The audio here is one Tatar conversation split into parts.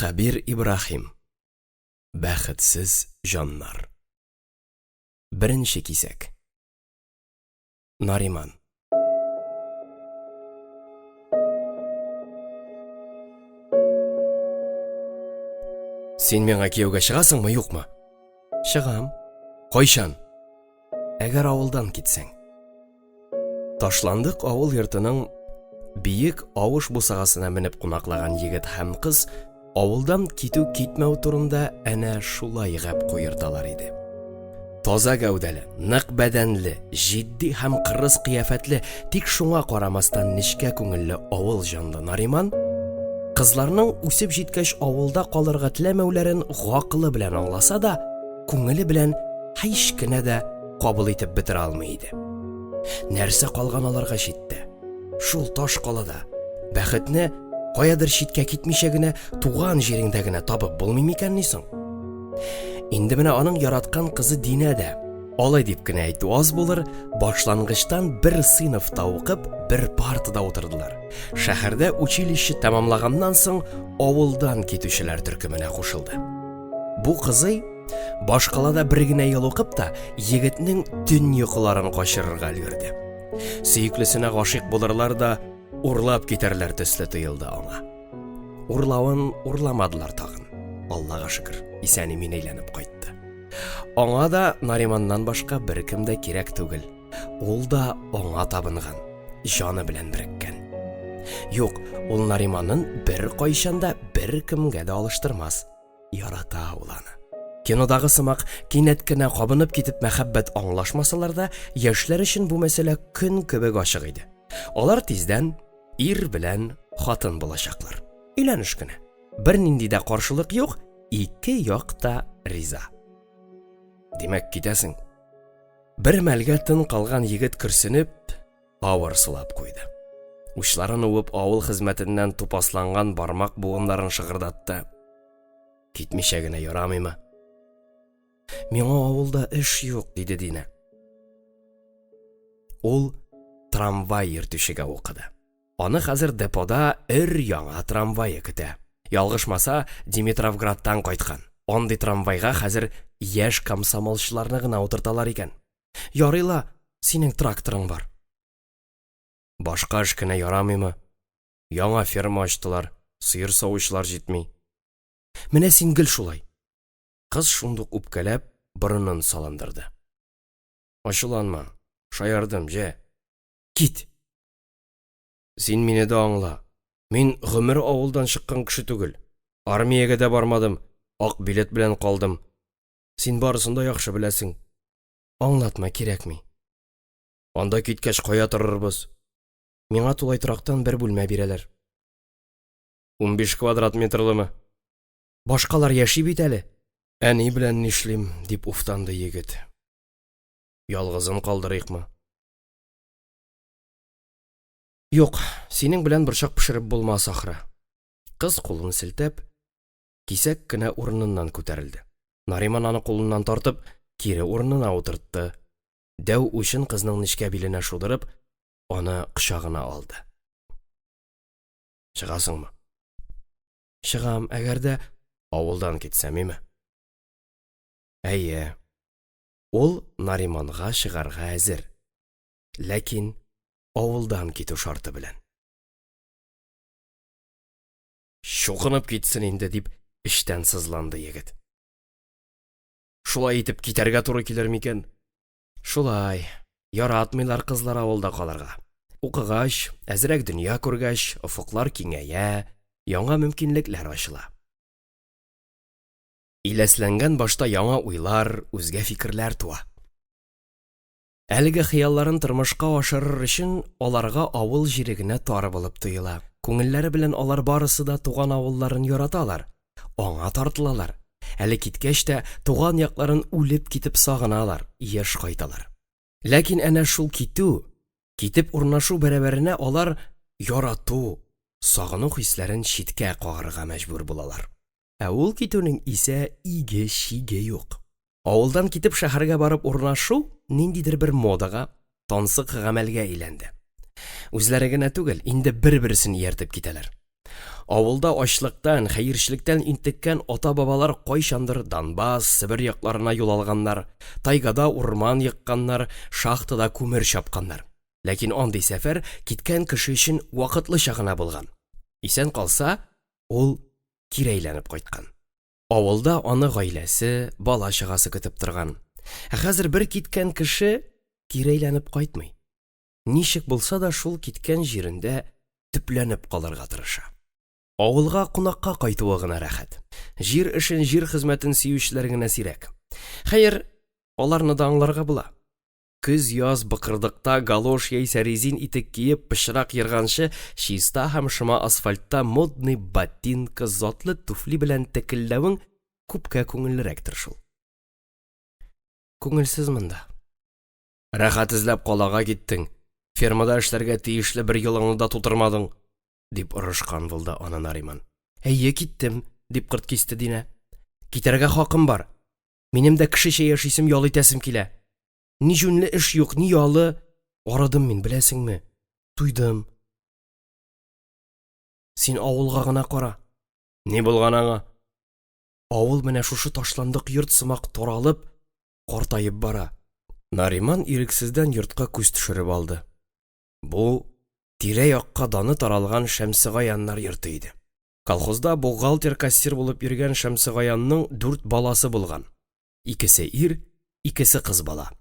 Хабир Ибрахим. Бәхетсез жаннар. Беренче кисәк. Нариман. Син миңа кияүгә чыгасыңмы, юкмы? Чыгам. Кайчан? Әгәр авылдан китсәң. Ташландык авыл йортының биек авыш бусагасына менеп кунаклаган егет һәм кыз авылдан китү китмәү турында әнә шулай гәп куерталар иде. Таза гәүдәле, нык бәдәнле, җитди һәм кырыс кыяфәтле, тик шуңа карамастан нечкә күңелле авыл җанлы Нариман кызларның үсеп җиткәч авылда калырга теләмәүләрен гакылы белән аңласа да, күңеле белән һич кенә дә кабул итеп бетерә алмый иде. Нәрсә калган аларга читтә? Шул таш калада бәхетне каядыр читкә китмичә генә туган җиреңдә генә табып булмый микән ни соң? Инде менә аның яраткан кызы Динә дә, алай дип кенә әйтү аз булыр, башлангычтан бер сыйныфта укып, бер партада утырдылар. Шәһәрдә училище тәмамлаганнан соң авылдан китүчеләр төркеменә кушылды. Бу кызый башкалада бер генә ел укып та, егетнең төн йокыларын качырырга өлгерде. Сөйеклесенә гашыйк булырлар да, урлап китәрләр төсле тоелды аңа. Урлавын урламадылар тагын. Аллага шөкер, исән-имин әйләнеп кайтты. Аңа да Нариманнан башка беркем дә кирәк түгел. Ул да аңа табынган, җаны белән береккән. Юк, ул Нариманын бер кайчанда беркемгә дә алыштырмас. Ярата ул аны. Кинодагы сымак кинәт кенә кабынып китеп мәхәббәт аңлашмасалар да, яшьләр өчен бу мәсьәлә көн кебек ачык иде. Алар тиздән ир белән хатын булачаклар. Өйләнеш кенә. Бер нинди дә каршылык юк, ике як та риза. Димәк китәсең. Бер мәлгә тын калган егет көрсенеп, авыр сулап куйды. Учларын уып авыл хезмәтеннән тупасланган бармак буыннарын шыгырдатты. Китмичә генә ярамыймы? Миңа авылда эш юк, диде Динә. Ул трамвай йөртүчегә укыды. Аны хәзер депода яңа трамвайы көтә. Ялгышмаса, Димитровградтан кайткан. Андый трамвайга хәзер яшь комсомолчыларны гына утырталар икән. Ярыйла, синең тракторың бар. Башка эш кенә ярамыймы? Яңа ферма ачтылар, сыер савучылар җитми. Менә син гел шулай. Кыз шундук үпкәләп, борынын салындырды. Ачуланма, шаярдым, җә. Кит. Син мине дә аңла. Мин гомер авылдан чыккан кеше түгел. Армиягә дә бармадым, ак билет белән калдым. Син барысын да яхшы беләсең. Аңлатма, кирәкми. Анда киткәч кая торырбыз? Миңа тулай торактан бер бүлмә бирәләр. 15 квадрат метрлымы? Башкалар яши бит әле. Әни белән нишлим, дип уфтанды егет. Ялгызын калдырыйкмы? Юк, синең белән борчак пешереп булмас ахры. Кыз кулын селтәп, кисәк кенә урыныннан күтәрелде. Нариман аны кулыннан тартып, кире урынына утыртты. Дәү учын кызның нечкә биленә шудырып, аны кочагына алды. Чыгасыңмы? Чыгам, әгәр дә авылдан китсәм име? Әйе. Ул Нариманга чыгарга әзер. Ләкин авылдан китү шарты белән. Шугынып китсен инде, дип эштән сызланды егет. Шулай итеп китәргә туры килер микән? Шулай. Яратмыйлар кызлар авылда калырга. Укыгач, әзрәк дөнья күргәч, офыклар киңәя, яңа мөмкинлекләр ачыла. Иләсләнгән башта яңа уйлар, үзгә фикерләр туа. Әлеге хыялларын тормышка ашырыр өчен аларга авыл җире генә тары булып тоела. Күңелләре белән алар барысы да туган авылларын яраталар, аңа тартылалар. Әле киткәч тә туган якларын үлеп китеп сагыналар, яшь кайталар. Ләкин әнә шул китү, китеп урнашу бәрабәренә алар ярату, сагыну хисләрен читкә кагарга мәҗбүр булалар. Ә ул китүнең исә иге-чиге юк. Авылдан китеп шәһәргә барып урнашу ниндидер бер модага, тансык гамәлгә әйләнде. Үзләре генә түгел, инде бер-берсен ияртеп китәләр. Авылда ачлыктан, хәерчелектән интеккән ата-бабалар кайчандыр Донбасс, Сибир якларына юл алганнар, тайгада урман якканнар, шахтада күмер чапканнар. Ләкин андый сәфәр киткән кеше өчен вакытлыча гына булган. Исән калса, ул кире әйләнеп кайткан. Авылда аны гаиләсе, бала-чагасы көтеп торган. Хәзер бер киткән кеше кире әйләнеп кайтмый. Ничек булса да шул киткән җирендә төпләнеп калырга тырыша. Авылга кунакка кайтуы гына рәхәт. Җир эшен, җир хезмәтен сөючеләр генә сирәк. Хәер, аларны да аңларга була. Көз-яз быкырдыкта галош яисә резин итек киеп пычрак йырганчы, чиста һәм шыма асфальтта модный ботинка, затлы туфли белән текелләвең күпкә күңеллерәктер шул. Күңелсез монда. Рәхәт эзләп калага киттең. Фермада эшләргә тиешле бер елыңны да тутырмадың, дип орышкан булды аны Нариман. Әйе, киттем, дип кырт кисте Динә. Китәргә хакым бар. Минем дә кешечә яшисем, ял итәсем килә. Ни җүнле эш юк, ни ялы. Арадым мин, беләсеңме? Туйдым. Син авылга гына кара. Ни булган аңа? Авыл менә шушы ташландык йорт сымак таралып, картаеп бара. Нариман ирексездән йортка күз төшереп алды. Бу тирә-якка даны таралган Шәмсегаяннар йорты иде. Колхозда бухгалтер-кассир булып йөргән Шәмсегаянның 4 баласы булган. Икесе ир, икесе кыз бала.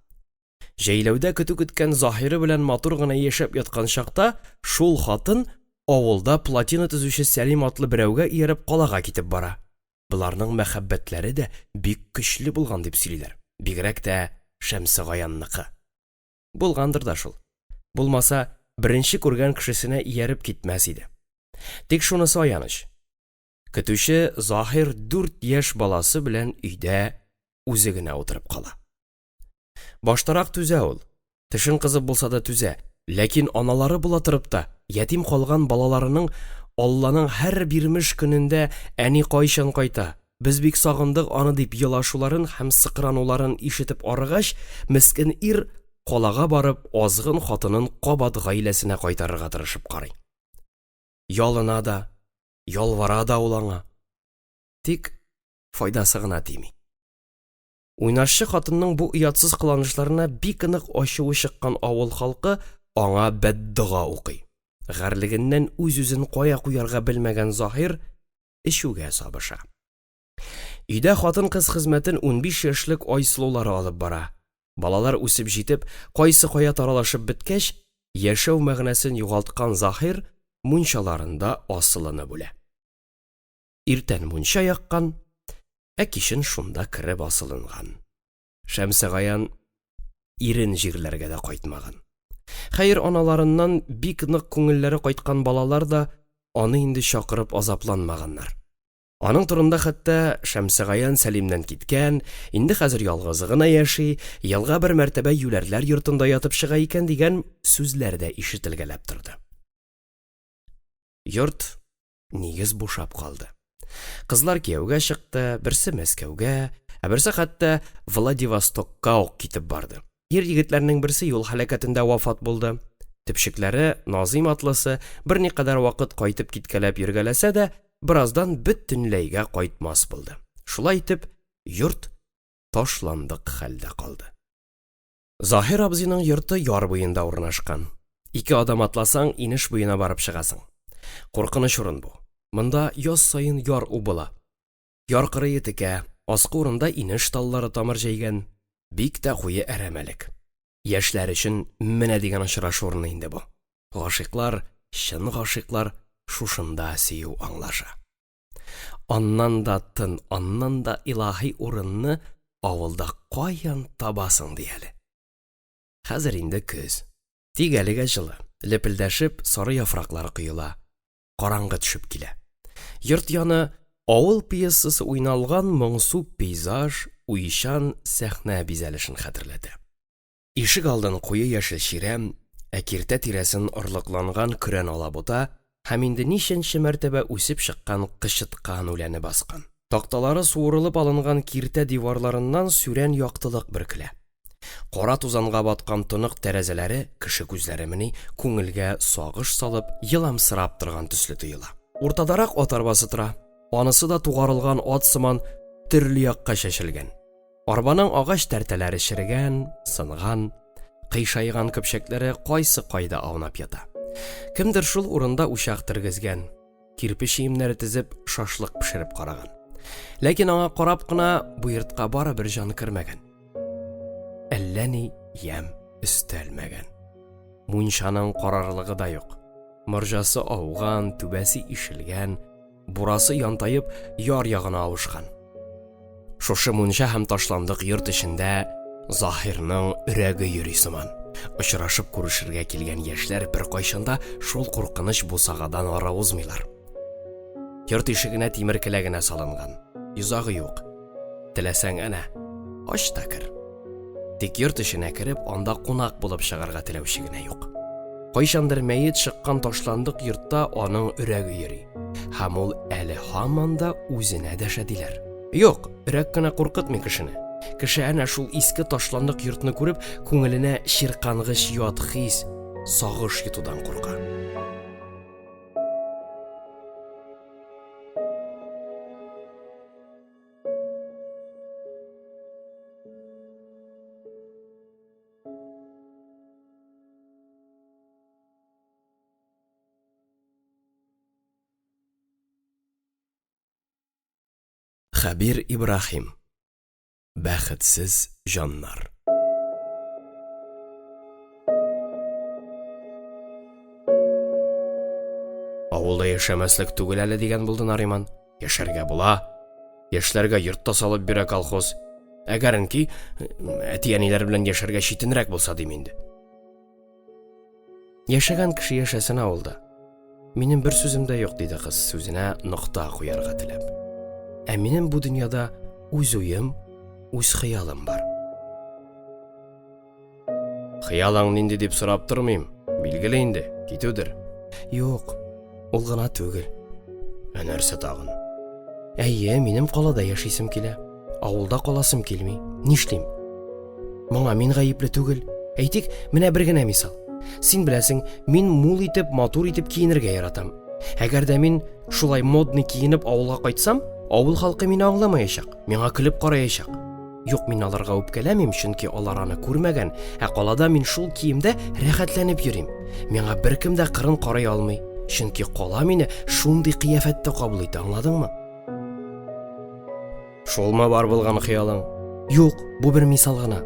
Җәйләүдә көтү көткән Заһире белән матур гына яшәп яткан чакта, шул хатын авылда плотина төзүче Сәлим атлы берәүгә ияреп калага китеп бара. Буларның мәхәббәтләре дә бик көчле булган дип сөйлиләр. Бигрәк тә Шәмсегаянныкы. Булгандыр да шул. Булмаса, беренче күргән кешесенә ияреп китмәс иде. Тик шунысы аяныч. Көтүче Заһир 4 яшь баласы белән өйдә үзе генә утырып кала. Баштарак түзә ул. Тешен кызып булса да түзә. Ләкин аналары була торып та, ятим калган балаларының Алланың һәр бирмеш көнендә әни кайчан кайта, без бик сагындык аны дип елашуларын һәм сыкрануларын ишетеп арыгач, мескен ир калага барып азгын хатынын кабат гаиләсенә кайтарырга тырышып карый. Ялына да, ялвара да ул аңа. Тик файдасы гына тими. Уйнашчы хатынның бу уятсыз кыланышларына бик нык ачуы чыккан авыл халкы аңа бәддуга укый. Гәрлегеннән үз-үзен кая куярга белмәгән Заһир эчүгә сабыша. Өйдә хатын-кыз хезмәтен 15 яшьлек Айсылулары алып бара. Балалар үсеп җитеп, кайсы кая таралышып беткәч, яшәү мәгънәсен югалткан Заһир мунчаларында асылыны бүлә. Иртән мунча яккан, кичен шунда киреп асылынган. Шәмсегаян ирен җирләргә дә кайтмаган. Хәер, аналарыннан бик нык күңелләре кайткан балалар да аны инде чакырып азапланмаганнар. Аның турында хәтта Шәмсегаян Сәлимнән киткән, инде хәзер ялгызы гына яши, елга бер мәртәбә юләрләр йортында ятып чыга икән дигән сүзләр дә ишетелгәләп торды. Йорт нигез бушап калды. Кызлар кияүгә чыкты, берсе Мәскәүгә, берсе хәтта Владивостокка ук китеп барды. Ир-егетләрнең берсе юл һәлакәтендә вафат булды. Төпчекләре Назим атлысы берникадәр вакыт кайтып киткәләп йөргәләсә дә, бираздан бөтенләйгә кайтмас булды. Шулай итеп, йорт ташландык хәлдә калды. Заһир абзыйның йорты яр буенда урнашкан. 2 адым атласаң, инеш буена барып чыгасың. Куркыныч урын бу. Монда яз сайын яр убыла. Яр кырые текә, аскы урында инеш таллары тамыр җәйгән, бик тә куе әрәмәлек. Яшьләр өчен менә дигән очрашу урыны инде бу. Гашыйклар, чын гашыйклар шушында сөю аңлаша. Аннан да тын, аннан да илаһи урынны авылда каян табасың дияле. Хәзер инде көз. Тик әлегә җылы, лепелдәшеп сары яфраклар коела. Караңгы төшеп килә. Йорт яны авыл пьесасы уйналган моңсу пейзаж, уйчан сәхнә бизәлешен хәтерләтә. Ишек алдын куе яшел чирәм, киртә тирәсен орлыкланган көрән алабута һәм инде ничәнче мәртәбә үсеп чыккан кычыткан үләне баскан. Такталары суырылып алынган киртә диварларыннан сүрән яктылык бөркелә. Кара тузанга баткан тонык тәрәзәләре кеше күзләре мени күңелгә сагыш салып, йыламсырап торган төсле тоела. Уртадарак ат арбасы тора. Анысы да тугарылган ат сыман төрле якка чәчелгән. Арбаның агач тәртәләре чирегән, сынган, кыйшайган көпчәкләре кайсы кайда аунап ята. Кемдер шул урында учак тергезгән, кирпич киемнәре тезеп шашлык пешереп караган. Ләкин аңа карап кына бу йортка бары бер җан кермәгән. Әллә ни ям өстәлмәгән. Мунчаның карарлыгы да юк. Морҗасы ауган, түбәсе ишелгән, бурасы янтайып яр ягына авышкан. Шушы мунча һәм ташландык йорт эчендә Заһирның үрәге йөри сыман. Очрашып күрешергә килгән яшьләр бер кайчанда шул куркыныч бусагадан ара узмыйлар. Йорт ишегенә тимер келәгенә салынган. Йозагы юк. Теләсәң әнә, ач та кер. Тик йорт эченә кереп, анда кунак булып чыгарга теләүче генә юк. Кайчандыр мәет чыккан ташландык йортта аның үрәге йөри. Һәм ул әле һаман да үзенә дәшә диләр. Юк, үрәк кенә куркытмый кешене. Кеше әнә шул иске ташландык йортны күреп, күңеленә чиркангыч ят хис, сагыш йотудан курка. Хәбир Ибрахим. Бәхетсез җаннар. Авылда яшәмәслек түгел әле дигән булды Нариман. Яшәргә була. Яшьләргә йортта салып бирә колхоз. Әгәренки әти-әниләр белән яшәргә читенрәк булса дим инде. Яшәгән кеше яшәсен авылда. Минем бер сүзем дә юк, диде кыз, сүзенә нокта куярга теләп. Ә минем бу дөньяда үз уем, үз хыялым бар. Хыялың нинди дип сорап тормыйм. Билгеле инде, китүдер. Юк, ул гына түгел. Ә нәрсә тагын? Әйе, минем калада яшисем килә. Авылда каласым килми. Нишлим? Моңа мин гаепле түгел. Әйтик, менә бер генә мисал. Син беләсең, мин мул итеп, матур итеп киенергә яратам. Әгәр дә мин шулай модный киенеп авылга кайтсам, авыл халкы мине аңламаячак, миңа көлеп караячак. Юк, мин аларга үпкәләмим, чөнки алар аны күрмәгән, ә калада мин шул киемдә рәхәтләнеп йөрим. Миңа беркем дә кырын карый алмый, чөнки кала мине шундый кыяфәттә кабул итә, аңладыңмы? Шулмы бар булган хыялың? Юк, бу бер мисал гына.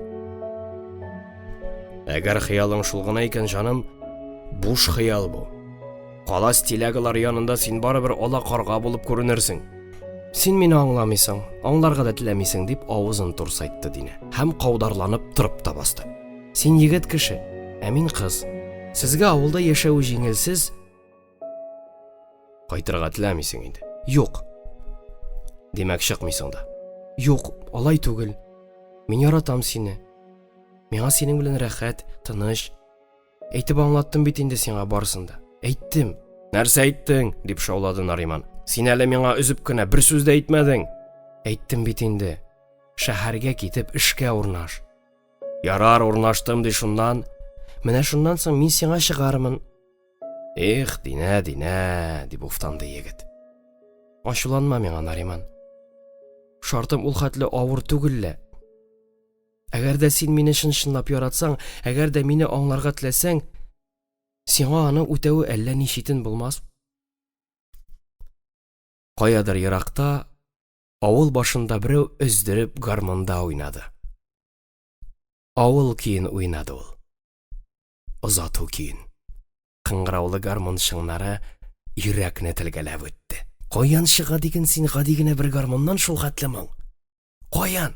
Әгәр хыялың шул гына икән, җаным, буш хыял бу. Кала стилягалар янында син барыбер ала карга булып күренерсең. Син мине аңламыйсың, аңларга да теләмисең, дип авызын турсайтты Дине. Һәм каударланып торып та басты. Син егет кеше, ә мин кыз. Сезгә авылда яшәү җиңелсез. Кайтырга теләмисең инде. Юк. Димәк чыкмыйсың да. Юк, алай түгел. Мин яратам сине. Миңа синең белән рәхәт, тыныч. Әйтеп аңлаттым бит инде сиңа барсын да. Әйттем. Нәрсә әйттең? Дип шаулады Нариман. Син әле миңа үзеп кенә бер сүз дә әйтмәдең. Әйттем бит инде. Шәһәргә китеп эшкә урнаш. Ярар, урнаштым ди шуннан. Менә шуннан соң мин сиңа чыгармын. Эх, Динә, Динә, дип уфтанды егет. Ачуланма миңа, Нариман. Шартым ул хәтле авыр түгелле. Әгәр дә син мине чынлап яратсаң, әгәр дә мине аңларга теләсәң, сиңа аны үтәүе әллә ни читен булмас. Каядыр еракта, авыл башында берәү өздереп гармонда уйнады. Авыл киен уйнады ул. Озату киен. Кыңгыраулы гармон шыңнары йөрәкне телгәләп үтте. Каян чыга диген син гади генә бер гармоннан шул хәтле моң? Каян?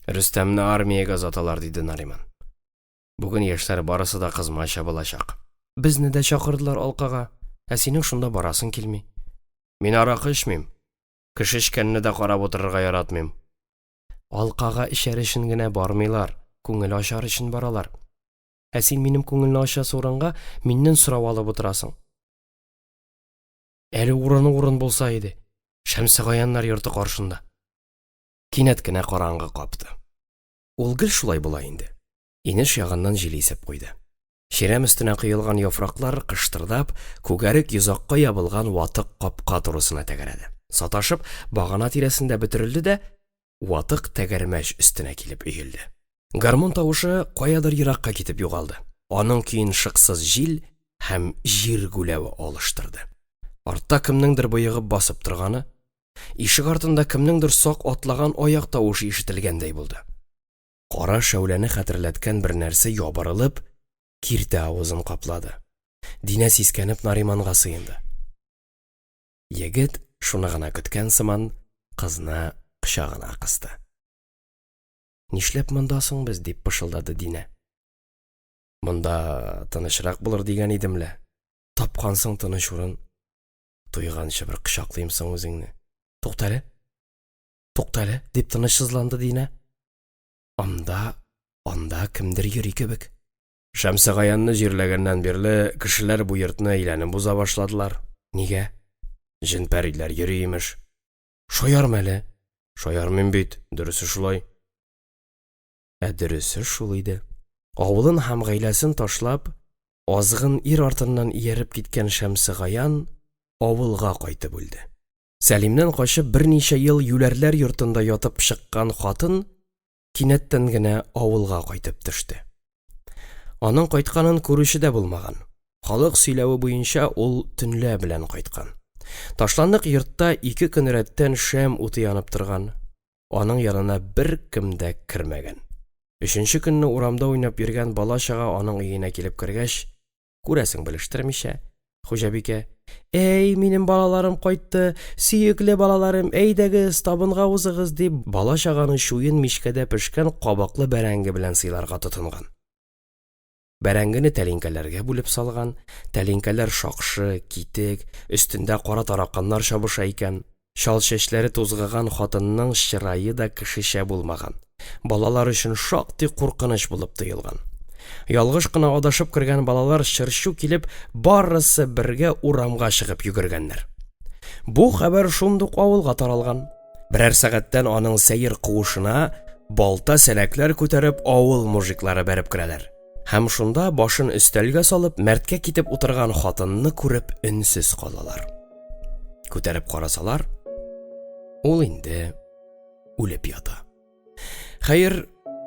Рөстәмне армиягә озаталар, диде Нариман. Бүген яшьләр барысы да кызмача булачак. Безне дә чакырдылар алкага, ә синең шунда барасың килми. Мин аракы эчмим. Кеше эчкәнне дә карап утырырга яратмыйм. Алкага эчәр өчен генә бармыйлар, күңел ачар өчен баралар. Ә син минем күңелне ача сораңга миннән сорап алып утырасың. Әле урын булса иде. Шәмсегаяннар йорты каршында. Кинәт кенә караңгы капты. Ул гел шулай була инде. Инеш ягыннан җил исеп куйды. Ширәм өстенә кыйылган яфраклар кыштырдап, күгәрек йозакка ябылган ватык капка турысына тәгәрәде. Саташып, багана тирәсендә бөтерелде дә, ватык тәгәрмәч өстенә килеп өелде. Гармун тавышы каядыр еракка китеп югалды. Аның көен шыксыз җил һәм җир гүләве алыштырды. Артта кемнеңдер боегып басып торганы, ишек артында кемнеңдер сак атлаган аяк тавышы ишетелгәндәй булды. Кара шәүләне хәтерләткән бер нәрсә ябырылып, киртә авызын каплады. Динә сискәнеп Нариманга сыенды. Егет шуны гына көткән сыман кызны кочагына кысты. «Нишләп мондасың без?» дип пышылдады Динә. «Монда тынычрак булыр дигән идемле. Тапкансың тыныч урын. Туйганчы бер кочаклыймсың үзеңне. Туктале? Туктале?» дип тынычсызланды Динә. Анда кемдер йөри кебек. Шәмсегаянны җирләгәннән бирле кешеләр бу йортны әйләнеп буза башладылар. Нигә? Җен-пәриләр йөри имеш. Шаярмы әле? Шаярмыйм бит, дөресе шулай. Дөресе шул иде. Авылын һәм гаиләсен ташлап, азгын ир артыннан ияреп киткән Шәмсегаян авылга кайтып үлде. Сәлимнән качып берничә ел юләрләр йортында ятып чыккан хатын кинәттән генә авылга кайтып төште. Аның кайтканын күрүче дә булмаган. Халык сөйләве буенча ул төнлә белән кайткан. Ташландык йортта 2 көн рәттән шәм уты янып торган. Аның янына бер кем дә кермәгән. 3нче көнне урамда уйнап йөргән бала-чага аның өенә килеп кергәч, күрәсең белештермичә, Хуҗабикә: «Эй, минем балаларым кайтты, сөекле балаларым, әйдәгез, табынга узыгыз» дип, бала-чаганы шуен мичкәдә пешкән кабаклы бәрәңге белән сыйларга тотынган. Бәрәңгене тәлинкәләргә бүлеп салган, тәлинкәләр шакшы, китек, өстендә кара тараканнар чабыша икән. Шал чәчләре тузгыган хатынның чырае да кешечә булмаган. Балалар өчен шактый куркыныч булып тоелган. Ялгыш кына адашып кергән балалар чыршу килеп, барысы бергә урамга чыгып йөгергәннәр. Бу хәбәр шундук авылга таралган. Берәр сәгатьтән аның сәер куышына балта сәләкләр күтәреп авыл мужиклары бәреп керәләр. Һәм шунда башын өстәлгә салып, мәрткә китеп утырган хатынны күреп өнсез калалар. Күтәреп карасалар, ул инде үлеп ята. Хәер,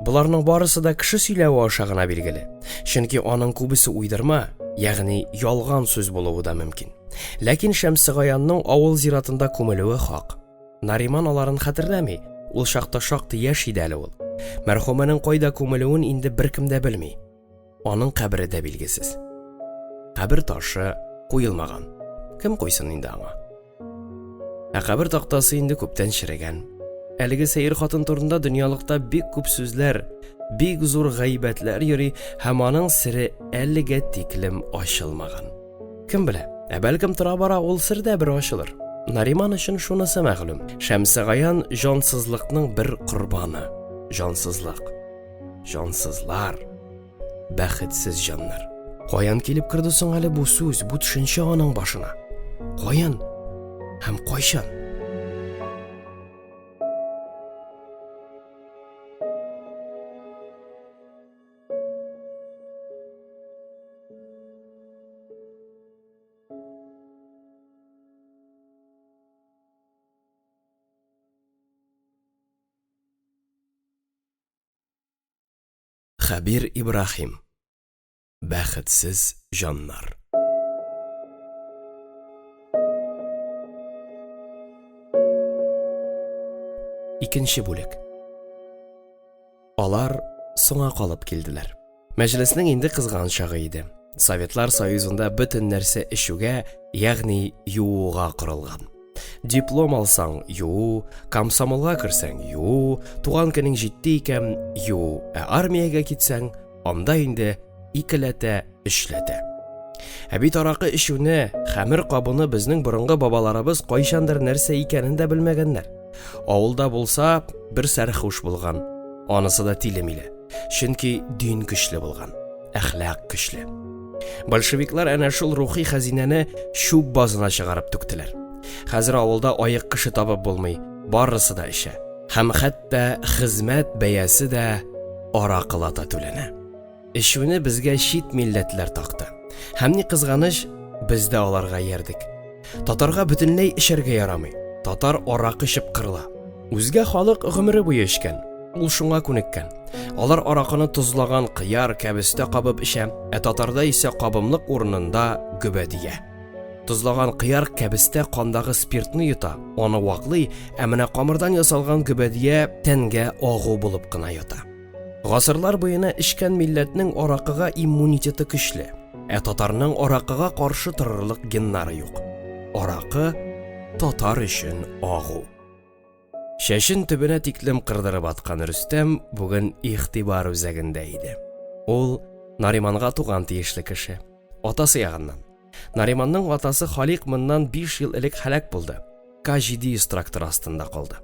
буларның барысы да кеше сөйләве аша гына билгеле. Чөнки аның күбесе уйдырма, ягъни ялган сүз булуы да мөмкин. Ләкин Шәмсегаянның авыл зиратында күмелүе хак. Нариман аларын хәтерләми, ул чакта шактый яшь иде әле ул. Мәрхүмәнең кайда күмелүен инде беркем дә белми. Аның кабере дә билгесез. Кабер ташы куелмаган. Кем куйсын инде аңа? Кабер тактасы инде күптән черегән. Әлеге сәер хатын турында дөньялыкта бик күп сүзләр, бик зур гайбәтләр йөри, һәм аның сире әлегә тиклем ачылмаган. Кем белә, бәлкем тора бара ул сер дә бер ачылыр. Нариман өчен шунысы мәгълүм. Шәмсегаян җансызлыкның бер корбаны. Җансызлык. Җансызлар. Бәхетсез җаннар. Каян килеп кирде соң әле бу сүз, бу төшенчә аның башына? Каян? Һәм кайчан? Хәбир Ибрахим. Бәхетсез җаннар. Икенче бүлек. Алар соңга калып килделәр. Мәҗлеснең инде кызган чагы иде. Советлар Союзында бөтен нәрсә эшүгә, ягъни юуга корылган. Диплом алсаң юу, комсомолга керсәң юу, туган көнең җитте икән юу, армиягә китсәң, анда инде икеләтә, эшләтә. Бит аракы эшүне, хәмер кабыны безнең борынгы бабаларыбыз кайчандыр нәрсә икәнен дә белмәгәннәр. Авылда булса, бер сәрхүш булган, анысы да тилемиле. Чөнки дин көчле булган, әхлак көчле. Большевиклар әнә шул рухи хәзинәне чүп базына чыгарып түктеләр. Хәзер авылда аяк кеше табып булмый, барысы да эшә. Һәм хәтта хезмәт бәясе дә аракылата түләнә. Эшүне безгә чит милләтләр такты. Һәм ни кызганыч, без дә аларга ярдык. Татарга бөтенләй эшәргә ярамый. Татар аракы эчеп кырыла. Үзгә халык гомере буе эчкән. Ул шуңа күнеккән. Алар аракыны тозлаган кыяр кәбестә кабып эчә, татарда исә кабымлык урынында гөбәдия. Тозлаган кыяр кәбестә кандагы спиртны йота, аны ваклый, ә менә камырдан ясалган гөбәдия тәнгә агу булып кына ята. Гасырлар буена эчкән милләтнең аракыга иммунитеты көчле, татарның аракыга каршы торырлык геннары юк. Аракы татар өчен агу. Шәшен төбенә тиклем кырдырып аткан Рөстәм бүген игътибар үзәгендә иде. Ул Нариманга туган тиешле кеше. Атасы ягыннан. Нариманның атасы Халик моннан 5 ел элек һәлак булды. К700 трактор астында калды.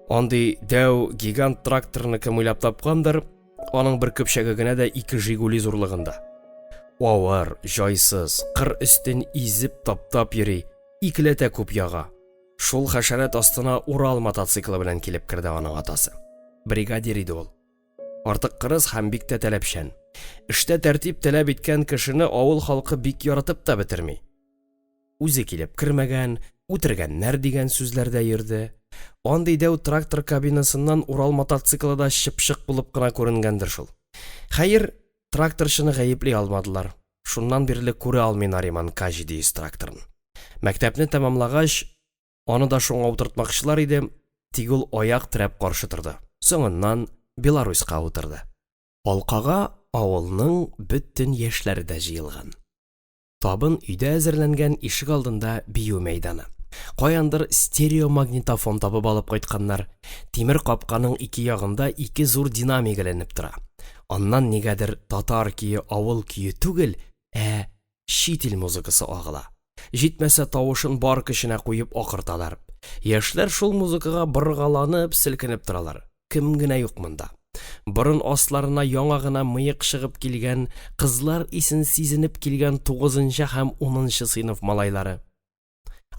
Андый дәү гигант тракторны кем уйлап тапкандыр, аның бер көпчәге генә дә 2 Жигули зурлыгында. Авыр, җайсыз, кыр өстен изеп таптап йөри, икеләтә күп яга. Шул хәшәрәт астына Урал мотоциклы белән килеп керде аның атасы. Бригадир иде ул. Артык кырыс һәм бик тә таләпчән. Эштә тәртип таләп иткән кешене авыл халкы бик яратып та бетерми. Үзе килеп кермәгән, үтергәннәр дигән сүзләрдә йөрде. Андый дәү трактор кабинасыннан Урал мотоциклы да чыпчык булып кына күренгәндер шул. Хәер, тракторчыны гаепли алмадылар. Шуннан бирле күрә алмый Нариман К700 тракторын. Мәктәпне тәмамлагач, аны да шуңа утыртмакчылар иде, тик ул аяк терәп каршы торды. Соңыннан Беларуська утырды. Алкага авылның бөтен яшьләре дә җыелган. Табын өйдә әзерләнгән ишек алдында бию мәйданы. Каяндыр стереомагнитофон табып алып кайтканнар. Тимер капканың ике ягында 2 зур динамик эленеп тора. Аннан нигәдер татар кие авыл кие түгел, чит ил музыкасы агыла. Җитмәсә тавышын бар көченә куеп акырталар. Яшьләр шул музыкага быргаланып, селкенеп торалар. Кем генә юк монда. Борын асларына яңа гына мыек чыгып килгән, кызлар исен сизенеп килгән 9нчы һәм 10нчы сыйныф малайлары.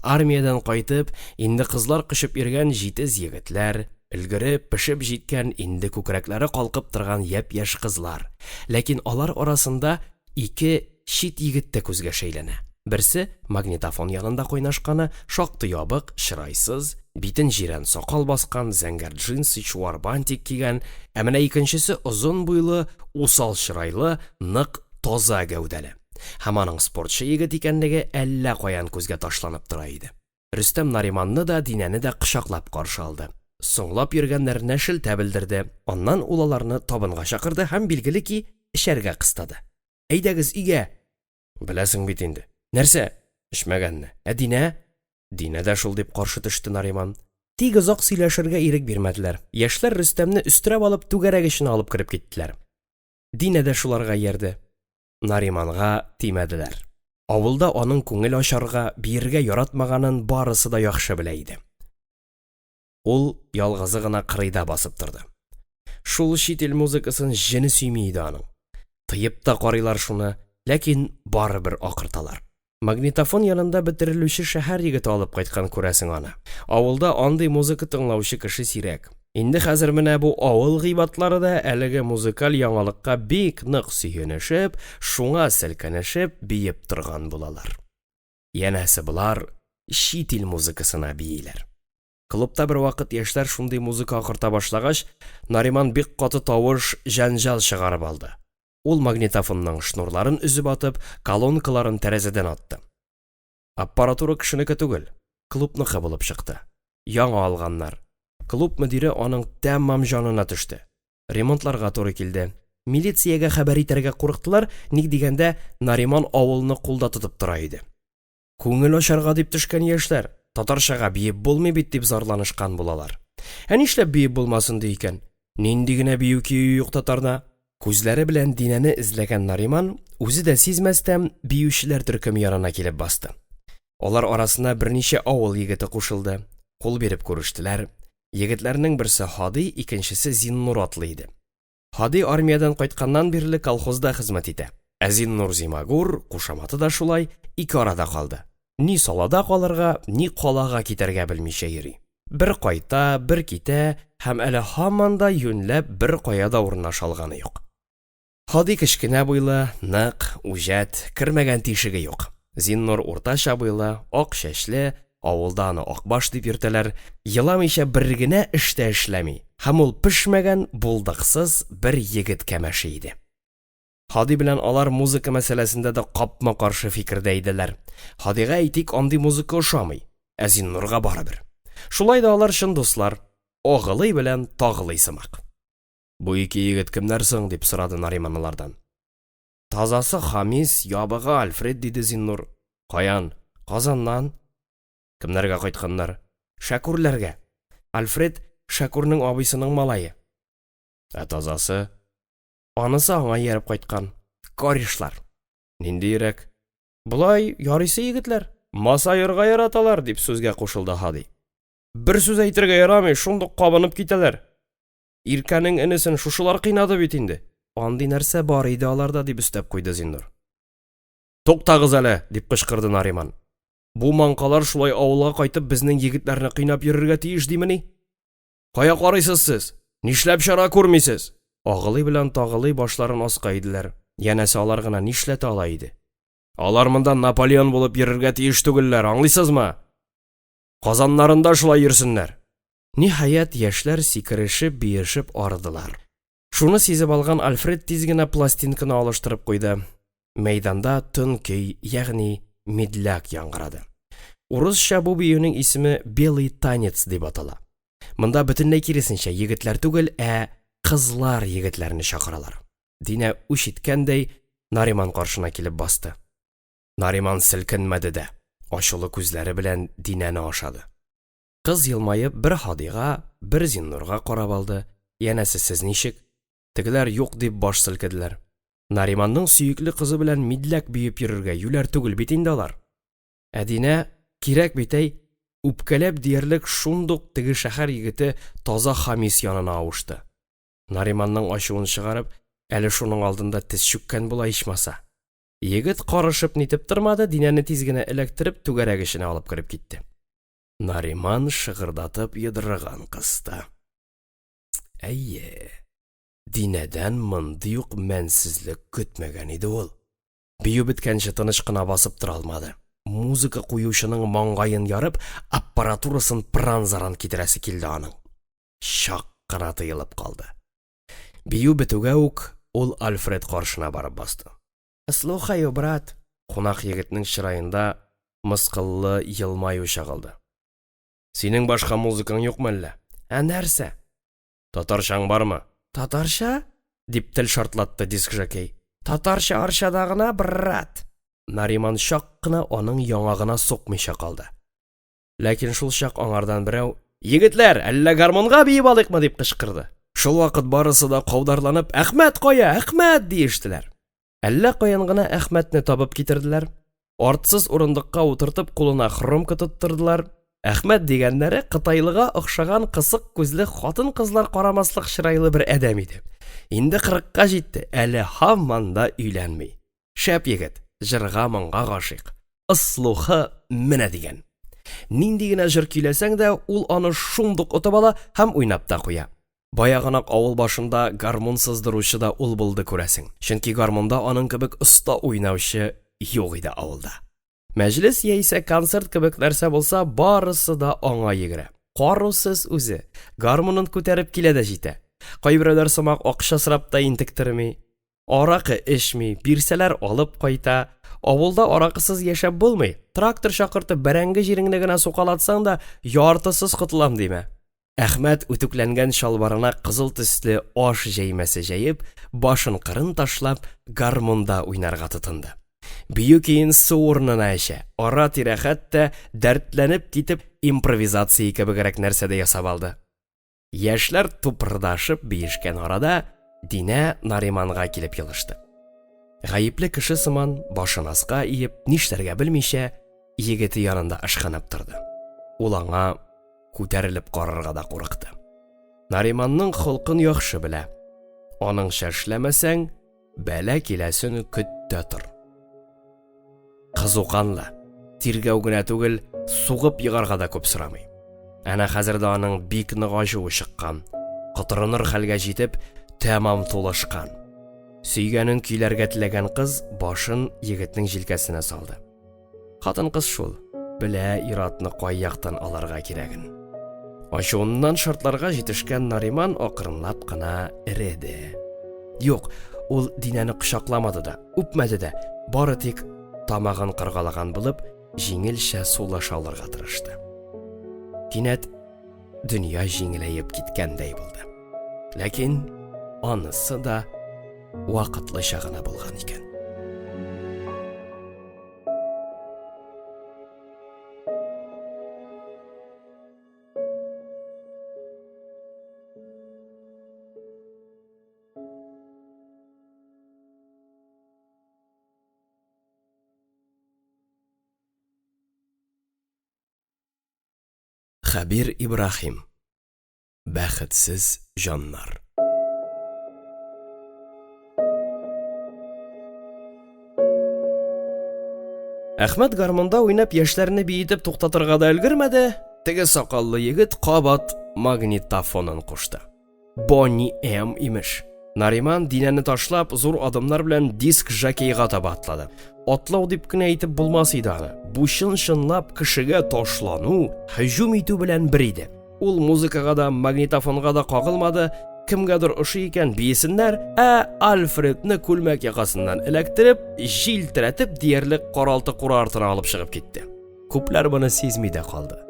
Армиядан кайтып, инде кызлар кышып йөргән 7 егетләр, өлгереп, пешеп җиткән, инде күкрәкләре калкып торган япь-яшь кызлар. Ләкин алар арасында 2 чит егет тә күзгә шәйләнә. Берсе магнитофон янында кайнашканы, шактый ябык, чырайсыз, битен җирән сакал баскан, зәңгәр джинсы, чуар бантик кигән, ә менә икенчесе озын буйлы, усал чырайлы, нык, таза гәүдәле. Һәм аның спортчы егет икәнлеге әллә каян күзгә ташланып тора иде. Рөстәм Нариманны да, Динәне дә кычаклап каршы алды. Соңлап йөргәннәренә шелтә белдерде. Аннан ул аларны табынга чакырды һәм билгеле ки, эшәргә кыстады. Әйдәгез өйгә. Беләсең бит инде. Нәрсә? Эшмәгәнне. Динә? Динә дә шул дип каршы төште Нариман. Тик озак сөйләшергә ирек бирмәделәр. Яшьләр Рөстәмне өстерәп алып түгәрәк эшенә алып кирип киттеләр. Динә дә шуларга ярды. Нариманга тимәделәр. Авылда аның күңел ачарга, биергә яратмаганын барысы да яхшы белә иде. Ул ялгызы гына кырыйда басып торды. Шул чит ил музыкасын җене сөйми иде аның. Тыеп та карыйлар шуны, ләкин барыбер акырталар. Магнитофон янында бетерелүче шәһәр егете алып кайткан күрәсең аны. Авылда андый музыка тыңлаучы кеше сирәк. Инде хәзер менә бу авыл гыйбатлары да әлеге музыкаль яңалыкка бик нык сөенешеп, шуңа селкенешеп биеп торган булалар. Янәсе булар чит ил музыкасына бииләр. Клубта бер вакыт яшьләр шундый музыка акырта башлагач, Нариман бик каты тавыш җанҗал чыгарып алды. Ул магнитофонның шнурларын үзеп атып, колонкаларын тәрәзәдән атты. Аппаратура кешенеке түгел, клубныкы булып чыкты. Яңа алганнар. Клуб мөдире аның тәмам җанына төште. Ремонтларга туры килде. Милициягә хәбәр итәргә курыктылар, ник дигәндә Нариман авылны кулда тотып тора иде. Күңел ачарга дип төшкән яшьләр, татарчага биеп булмый бит дип зарланышкан булалар. Нишләп биеп булмасын ди икән? Нинди генә бию кию юк татарда? Күзләре белән Динәне эзләгән Нариман үзе дә сизмәстән биючеләр төркеме янына килеп басты. Алар арасына берничә авыл егете кушылды. Кул биреп күрештеләр. Егетләрнең берсе Хади, икенчесе Зиннур атлы иде. Хади армиядан кайтканнан бирле колхозда хезмәт итә. Зиннур Зимагур, кушаматы да шулай, ике арада калды. Ни салада калырга, ни калага китәргә белмичә йөри. Бер кайта, бер китә, һәм әле һаман да юньләп бер кая да урнаша алганы юк. Хади кечкенә буйлы, нык, үҗәт, кермәгән тишеге юк. Зиннур уртача буйлы, ак чәчле, авылда аны Акбаш дип йөртәләр, еламыйча бер генә эштә эшләми. Һәм ул пешмәгән, булдыксыз бер егет кәмәше иде. Хади белән алар музыка мәсьәләсендә дә капма-каршы фикердә иделәр. Хадига әйтик, андый музыка ошамый, ә Зиннурга барыбер. Шулай да алар чын дуслар, Агылый белән Тагылый сымак. Бу ике егет кемнәр соң дип сорады Нариман алардан. Тазасы Хамис, ябыгы Альфред диде Зиннур. Каян? Казаннан. Кемнәргә кайтканнар? Шәкүрләргә. Альфред Шәкүрнең абыйсының малае. Ә тазасы? Анысы аңа ярып кайткан. Коришлар. Ниндирәк? Булай ярыйсы егетләр. Масаерга яраталар дип сүзгә кушылды Хади. Бер сүз әйтергә ярамый, шундук кабынып китәләр. Иркәнең энесен шушылар кыйнады бит инде. Андый нәрсә бар иде аларда дип өстәп куйды Зиннур. Туктагыз әле дип кычкырды Нариман. Бу манкалар шулай авылга кайтып безнең егетләрне кыйнап йөрергә тиеш димени? Кая карыйсыз сез? Нишләп чара күрмисез? Агылый белән Тагылый башларын аска иделәр. Янәсе алар гына нишләтә ала иде? Алар монда Наполеон булып йөрергә тиеш түгелләр, аңлыйсызмы? Казаннарында шулай йөрсеннәр. Ниһаять яшьләр сикерешеп, биешеп арыдылар. Шуны сизеп алган Альфред тиз генә пластинканы алыштырып куйды. Мәйданда тын көй, ягъни медляк яңгырады. Урысча бу биюнең исеме Белый танец дип атала. Монда бөтенләй киресенчә егетләр түгел, ә кызлар егетләрне чакыралар. Динә үч иткәндәй Нариман каршына килеп басты. Нариман селкенмәде дә, ачулы күзләре белән Динәне ашады. Кыз елмаеп бер Хадига, бер Зиннурга карап алды. Янәсе сез ничек? Тегеләр юк дип баш селкеделәр. Нариманның сөекле кызы белән мидләк биеп йөрергә юләр түгел бит инде алар. Ә Динә кирәк бит әй, үпкәләп диярлек шундук теге шәһәр егете таза Хамис янына авышты. Нариманның ачуын чыгарып, әле шуның алдында тез чүккән була ичмаса. Егет карышып нитеп тормады, Динәне тиз генә эләктереп түгәрәк эченә алып кирип китте. Нариман шыгырдатып йодрыган кысты. Әйе, Динәдән мондый ук мәнсезлек көтмәгән иде ул. Бию беткәнче тыныч кына басып тора алмады. Музыка куючының маңгайын ярып, аппаратурасын пранзаран китерәсе килде аның. Шак кына тыелып калды. Бию бетүгә үк ул Альфред каршына барып басты. Слухаю, брат. Кунак егетнең чыраенда мыскыллы елмаю чагылды. Синең башка музыкаң юкмы әллә? Ә нәрсә? Татарчаң бармы? Татарча? Дип тел шартлатты диск жокей. Татарча арчадагына, брат. Нариман шак кына аның яңагына сукмыйча калды. Ләкин шул чак аңардан берәү: "Егетләр, әллә гармонга биеп алыкмы?" дип кычкырды. Шул вакыт барысы да каударланып: "Әхмәт кая? Әхмәт!" диештеләр. Әллә каян гына Әхмәтне табып китерделәр. Артсыз урындыкка утыртып, кулына хромка тоттырдылар. Әхмәт дигәннәре Кытайлыга охшаган кысык күзле хатын-кызлар карамаслык чырайлы бер әдәм иде. Инде 40-ка җитте, әле һаман да өйләнми. Шәп егет, җырга моңга гашыйк. Ыслухы менә дигән. Нинди генә җыр көйләсәң дә, ул аны шундук отып ала һәм уйнап та куя. Баягынак авыл башында гармон сыздыручы да ул булды күрәсең. Чөнки гармонда аның кебек оста уйнаучы юк иде авылда. Мәҗлес яисә концерт кебек нәрсә булса, барысы да аңа йөгерә. Карусыз үзе гармонын күтәреп килә дә җитә. Кайберәүләр сымак акча сорап та интектерми, аракы эчми, бирсәләр алып кайта. Авылда аракысыз яшәп булмый. Трактор чакыртып бәрәңге җиреңне генә сукалатсаң да, яртысыз котылам диме. Әхмәт үтүкләнгән шалбарына кызыл төсле аш җәймәсе җәеп, башын кырын ташлап, гармонда уйнарга тотынды. Бию кейін су урынына эчә. Ара-тирә хәтта дәртләнеп китеп импровизация кебегрәк нәрсә дә ясап алды. Яшьләр тупырдашып биешкән арада Динә Нариманга килеп йылышты. Гаепле кеше сыман башын аска иеп, нишләргә белмичә, егете янында ышкынып торды. Ул аңа күтәрелеп карарга да курыкты. Нариманның холкын яхшы белә. Аның шәшләмәсәң, бәла киләсен көттә тор. Кызуканлы, тиргәү генә түгел, сугып йыгарга да күп сорамый. Әнә хәзердә аның бик нык ачуы чыккан, кытырыныр хәлгә җитеп, тәмам тулышкан. Сөйгәнен көйләргә теләгән кыз башын егетнең җилкәсенә салды. Хатын кыз шул, белә иратны кай яктан аларга кирәген. Ачуыннан шартларга җитешкән Нариман акрынлап кына эреде. Юк, ул Динәне кочакламады да, үпмәде дә, бары тик тамагын кыргалаган булып, җиңелчә сулаша алырга тырышты. Кинәт дөнья җиңеләеп киткәндәй булды. Ләкин анысы да вакытлыча гына булган икән. Хәбир Ибрахим. Бәхетсез җаннар. Әхмәт гармонда уйнап яшьләрне биетеп туктатырга да өлгермәде. Теге сакаллы егет кабат магнитофонын кушты. Бонни М имеш. Нариман Динәне ташлап зур адымнар белән диск жокейга таба атлады. Атлау дип кенә әйтеп булмас иде аны. Бу чынлап кешегә ташлану, һөҗүм итү белән бер иде. Ул музыкага да, магнитофонга да кагылмады. Кемгәдер ошый икән бисеннәр, Альфредны күлмәк якасыннан эләктереп, җилтерәтеп диярлек каралты кура артына алып чыгып китте. Күпләр моны сизми дә калды.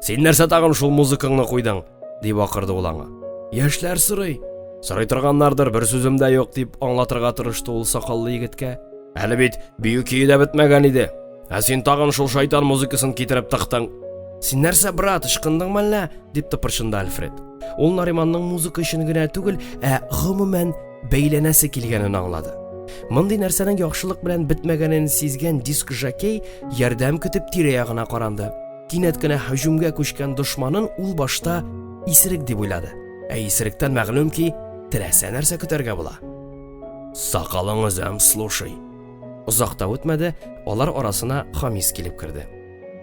Син нәрсә тагын шул музыкаңны куйдың? Дип акырды ул аңа. Яшьләр сорый. Сорый торганнардыр, бер сүзем дә юк дип аңлатырга тырышты ул сакаллы егеткә. Әле бит бию көе дә бетмәгән иде. Син тагын шул шайтан музыкасын китереп тыктың. Син нәрсә, брат, ышкындыңмы әллә? Дип тыпырчынды Альфред. Ул Нариманның музыка өчен генә түгел, гомумән бәйләнәсе килгәнен аңлады. Мондый нәрсәнең яхшылык белән бетмәгәнен сизгән диск жокей ярдәм көтеп тирә-ягына каранды. Кинәт кенә һөҗүмгә күчкән дошманын ул башта исерек дип уйлады. Исеректән мәгълүм ки, теләсә нәрсә көтәргә була. Сакалыңыз слушай. Узакта үтмәде, алар арасына Хамис килеп керде.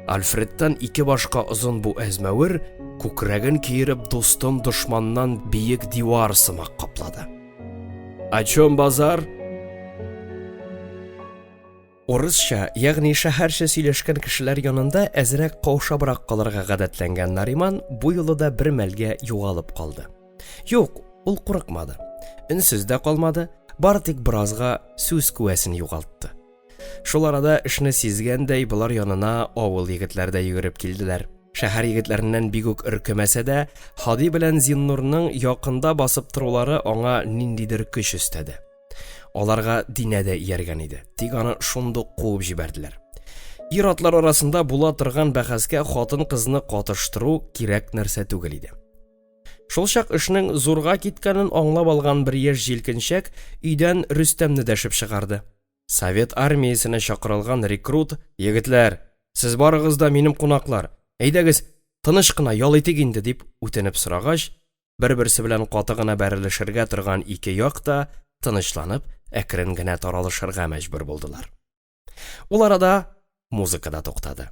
Альфредтан ике башка озын бу әзмәвер күкрәген киереп дустын дошманнан биек дивар сымак каплады. Ачом базар? Урысча, ягъни шәһәрчә сөйләшкән кешеләр янында әзрәк каушабрак калырга гадәтләнгән Нариман бу юлы да бер мәлгә югалып калды. Юк, ул курыкмады. Үнсез дә калмады, бары тик биразга сүз куәсен югалтты. Шул арада эшне сизгәндәй булар янына авыл егетләре дә йөгереп килделәр. Шәһәр егетләреннән бик үк өркемәсә дә, Хади белән Зиннурның якында басып торулары аңа ниндидер көч өстәде. Аларга Динә дә ияргән иде. Тик аны шундук куып җибәрделәр. Ир-атлар арасында була торган бәхәскә хатын-кызны катыштыру кирәк нәрсә түгел иде. Шул чак эшнең зурга киткәнен аңлап алган бер яшь җилкенчәк өйдән Рөстәмне дәшеп чыгарды. Совет армиясенә чакырылган рекрут: "Егетләр, сез барыгыз да минем кунаклар. Әйдәгез, тыныч кына ял итик инде", дип үтенеп сорагач, бер-берсе белән каты гына бәрелешергә торган ике як та тынычланып, әкрен генә таралышырга мәҗбүр булдылар. Ул арада музыка да туктады.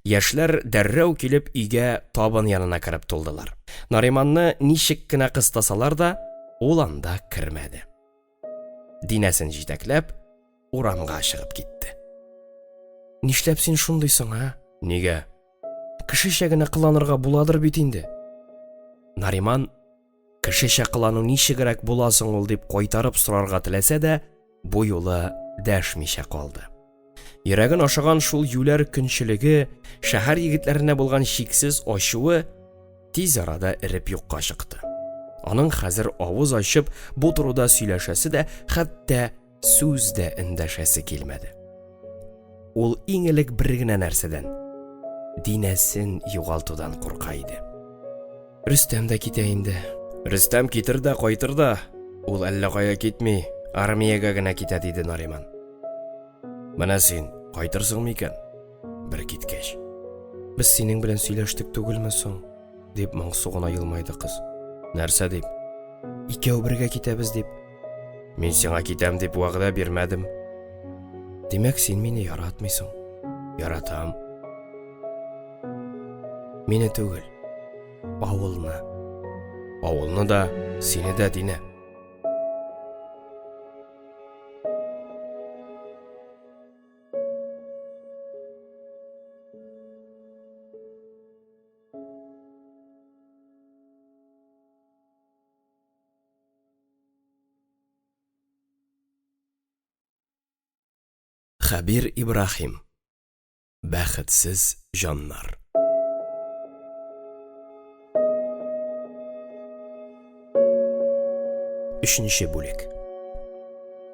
Яшьләр дәррәү килеп өйгә табын янына кереп тулдылар. Нариманны ничек кенә кыстасалар да, ул анда кермәде. Динәсен җитәкләп, урамга чыгып китте. "Нишләп син шундыйсың, а? Нигә? Кешечә генә кыланырга буладыр бит инде." Нариман кешечә кылану ничегрәк буласың ул дип кайтарып сорарга теләсә дә, бу юлы дәшмичә калды. Йөрәген ашаган шул юләр көнчелеге, шәһәр егетләренә булган чиксез ачуы тиз арада иреп юкка чыкты. Аның хәзер авыз ачып бу турыда сөйләшәсе дә, хәтта сүз дә эндәшәсе килмәде. Ул иң элек бер генә нәрсәдән, Динәсен югалтудан курка иде. Рөстәм дә китә инде. Рөстәм китер дә кайтыр да, ул әллә кая китми, армиягә генә китә, диде Нариман. "Менә син кайтырсың микән? Бер киткәч. Без синең белән сөйләштек түгелме соң?" дип моңсу гына елмайды кыз. "Нәрсә дип?" "Икәү бергә китәбез дип." "Мин сиңа китәм дип вәгъдә бирмәдем." "Димәк, син мине яратмыйсың?" "Яратам." "Мине түгел, авылны." "Авылны да, сине дә, Динә." Хабир Ибрахим. Бәхетсез жаннар. Үшінші бүлек.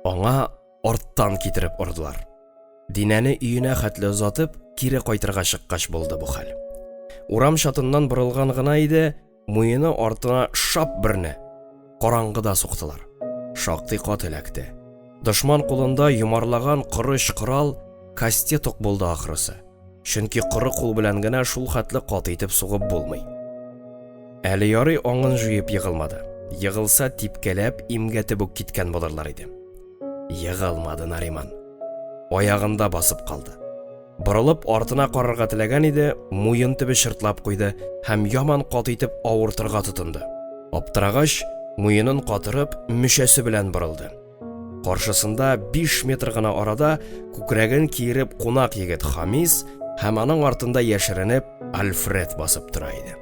Аңа арттан китереп ұрдылар. Динәне өенә хәтле озатып, кире кайтырга чыккач булды бу хәл. Урам шатыннан борылган гына иде, муены артына шап берне караңгыда суктылар. Шактый кат эләкте. Дошман кулында юмарлаган кырыч корал кастеток булды ахрысы. Чөнки кыры кул белән генә шул хәтле кат итеп сугып булмый. Әле ярый аңын җыеп егылмады. Егылса типкәләп имгәтеп үк киткән булырлар иде. Егылмады Нариман. Аягында басып калды. Борылып артына карарга теләгән иде, муен төбе шыртлап куйды һәм яман кат итеп авыртырга тотынды. Аптырагач, муенын катырып, мүшәсе белән борылды. Каршысында 5 метр гына арада күкрәген киереп кунак егет Хамис һәм аның артында яшеренеп Альфред басып тора иде.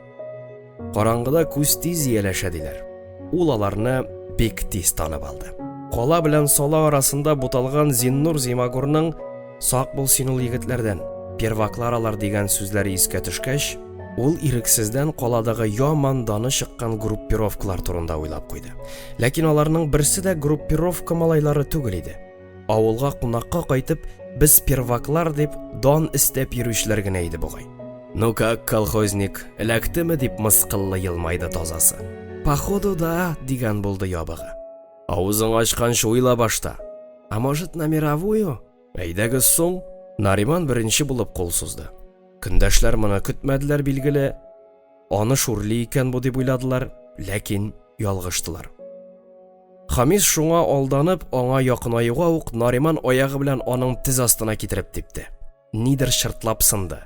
Караңгыда күз тиз ияләшә диләр. Ул аларны бик тиз танып алды. Кала белән сала арасында буталган Зиннур Зимагурның "Сак бул син ул егетләрдән, перваклар алар" дигән сүзләре искә төшкәч, ул ирексездән каладагы яман даны чыккан группировкалар турында уйлап куйды. Ләкин аларның берсе дә группировка малайлары түгел иде. Авылга кунакка кайтып, без перваклар дип дан истәп йөрүчләр генә иде бугай. "Ну как, колхозник, эләктеме?" дип мыскыллы елмайды тазасы. "Походу да", дигән булды ябыгы. "Авызың ачканчы уйла башта. А может, на мировую? Әйдәгез соң." Нариман беренче булып кул сузды. Көндәшләр моны көтмәделәр билгеле. Аны шурли икән бу дип уйладылар, ләкин ялгыштылар. Хамис шуңа алданып, аңа якынаюга ук Нариман аягы белән аның тез астына китереп типте. Нидер шыртлап сынды.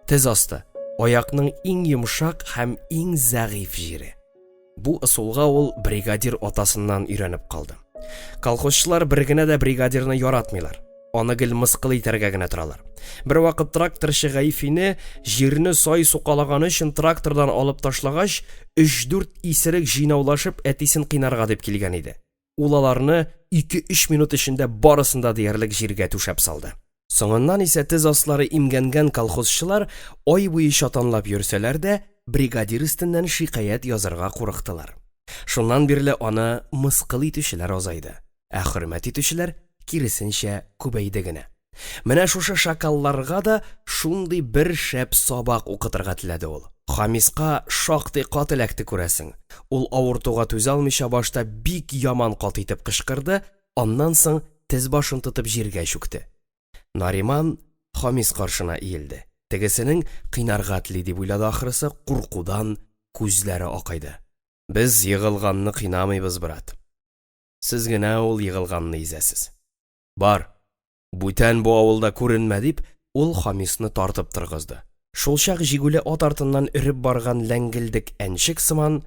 Тез асты, аякның иң йомшак һәм иң зәгыйф җире. Бу ысулга ул бригадир атасыннан өйрәнеп калды. Колхозчылар бер генә дә бригадирны яратмыйлар. Аны гел мыскыл итәргә генә торалар. Бер вакыт тракторчы Гаифине җирне сай сукалаганы өчен трактордан алып ташлагач, 3-4 исерек җыйнаулашып әтисен кыйнарга дип килгән иде. Ул аларны 2-3 минут эчендә барысында диярлек җиргә түшәп салды. Соңыннан исә тез аслары имгәнгән колхозчылар ай буе чатанлап йөрсәләр дә, бригадир өстеннән шикаят язарга курыктылар. Шуннан бирле аны мыскыл итүчеләр азайды, ә хөрмәт итүчеләр киресенчә күбәйде генә. Менә шушы шакалларга да шундый бер шәп сабак укытырга теләде ул. Хамиска шактый кат эләкте күрәсең. Ул авыртуга түзә алмыйча башта бик яман кат итеп кычкырды, аннан соң тез башын тотып җиргә чүкте. Нариман Хамис каршына иелде. Тегесенең кыйнарга тели дип уйлады ахрысы, куркудан күзләре акайды. "Без егылганны кыйнамыйбыз, брат. Сез генә ул егылганны изәсез. Бар, бүтән бу авылда күренмә" дип, ул Хамисны тартып торгызды. Шул чак җигүле ат артыннан өреп барган ләңгелдек әнчек сыман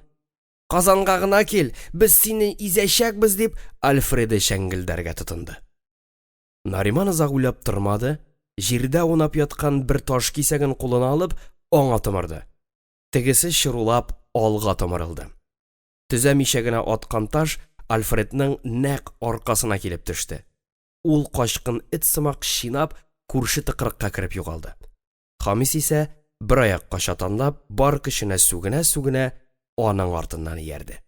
"Казанга гына кил, без сине изәчәкбез" дип Альфреды шәңгелдәргә тотынды. Нариман озак уйлап тормады, җирдә унап яткан бер таш кисәген кулына алып, аңа томырды. Тегесе чырулап алга томырылды. Төзәмичә генә аткан таш Альфредның нәкъ аркасына килеп төште. Ул качкын эт сымак чинап, күрше тыкрыкка кереп югалды. Хамис исә бер аякка чатанлап, бар көченә сүгенә аның артыннан иярде.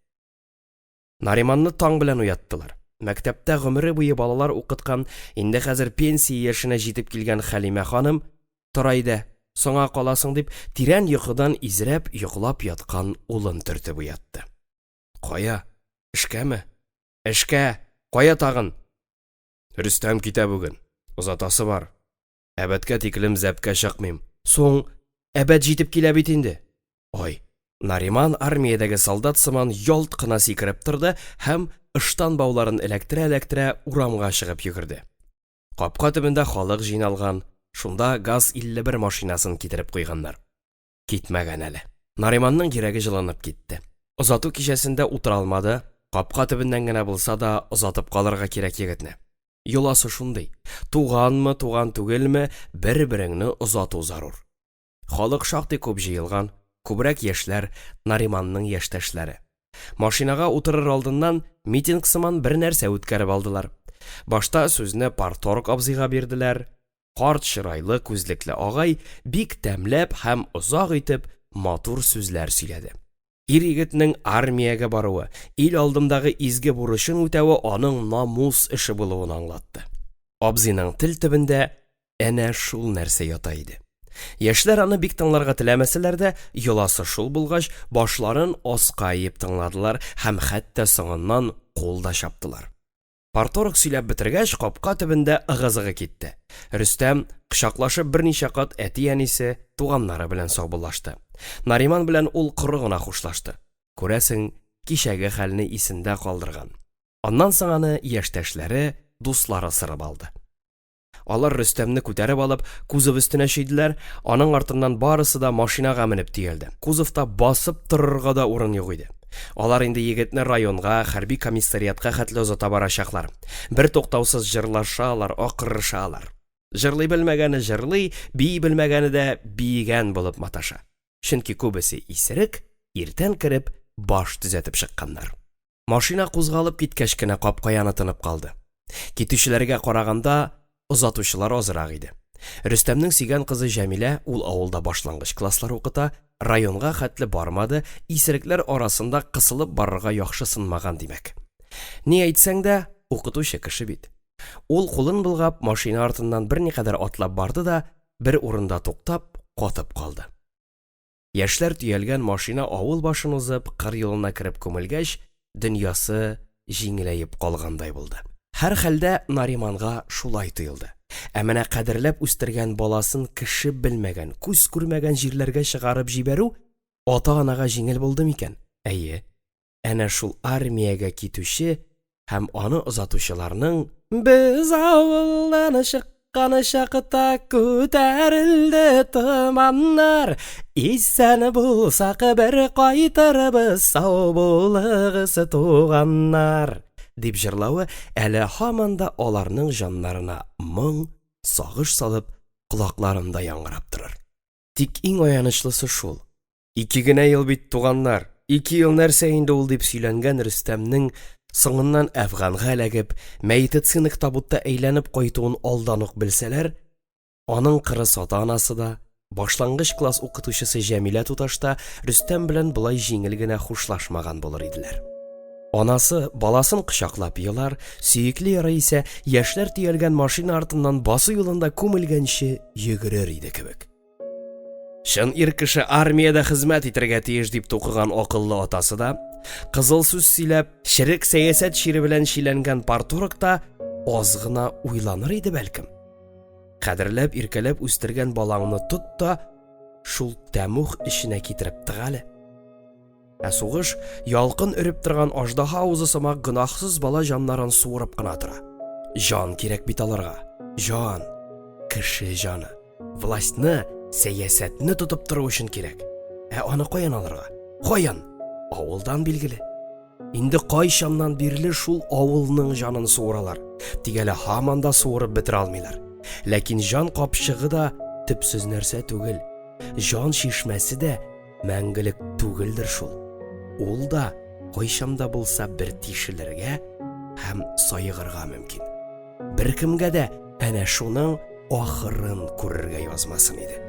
Нариманны таң белән уяттылар. Мәктәптә гомере буе балалар укыткан, инде хәзер пенсия яшенә җитеп килгән Хәлимә ханым, "Торайды, соңа каласың" дип, тирән йокыдан изрәп йоклап яткан улын төртеп уятты. "Кая? Эшкәме? Эшкә. Кая тагын?" "Рөстәм китә бүген. Озатасы бар. Әбәткә тиклем зәпкә чыкмыйм. Соң әбәт җитеп килә бит инде." Ой, Нариман армиядәге солдат сыман ялт кына сикереп торды һәм ыштан бауларын эләктерә урамга чыгып йөгерде. Капка төбендә халык җыйналган, шунда ГАЗ-51 машинасын китереп куйганнар. Китмәгән әле. Нариманның йөрәге җылынып китте. Озату кичәсендә утыра алмады, капка төбеннән генә булса да озатып калырга кирәк егетне. Юласы шундый. Туганмы, туган түгелме, бер-береңне озату зарур. Халык шактый күп җыелган, күбрәк яшьләр, Нариманның яшьтәшләре. Машинага утырыр алдыннан митинг сыман бер нәрсә үткәреп алдылар. Башта сүзне парторг абзыйга бирделәр. Карт чырайлы күзлекле агай бик тәмләп һәм озак итеп матур сүзләр сөйләде. Ир-егетнең армиягә баруы, ил алдындагы изге бурычын үтәве аның намус эше булуын аңлатты. Абзыйның тел төбендә әнә шул нәрсә ята иде. Яшьләр аны бик тыңларга теләмәсәләр дә, йоласы шул булгач, башларын аскаеп тыңладылар һәм хәтта соңыннан кул да чаптылар. Парторг сөйләп бетергәч, капка төбендә ыгы-зыгы китте. Рөстәм кочаклашып берничә кат әти-әнисе, туганнары белән саубуллашты. Нариман белән ул коры гына хушлашты. Күрәсең, кичәге хәлне исендә калдырган. Аннан соң аны яшьтәшләре, дуслары сырып алды. Алар Рөстәмне күтәреп алып, кузов өстенә чөйделәр, аның артыннан барысы да машинага менеп тиелде. Кузовта басып торырга да урын юк иде. Алар инде егетне районга, хәрби комиссариатка хәтле озата барачаклар. Бер туктаусыз җырлашалар, акырышалар. Җырлый белмәгәне җырлый, бии белмәгәне дә биегән булып маташа. Чөнки күбесе исерек, иртән кереп, баш төзәтеп чыкканнар. Машина кузгалып киткәч кенә капка яны тынып калды. Китүчеләргә караганда озатучылар азрак иде. Рөстәмнең сөйгән кызы Җәмилә, ул авылда башлангыч класслар укыта, районга хәтле бармады, исерекләр арасында кысылып барырга яхшы сынмаган димәк. Ни әйтсәң дә, укытучы кеше бит. Ул кулын булгап, машина артыннан берникадәр атлап барды да, бер урында туктап, катып калды. Яшьләр төялгән машина авыл башын узып, кыр юлына кереп күмелгәч, дөньясы җиңеләеп калгандай булды. Һәр хәлдә Нариманга шулай тоелды. Ә менә кадерләп үстергән баласын кеше белмәгән, күз күрмәгән җирләргә чыгарып җибәрү ата-анага җиңел булды микән? Әйе. Әнә шул армиягә китүче һәм аны озатучыларның без авылдан чыккан чакта күтәрелде томаннар, исән булсак бер кайтырбыз, сау булыгыз туганнар дип җырлавы әле һаман да аларның җаннарына моң, сагыш салып, колакларында яңгырап торыр. Тик иң аянычлысы шул. 2 генә ел бит туганнар, 2 ел нәрсә инде ул дип сөйләнгән Рөстәмнең соңыннан Әфганга эләгеп, медицинак табутта әйләнеп кайтуын алдан ук белсәләр, аның кырыс ата-анасы да, башлангыч класс укытучысы Җәмилә туташта Рөстәм белән булай җиңел генә хушлашмаган булыр иделәр. Анасы баласын кочаклап елар, сөекле яры исә яшьләр төялгән машина артыннан басы юлында күмелгәнче йөгерер иде кебек. Шын ир кеше армиядә хезмәт итәргә тиеш дип тукыган акыллы атасы да, кызыл сүз сөйләп, ширек сәясәт шире белән шиләнгән парторг та аз гына уйланыр иде бәлкем. Кадерләп, иркәләп үстергән балаңны тот та шул тәмух эшенә китереп тык әле. Ә сугыш ялкын өреп торган аждаһа авызы сымак гынахсыз бала җаннарын суырып кына тора. Җан кирәк бит аларга. Җан, кеше җаны. Властьны, сәясәтне тотып тору өчен кирәк. Ә аны каян алырга? Каян? Авылдан билгеле. Инде кайчаннан бирле шул авылның җанын суыралар. Тик әле һаман да суырып бетерә алмыйлар. Ләкин җан капчыгы да төпсез нәрсә түгел. Җан шишмәсе дә мәңгелек түгелдер шул. Ул да кайчанда булса бер тишелергә һәм сайыгырга мөмкин. Беркемгә дә әнә шуның ахырын күрергә язмасын иде.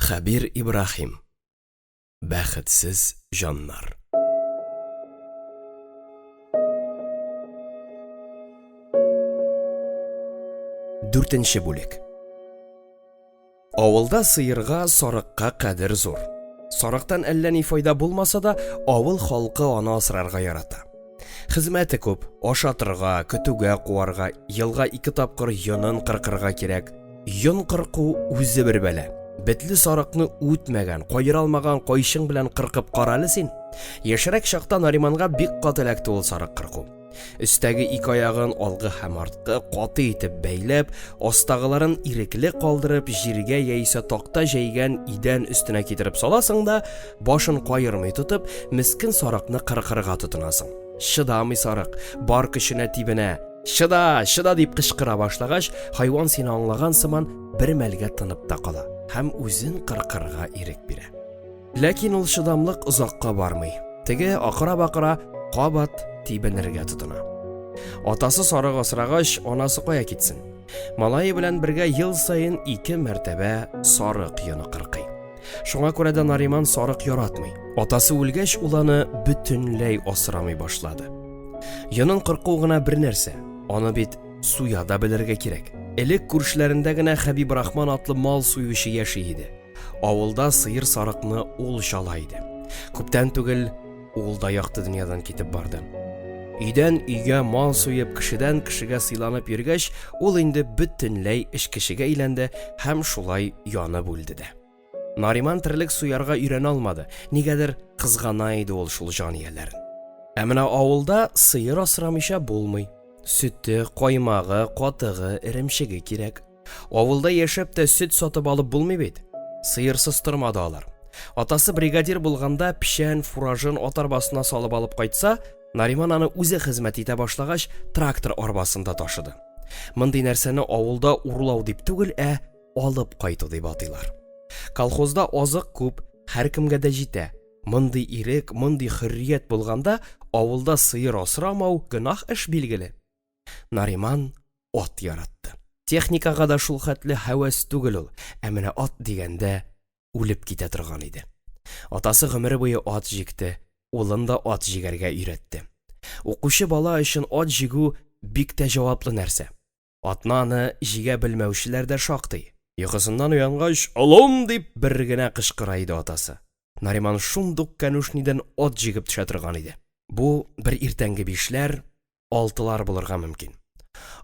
Хәбир Ибрахим. Бәхетсез җаннар. Дүртенче бүлек. Авылда сыерга, сарыкка кадер зур. Сарыктан әллә ни файда булмаса да, авыл халкы аны асрарга ярата. Хезмәте күп, ашатырга, көтүгә куарга, елга 2 тапкыр йонын кыркырга кирәк. Йон кырку үзе бер бәла. Бетле сарыкны үтмәгән, кайыр алмаган кайшың белән кыркып каралы син. Яшәрәк чакта Нариманга бик каты эләкте ул сарык кырку. Өстәге ике аягын алгы һәм арткы каты итеп бәйләп, астагыларын ирекле калдырып, җиргә яисә такта җәйгән идән өстенә китереп саласың да, башын каермый тотып, мескен сарыкны кыркырга тотынасың. Шыдамый сарык, бар көченә тибенә. Шыда, шыда дип кычкыра башлагач, хайван сине аңлаган сыман бер мәлгә тынып та кала һәм үзен кыркырга ирек бирә. Ләкин ул шыдамлык озакка бармый. Теге акыра-бакыра кабат тибенергә тотына. Атасы сарык асрагач, анасы кая китсен? Малае белән бергә ел сайын 2 мәртәбә сарык йоны кыркый. Шуңа күрә дә Нариман сарык яратмый. Атасы үлгәч, ул аны бөтенләй асрамый башлады. Йонын кырку гына бер нәрсә. Аны бит суя да белергә кирәк. Элек күршләрендә генә Хәбиб Рахман атлы мал суючы яши иде. Авылда сыер сарыкны ул шала иде. Күптән түгел ул да якты дөньядан китеп барды. Өйдән өйгә мал суеп, кешедән кешегә сыйланып йөргәч, ул инде бөтенләй эш кешегә әйләнде һәм шулай янып үлде дә. Нариман терлек суярга өйрәнә алмады. Нигәдер кызгана иде ул шул җанияләрен. Ә менә авылда сыер асрамыйча булмый. Сөте, каймагы, катыгы, иремчеге кирәк. Авылда яшәп тә сөт сатып алып булмый бит. Сыерсыз тормады алар. Атасы бригадир булганда пишән, фуражын ат арбасына салып алып кайтса, Нариман аны үзе хезмәт итә башлагач, трактор арбасында ташыды. Мондый нәрсәне авылда урлау дип түгел, алып кайту дип атыйлар. Колхозда азык күп, һәркемгә дә җитә. Мондый ирек, мондый хөррият булганда, авылда сыер асрамау гынах эш билгеле. Нариман ат яратты. Техникага да шул хәтле һәвәс түгел ул, ә менә ат дигәндә үлеп китә торган иде. Атасы гомере буе ат җикте, улын да ат җигәргә өйрәтте. Укучы бала өчен ат җигү бик тә җаваплы нәрсә. Атнаны җигә белмәүчеләр дә шактый. Йокысыннан уянгач, "Алом!" дип бер генә кычкыра иде атасы. Нариман шундук канушнидан ат җигеп төшә торган иде. Бу бер иртәнге 5ләр, 6лар булырга мөмкин.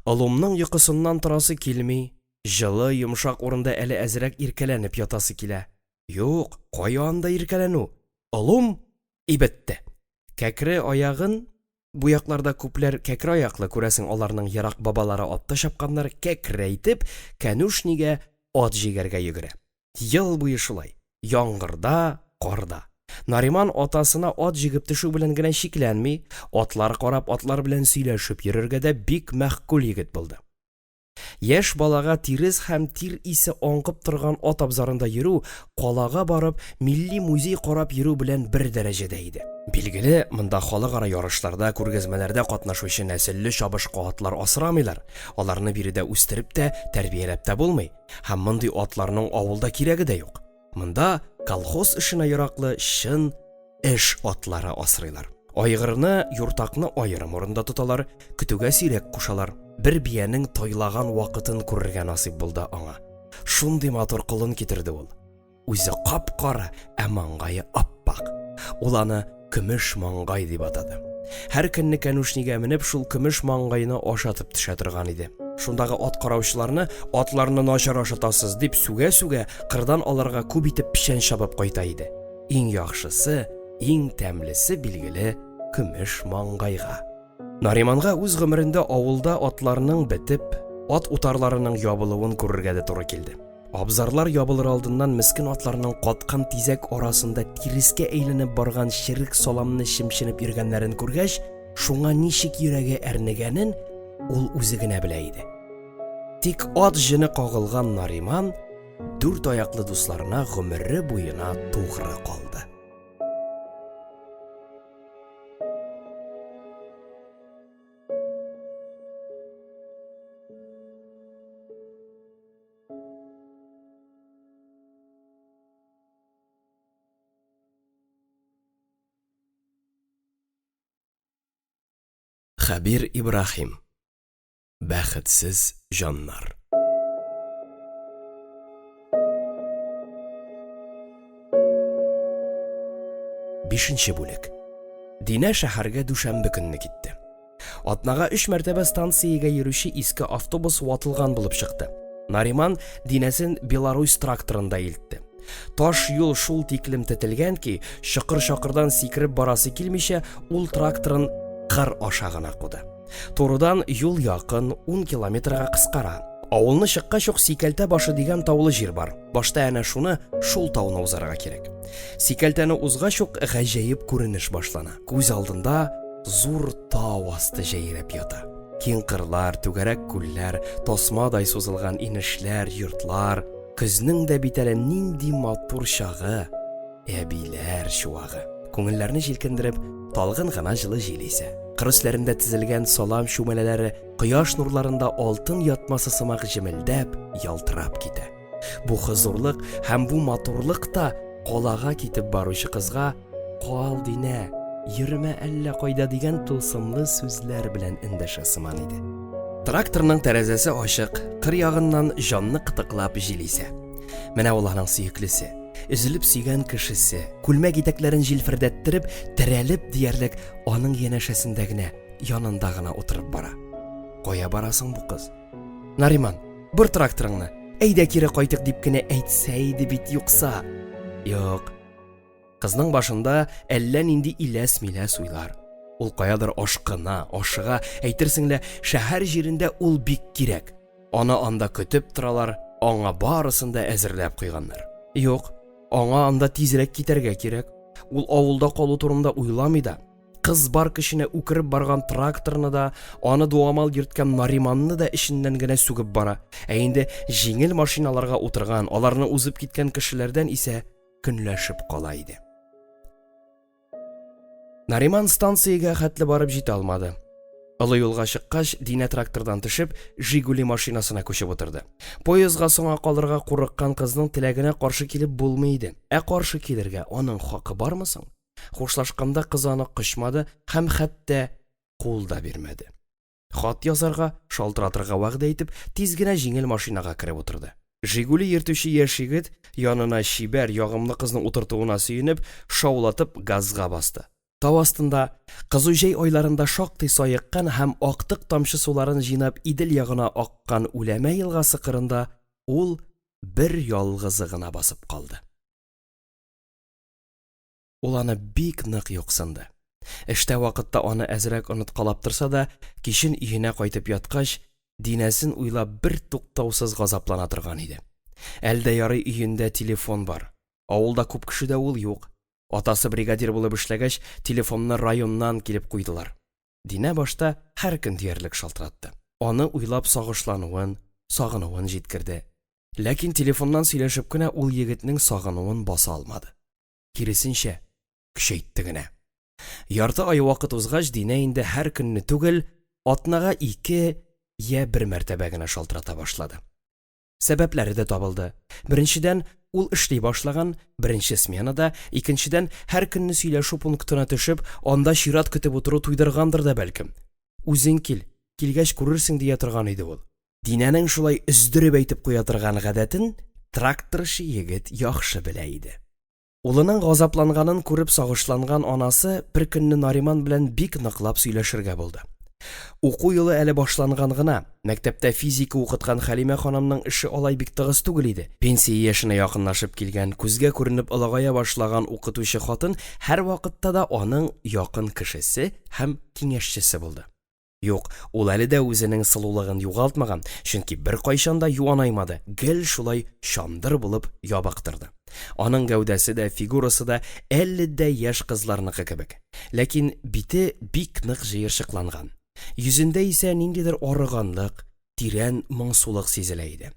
Аломның йокысыннан торасы килми, җылы, йомшак урында әле әзрәк иркәләнеп ятасы килә. Юк, кая анда иркәләнү? Алом ибетте. Кәкре аягын, бу якларда күпләр кәкре аяклы, күрәсең, аларның ярак бабалары атта чапканнар, кәкрәйтеп, канушнигә ат җигәргә йөгерә. Ел буе шулай. Яңгырда, карда. Нариман атасына ат җигеп төшү белән генә шикләнми, атлар карап, атлар белән сөйләшеп йөрергә дә бик мәхкүл егет булды. Яшь балага тирес һәм тир исе аңкып торган ат абзарында йөрү, калага барып, милли музей карап йөрү белән бер дәрәҗәдә иде. Билгеле, монда халыкара ярышларда, күргәзмәләрдә катнашучы нәселле чабышкы атлар асрамыйлар. Аларны биредә үстереп тә, тәрбияләп тә булмый. Һәм мондый атларның авылда кирәге дә юк. Монда колхоз эшенә яраклы чын эш атлары асрыйлар. Айгырны, юртакны аерым урында тоталар, көтүгә сирәк кушалар. Бер биянең тайлаган вакытын күрергә насыйп булды аңа. Шундый матур кылын китерде ул. Үзе кап-кара, ә маңгае аппак. Ул аны көмеш маңгай дип атады. Һәр көнне канушнигә менеп шул көмеш маңгайны ашатып төшә торган иде. Шундагы ат караучыларны, атларны начар ашатасыз дип сүгә-сүгә, кырдан аларга күп итеп пишән чабып кайта иде. Иң яхшысы, иң тәмлесе билгеле көмеш маңгайга. Нариманга үз гомерендә авылда атларның бетеп, ат утарларының ябылуын күрергә дә туры килде. Абзарлар ябылыр алдыннан мескен атларның каткан тизәк арасында тирескә әйләнеп барган ширик саламны шимшенеп йөргәннәрен күргәч, шуңа ничек йөрәге әрнегәнен ул үзе генә белә иде. Тик ат җене кагылган Нариман 4 аяклы дусларына гомере буена тугры калды. Хәбир Ибрахим. Бәхетсез җаннар. Бишенче бүлек. Динә шәһәргә дүшәмбе көнне китте. Атнага 3 мәртәбә станциягә йөрүче иске автобус ватылган булып чыкты. Нариман Динәсен Беларусь тракторында илтте. Таш юл шул тиклем тетелгән ки, шакыр-шакырдан сикереп барасы килмичә, ул тракторын қыр аша гына куды. Турыдан юл якын 10 километрга кыскара. Авылны чыккач ук Сикәлтә башы дигән таулы җир бар. Башта әнә шуны шул тауны узарга кирәк. Сикәлтәне узгач ук гаҗәеп күренеш башлана. Күз алдында зур тау асты җәйрәп ята. Киң кырлар, түгәрәк күлләр, тасмадай сузылган инешләр, йортлар, көзнең дә бит әле нинди матур чагы, әбиләр чуагы. Күңелләрне җилкендереп, талгын гына җылы җил исә. Кыр өсләрендә тезелгән салам шүмәләләре кояш нурларында алтын ятмасы сымак җемелдәп, ялтырап китә. Бу хозурлык һәм бу матурлык та калага китеп баручы кызга "Кал, Динә, йөрмә әллә кайда" дигән тылсымлы сүзләр белән эндәшә сыман иде. Тракторның тәрәзәсе ачык, кыр ягыннан җанны кытыклап җил исә. Менә ул аның сөеклесе, üzülеп сөйгән кешесе, күлмәк итәкләрен җилфердәттереп, терәлеп диярлек аның янәшәсендә генә, янында гына утырып бара. Кая барасың бу кыз? Нариман, бер тракторыңны, әйдә кире кайтык дип кенә әйтсә иде бит юкса. Юк. Кызның башында әллә нинди иләс-миләс уйлар. Ул каядыр ашкына, ашыга, әйтерсең лә шәһәр җирендә ул бик кирәк. Аны анда көтеп торалар, аңа барысын да әзерләп куйганнар. Юк, аңа анда тизрәк китәргә кирәк. Ул авылда калу турында уйламый да. Кыз бар кешенә үкереп барган тракторны да, аны дуамал йөрткән Нариманны да эшеннән генә сүгеп бара. Ә инде җиңел машиналарга утырган, аларны узып киткән кешеләрдән исә көнләшеп кала иде. Нариман станциягә хәтле барып җитә алмады. Олы юлга чыккач, Динә трактордан төшеп, Жигули машинасына күчеп утырды. Поездга соңга калырга курыккан кызның теләгенә каршы килеп булмый иде. Ә каршы килергә аның хакы бармы соң? Хушлашканда кыз аны кычмады һәм хәтта кул да бирмәде. Хат язарга, шалтыратырга вәгъдә итеп, тиз генә җиңел машинага кире утырды. Жигули йөртүче яшь егет янына чибәр, ягымлы кызның утыртуына сөенеп, шаулатып газга басты. Тау астында кызу җәй айларында шактый саеккан һәм актык тамчы суларын җыйнап Идел ягына аккан Үләмә елгасы кырында ул бер ялгызы гына басып калды. Ул аны бик нык юксынды. Эштә вакытта аны әзрәк оныткалап торса да, кичен өенә кайтып яткач, Динәсен уйлап бер туктаусыз газаплана торган иде. Әлдә ярый өендә телефон бар. Авылда күп кешедә ул юк. Атасы бригадир булып эшләгәч, телефонны районнан килеп куйдылар. Динә башта һәр көн диярлек шалтыратты. Аны уйлап сагышлануын, сагынуын җиткерде. Ләкин телефоннан сөйләшеп кенә ул егетнең сагынуын баса алмады. Киресенчә, көчәйтте генә. Ярты ай вакыт узгач, Динә инде һәр көнне түгел, атнага 2 я 1 мәртәбә генә шалтырата башлады. Сәбәпләре дә табылды. Беренчедән, ул эшли башлаган, беренче сменада, икенчедән, һәр көнне сөйләшү пунктына төшеп, анда чират көтеп утыру туйдыргандыр да бәлкем. Үзең килгәч күрерсең дия торган иде ул. Динәнең шулай өздереп әйтеп куя торган гадәтен тракторчы егет яхшы белә иде. Улының газапланганын күреп сагышланган анасы бер көнне Нариман белән бик ныклап сөйләшергә булды. Уку елы әле башланган гына. Мәктәптә физика укыткан Хәлимә ханымның эше алай бик тыгыз түгел иде. Пенсия яшенә якынлашып килгән, күзгә күренеп ылагая башлаган укытучы хатын һәр вакытта да аның якын кешесе һәм киңәшчесе булды. Юк, ул әле дә үзенең сылулыгын югалтмаган, чөнки бер кайчан да юанаймады, гел шулай чандыр булып ябыктырды. Аның гәүдәсе дә, фигурасы да әле дә яшь кызларныкы кебек. Ләкин бите бик нык җыерчыкланган. Йөзендә исә ниндидер арыганлык, тирән моңсулык сизелә иде.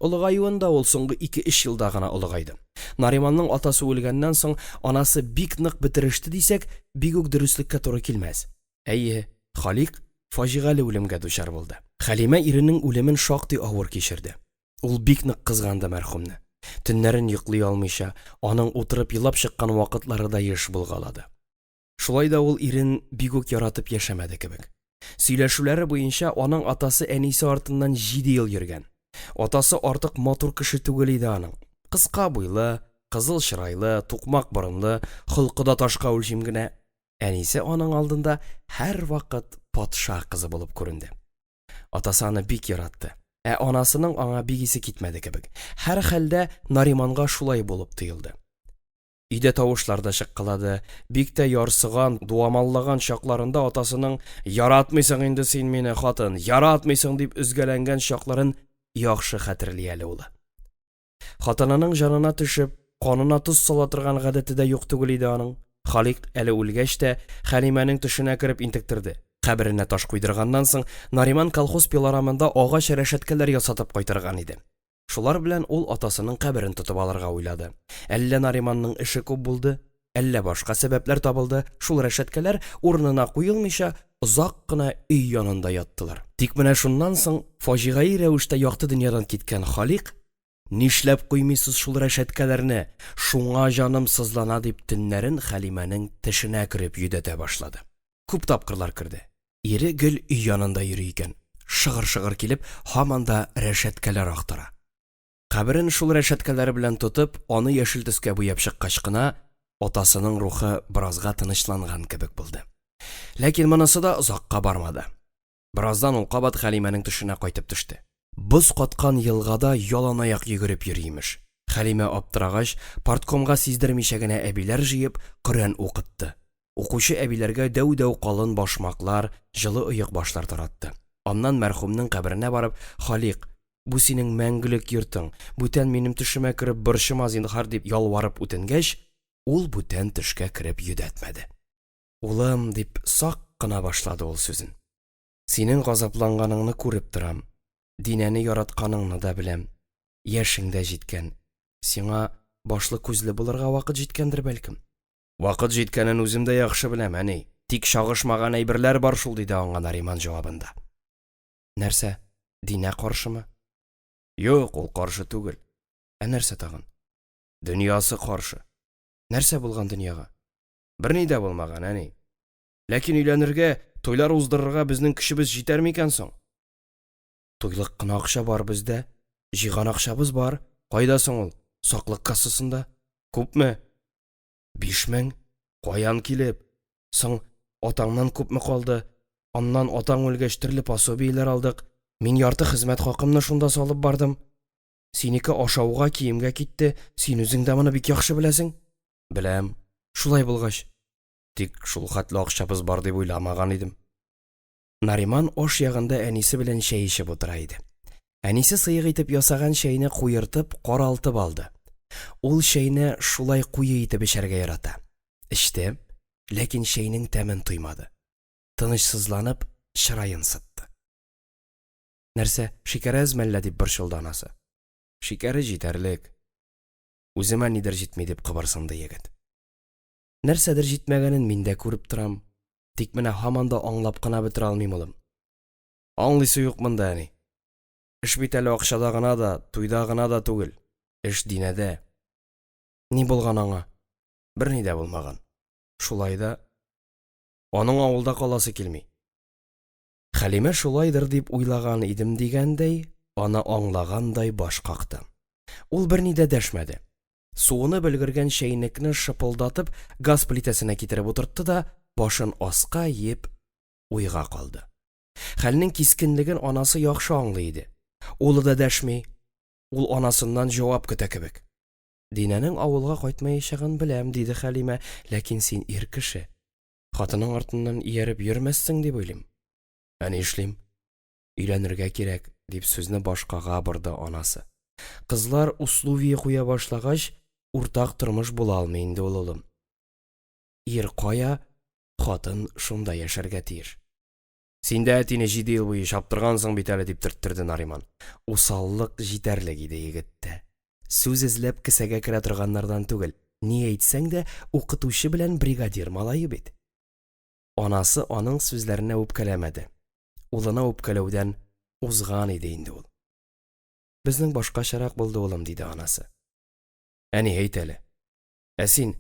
Улыгаюында ул соңгы 2-3 елда гына улыгайды. Нариманның атасы үлгәннән соң анасы бик нык бетереште дисәк, бик үк дөреслеккә туры килмәс. Әйе, Халик фаҗигале үлемгә дучар булды. Хәлимә иренең үлемен шактый авыр кичерде. Ул бик нык кызганды мәрхүмне. Төннәрен йоклый алмыйча, аның утырып елап чыккан вакытлары да еш булгалады. Шулай да ул ирен бик үк яратып яшәмәде кебек. Сөйләшүләре буенча аның атасы әнисе артыннан 7 ел йөргән. Атасы артык матур кеше түгел иде аның. Кыска буйлы, кызыл чырайлы, тукмак борынлы, холкы да ташка үлчим генә. Әнисе аның алдында һәр вакыт патша кызы булып күренде. Атасы аны бик яратты. Ә анасының аңа бик исе китмәде кебек. Һәр хәлдә Нариманга шулай булып тоелды. Өйдә тавышлар да шыккылады. Бик тә ярсыган, дуамаллаган чакларында атасының «Яратмыйсың инде син мине, хатын, яратмыйсың» дип üzгәләнгән чакларын яхшы хәтерли әле ул. Хатынының җанына төшеп, канына туз сала торган гадәте дә юк түгел иде аның. Халик әле үлгәч тә Хәлимәнең төшенә кереп интектерде. Каберенә таш куйдырганнан соң Нариман колхоз пилорамында агач рәшәткәләр ясатып кайтырган иде. Шулар белән ул атасының каберен тотып алырга уйлады. Әллә Нариманның эше күп булды, әллә башка сәбәпләр табылды. Шул рәшәткәләр урынына куелмыйча озак кына өй янында яттылар. Тик менә шуннан соң фаҗигаи рәвештә якты дөньядан киткән Халик «Нишләп куймыйсыз шул рәшәткәләрне? Шуңа җаным сызлана» дип төннәрен Хәлимәнең тешенә кереп йөдәтә башлады. Күп тапкырлар керде. Ире гел өй янында йөри икән. Шыгыр-шыгыр килеп, һаман да рәшәткәләр актара. Каберен шул рәшәткәләре белән тотып, аны яшел төскә буяп чыккач кына, атасының рухы беразга тынычланган кебек булды. Ләкин монысы да озакка бармады. Бераздан ул кабат Хәлимәнең төшенә кайтып төште. Боз каткан елгада яланаяк йөгереп йөриймеш. Хәлимә аптырагач, парткомга сиздермичә генә әбиләр җыеп, Коръән укытты. Укучы әбиләргә дәү-дәү калын башмаклар, җылы ыек башлар таратты. Аннан мәрхүмнең каберенә барып, «Халик, бу синең мәңгелек йортың, бүтән минем төшемә кереп борчыма зинһар» дип ялварып үтенгәч, ул бүтән төшкә кереп йөдәтмәде. «Улым» дип сак кына башлады ул сүзен. «Синең газапланганыңны күреп торам. Динәне яратканыңны да беләм. Яшең дә җиткән. Сиңа башлы күзле булырга вакыт җиткәндер бәлкем». «Вакыт җиткәнен үзем дә яхшы беләм, әни. Тик шагышмаган әйберләр бар шул», диде аңа Нариман җавабында. «Нәрсә? Динә каршымы?» «Юк, ул каршы түгел. Ә нәрсә тагын?» «Дөньясы каршы». «Нәрсә булган дөньяга?» «Берни дә булмаган, әни. Ләкин өйләнергә, туйлар уздырырга безнең көчебез җитәр микән соң?» «Туйлык кына акча бар бездә. Җыйган акчабыз бар. Кайда соң ул? Саклык кассасында. Күпме?» 5000. Каян килеп? Соң атаңнан күпме калды? Аннан атаң үлгәч төрле пособиеләр алдык. Мин ярты хезмәт хакымны шунда салып бардым. Синеке ашауга, киемгә китте. Син үзең дә моны бик яхшы беләсең». «Беләм. Шулай булгач. Тик шул хәтле акчабыз бар дип уйламаган идем». Нариман аш ягында әнисе белән чәй эчеп утыра иде. Әнисе сыйык итеп ясаган чәйне куертып, каралтып алды. Ул чәйне шулай куе итеп эчәргә ярата. Эчте, ләкин чәйнең тәмен туймады. Тынычсызланып, чырайын сытты. «Нәрсә, шикәр әзмәллә?» дип борчылды анасы. «Шикәре җитәрлек. Үземә нидер җитми» дип кыбырсынды егет. «Нәрсәдер җитмәгәнен мин дә күреп торам. Тик менә һаман да аңлап кына бетерә алмыйм улым». «Аңлыйсы юк монда, әни. Эш бит әле акчада гына да, туйда гына да түгел. Эш динәдә». «Ни булган аңа?» «Берни дә булмаган. Шулай да аның авылда каласы килми». Хәлимә шулайдыр дип уйлаган идем дигәндәй, аны аңлагандай баш какты. Ул берни дә дәшмәде. Суыны белгергән чәйнекне шыпылдатып газ плитәсенә китереп утыртты да, башын аска иеп уйга калды. Хәлнең кискенлеген анасы яхшы аңлый иде. Улы да дәшми, ул анасыннан җавап көтә кебек. «Динәнең авылга кайтмаячагын беләм», диде Хәлимә, «ләкин син ир кеше. Хатының артыннан ияреп йөрмәссең дип уйлыйм». «Ә ни эшлим? Өйләнергә кирәк», дип сүзне башкага борды анасы. «Кызлар условие куя башлагач, уртак тормыш була алмый инде ул, улым. Ир кая, хатын шунда яшәргә тиеш». «Син дә әтине 7 ел буе чаптыргансың бит әле», дип төрттөрде Нариман. Усаллык җитәрлек иде егеттә. Сүз эзләп кесәгә керә торганнардан түгел. Ни әйтсәң дә, укытучы белән бригадир малае бит. Анасы аның сүзләренә үпкәләмәде. Улына үпкәләүдән узган иде инде ул. «Безнең башкачарак булды, улым», диде анасы. «Әни, әйт әле. Ә син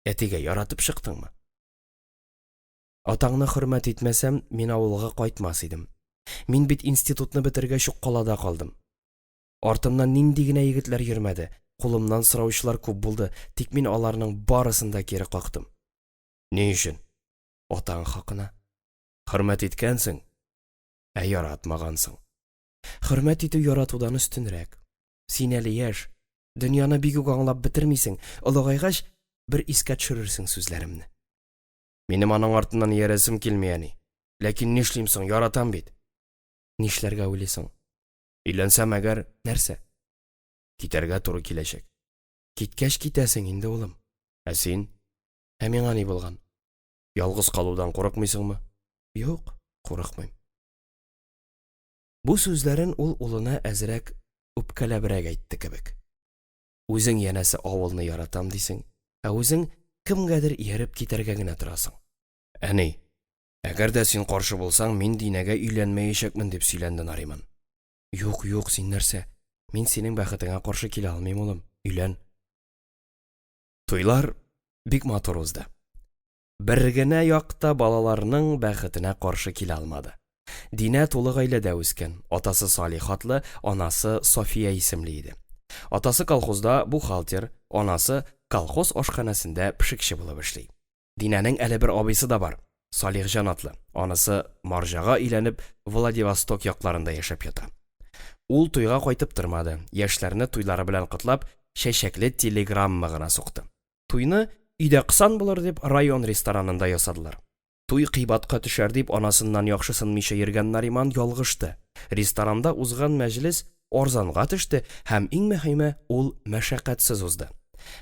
әтигә яратып чыктыңмы?» «Атаңны хөрмәт итмәсәм, мин авылга кайтмас идем. Мин бит институтны бетергәч үк калада калдым. Артымнан нинди генә егетләр йөрмәде. Кулымнан сораучылар күп булды, тик мин аларның барысын да кире кактым». «Ни өчен?» «Атаң хакына. Хөрмәт иткәнсең, ә яратмагансың». «Хөрмәт итү яратудан өстенрәк. Син әле яшь, дөньяны бик үк аңлап бетермисең. Олыгайгач, bir искә төшерерсең сүзләремне. Минем аның артыннан иярәсем килмәяни. Ләкин нишлим соң, яратам бит. Нишләргә уйлыйсың? Өйләнсәм әгәр, нәрсә? Китәргә туры киләчәк. Киткәч китәсең инде, улым. Ә син? Ә миңа ни булган? Ялгыз калудан курыкмыйсыңмы? Юк, курыкмыйм. Бу сүзләрен ул улына әзрәк үпкәләбрәк әйтте кебек. Үзең янәсе авылны яратам дисең, ә үзең кемгәдер ияреп китәргә генә торасың. Әни, әгәр дә син каршы булсаң, мин Динәгә өйләнмәячәкмен дип сөйләнде Нариман. Юк, юк, син нәрсә? Мин синең бәхетеңә каршы килә алмыйм, улым. Өйлән. Туйлар бик матур узды. Бер генә якта балаларның бәхетенә каршы килә алмады. Динә тулы гаиләдә үскән. Атасы Салих атлы, анасы София исемле иде. Атасы колхозда бухгалтер, анасы колхоз ашханәсендә пешекче булып эшли. Динәнең әле бер абыйсы да бар, Салих җанатлы. Анысы Марҗага өйләнеп, Владивосток якларында яшәп ята. Ул туйга кайтып тормады. Яшьләрне туйлары белән котлап, чәчәкле телеграмма гына сукты. Туйны өйдә кысан булыр дип район ресторанында ясадылар. Туй кыйбатка төшәр дип анасыннан яхшысын мичә йөргән Нариман ялгышты. Ресторанда узган мәҗлес арзанга төште һәм иң мөһиме, ул мәшәкатьсез узды.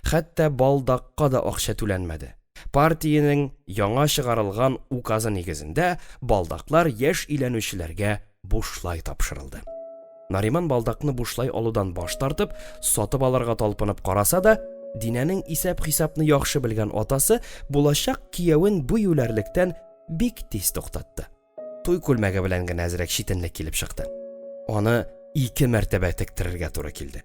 Хәтта балдакка да акча түләнмәде. Партиянең яңа чыгарылган указы нигезендә балдаклар яшь өйләнүчеләргә бушлай тапшырылды. Нариман балдакны бушлай алудан баш тартып, сатып алырга талпынып караса да, Динәнең исәп-хисапны яхшы белгән атасы булачак киявен бу юләрлектән бик тиз туктатты. Туй күлмәге белән генә әзрәк читенлек килеп чыкты. Аны 2 мәртәбә тектерергә туры килде.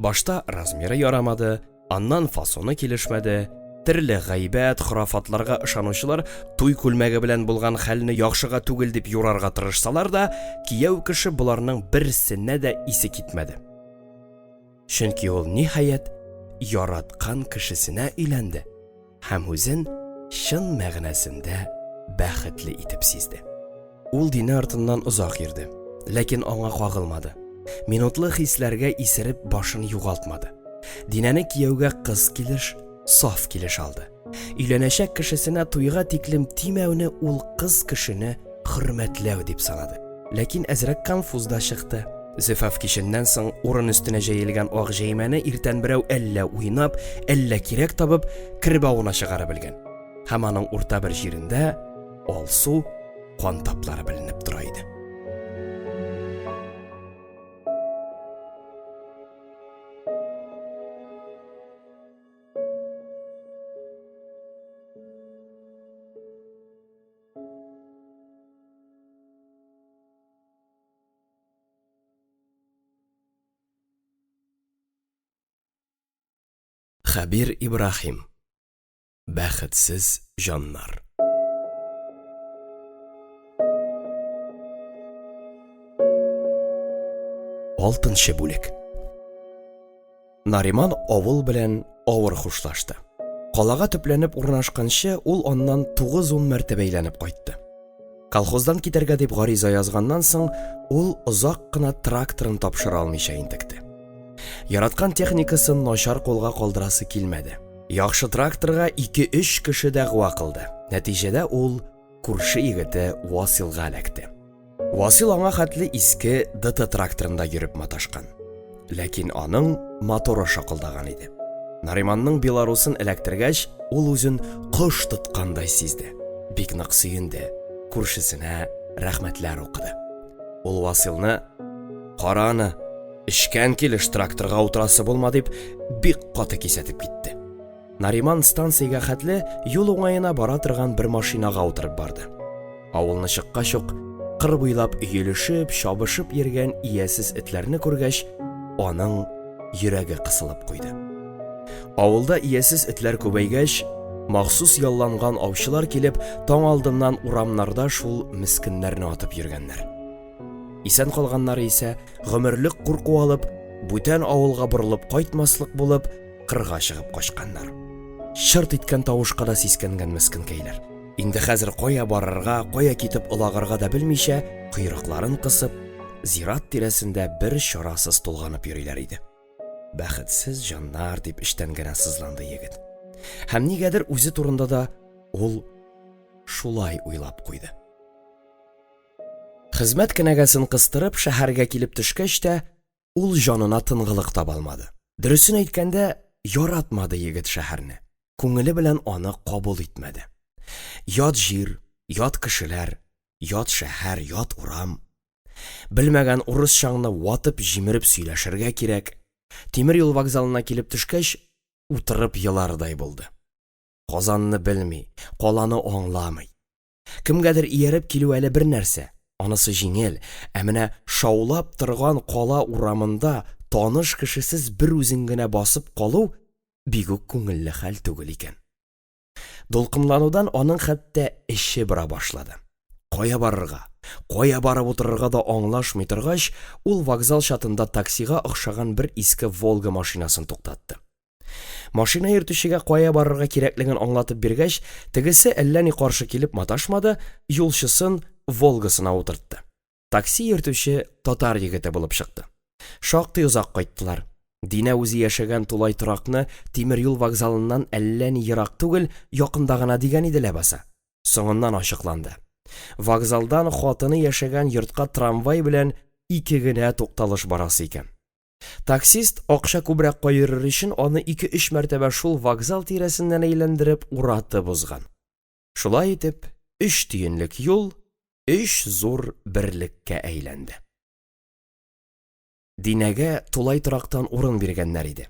Башта размеры ярамады, аннан фасоны килешмәде. Төрле гайбәт, хурафатларга ышанучылар туй күлмәге белән булган хәлне яхшыга түгел дип юрарга тырышсалар да, кияү кеше буларның берсенә дә исе китмәде. Чөнки ул ниһаять яраткан кешесенә өйләнде һәм үзен чын мәгънәсендә бәхетле итеп сизде. Ул Динә артыннан озак йөрде, ләкин аңа кагылмады. Минутлы хисләргә исереп башын югалтмады. Динәне кияүгә кыз килеш, саф килеш алды. Өйләнәчәк кешесенә туйга тиклем тимәүне ул кыз кешене хөрмәтләү дип санады. Ләкин әзрәк конфузда чыкты. Зифаф киченнән соң урын өстенә җәелгән ак җәймәне иртән берәү әллә уйнап, әллә кирәк табып, кирбавына чыгарып белгән. Һәм аның урта бер җирендә алсу кан таплары беленеп тора иде. Хәбир Ибрахим. Бәхетсез җаннар. Алтынчы бүлек. Нариман авыл белән авыр хушлашты. Калага төпләнеп урнашканчы, ул аннан 9-10 мәртәбә әйләнеп кайтты. Колхоздан китәргә дип гариза язганнан соң, ул озак кына тракторын тапшыра алмыйча интекте. Яраткан техникасын начар колга калдырасы килмәде. Яхшы тракторга 2-3 кеше дәгъва кылды. Нәтиҗәдә ул күрше егете Василга эләкте. Васил аңа хәтле иске ДТ тракторында йөреп маташкан. Ләкин аның моторы шакылдаган иде. Нариманның Белорусын эләктергәч, ул үзен кош тоткандай сизде. Бик нык сөенде. Күршесенә рәхмәтләр укыды. Ул Василны «Караны, эшкән килеш тракторга утырасы булма» дип бик каты кисәтеп китте. Нариман станциягә хәтле юл уңаена бара торган бер машинага утырып барды. Авылны чыккач ук, кыр буйлап өелешеп, чабышып йөргән иясез этләрне күргәч, аның йөрәге кысылып куйды. Авылда иясез этләр күбәйгәч, махсус ялланган аучылар килеп, таң алдыннан урамнарда шул мискеннәрне атып йөргәннәр. Исән калганнары исә гомерлек курку алып, бүтән авылга борылып кайтмаслык булып, кырга чыгып качканнар. Шырт иткән тавышка да сискәнгән мискенкәйләр. Инде хәзер кая барырга, кая китеп улагырга да белмичә, койрыкларын кысып, зират тирәсендә бер чарасыз тулганып йөриләр иде. Бәхетсез җаннар дип эштән генә сызланды егет. Һәм нигәдер үзе турында да ул шулай уйлап куйды. Хезмәт кенәгәсен кыстырып шәһәргә килеп төшкәч тә, ул җанына тынгылык таба алмады. Дөресен әйткәндә, яратмады егет шәһәрне. Күңеле белән аны кабул итмәде. Ят җир, ят кешеләр, ят шәһәр, ят урам. Белмәгән урысчаңны ватып җимереп сөйләшергә кирәк. Тимер юл вокзалына килеп төшкәч, утырып елардай булды. Казанны белми, каланы аңламый. Кемгәдер ияреп килү әле бер нәрсә. Анысы җиңел, ә менә шаулап торган кала урамында таныш кешесез бер үзен генә басып калу бик үк күңелле хәл түгел икән. Дулкынланудан аның хәтта эше бара башлады. Кая барырга, кая барып утырырга да аңлашмый торгач, ул вокзал чатында таксига охшаган бер иске Волга машинасын туктатты. Машина йөртүчегә кая барырга кирәклеген аңлатып биргәч, тегесе әллә ни каршы килеп маташмады, юлчысын Волгасына утыртты. Такси йөртүче татар егете булып чыкты. Шактый узак кайттылар. Динә үзе яшәгән тулай торакны тимер юл вокзалыннан әллә ни ерак түгел, якында гына дигән иде ләбаса. Соңыннан ачыкланды. Вокзалдан хатыны яшәгән йортка трамвай белән 2 генә тукталыш барасы икән. Таксист акча күбрәк кайырыр өчен аны 2-3 мәртәбә шул вокзал тирәсеннән әйләндереп уратып узган. Шулай итеп, 3 тиенлек юл 3 зур берлеккә әйләнде. Динәгә тулай торактан урын биргәннәр иде.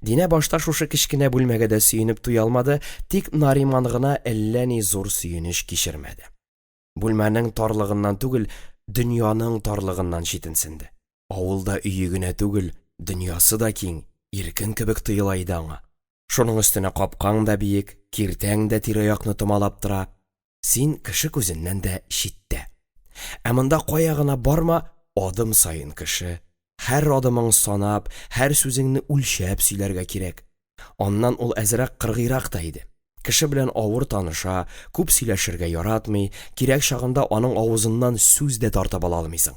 Динә башта шушы кечкенә бүлмәгә дә сөенеп туя алмады, тик Нариман гына әллә ни зур сөенеч кичермәде. Бүлмәнең тарлыгыннан түгел, дөньяның тарлыгыннан читенсенде. Авылда өйе генә түгел, дөньясы да киң, иркен кебек тоела иде аңа. Шуның өстенә капкаң да биек, киртәң дә тирә-якны томалап тора. Син кеше күзеннән дә читтә. Ә монда кая гына барма, адым сайын кеше. Һәр адымың санап, һәр сүзеңне үлчәп сөйләргә кирәк. Аннан ул әзрәк кыргыйрак та иде. Кеше белән авыр таныша, күп сөйләшергә яратмый, кирәк чагында аның авызыннан сүз дә тартып ала алмыйсың.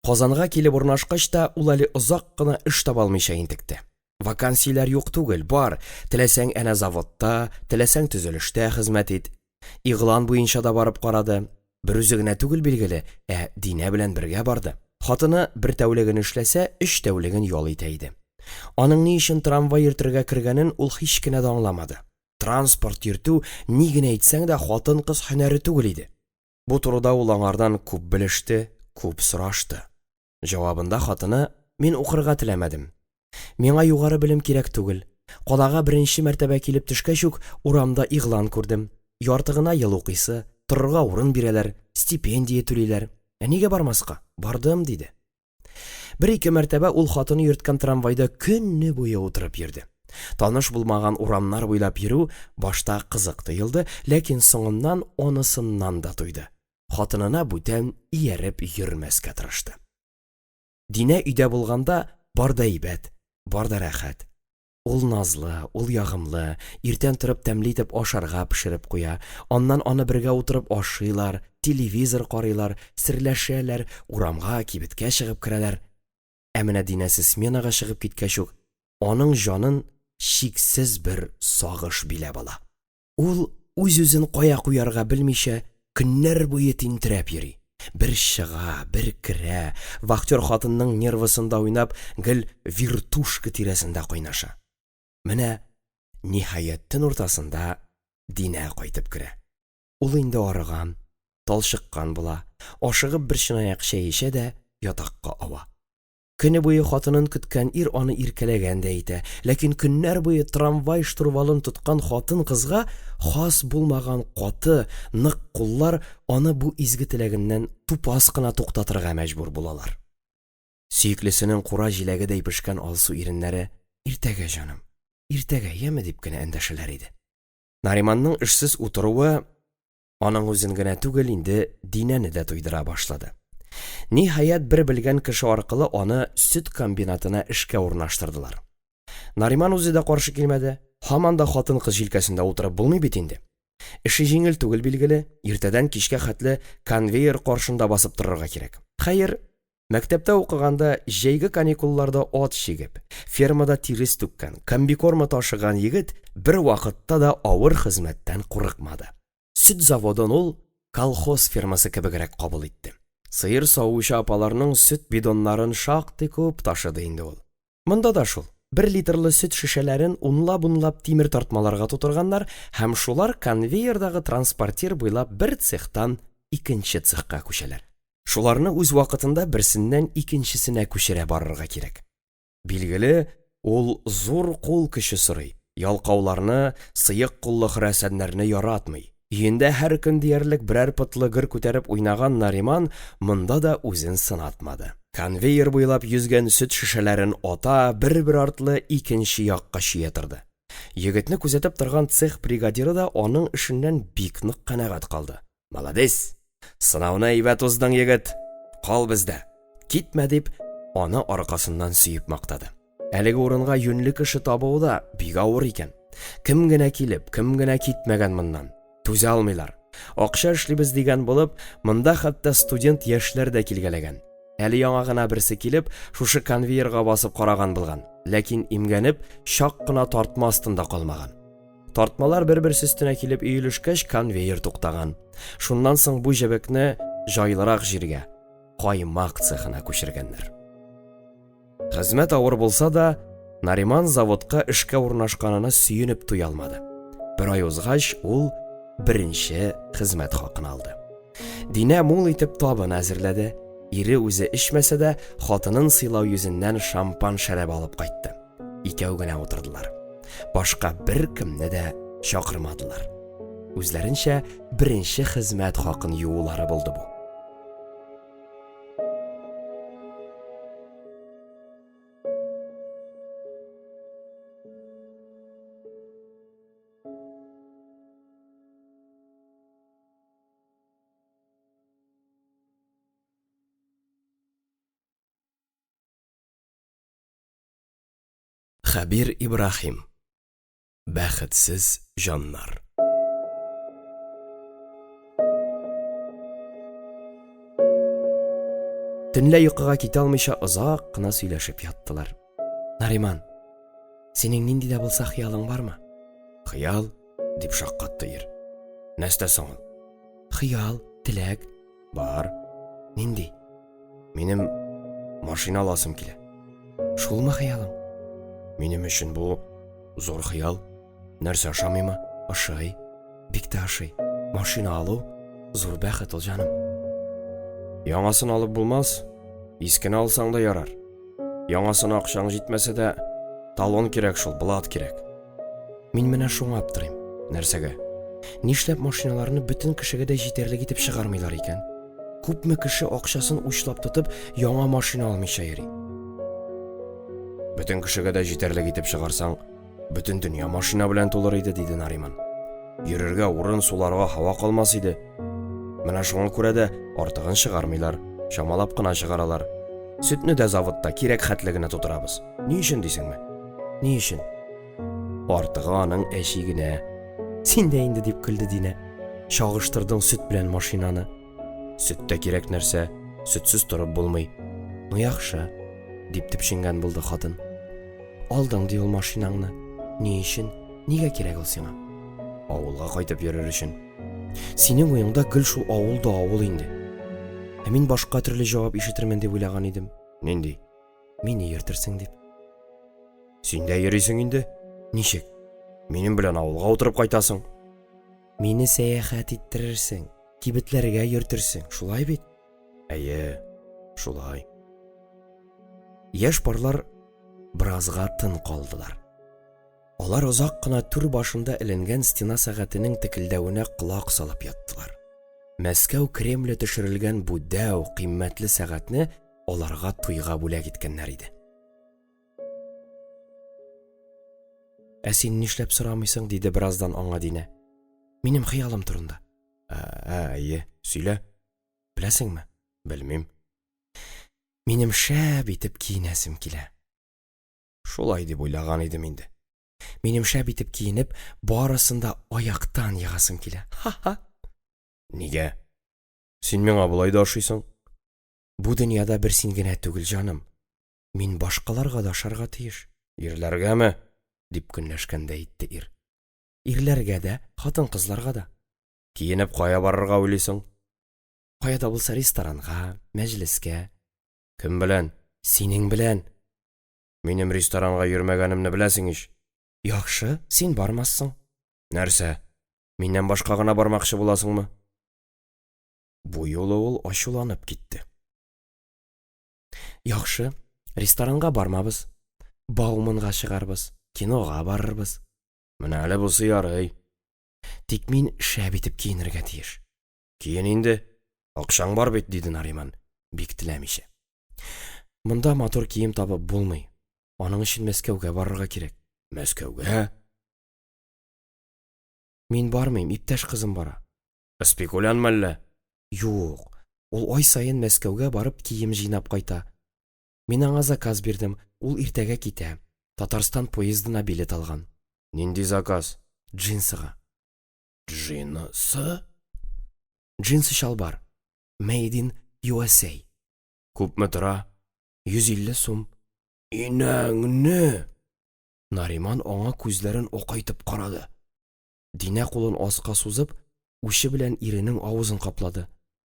Казанга килеп урнашкач та ул әле озак кына эш таба алмыйча интекте. Вакансияләр юк түгел, бар. Теләсәң әнә заводта, теләсәң төзелештә хезмәт ит. Игълан буенча да барып карады. Бер үзе генә түгел билгеле, Динә белән бергә барды. Хатыны бер тәүлеген эшләсә, 3 тәүлеген ял итә иде. Аның ни өчен трамвай йөртергә кергәнен ул һич кенә дә аңламады. Транспорт йөртү, ни генә әйтсәң дә, хатын-кыз һөнәре түгел иде. Бу турыда ул аңардан күп белеште, күп сорашты. Җавабында хатыны: "Мин укырга теләмәдем. Миңа югары белем кирәк түгел. Калага беренче мәртәбә килеп төшкәч үк урамда игълан күрдем. Яртыгына ел укыйсы, торырга урын бирәләр, стипендия түлиләр. Нигә бармаска? Бардым", диде. Бер-ике мәртәбә ул хатыны йөрткән трамвайда көнне буе утырып йөрде. Таныш булмаган урамнар буйлап йөрү башта кызык тоелды, ләкин соңыннан онысыннан да туйды. Хатынына бүтән ияреп йөрмәскә тырышты. Динә өйдә булганда бар да әйбәт, бар да рәхәт. Ул назлы, ул ягымлы, иртән торып тәмле итеп ашарга пешереп куя, аннан аны бергә утырып ашыйлар, телевизор карыйлар, серләшәләр, урамга, кибеткә чыгып керәләр. Ә менә Динәсе сменага чыгып киткәч үк, аның җанын чиксез бер сагыш биләп ала. Ул үз-үзен кая куярга белмичә, көннәр буе тинтерәп йөри. Бер чыга, бер керә, вахтер хатынның нервысында уйнап, гел виртушка тирәсендә кайнаша. Менә ниһаяттен уртасында Динә кайтып керә. Ул инде арыган, талчыккан була, ашыгып бер чынаяк чәй эчә дә ятакка ава. Көне буе хатынын көткән ир аны иркәләгән дә итә, ләкин көннәр буе трамвай штурвалын тоткан хатын-кызга хас булмаган каты, нык куллар аны бу изге теләгеннән тупас кына туктатырга мәҗбүр булалар. Сөеклесенең кура җиләгедәй пешкән алсу иреннәре: "Иртәгә, җаным, иртәгә яме", дип кенә эндәшәләр иде. Нариманның эшсез утыруы аның үзен генә түгел, инде Динәне дә туйдыра башлады. Ниһаять бер белгән кеше аркылы аны сөт комбинатына эшкә урнаштырдылар. Нариман үзе дә каршы килмәде. Һаман да хатын-кыз җилкәсендә утырып булмый бит инде. Эше җиңел түгел билгеле, иртәдән кичкә хәтле конвейер каршында басып торырга кирәк. Хәер, Мәктәптә укыганда җәйге каникулларда ат чигеп, фермада тирес түккән, комбикорма ташыган егет бер вакытта да авыр хезмәттән курыкмады. Сөт заводын ул колхоз фермасы кебегрәк кабул итте. Сыер савучы апаларның сөт бидоннарын шактый күп ташыды инде ул. Монда да шул. 1 литрлы сөт шешәләрен унлап тимер тартмаларга тутырганнар һәм шулар конвейердагы транспортир буйлап бер цехтан икенче цехка күчәләр. Шуларны үз вакытында берсеннән икенчесенә күчерә барырга кирәк. Билгеле, ул зур кул көче сорый. Ялкауларны, сыек куллы хөрәсәннәрне яратмый. Өендә һәр көн диярлек берәр пытлы гыр күтәреп уйнаган Нариман монда да үзен сынатмады. Конвейер буйлап йөзгән сөт шешәләрен ата бер артлы икенче якка чиятырды. Егетне күзәтеп торган цех бригадиры да аның эшеннән бик нык канәгать калды. Молодец! Сынауны әйбәт уздың, егет. Кал бездә. Китмә дип, аны аркасыннан сөеп мактады. Әлеге урынга юньле кеше табуы да бик авыр икән. Кем генә килеп, кем генә китмәгән моннан. Түзә алмыйлар. Акча эшлибез дигән булып, монда хәтта студент яшьләр дә килгәләгән. Әле яңа гына берсе килеп, шушы конвейерга басып караган булган, ләкин имгәнеп, чак кына тартма астында калмаган. Тартмалар бер-берсе өстенә килеп өелешкәч, конвейер туктаган. Шуннан соң бу җәбекне җайлырак җиргә, каймак цехына күчергәннәр. Хезмәт авыр булса да, Нариман заводка эшкә урнашканына сөенеп туя алмады. Бер ай узгач, ул беренче хезмәт хакын алды. Динә мул итеп табын әзерләде. Ире үзе эчмәсә дә, хатынын сыйлау йөзеннән шампан шәраб алып кайтты. Икәү генә утырдылар. Башка бер кемне дә чакырмадылар. Үзләренчә беренче хезмәт хакын юулары булды бу. Хәбир Ибрахим. Бәхетсез җаннар. Төнлә йокыга китә алмыйча озак кына сөйләшеп яттылар. Нариман, синең нинди дә булса хыялың бармы? Хыял, дип шаккатты ир. Нәрсә соң ул? Хыял, теләк бар. Нинди? Минем машина аласым килә. Шулмы хыялың? Минем өчен бу зур хыял. Нәрсә ашамыймы? Ашый. Бик тә ашый. Машина алу зур бәхет ул, җаным. Яңасын алып булмас, искене алсаң да ярар. Яңасына акчаң җитмәсә дә, талон кирәк шул, блат кирәк. Мин менә шуңа аптырыйм. Нәрсәгә? Нишләп машиналарны бөтен кешегә дә җитәрлек итеп чыгармыйлар икән? Күпме кеше акчасын учлап тотып, яңа машина алмыйча йөри. Бөтен кешегә дә җитәрлек итеп чыгарсаң, бөтен дөнья машина белән тулыр иде, диде Нариман. Йөрергә урын, суларга һава калмас иде. Менә шуңа күрә дә артыгын чыгармыйлар, чамалап кына чыгаралар. Сөтне дә заводта кирәк хәтлегенә тутырабыз. Ни өчен дисеңме? Ни өчен? Артыгы аның әшигенә. Син дә инде, дип көлде Динә. Чагыштырдың сөт белән машинаны. Сөттә кирәк нәрсә, сөтсез торып булмый. Ну яхшы, дип төпченгән булды хатын. Алдың ди ул машинаңны. Ни өчен? Нигә кирәк ул сиңа? Авылга кайтып йөрер өчен. Синең уеңда гел шул авыл да авыл инде. Мин башка төрле җавап ишетермен дип уйлаган идем. Нинди? Мине йөртерсең дип. Син дә йөрисең инде. Ничек? Минем белән авылга утырып кайтасың. Мине сәяхәт иттерерсең, кибетләргә йөртерсең. Шулай бит? Әйе, шулай. Яшь парлар биразга тын калдылар. Алар озак кына түр башында эленгән стена сәгатенең текелдәвенә колак салып яттылар. Мәскәү Кремле төшерелгән бу дәү кыйммәтле сәгатьне аларга туйга бүләк иткәннәр иде. Ә син нишләп сорамыйсың, диде бираздан аңа Динә. Минем хыялым турында. Әйе, сөйлә. Беләсеңме? Белмим. Минем шәп итеп киенәсем килә. Шулай дип уйлаган идем инде. Минем шәп итеп киенеп, барысында аяктан ягасым килә. Ха-ха. Нигә? Син миңа булай да ошыйсың? Бу дөньяда бер син генә түгел, җаным. Мин башкаларга да ашарга тиеш. Ирләргәме? Дип көнләшкәндә әйтте ир. Ирләргә дә, хатын-кызларга да. Киенеп кая барырга уйлыйсың? Кая да булса ресторанга, мәҗлескә. Кем белән? Синең белән. Минем ресторанга йөрмәгәнемне беләсең ич. Яхшы, син бармассың. Нәрсә? Миннән башка гына бармакчы буласыңмы? Бу юлы ул ачуланып китте. Яхшы, ресторанга бармабыз. Бауманга чыгарбыз, кинога барырбыз. Менә әле бусы ярый. Тик мин шәп итеп киенергә тиеш. Киен инде. Акчаң бар бит, диде Нариман, бик теләмичә. Монда матур кием табып булмый. Аның өчен Мәскәүгә барырга кирәк. Мәскәүгә? Мин бармыйм, иптәш кызым бара. Спекулянтмы әллә? Юк, ул ай сайын Мәскәүгә барып кием җыйнап кайта. Мин аңа заказ бирдем, ул иртәгә китә. Татарстан поездына билет алган. Нинди заказ? Джинсыга. Джинсы? Джинсы чалбар. Made in USA. Күпме тора? 150 сум. Инәңне! Нариман аңа күзләрен акайтып карады. Динә кулын аска сузып, ушы белән иренең авызын каплады.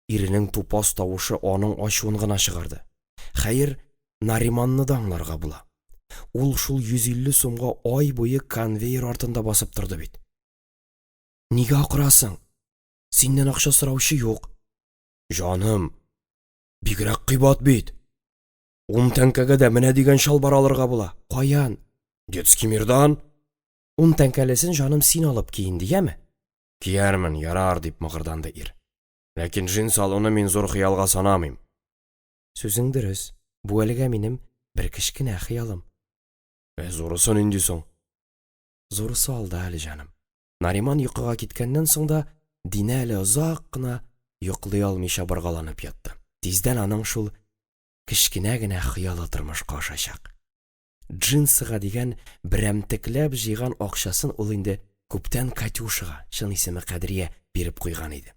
Иренең тупас тавышы аның ачуын гына чыгарды. Хәер, Нариманны да аңларга була. Ул шул 150 сумга ай буе конвейер артында басып торды бит. Нигә акырасың? Синнән акча сораучы юк. Җаным, бигрәк кыйбат бит. 10 тәңкәгә дә менә дигән чалбар алырга була. Каян? Детский мирдан. 10 тәңкәлесен җаным син алып киен дияме? Киярмен, ярар, дип мыгырданды ир. Ләкин джинс алуны мин зур хыялга санамыйм. Сүзең дөрес. Бу әлегә минем бер кечкенә хыялым. Зурысы нинди соң? Зурысы алда әле, җаным. Нариман йокыга киткәннән соң да Динә әле озак кына йоклый алмыйча боргаланып ятты. Тиздән аның шул кечкенә генә хыялы тормышка ашачак. Джинсыга дигән берәмтекләп җыйган акчасын ул инде күптән Катюшага, чын исеме Кадрия, биреп куйган иде.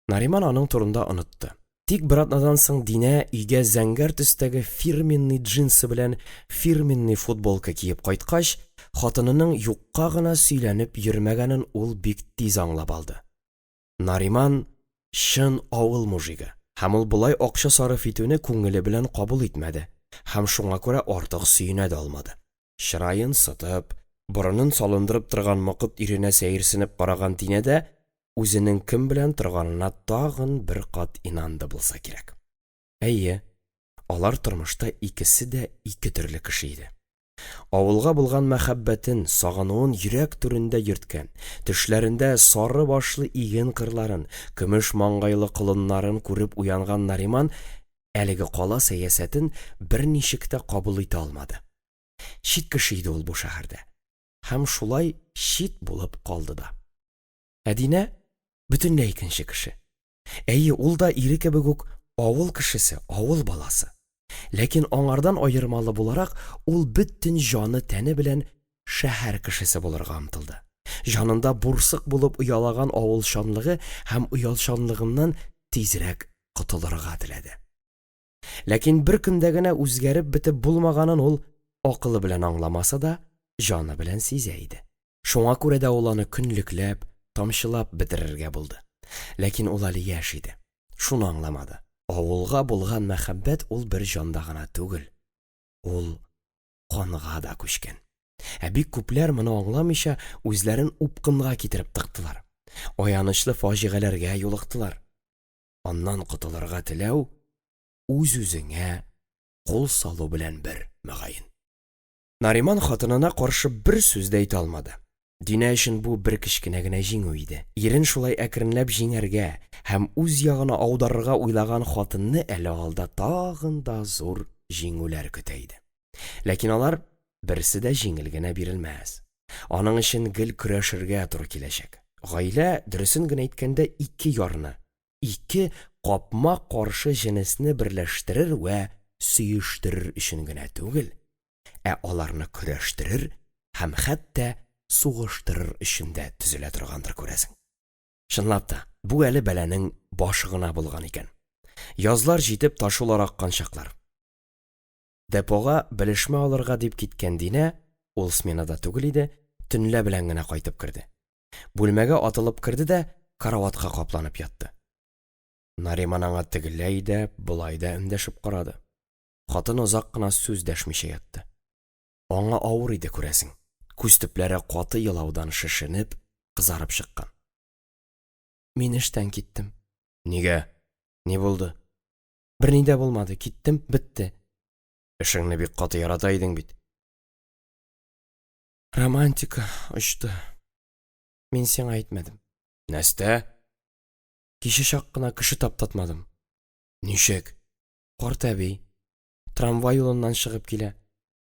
Нариман аның турында онытты. Тик бер атнадан соң Динә өйгә зәңгәр төстәге фирменный джинсы белән фирменный футболка киеп кайткач, хатынының юкка гына сөйләнеп йөрмәгәнен ул бик тиз аңлап алды. Нариман чын авыл мужигы, һәм ул булай акча сарыф итүне күңеле белән кабул итмәде, һәм шуңа күрә артык сөенә дә алмады. Чырайын сытып, борынын салындырып торган мокыт иренә сәерсенеп караган Динәдә үзенең кем белән торганына тагын бер кат инанды булса кирәк. Әйе, алар тормышта икесе дә ике төрле кеше иде. Авылга булган мәхәббәтен, сагынуын йөрәк түрендә йөрткән, төшләрендә сары башлы иген кырларын, көмеш маңгайлы кылыннарын күреп уянган Нариман әлеге кала сәясәтен берничек тә кабул итә алмады. Чит кеше иде ул бу шәһәрдә, һәм шулай чит булып калды да. Динә бөтенләй икенче кеше. Әйе, ул да ире кебек үк авыл кешесе, авыл баласы. Ләкин аңардан аермалы буларак, ул бөтен җаны тәне белән шәһәр кешесе булырга омтылды. Җанында бурсык булып уялаган авылчанлыгы һәм уялчанлыгыннан тизрәк котылырга теләде. Ләкин бер көндә генә үзгәреп бетеп булмаганын ул акылы белән аңламаса да, җаны белән сизә иде. Шуңа күрә дә ул аны көнлекләп, тамчылап бетерергә булды. Ләкин ул әле яшь иде. Шуны аңламады. Авылга булган мәхәббәт ул бер җанда гына түгел. Ул канга да күчкән. Бик күпләр моны аңламыйча үзләрен упкынга китереп тыктылар. Аянычлы фаҗигаләргә юлыктылар. Аннан котылырга теләү үз-үзеңә кул салу белән бер, мөгаен. Нариман хатынына каршы бер сүз дә әйтә алмады. Динә өчен бу бер кечкенә генә җиңү иде. Ирен шулай әкренләп җиңәргә һәм үз ягына аударырга уйлаган хатынны әле алда тагын да зур җиңүләр көтә иде. Ләкин алар берсе дә җиңел генә бирелмәс. Аның өчен гел көрәшергә туры киләчәк. Гаилә, дөресен генә әйткәндә, ике ярны, ике капма каршы җенесне берләштерер вә сөештерер өчен генә түгел, аларны көрәштерер һәм хәтта сугыштырыр өчен дә төзелә торгандыр күрәсең. Чынлап та, бу әле бәләнең башы гына булган икән. Язлар җитеп ташулар аккан чаклар. Депога белешмә алырга дип киткән Динә, ул сменада түгел иде, төнлә белән генә кайтып керде. Бүлмәгә атылып керде дә караватка капланып ятты. Нариман аңа тегеләй дә, болай да эндәшеп карады. Хатын озак кына сүз дәшмичә ятты. Аңа авыр иде күрәсең. Күз төпләре каты елаудан шешенеп, кызарып чыккан. Мин эштән киттем. Нигә? Ни булды? Берни дә булмады, киттем, бетте. Эшеңне бик каты ярата идең бит. Романтика очты. Мин сиңа әйтмәдем. Нәрсә? Кичә чак кына кеше таптатмадым. Ничек? Карт әби трамвай юлыннан чыгып килә.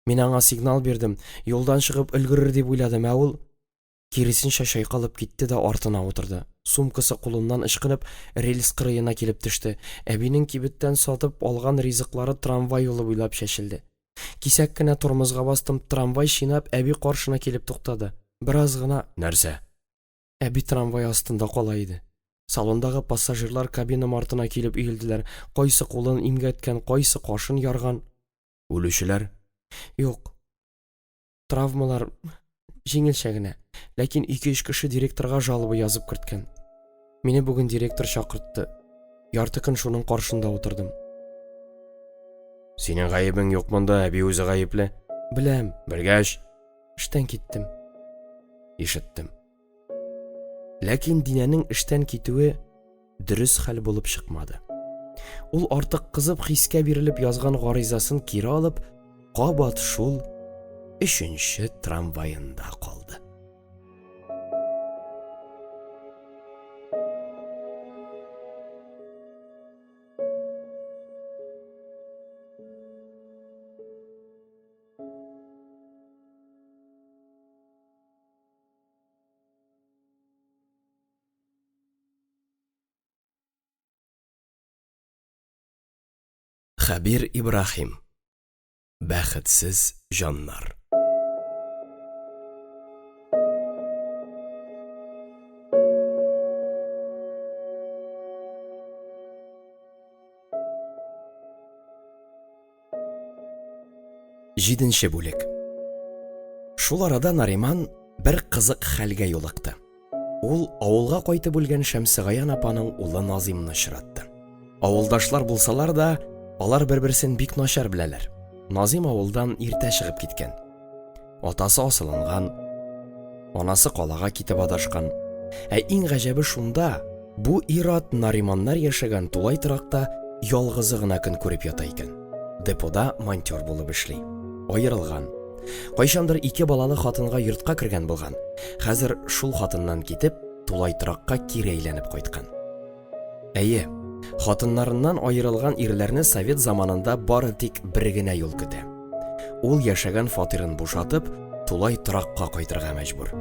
Мин аңа сигнал бирдем, юлдан чыгып өлгерер дип уйладым, ә ул киресенчә чайкалып китте дә артына утырды. Сумкасы кулыннан ычкынып, рельс кырыена килеп төште. Әбинең кибеттән сатып алган ризыклары трамвай юлы буйлап чәчелде. Кисәк кенә тормозга бастым, трамвай чинап, әби каршына килеп туктады. Бераз гына нәрсә? Әби трамвай астында кала иде. Салондагы пассажирлар кабина артына килеп өелделәр. Кайсы кулын имгәткән, кайсы кашын ярган. Үлүчеләр? Юк. Травмалар җиңелчә генә. Ләкин 2-3 кеше директорга жалоба язып керткән. Мине бүген директор чакыртты. Ярты көн шуның каршында утырдым. Синең гаебең юк монда, әби үзе гаепле. Беләм, белгәч, эштән киттем. Ишеттем. Ләкин Динәнең эштән китүе дөрес хәл булып чыкмады. Ул артык кызып хискә бирелеп язган гаризасын кире алып, кабат шул 3нче трамваенда калды. Хәбир Ибрахим. Бәхетсез җаннар. Җиденче бүлек. Шул арада Нариман бер кызык хәлгә юлыкты. Ул авылга кайтып үлгән Шәмсигаян апаның улы Назимны очратты. Авылдашлар булсалар да, алар бер-берсен бик начар беләләр. Назим авылдан иртә чыгып киткән. Атасы асылынган, анасы калага китеп адашкан. Ә иң гаҗәбе шунда, бу ир-ат Нариманнар яшәгән тулай торакта ялгызы гына көн күреп ята икән. Депода монтер булып эшли. Аерылган. Кайчандыр 2 балалы хатынга йортка кергән булган. Хәзер шул хатыннан китеп, тулай торакка кире әйләнеп кайткан. Әйе, хатыннарыннан аерылган ирләрне совет заманында бары тик бер генә юл көтә. Ул яшәгән фатирын бушатып, тулай торакка кайтырга мәҗбүр.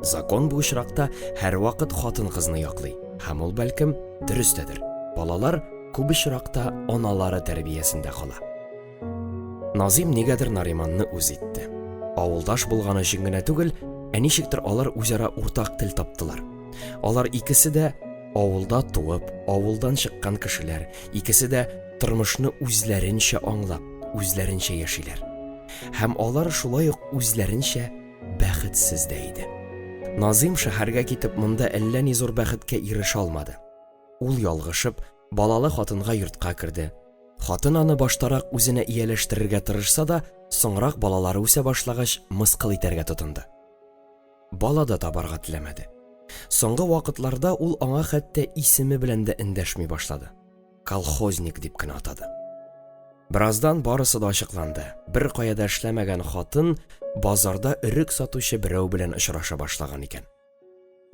Закон бу очракта һәрвакыт хатын-кызны яклый. Һәм ул бәлкем дөрестәдер. Балалар күп очракта аналары тәрбиясендә кала. Назим нигәдер Нариманны үз итте. Авылдаш булганы өчен генә түгел, ә ничектер алар үзара уртак тел таптылар. Алар икесе дә авылда туып, авылдан чыккан кешеләр, икесе дә тормышны үзләренчә аңлап, үзләренчә яшиләр. Һәм алар шулай ук үзләренчә бәхетсез дә иде. Назим шәһәргә китеп монда әллә ни зур бәхеткә ирешә алмады. Ул ялгышып, балалы хатынга йортка керде. Хатын аны баштарак үзенә ияләштерергә тырышса да, соңрак балалары үсә башлагач, мыскыл итәргә тотынды. Бала да табарга теләмәде. Соңгы вакытларда ул аңа хәтта исеме белән дә эндәшми башлады. Колхозник дип кенә атады. Бираздан барысы да ачыкланды. Бер каяда эшләмәгән хатын базарда өрек сатучы берәү белән очраша башлаган икән.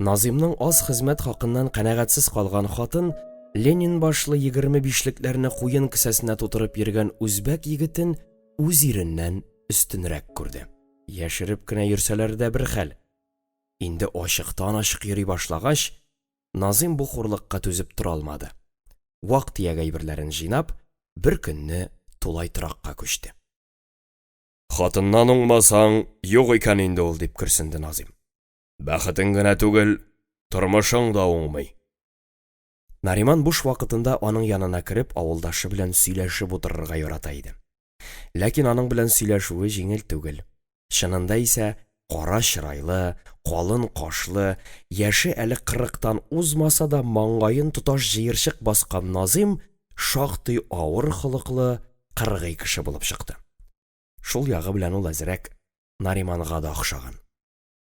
Назимның аз хезмәт хакыннан канәгатьсез калган хатын Ленин башлы 25-лекләрне куен кесәсенә тутырып йөргән үзбәк егетен үз иреннән өстенрәк күрде. Яшереп кенә йөрсәләр дә бер хәл. Инде ачыктан ачык йөри башлагач, Назим бу хурлыкка түзеп тора алмады. Вак-тияг әйберләрен җыйнап, бер көнне тулай торакка күчте. Хатыннан уңмасаң, юк икән инде ул, дип көрсенде Назим. Бәхетең генә түгел, тормышың да уңмый. Нариман буш вакытында аның янына кереп, авылдашы белән сөйләшеп утырырга ярата иде. Ләкин аның белән сөйләшүе җиңел түгел. Чынында исә, кара чырайлы, калын кашлы, яше әле 40-тан узмаса да маңгаен тоташ җыерчык баскан Назим шактый авыр холыклы, кыргый кеше булып чыкты. Шул ягы белән ул әзрәк Нариманга да охшаган.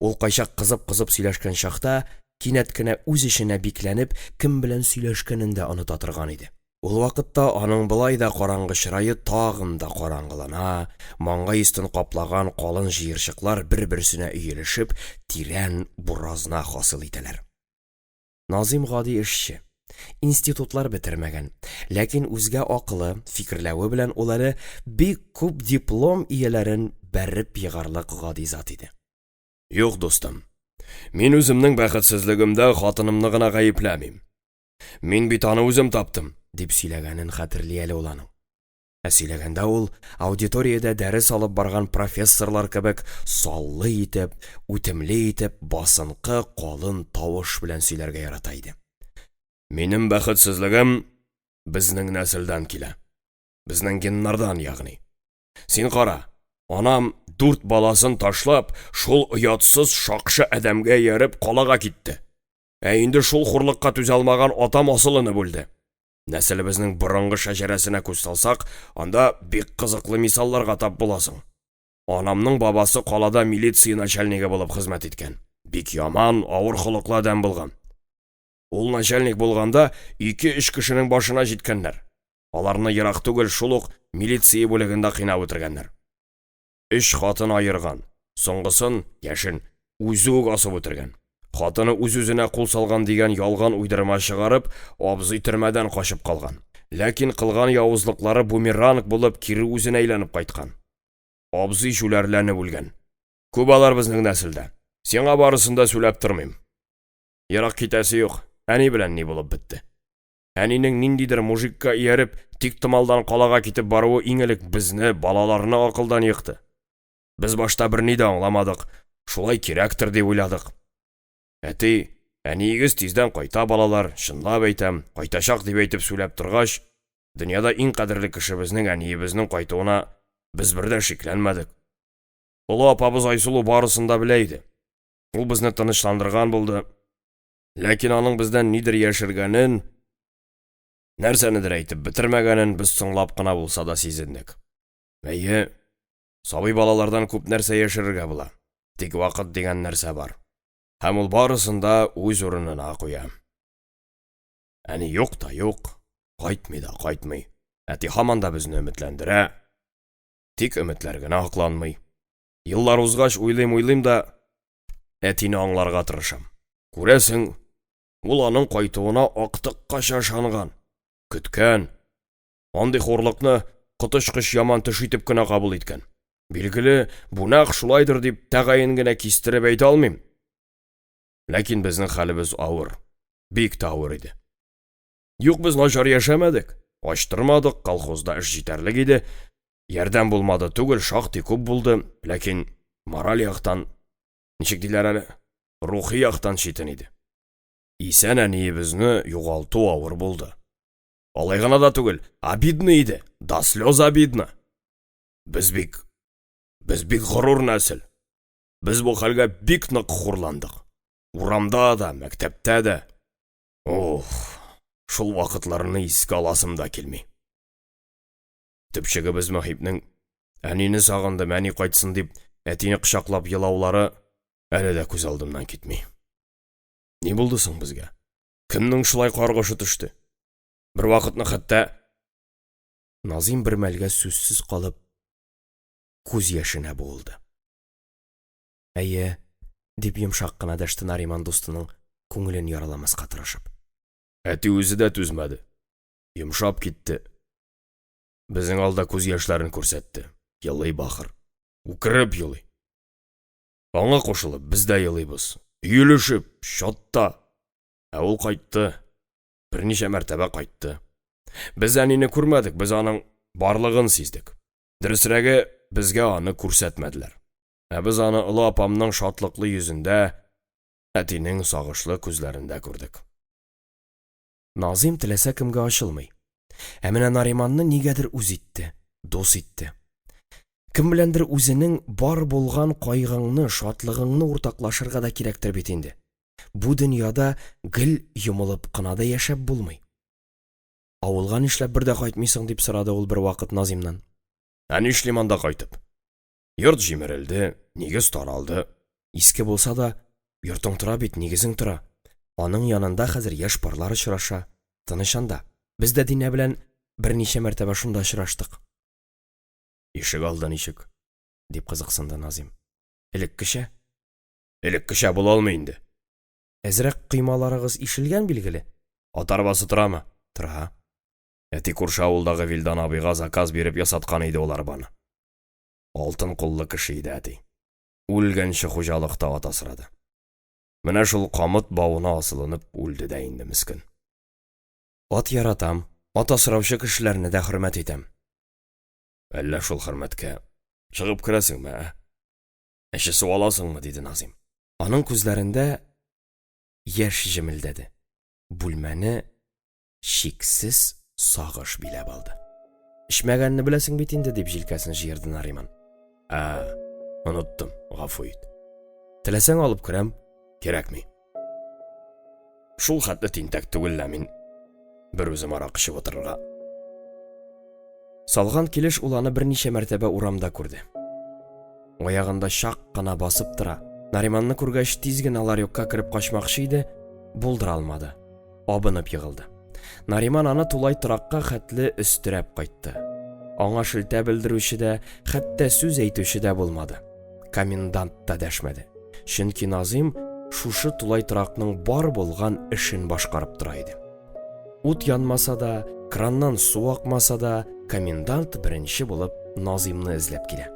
Ул кайчак кызып сөйләшкән чакта, кинәт кенә үз эшенә бикләнеп, кем белән сөйләшкәнен дә оныта торган иде. Ул вакытта аның былай да караңгы чырае тагын да караңгылана, маңгай өстен каплаган калын җыерчыклар бер-берсенә өелешеп, тирән буразна хасыл итәләр. Назим гади эшче. Институтлар бетермәгән, ләкин үзгә акылы, фикерләве белән ул әле бик күп диплом ияләрен бәреп егарлык гади зат иде. Юк, достым. Мин үземнең бәхетсезлегемдә хатынымны гына гаепләмим. Мин бит аны үзем таптым, дип сөйләгәнен хәтерли әле ул аның. Сөйләгәндә ул аудиториядә дәрес алып барган профессорлар кебек саллы итеп, үтемле итеп, басынкы, калын тавыш белән сөйләргә ярата иде. Минем бәхетсезлегем безнең нәселдән килә. Безнең геннардан, ягъни. Син кара, анам 4 баласын ташлап, шул оятсыз шакшы адәмгә ярып калага китте. Инде шул хурлыкка түзә алмаган атам асылыны бүлде. Нәселебезнең борынгы шәҗәрәсенә күз салсак, анда бик кызыклы мисалларга тап буласың. Анамның бабасы калада милиция начальнигы булып хезмәт иткән. Бик яман, авыр холыклы адәм булган. Ул начальник булганда 2-3 кешенең башына җиткәннәр. Аларны ерак түгел шул ук милиция бүлегендә кыйнап үтергәннәр. 3 хатын айырган. Соңгысын, яшен, үзе үк асып үтергән. Хатыны үз-үзенә кул салган дигән ялган уйдырма чыгарып, абзый төрмәдән качып калган. Ләкин кылган явызлыклары бумеранг булып кире үзенә әйләнеп кайткан. Абзый шүләрләнеп үлгән. Күп алар безнең нәселдә. Сиңа барысын да сөйләп тормыйм. Ерак китәсе юк. Әни белән ни булып бетте? Әнинең ниндидер мужикка ияреп, тик томалдан калага китеп баруы иң элек безне, балаларны акылдан йыкты. Без башта берни дә аңламадык. Шулай кирәктер дип уйладык. Әти, әниегез тиздән кайта, балалар, чынлап әйтәм, кайтачак дип әйтеп сөйләп торгач, дөньяда иң кадерле кешебезнең әниебезнең кайтуына без бер дә шикләнмәдек. Олы апабыз Айсылу барысын да белә иде. Ул безне тынычландырган булды. Ләкин аның бездән нидер яшергәнен, нәрсәнедер әйтеп бетермәгәнен без соңлап кына булса да сизендек. Әйе, сабый балалардан күп нәрсә яшерергә була. Тик вакыт дигән нәрсә бар. Һәм ул барысын да үз урынына куя. Әни юк та юк, кайтмый да кайтмый. Әти һаман да безне өметләндерә. Тик өметләр генә акланмый. Еллар узгач уйлыйм да әтине аңларга тырышам. Күрәсең, ул аның кайтуына актыккача ышанган, көткән. Андый хурлыкны коточкыч яман төш итеп кенә кабул иткән. Билгеле, бу нәкъ шулайдыр дип тәгаен генә кистереп әйтә алмыйм. Ләкин безнең хәлебез авыр, бик тә авыр иде. Юк, без начар яшәмәдек, ачтырмадык, колхозда эш җитәрлек иде. Ярдәм булмады түгел, шактый күп булды, ләкин мораль яктан, ничек диләр әле, рухи яктан читен иде. Исән әниебезне югалту авыр булды. Алай гына да түгел, обидно иде, да слез обидно. Без бик горур нәсел. Без бу хәлгә бик нык хурландык. Урамда да, мәктәптә дә. Шул вакытларны искә аласым да килми. Төпчегебез Мәхипнең әнине сагындым, әни кайтсын дип, әтине кочаклап елаулары әле дә күз алдымнан китми. Ни булды соң безгә? Кемнең шулай каргышы төште? Бер вакытны хәтта Назим бер мәлгә сүзсез калып, күз яшенә буылды. Әйе, дип йомшак кына дәште Нариман дустының күңелен яраламаска тырышып. Әти үзе дә түзмәде. Йомшап китте. Безнең алда күз яшьләрен күрсәтте. Елый бахыр. Үкереп елый. Аңа кушылып, без дә елыйбыз. Өйлешеп, шатта. Ул кайтты. Берничә мәртәбә кайтты. Без әнине күрмәдек, без аның барлыгын сиздек. Дөресрәге, безгә аны күрсәтмәделәр. Без аны олы апамның шатлыклы йөзендә, әтинең сагышлы күзләрендә күрдек. Назим теләсә кемгә ачылмый. Ә менә Нариманны нигәдер үз итте, дус итте. Кем беләндер үзенең бар булган кайгыңны, шатлыгыңны уртаклашырга да кирәктер бит инде. Бу дөньяда гел йомылып кына да яшәп булмый. Авылга нишләп бер дә кайтмыйсың дип сорады ул бер вакыт Назимнан. Ә нишлим анда кайтып? Йорт җимерелде, нигез таралды. Иске булса да, йортың тора бит, нигезең тора. Аның янында хәзер яшь парлар очраша. Тыныч анда. Без дә Динә белән берничә мәртәбә шунда очраштык. Ишек алды ничек? Дип кызыксынды Назим. Элеккечә. Элеккечә була алмый инде. Әзрәк кыймаларыгыз ишелгән билгеле. Ат арбасы торамы? Тора. Әти күрше авылдагы Вилдан абыйга заказ биреп ясаткан иде ул арбаны. Алтын куллы кеше иде әти. Үлгәнче хуҗалыкта ат асрады. Менә шул камыт бавына асылынып үлде дә инде мискин. Ат яратам. Ат асраучы кешеләрне дә хөрмәт итәм. Әллә шул хөрмәткә чыгып керәсеңме? Әче су аласыңмы? Диде Назим. Аның күзләрендә яшь җемелдәде. Бүлмәне шиксез сагыш биләп алды. Ишмәгәнне беләсең бит инде, дип җилкәсен җыерды Нариман. Оныттым, гафу ит. Теләсәң алып керәм. Кирәкми. Шул хәтле тинтәк түгел лә мин бер үзем арак эчеп утырырга. Салган килеш ул аны берничә мәртәбә урамда күрде. Аягында чак кына басып тора. Нариманны күргәч тиз генә ларёкка кереп качмакчы иде, булдыра алмады. Абынып егылды. Нариман аны тулай торакка хәтле өстерәп кайтты. Аңа шелтә белдерүче дә, хәтта сүз әйтүче дә булмады. Комендант та дәшмәде. Чөнки Назим шушы тулай торакның бар булган эшен башкарып тора иде. Ут янмаса да, краннан су акмаса да, комендант беренче булып Назимны эзләп килә.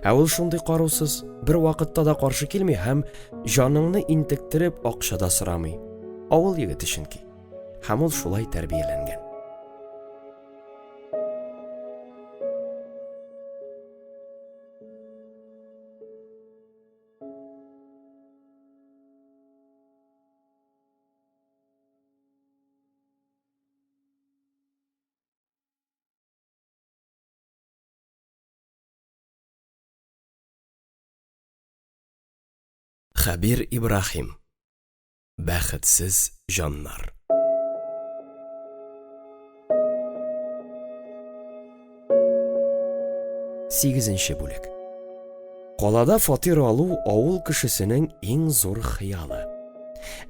Ә ул шундый карусыз, бер вакытта да каршы килми һәм җаныңны интектереп акча да сорамый. Авыл егете чөнки. Һәм ул шулай тәрбияләнгән. Хәбир Ибраһим. Бәхетсез җаннар. Сигезенче бүлек. Калада фатир алу авыл кешесенең иң зур хыялы.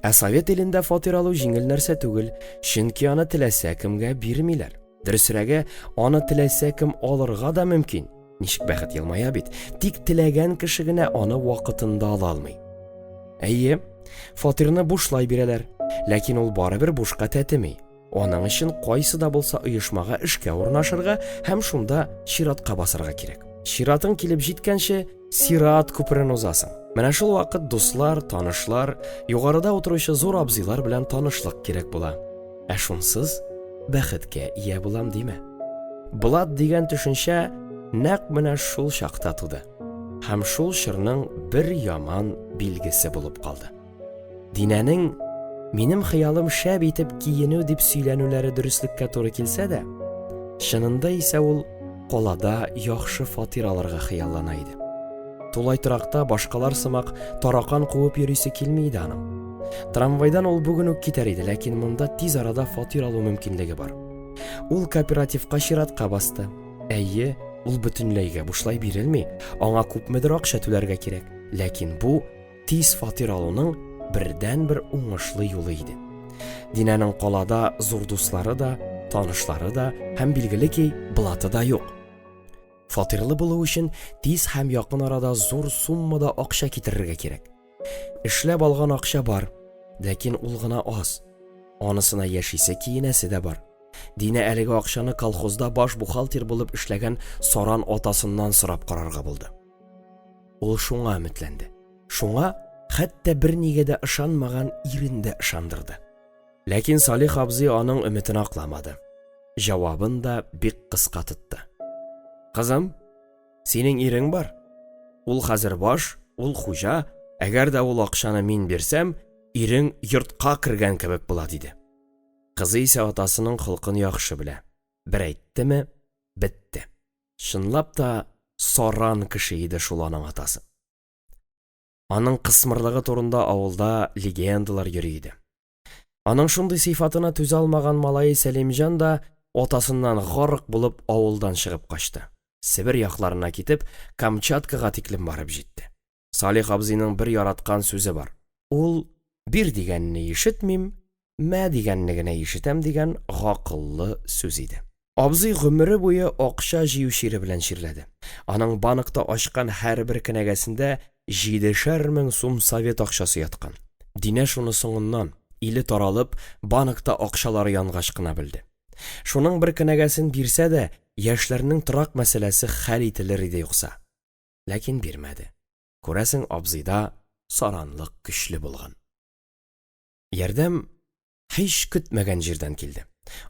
Ә Совет илендә фатир алу җиңел нәрсә түгел, чөнки аны теләсә кемгә бирмиләр. Дөресрәге, аны теләсә кем алырга да мөмкин. Ничек бәхет елмая бит, тик теләгән кеше генә аны вакытында ала алмый. Әйе, фатирны бушлай бирәләр, ләкин ул барыбер бушка тәтеми. Аның өчен кайсы да булса оешмага эшкә урнашырга һәм шунда чиратка басарга кирәк. Чиратың килеп җиткәнче сират күперен узасың. Менә шул вакыт дуслар, танышлар, югарыда утыручы зур абзыйлар белән танышлык кирәк була. Ә шунсыз бәхеткә ия булам димә. Булат дигән төшенчә нәкъ менә шул чакта туды. Һәм шул чорның бер яман билгесе булып калды. Динәнең минем хыялым шәп итеп киенү дип сөйләнүләре дөреслеккә туры килсә дә, чынында исә ул калада яхшы фатир алырга хыяллана иде. Тулай торакта башкалар сымак таракан куып йөрисе килми иде аның. Трамвайдан ул бүген үк китәр иде, ләкин монда тиз арада фатир алу мөмкинлеге бар. Ул кооперативка чиратка басты. Әйе, ул бөтенләйгә бушлай бирелми, аңа күпмедер акча түләргә кирәк. Ләкин бу тиз фатир алуның бердән-бер уңышлы юлы иде. Динәнең калада зур дуслары да, танышлары да һәм билгеле ки, Булаты да юк. Фатирлы булу өчен тиз һәм якын арада зур суммада акча китерергә кирәк. Эшләп алган акча бар, ләкин ул гына аз. Анысына яшисе киенәсе дә бар. Динә әлеге акчаны колхозда баш бухгалтер булып эшләгән Саран атасыннан сорап карарга булды. Ул шуңа өметләнде. Шуңа хәтта бернигә дә ышанмаган ирен дә ышандырды. Ләкин Салих абзый аның өметен акламады. Җавабын да бик кыска тотты. Кызым, синең ирең бар. Ул хәзер баш, ул хуҗа, әгәр дә ул акчаны мин бирсәм, ирең йортка кергән кебек була диде. Кызы исә атасының хылкын яхшы белә. Бер әйттеме, бетте. Чынлап та саран кеше иде шул аның атасы. Аның кысмырлыгы турында авылда легендалар йөри иде. Аның шундый сыйфатына түзә алмаган малае Сәлимҗан да атасыннан гарык булып авылдан чыгып качты. Сибир якларына китеп, Камчаткага тиклем барып җитте. Салих абзыйның бер яраткан сүзе бар. Ул бир дигәнне ишетмим, мә дигәнне генә ишетәм дигән гакыллы сүз иде. Абзый гомере буе акча җыю шире белән чирләде. Аның банкта ачкан һәр бер кенәгәсендә 7,5 сум совет акчасы яткан. Динә шуны соңыннан, иле таралып, банкта акчалары янгач кына белде. Шуның бер кенәгәсен бирсә дә, яшьләрнең торак мәсьәләсе хәл ителер иде юкса. Ләкин бирмәде. Күрәсең, абзыйда саранлык көчле булган. Ярдәм һич көтмәгән җирдән килде.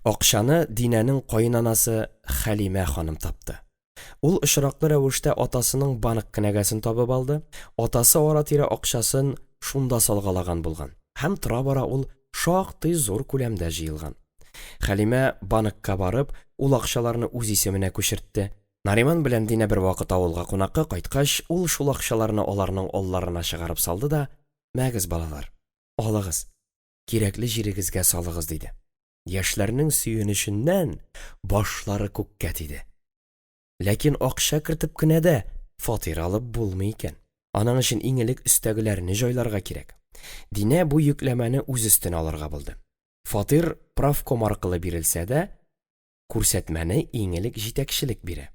Акчаны Динәнең каенанасы Хәлимә ханым тапты. Ул очраклы рәвештә атасының банк кенәгәсен табып алды. Атасы ара-тирә акчасын шунда салгалаган булган. Һәм тора-бара ул шактый зур күләмдә җыелган. Хәлимә банкка барып, ул акчаларны үз исеменә күчертте. Нариман белән Динә бер вакыт авылга кунакка кайткач, ул шул акчаларны аларның алларына чыгарып салды да: "Мәгез, балалар, алыгыз, кирәкле җирегезгә салыгыз", диде. Яшьләрнең сөенеченнән башлары күккә тиде. Ләкин акча кертеп кенә дә фатир алып булмый икән. Аның өчен иң элек өстәгеләрне җайларга кирәк. Динә бу йөкләмәне үз өстенә алырга булды. Фатир правком аркылы бирелсә дә, күрсәтмәне иң элек җитәкчелек бирә.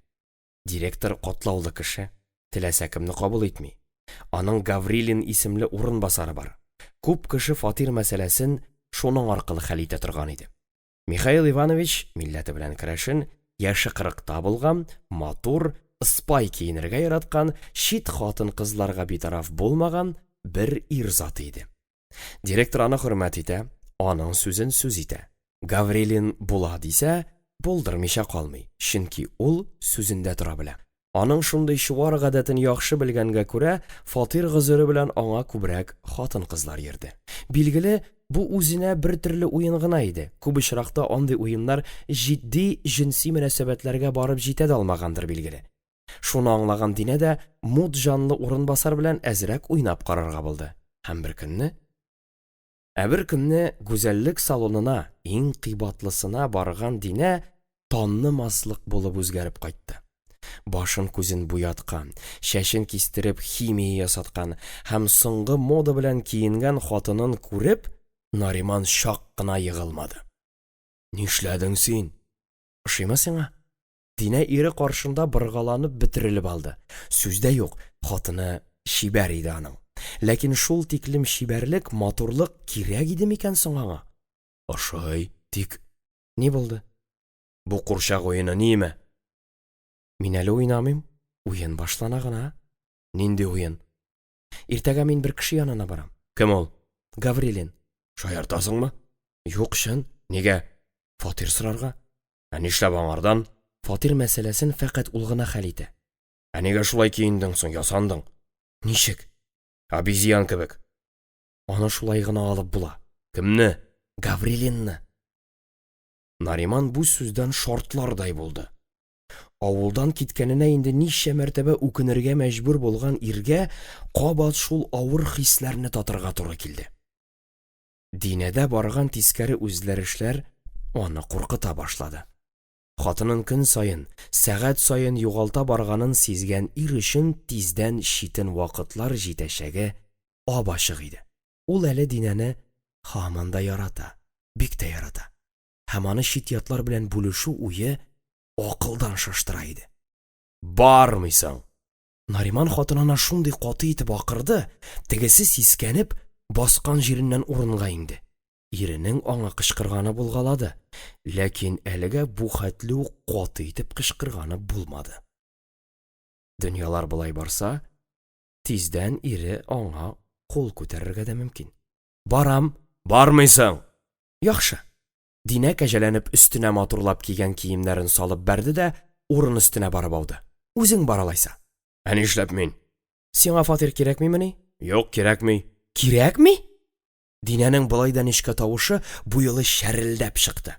Директор катлаулы кеше, теләсә кемне кабул итми. Аның Гаврилин исемле урынбасары бар. Күп кеше фатир мәсьәләсен шуның аркылы хәл итә торган иде. Михаил Иванович милләте белән керәшен, яше 40-та булган, матур, спай киенергә яраткан, чит хатын-кызларга битараф булмаган бер ир заты иде. Директор аны хөрмәт итә, аның сүзен сүз итә. Гаврилин була дисә, булдырмыйча калмый, чөнки ул сүзендә тора белә. Аның шундый чуар гадәтен яхшы белгәнгә күрә, фатир гызыры белән аңа күбрәк хатын-кызлар йөрде. Билгеле, бу үзенә бер төрле уен гына иде. Күп очракта андый уеннар җитди җинси мөнәсәбәтләргә барып җитә дә алмагандыр, билгеле. Шуны аңлаган Динә дә мут җанлы урынбасар белән әзрәк уйнап карарга булды. Һәм бер көнне гүзәллек салонына, иң кыйбатлысына барган Динә танымаслык булып үзгәреп кайтты. Башын күзен буяткан, чәчен кистереп химия ясаткан һәм соңгы мода белән киенгән хатынын күреп, Нариман чак кына егылмады. "Нишләдең син? Ошыймы сиңа?" Динә ире каршында быргаланып бетерелеп алды. Сүздә юк, хатыны чибәр иде аның. Ләкин шул тиклем чибәрлек, матурлык кирәк иде микән соң аңа? "Ошый, тик ни булды? Бу курчак уены ниме?" "Мин әле уйнамыйм, уен башлана гына." "Нинди уен?" "Иртәгә мин бер кеше янына барам." "Кем ул?" "Гаврилин." "Шаяртасыңмы?" "Юк, чын." "Нигә?" "Фатир сорарга." "Нишләп аңардан?" "Фатир мәсьәләсен фәкать ул гына хәл итә." "Нигә шулай киендең соң, ясандың?" "Ничек?" "Обезьян кебек." "Аны шулай гына алып була." "Кемне?" "Гаврилинны." Нариман бу сүздән шартлардай булды. Авылдан киткәненә инде ничә мәртәбә үкенергә мәҗбүр булган иргә кабат шул авыр хисләрне татырга туры килде. Динәдә барган тискәре үзләрешләр аны куркыта башлады. Хатынын көн сайын, сәгать сайын югалта барганын сизгән ир өчен тиздән читен вакытлар җитәчәге ап-ачык иде. Ул әле Динәне һаман да ярата, бик тә ярата. Һәм аны чит ятлар белән бүлешү уе акылдан шаштыра иде. "Бармыйсың!" Нариман хатынына шундый каты итеп акырды, тегесе сискәнеп, баскан җиреннән урынга инде. Иренең аңа кычкырганы булгалады, ләкин әлегә бу хәтле үк каты итеп кычкырганы булмады. Дөньялар булай барса, тиздән ире аңа кул күтәрергә дә мөмкин. "Барам." "Бармыйсың!" "Яхшы." Динә кәҗәләнеп өстенә матурлап кигән киемнәрен салып бәрде дә урын өстенә барып ауды. "Үзең баралайса." "Нишләп мин?" "Сиңа фатир кирәкмимени?" "Юк, кирәкми." "Кирәкми?" Динәнең болайдан ишкә тавышы бу юлы шәрелдәп чыкты.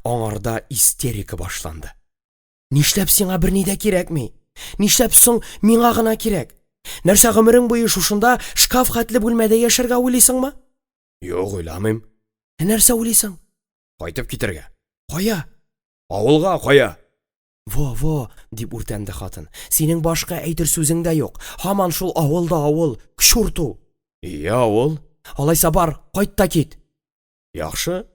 Аңарда истерика башланды. Нишләп сиңа берни дә кирәкми? Нишләп соң миңа гына кирәк? Нәрсә гомерең буе шушында шкаф хәтле бүлмәдә яшәргә уйлыйсыңмы? Юк, уйламыйм. Нәрсә уйлыйсың? Кайтып китәргә. Кая? Авылга кая? Во, дип үртәнде хатын. Синең башка әйтер сүзең дә юк. Һаман шул авылда авыл, к чурту. Авыл. Алайса бар, кайт та кит. Яхшы.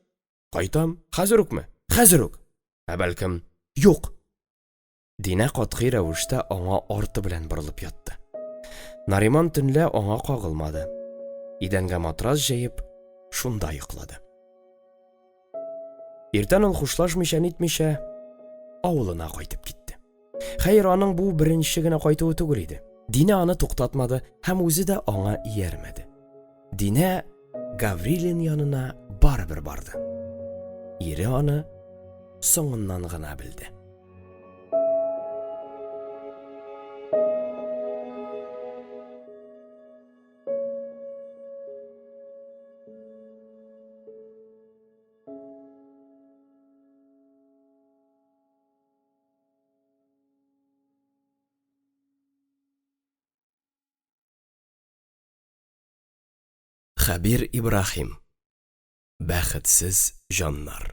Кайтам. Хәзер үкме? Хәзер үк. Бәлкем. Юк. Динә катгый рәвештә аңа арты белән борылып ятты. Нариман төнлә аңа кагылмады. Идәнгә матрас җәеп, шунда йоклады. Иртән ул хушлашмыйча нитмичә авылына кайтып китте. Хәер, аның бу беренче генә кайтуы түгел иде. Динә аны туктатмады һәм үзе дә аңа иярмәде. Динә Гаврилин янына барыбер барды. Ире аны соңыннан гына белде. Хәбир Ибрахим. Бәхетсез җаннар.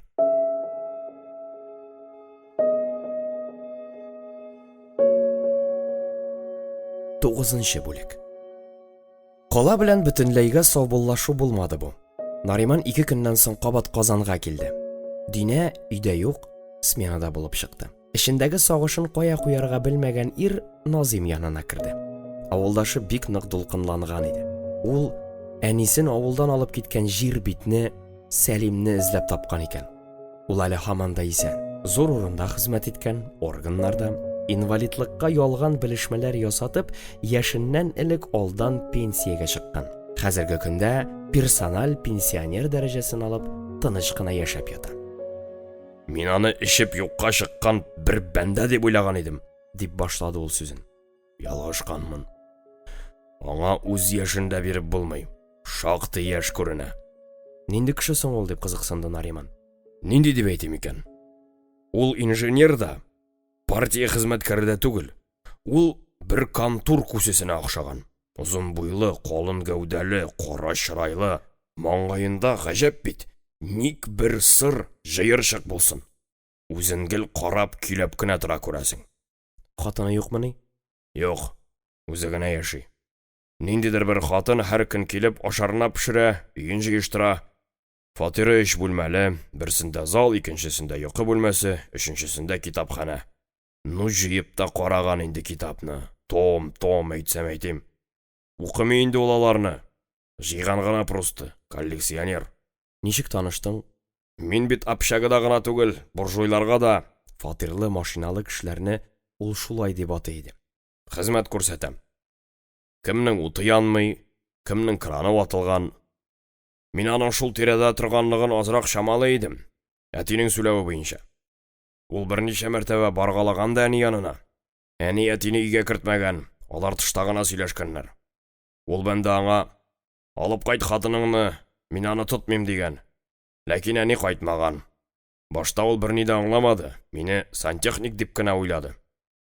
9-нчы бүлек. Кала белән бөтенләйгә саубуллашу булмады бу. Нариман 2 көннән соң кабат Казанга килде. Динә өйдә юк, сменада булып чыкты. Эчендәге сагышын кая куярга белмәгән ир Назим янына керде. Авылдашы бик нык дулкынланган иде. Ул әнисен авылдан алып киткән җир битне Сәлимне эзләп тапкан икән. Ул әле һаман да исән. Зур урында хезмәт иткән, органнарда инвалидлыкка ялган белешмәләр ясатып, яшеннән элек алдан пенсиягә чыккан. Хәзерге көндә персональ пенсионер дәрәҗәсен алып, тыныч кына яшәп ята. Мин аны ишеп юкка чыккан бер бәндә дип уйлаган идем, дип башлады ул сүзен. Ялгышканмын. Аңа үз яшендә биреп булмый. Шактый яшь күренә. Нинди кеше соң ул дип кызыксынды Нариман. Нинди дип әйтим икән? Ул инженер да, партия хезмәткәре дә түгел. Ул бер контур күсесенә охшаган. Узын буйлы, калын гәүдәле, кара чырайлы, маңгаенда гаҗәп бит. Ник бер сыр җыерчык булсын. Үзен гел карап көйләп кенә тора күрәсең. Хатыны юкмы ни? Юк, үзе генә яши. Ниндидер бер хатын һәр көн килеп ашарына пешерә, өен җыештыра. Фатиры 3 бүлмәле, берсендә зал, икенчесендә йокы бүлмәсе, өченчесендә китапханә. Ну җыеп та караган инде китапны. Том әйтсәм әйтим. Укымый инде ул аларны. Җыйган гына просто, коллекционер. Ничек таныштың? Мин бит общагада гына түгел, буржуйларга да Фатирлы машиналы кешеләрне ул шулай дип атый иде. Хезмәт күрсәтәм. Кемнең уты янмый, кемнең краны ватылган. Мин аның шул тирәдә торганлыгын азрак чамалы идем. Әтинең сүләве буенча. Ул берничә мәртәбә баргалаган да әни янына. Әни әтине өйгә кертмәгән, алар тышта гына сөйләшкәннәр. Ул бәндә аңа алып кайт хатыныңны, мин аны тотмыйм дигән. Ләкин әни кайтмаган. Башта ул берни дә аңламады, мине сантехник дип кенә уйлады.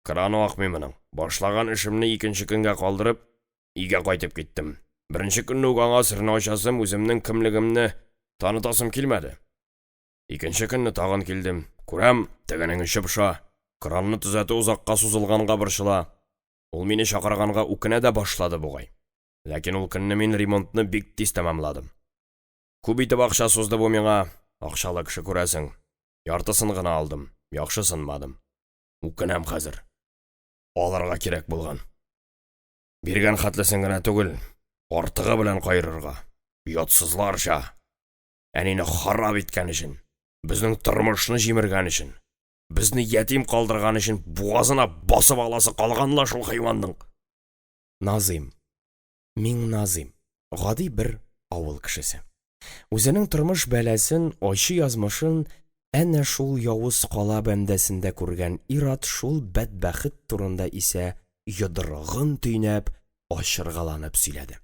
Краны акмый моның. Башлаган эшемне икенче көнгә калдырып, өйгә кайтып киттем. Беренче көнне үк аңа сырны ачасым, үземнең кемлегемне танытасым килмәде. Икенче көнне тагын килдем. Күрәм, тегенең эше пыша. Кранны төзәтү узакка сузылганга борчыла. Ул мине чакырганга үкенә дә башлады бугай. Ләкин ул көнне мин ремонтны бик тиз тәмамладым. Күп итеп акча сузды бу миңа. Акчалы кеше күрәсең. Яртысын гына алдым. Яхшы сынмадым. Үкенәм хәзер. Аларга кирәк булган. Биргән хәтлесен генә түгел, артыгы белән кайрырга. Ятсызларча. Әнине харап иткән өчен, безнең тормышны җимергән өчен, безне ятим калдырган өчен бугазына басып аласы калганла шул хайванның. Назим. Мин Назим. Гади бер авыл кешесе. Үзенең тормыш бәләсен, ачы язмышын әнә шул явыз кала бәндәсендә күргән ир-ат шул бәдбәхет турында исә йодрыгын төйнәп, ачыргаланып сөйләде.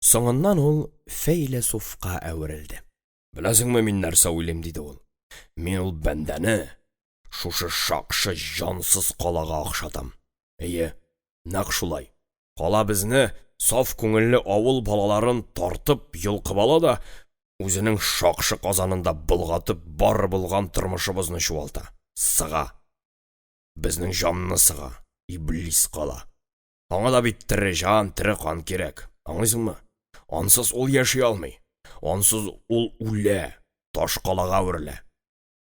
Соңыннан ул фәйләсуфка әверелде. Беләсеңме, мин нәрсә уйлыйм, диде ул. Мин ул бәндәне шушы шакшы жансыз калага акшатам. Әйе, нәкъ шулай. Кала безне саф күңелле авыл балаларын тартып йолкып ала да, үзенең шакшы казанында былгатып бар булган тормышыбызны чуалта. Сыга. Безнең җанны сыга. Иблис кала. Аңа да бит тере җан, тере кан кирәк. Аңлыйсыңмы? Ансыз ул яши алмый. Ансыз ул үлә, таш калага үрелә.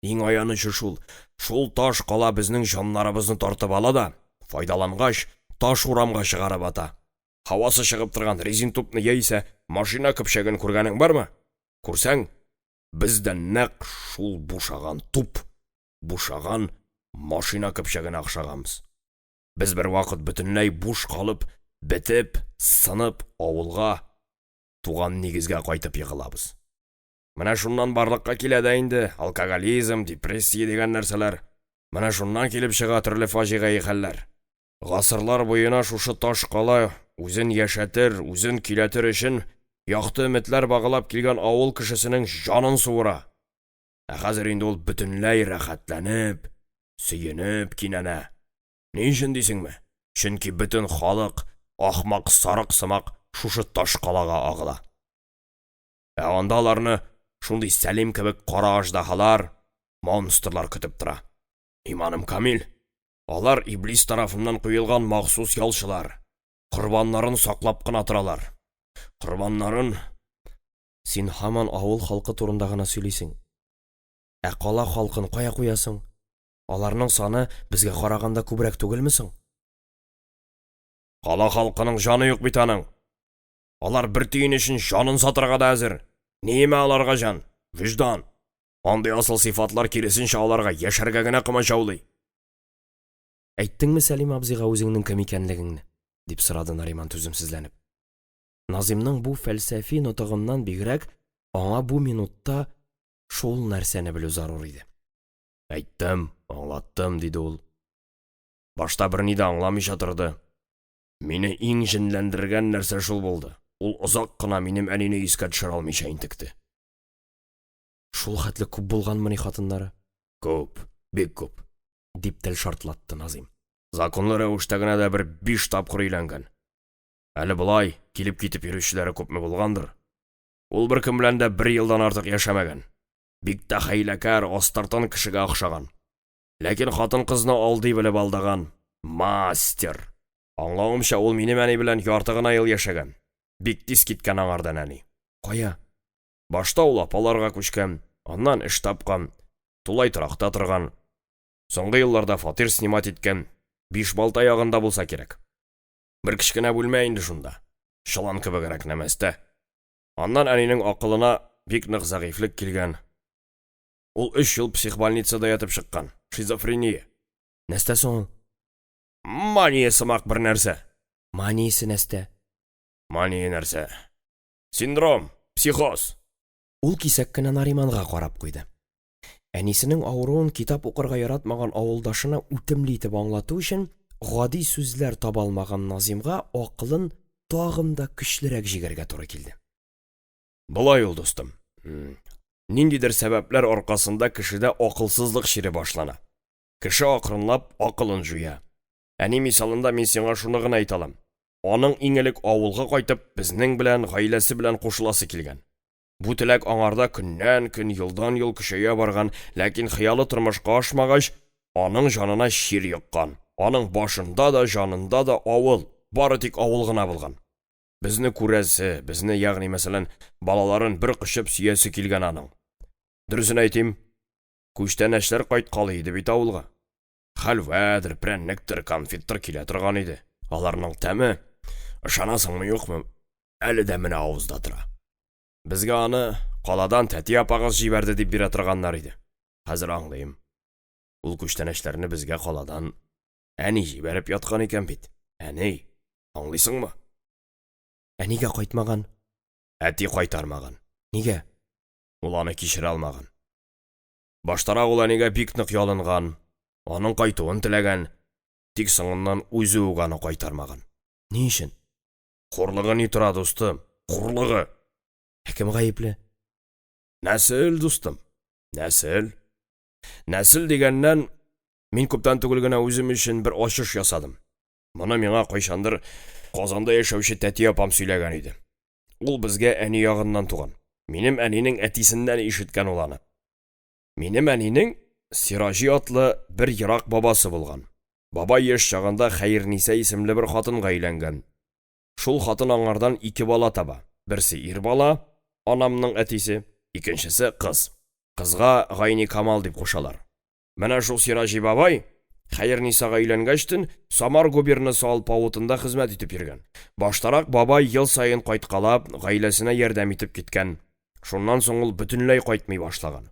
Иң аянычы шул таш кала безнең җаннарыбызны тартып ала да, файдалангач, таш урамга чыгарып ата. Хавасы чыгып торган резин тупны яисә машина көпчәген күргәнең бармы? Күрсәң, бездән нәкъ шул бушаган туп, бушаган машина көпчәген акшаганбыз. Без бер вакыт бөтенләй буш калып, бетеп, сынып, авылга, туган нигезгә кайтып егылабыз. Менә шуннан барлыкка килә дә инде алкоголизм, депрессия дигән нәрсәләр. Менә шуннан килеп чыга төрле фаҗигаи хәлләр. Гасырлар буена шушы таш кала үзен яшәтер, үзен киләтер өчен якты өметләр багылап килгән авыл кешесенең җанын суыра. Ә хәзер инде ул бөтенләй рәхәтләнеп, сөенеп кинәнә. Ни өчен дисеңме? Чөнки бөтен халык ахмак сарык сымак шушы таш калага агыла. Ә анда аларны шундый Сәлим кебек кара аждаһалар, монстрлар көтеп тора. Иманым камил. Алар иблис тарафыннан куелган махсус ялчылар. Корбаннарын саклап кына торалар. Корбаннарын... Син һаман авыл халкы турында гына сөйлисең. Ә кала халкын кая куясың? Аларның саны безгә караганда күбрәк түгелме соң? Кала халкының жаны юк бит аның. Алар бер тиен өчен җанын сатырга да әзер. Ниме аларга җан? Виждан. Андый асыл сыйфатлар киресенчә аларга яшәргә генә кымачаулый. Әйттеңме Сәлим абзыйга үзеңнең кем икәнлегеңне? Дип сорады Нариман түземсезләнеп. Назимның бу фәлсәфи нотыгыннан бигрәк аңа бу минутта шул нәрсәне белү зарур иде. Әйттем, аңлаттым, диде ул. Башта бер ни дә аңламыйча торды. Мине иң җенләндергән нәрсә шул булды. Ул озак кына минем әнине искә төшерә алмыйча интекте. Шул хәтле күп булганмы ни хатыннары? Күп, бик күп. Дип тел шартлатты Назим. Законлы рәвештә генә дә бер 5 тапкыр өйләнгән. Әле болай килеп китеп йөрүчеләре күпме булгандыр. Ул бер кем белән дә 1 елдан артык яшәмәгән. Бик тә хәйләкәр, астыртын кешегә охшаган. Ләкин хатын-кызны алдый белеп алдаган. Мастер. Аңлавымча, ул минем әни белән ярты гына ел яшәгән. Бик тиз киткән аңардан әни. Кая? Башта ул апаларга күчкән, аннан эш тапкан, тулай торакта торган. Соңгы елларда фатир снимать иткән, 5 балта ягында булса кирәк. Бер кичкенә бүлмә инде шунда. Шылан кебегрәк нәмәстә. Аннан әнинең акылына бик нык зәгыйфлек килгән. Ул 3 ел психбольницада ятып чыккан. Шизофрения. Нәрсә соң ул? Мания сымак бер нәрсә. Маниясе нәрсә? Мания нәрсә? Синдром, психоз. Ул кисәк кенә Нариманга карап куйды. Әнисенең авыруын китап укырга яратмаган авылдашына үтемле итеп аңлату өчен гади сүзләр таба алмаган Назимга акылын тагын да көчлерәк җигәргә туры килде. Булай ул, достым. Ниндидер сәбәпләр аркасында кешедә акылсызлык чире башлана. Кеше акрынлап акылын җуя. Әни мисалында мин сиңа шуны гына әйтә алам. Аның иң элек авылга кайтып, безнең белән, гаиләсе белән кушыласы килгән. Бу теләк аңарда көннән-көн, елдан-ел көчәя барган, ләкин хыялы тормышка ашмагач, аның җанына чир яккан. Аның башында да, җанында да авыл, бары тик авыл гына булган. Безне күрәсе, безне, ягъни мәсәлән, балаларын бер кычып сөясе килгән аның. Дөресен әйтим, күчтән эшләр кайткалы иде бит авылга. Хәлвәдер, прәннектер, конфеттер килә торган иде. Аларның тәме, ышанасыңмы юкмы, әле дә менә авызда тора. Безгә аны каладан тәти апагыз җибәрде дип бирә торганнар иде. Хәзер аңлыйм. Ул күчтәнәчләрне безгә каладан әни җибәреп яткан икән бит. Әни, аңлыйсыңмы? Әнигә кайтмаган? Әти кайтармаган. Нигә? Ул аны кичерә алмаган. Баштарак ул әнигә бик нык ялынган, аның кайтуын теләгән, тик соңыннан үзе үк аны кайтармаган. Ни өчен? Хурлыгы ни тора, достым? Құрлығы. Кім гаепле? Нәсіл, достым. Нәсіл. Нәсіл дегеннен мен көптен түгел генә үзем өчен бер ачыш ясадым. Моны миңа кайчандыр Казанда яшәүче тәти апам сөйләгән иде. Ул безгә әни ягыннан туган. Минем әнинең әтисеннән ишеткән ул аны. Минем әнинең Сиражи атлы бер ерак бабасы булган. Бабай яшь чагында Хәерниса исемле бер хатынга өйләнгән. Шул хатын аңардан 2 бала таба. Берсе ир бала, анамның әтисе, икенчесе кыз. Кызга Гайни Камал дип кушалар. Менә шул Сиражи бабай Хәернисага өйләнгәчтен Самар губернасы алпавытында хезмәт итеп йөргән. Баштарак бабай ел сайын кайткалап, гаиләсенә ярдәм итеп киткән. Шуннан соң ул бөтенләй кайтмый башлаган.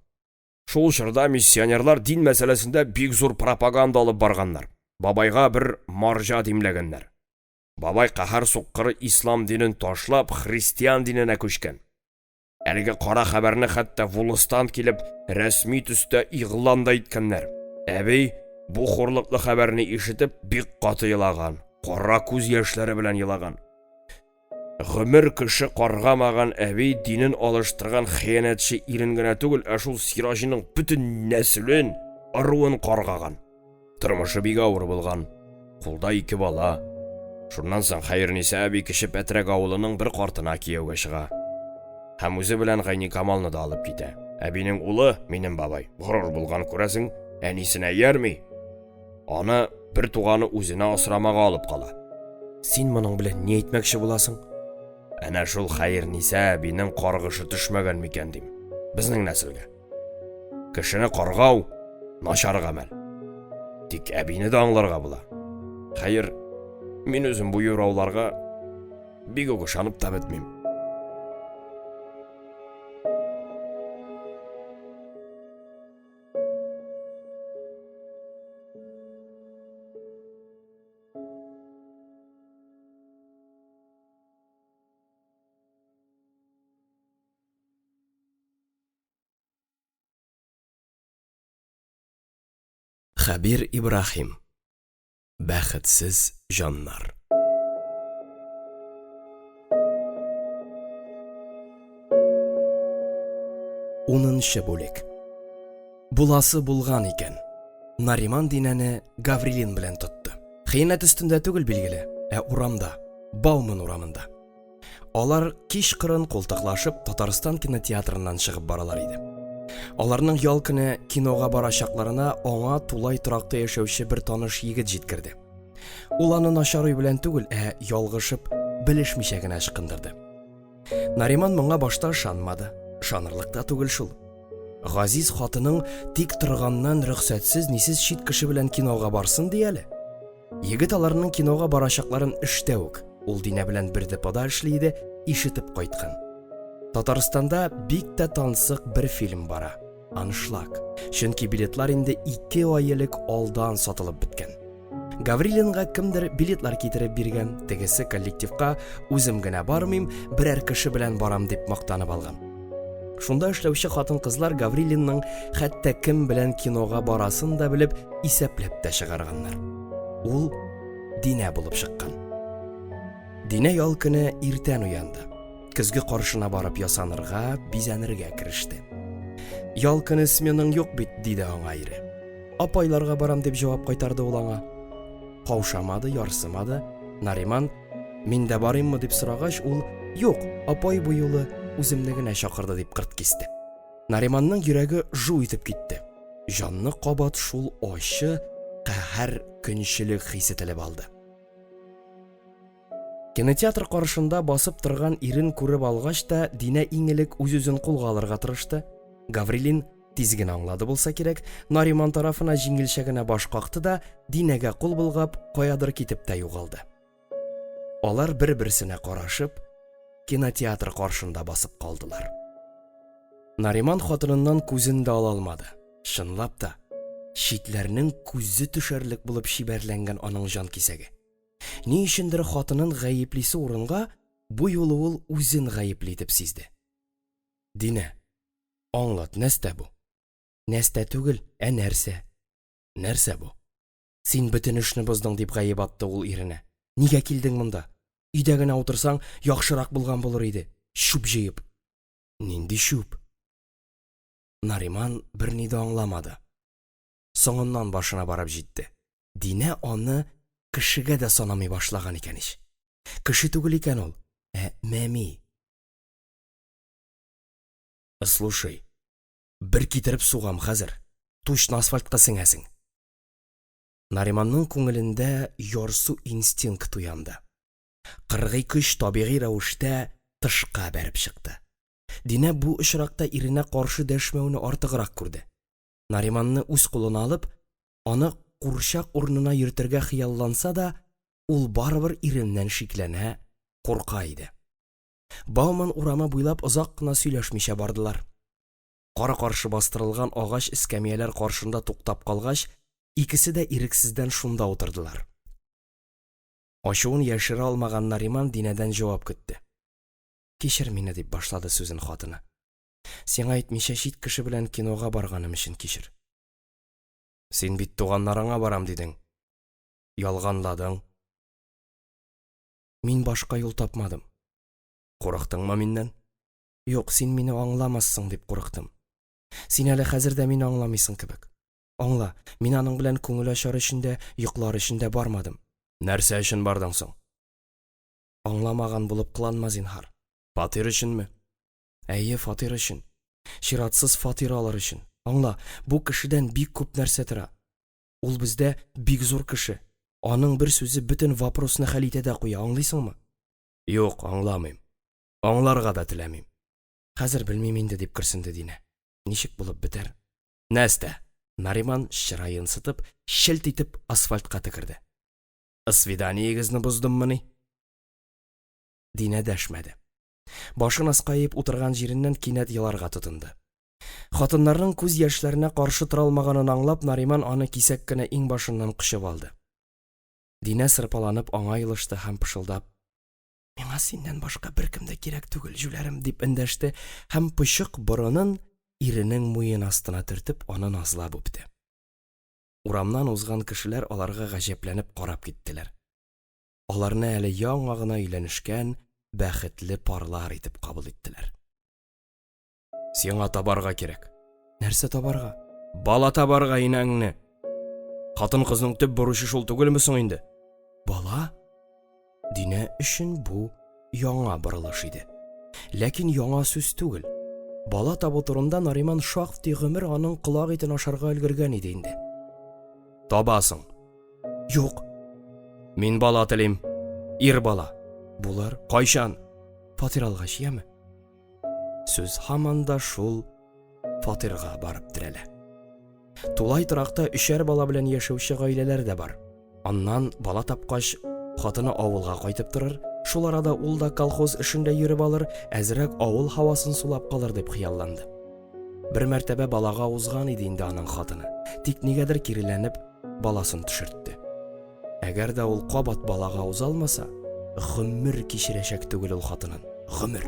Шул чорда миссионерлар дин мәсьәләсендә бик зур пропаганда алып барганнар. Бабайга бер марҗа димләгәннәр. Бабай каһар суккыры ислам динен ташлап, христиан диненә күчкән. Әлеге кара хәбәрне хәтта Вулыстан килеп, рәсми төстә игълан да иткәннәр. Әби бу хурлыклы хәбәрне ишетеп бик каты елаган, кара күз яшьләре белән елаган. Гомер кеше каргамаган әби динен алыштырган хыянәтче ирен генә түгел, шул Сиражиның бүтән нәселен, аруын каргаган. Тормышы бик авыр булган. Кулда 2 бала. Шуннан соң Хәерниса әби кеше Пәтрәк авылының бер картына кияүгә чыга. Һәм үзе белән Гайни Камалны да алып китә. Әбинең улы, минем бабай, горур булган күрәсең, әнисенә ярмый. Аны бер туганы үзенә асрамага алып кала. Син моның белән ни әйтмәкче буласың? Әнә шул Хәерниса әбинең каргышы төшмәгән микән дим. Безнең нәселгә. Кешене каргау начар гамәл. Тик әбине дә аңларга була. Хәер, мин үзем бу юрауларга бик үк ышанып та бетмим. Хәбир Ибрахим. Бәхетсез җаннар. 10-нчы бүлек. Буласы булган икән. Нариман Динәне Гаврилин белән тотты. Хыянәт өстендә түгел билгеле, урамда, Бауман урамында. Алар кич кырын култыклашып Татарстан кинотеатрыннан чыгып баралар иде. Аларның ял көне кинога барачакларына аңа тулай торакта яшәүче бер таныш егет җиткерде. Ул аны начар уй белән түгел, ялгышып, белешмичә генә ычкындырды. Нариман моңа башта ышанмады. Ышанырлык та түгел шул. Газиз хатының тик торганнан рөхсәтсез нисез чит кеше белән кинога барсын дияле. Егет аларның кинога барачакларын эштә үк, ул Динә белән бер депода эшли иде, ишетеп кайткан. Татарстанда бик тә тансык бер фильм бара. Аншлаг. Чөнки билетлар инде 2 ай элек алдан сатылып беткән. Гаврилинга кемдер билетлар китереп биргән. Тегесе коллективка үзем генә бармыйм, берәр кеше белән барам дип мактанып алган. Шунда эшләүче хатын-кызлар Гаврилинның хәтта кем белән кинога барасын да белеп, исәпләп тә чыгарганнар. Ул Динә булып чыккан. Динә ял көне иртән уянды. Көзге каршына барып ясанырга, бизәнергә кереште. Ял көне сменың юк бит, диде аңа ире. Апайларга барам дип җавап кайтарды ул аңа. Каушамады, ярсымады. Нариман, мин дә барыйммы дип сорагач, ул юк, апай бу юлы үземне генә чакырды дип кырт кисте. Нариманның йөрәге жу итеп китте. Җанны кабат шул ачы, каһәр көнчелек хисе телеп алды. Кинотеатр каршында басып торган ирен күреп алгач та, Динә иңелек үз-үзен кулга алырга тырышты. Гаврилин тиз генә аңлады булса кирәк, Нариман тарафына җиңелчә генә баш какты да, Динәгә кул булгап, каядыр китеп тә югалды. Алар бер-берсенә карашып, кинотеатр каршында басып калдылар. Нариман хатыныннан күзен дә ала алмады. Чынлап та, читләрнең күзе төшәрлек булып шибәрләнгән аның җан кисәге. Ни өчендер хатынын гаеплисе урынга, бу юлы ул үзен гаепле итеп сизде. Динә, аңлат, нәрсә бу? Нәрсә түгел, нәрсә? Нәрсә бу? Син бөтен эшне боздың дип гаеп атты ул иренә. Нигә килдең монда? Өйдә генә утырсаң, яхшырак булган булыр иде. Шуп җыеп. Нинди шуп? Нариман берни дә аңламады. Соңыннан башына барып җитте. Динә аны кешегә дә санамый башлаган икән ич. Кеше түгел икән ул, мәми. Слушай, бер китереп сугам хәзер. Тушны асфальтка сеңәсең. Нариманның күңелендә ярсу инстинкт уянды. Кыргый көч табигый рәвештә тышка бәреп чыкты. Динә бу очракта иренә каршы дәшмәүне артыграк күрде. Нариманны үз кулына алып, аны курчак урынына йөртергә хыялланса да, ул барыбер иреннән шикләнә, курка иде. Бауман урама буйлап озак кына сөйләшмичә бардылар. Кара-каршы бастырылган агач эскәмияләр каршында туктап калгач, икесе дә ирексездән шунда утырдылар. Ачуын яшерә алмаган Нариман Динәдән җавап көтте. Кичер мине дип башлады сүзен хатыны. Сиңа әйтмичә чит кеше белән кинога барганым өчен кичер. Син бит туганнарыңа барам дидең. Ялганладың. Мин башка юл тапмадым. Курыктыңмы миннән? Юк, син мине аңламассың дип курыктым. Син әле хәзер дә мине аңламыйсың кебек. Аңла, мин аның белән күңел ачар өчен дә, йоклар өчен дә бармадым. Нәрсә өчен бардың соң? Аңламаган булып кыланма зинһар. Фатир өченме? Әйе, фатир өчен. Ширатсыз фатир алыр өчен. Аңла, бу кешедән бик күп нәрсә тора. Ул бездә бик зур кеше. Аның бер сүзе бөтен вопросны хәл итә дә куя, аңлыйсыңмы? Юк, аңламыйм. Аңларга да теләмим. Хәзер белмим инде дип кирсенде Динә. Ничек булып бетәр? Нәрсә? Нариман чырайын сытып, шелт итеп асфальтка тикерде. Свиданиегезне буздыммы ни? Динә дәшмәде. Башын аскаеп утырган җиреннән кинәт еларга тотынды. Хатыннарның күз яшьләренә каршы тора алмаганын аңлап, Нариман аны кисәк кенә иң башыннан кычып алды. Динә сырпаланып аңа елышты һәм пышылдап: "Миңа синнән башка беркем дә кирәк түгел, җүләрем", дип эндәште һәм пычык борынын иренең муен астына төртеп, аны назлап үпте. Урамнан узган кешеләр аларга гаҗәпләнеп карап киттеләр. Аларны әле яңа гына өйләнешкән, бәхетле парлар итеп кабул иттеләр. Сиңа табарга кирәк. Нәрсә табарга? Бала табарга инәңне. Хатын-кызның төп бурычы шул түгелме соң инде? Бала? Динә өчен бу яңа борылыш иде. Ләкин яңа сүз түгел. Бала табу турында Нариман шактый гомер аның колак итен ашарга өлгергән иде инде. Табасың. Юк. Мин бала телим. Ир бала. Булар кайчан? Фатир алгач, яме? Сүз һаман да шул фатирга барып терәлә. Тулай торакта 3 бала белән яшәүче гаиләләр дә бар. Аннан бала тапкач, хатыны авылга кайтып торыр, шул арада ул да колхоз эшендә йөреп алыр, әзрәк авыл һавасын сулап калыр дип хыялланды. Бер мәртәбә балага узган иде инде аның хатыны. Тик нигәдер киреләнеп, баласын төшертте. Әгәр дә ул кабат балага уза алмаса, гомер кичерәчәк түгел ул хатынын. Гомер.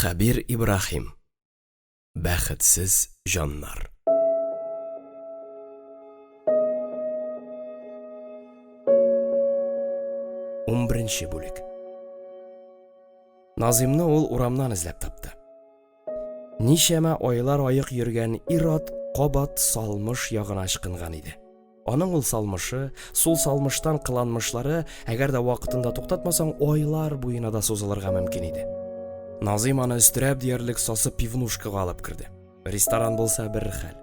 Хәбир Ибрахим. Бәхетсез җаннар. Унберенче бүлек. Назимны ул урамнан эзләп тапты. Ничәмә айлар аек йөргән ир-ат кабат салмыш ягына чыккан иде. Аның ул салмышы, сул салмыштан кыланмышлары, әгәр дә вакытында туктатмасаң, айлар буена да сузылырга мөмкин иде. Назим аны өстерәп диярлек сасып пивнушкага алып керде. Ресторан булса бер хәл.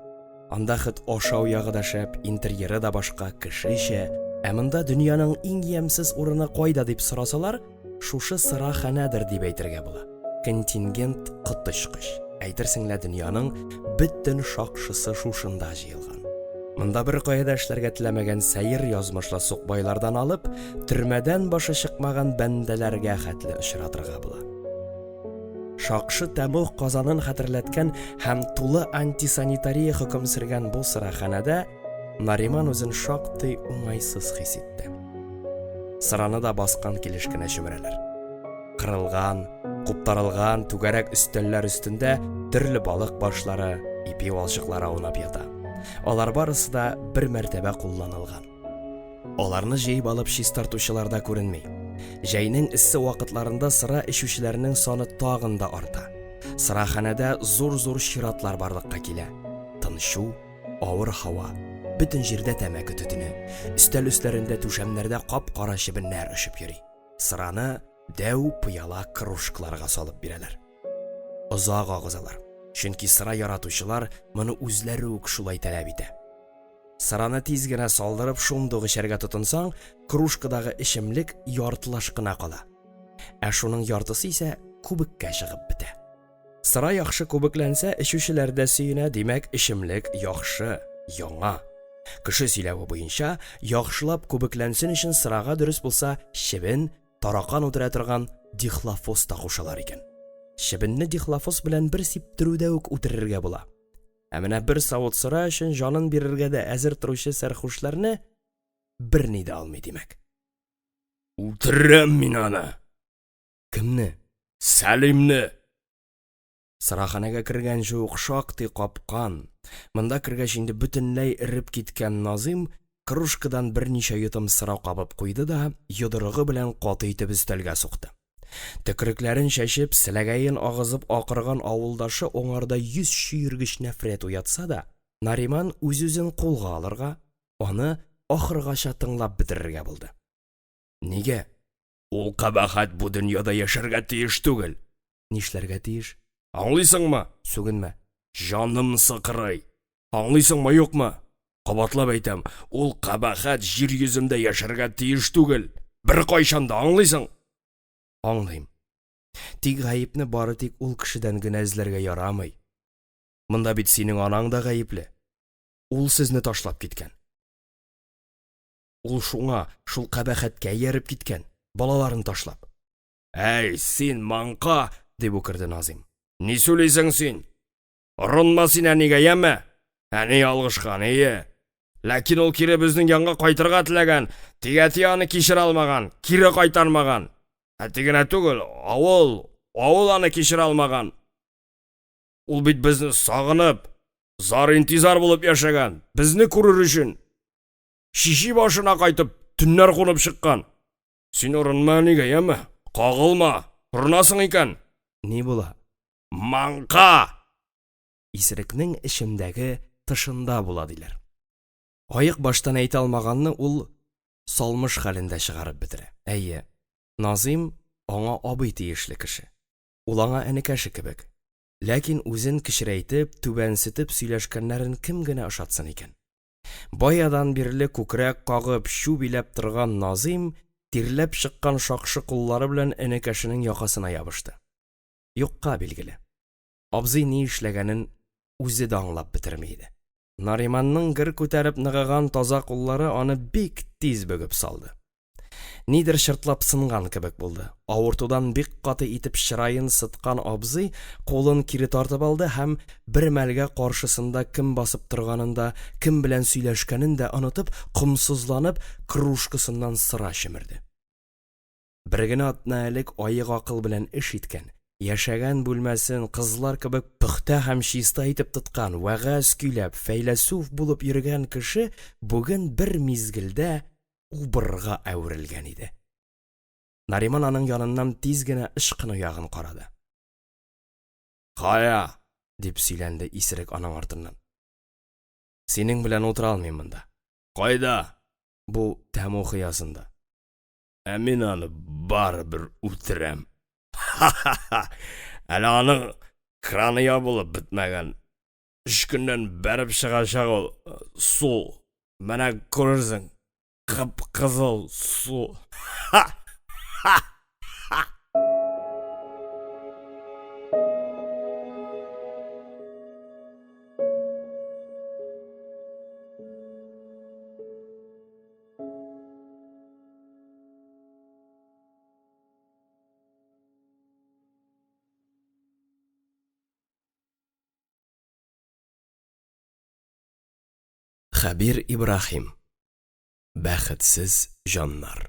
Анда хит ашау ягы да шәп, интерьеры да башка, кешечә. Ә монда дөньяның иң ямьсез урыны кайда дип сорасалар, шушы сыраханәдер дип әйтергә була. Контингент кытычкыч. Әйтерсең лә дөньяның бөтен шакшысы шушында җыелган. Монда бер кайда эшләргә теләмәгән сәер язмышлы сукбайлардан алып, төрмәдән башы чыкмаган бәндәләргә хәтле очратырга була. Шакшы тәмуг казанын хәтерләткән һәм тулы антисанитария хөкем сөргән бу сыраханәдә Нариман үзен шактый уңайсыз хис итте. Сыраны да баскан килеш кенә чүмерәләр. Кырылган, куптарылган түгәрәк өстәлләр өстендә төрле балык башлары, ипи балчыклары аунап ята. Алар барысы да бер мәртәбә кулланылган. Аларны җыеп алып чистартучыларда күренми. Җәйнең эссе вакытларында сыра эчүчеләрнең саны тагын да арта. Сыраханәдә зур-зур чиратлар барлыкка килә. Тынчу, авыр һава, бөтен җирдә тәмәке төтене, өстәл өсләрендә түшәмнәрдә кап-кара чебеннәр очып йөри. Сыраны дәү пыяла кружкаларга салып бирәләр. Озак агызалар, чөнки сыра яратучылар моны үзләре үк шулай таләп итә. Сыраны тиз генә салдырып шундук эчәргә тотынсаң, кружкадагы эчемлек яртылаш кына кала. Ә шуның яртысы исә кубикка чыгып бетә. Сыра яхшы кубикләнсә, эчүчеләр дә сөенә, димәк, эчемлек яхшы, яңа. Кеше сөйләве буенча, яхшылап кубикләнсен өчен сырага дөрес булса, чебен, таракан утыра торган дихлофос та кушалар икән. Чебенне дихлофос белән бер сиптерүдә үк үтерергә була. Ә менә бер савыт сыра өчен җанын бирергә дә әзер торучы сәрхүшләрне берни дә алмый димәк. Үтерәм мин аны. Кемне? Сәлимне. Сыраханәгә кергән җук шактый капкан. Монда кергәч инде бөтенләй иреп киткән Назим кружкадан берничә йотым сыра кабып куйды да йодрыгы белән каты итеп өстәлгә сукты. Төкерекләрен чәчеп, селәгәен агызып акырган авылдашы оңарда 100 чөергеч нәфрәт уятса да, Нариман үз-үзен кулга алырга, аны ахыргача тыңлап бетерергә булды. Нигә? Ул кабахат бу дөньяда яшәргә тиеш түгел. Нишләргә тиеш? Аңлыйсыңмы? Сүгенмә. Җаным сыкрый. Аңлыйсыңмы, юкмы? Кабатлап әйтәм, ул кабахат җир йөзендә яшәргә тиеш түгел. Бер кайчан да аңлыйсың? Аңлыйм. Тик гаепне бары тик ул кешедән генә эзләргә ярамый. Монда бит синең анаң да гаепле. Ул сезне ташлап киткән. Ул шуңа, шул кабахәткә ярып киткән, балаларын ташлап. Әй, син манка, дип укырды Назим. ни сөйлисең син? Орынма син әнигә, яме? Әни алгышкан, ие. Ләкин ул кире безнең янга кайтырга теләгән, тигәти аны кичер алмаган, кире кайтармаган. Тигенә түгел, авыл аны кичер алмаган. Ул бит безне сагынып, зар-интизар булып яшәгән, безне күрер өчен. Шиши башына кайтып, төннәр кунып чыккан. Син орынма әнигә, яме? Кагылма, орынасың икән. Ни була? Манка! Исерекнең эчемдәге тышында була диләр. Аяк баштан әйтә алмаганны ул салмыш хәлендә чыгарып бетерә. Әйе, Назим аңа абый тиешле кеше. Ул аңа энекәше кебек. Ләкин үзен кечерәйтеп, түбәнсетеп сөйләшкәннәрен кем генә ошатсын икән. Баядан бирле күкрәк кагып, шу биләп торган Назим тирләп чыккан шакшы куллары белән энекәшенең якасына ябышты. Юкка билгеле. Абзый ни эшләгәнен үзе дә аңлап бетерми иде. Нариманның гыр күтәреп ныгыган таза куллары аны бик тиз бөгеп салды. Нидер шыртлап сынган кебек булды. Авыртудан бик каты итеп чырайын сыткан абзый кулын кире тартып алды һәм бер мәлгә каршысында кем басып торганында, кем белән сөйләшкәнен дә онытып, комсызланып, кружкасыннан сыра чимерде. Бер генә атна элек аек акыл белән эш иткән, яшәгән бүлмәсен кызлар кебек пөхтә һәм чиста итеп тоткан, вәгазь көйләп, фәйләсүф булып йөргән кеше бүген бер мизгелдә убырга әверелгән иде. Нариман аның яныннан тиз генә ышкыны ягын карады. Кая? дип сөйләнде исерек аның артыннан. Синең белән утыра алмыйм монда. Кайда? Бу тәму хыязында. Ә мин аны барыбер үтерәм. Әле аның краны ябылып бетмәгән. 3 көннән бәреп чыгачак ул су. Менә күрерсең. Кып-кызыл су. Хабир Ибрахим. Бәхетсез жаннар.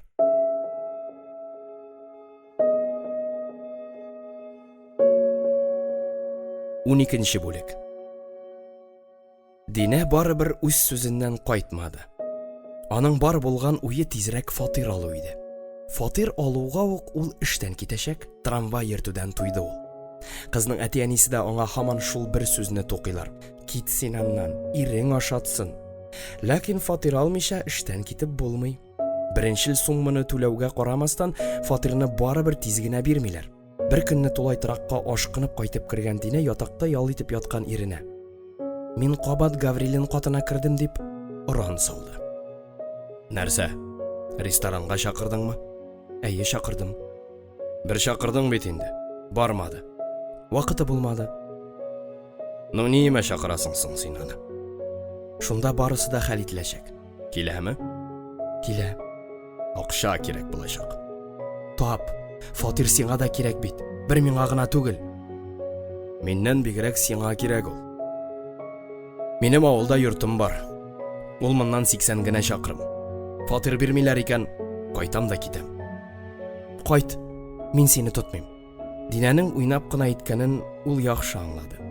12-нче бүлек. Динә барыбер үз сүзеннән кайтмады. Аның бар булган уе тизрәк фатир алу иде. Фатир алуга ук ул эштән китәчәк, трамвай йөртүдән туйды ул. Кызның әти-әнисе дә аңа һаман шул бер сүзне тукыйлар: "Кит син аннан, ирең ашатсын." Ләкин фатир алмыйча эштән китеп булмый. Беренчел сумманы түләүгә карамастан, фатирны барыбер тиз генә бирмиләр. Бер көнне тулай торакка ашкынып кайтып кергән Динә ятакта ял итеп яткан иренә: "Мин кабат Гаврилин катына кердем" дип уран салды. "Нәрсә? Ресторанга чакырдыңмы?" "Әйе, чакырдым." "Бер чакырдың бит инде. Бармады." "Вакыты булмады." "Ну ниме чакырасың соң син аны?" "Шунда барысы да хәл ителәчәк." "Киләме?" "Килә." "Акча кирәк булачак." "Тап, фатир сиңа да кирәк бит. Бер миңа гына түгел." "Миннән бигрәк сиңа кирәк ул. Минем авылда йортым бар. Ул моннан 80 генә чакрым. Фатир бирмиләр икән, кайтам да китәм." "Кайт, мин сине тотмыйм." Динәнең уйнап кына әйткәнен ул яхшы аңлады.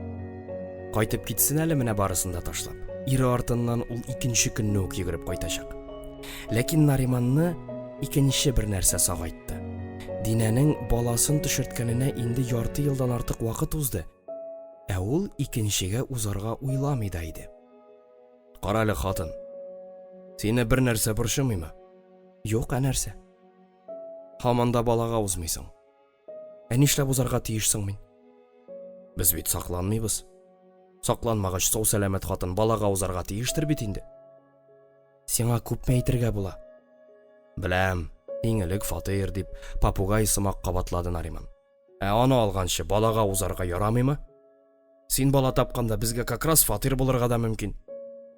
Кайтып китсен әле менә барысын да ташлап. Ире артыннан ул икенче көнне үк йөгереп кайтачак. Ләкин Нариманны икенче бер нәрсә сагайтты. Динәнең баласын төшерткәненә инде ярты елдан артык вакыт узды. Ә ул икенчегә узарга уйламый да иде. "Кара әле, хатын. Сине бер нәрсә борчымыймы?" "Юк, ә нәрсә?" "Һаман да балага узмыйсың. Ә нишләп узарга тиешсең мин?" "Без бит сакланмыйбыз. Сакланмагач сау сәламәт хатын балага узарга тиештер бит инде." "Сиңа күпме әйтергә була?" "Беләм, иң элек фатир" дип папугай сымак кабатлады Нариман. "Ә аны алганчы балага узарга ярамыймы? Син бала тапканда безгә как раз фатир булырга да мөмкин.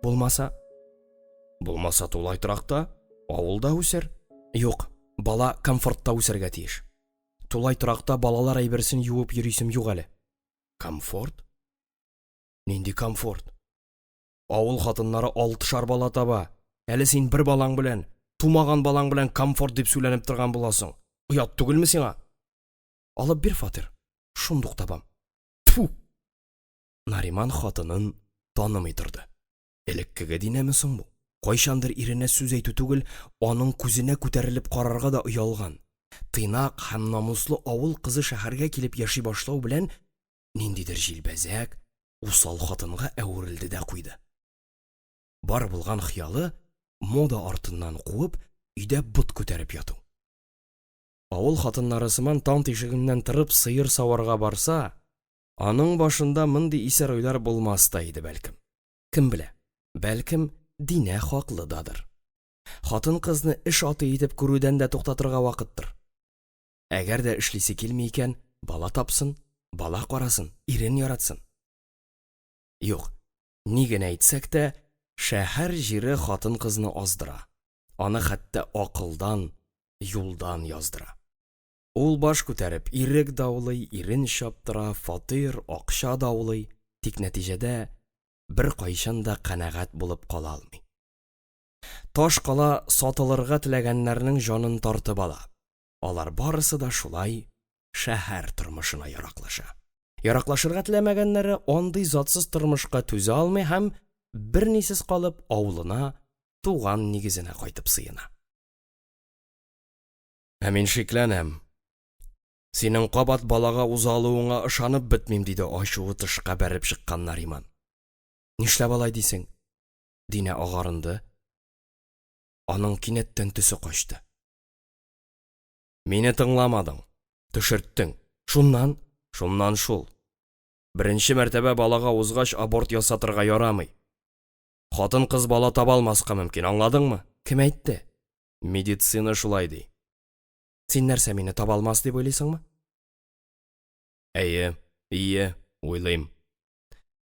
Булмаса тулай торакта, авылда үсәр." "Юк, бала комфортта үсәргә тиеш. Тулай торакта балалар әйберсен юып йөрисем юк әле." "Комфорт? Нинди комфорт? Авыл хатыннары 6 бала таба. Әле син бер балаң белән, тумаган балаң белән комфорт дип сөйләнеп торган буласың. Уят түгелме сиңа? Алып бир фатир. Шундук табам." "Тфу!" Нариман хатынын танымый торды. Элеккеге Динәме соң бу? Кайчандыр иренә сүз әйтү түгел, аның күзенә күтәрелеп карарга да оялган. Тыйнак һәм намуслы авыл кызы шәһәргә килеп яши башлау белән ниндидер җилбәзәк, усал хатынга әверелде дә куйды. Бар булган хыялы мода артыннан куып, өйдә бот күтәреп яту. Авыл хатыннары сыман таң тишегеннән торып сыер саварга барса, аның башында мондый исәр уйлар булмас та иде бәлкем. Кем белә? Бәлкем Динә хаклыдадыр. Хатын кызны эш аты итеп күрүдән дә туктатырга вакыттыр. Әгәр дә эшлисе килми икән, бала тапсын, бала карасын, ирен яратсын. Юк, ни генә әйтсәк тә, шәһәр җире хатын кызны аздыра. Аны хәтта акылдан, юлдан яздыра. Ул баш күтәреп ирек даулый, ирен чаптыра, фатир, акча даулый, тик нәтиҗәдә бер кайчан да канәгать булып кала алмый. Таш кала сатылырга теләгәннәрнең җанын тартып ала. Алар барысы да шулай шәһәр тормышына яраклаша. Яраклашырга теләмәгәннәре андый затсыз тормышка түзә алмый һәм бернисез калып авылына, туган нигезенә кайтып сыена. "Ә мин шикләнәм. Синең кабат балага узалуыңа ышанып бетмим", диде ачуы тышка бәреп чыккан Нариман. "Нишләп алай дисең?" Динә агарынды. Аның кинәттән төсе качты. "Мине тыңламадың, төшерттең. Шуннан шул. Беренче мәртәбә балага узгач аборт ясатырга ярамый. Хатын кыз бала таба алмаска мөмкин, аңладыңмы?" "Кем әйтте?" "Медицина шулай ди." "Син нәрсә, мине таба алмас дип уйлыйсыңмы?" "Ие, уйлыйм."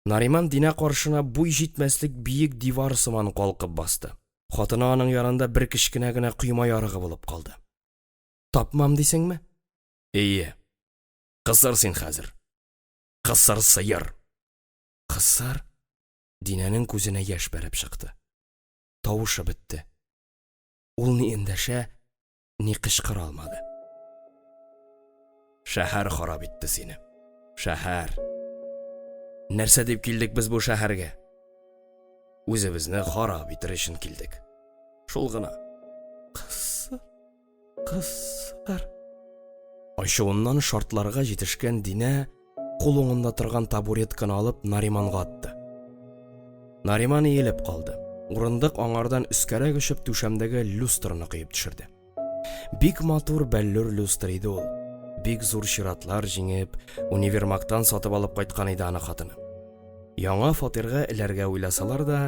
Нариман Динә каршына буй җитмәслек биек дивар сыман калкып басты. Хатыны аның янында бер кечкенә генә койма ярыгы булып калды. "Тапмам дисеңме?" "Ие. Кысыр син хәзер. Кысыр сыер." "Кысыр?" Динәнең күзенә яшь бәреп чыкты. тавышы бетте. Ул ни эндәшә, ни кычкыра алмады. Шәһәр харап итте сине. Шәһәр. Нәрсә дип килдек без бу шәһәргә? Үзебезне харап итер өчен килдек. Шул гына. Кызлар. Ачуыннан шартларга җитешкән Динә кулыңында торган табуретканы алып Нариманга атты. Нариман иелеп калды. Урындык аңардан үскәрәк очып түшәмдәге люстраны кыеп төшерде. Бик матур бәллүр люстр иде ул. Бик зур чиратлар җиңеп, универмагтан сатып алып кайткан иде аны хатыны. Яңа фатирга эләргә уйласалар да,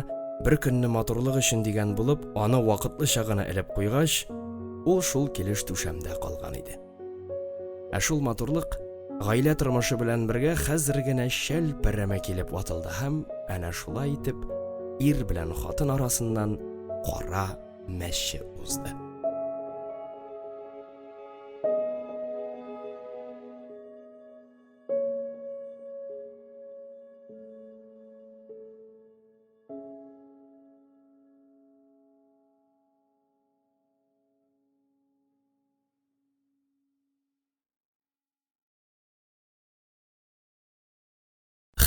бер көнне матурлык өчен дигән булып, аны вакытлыча гына элеп куйгач, ул шул килеш түшәмдә калган иде. Ә шул матурлык гаилә тормышы белән бергә хәзер генә шәл пәрәмә килеп ватылды һәм әнә шулай итеп ир белән хатын арасыннан кара мәче узды.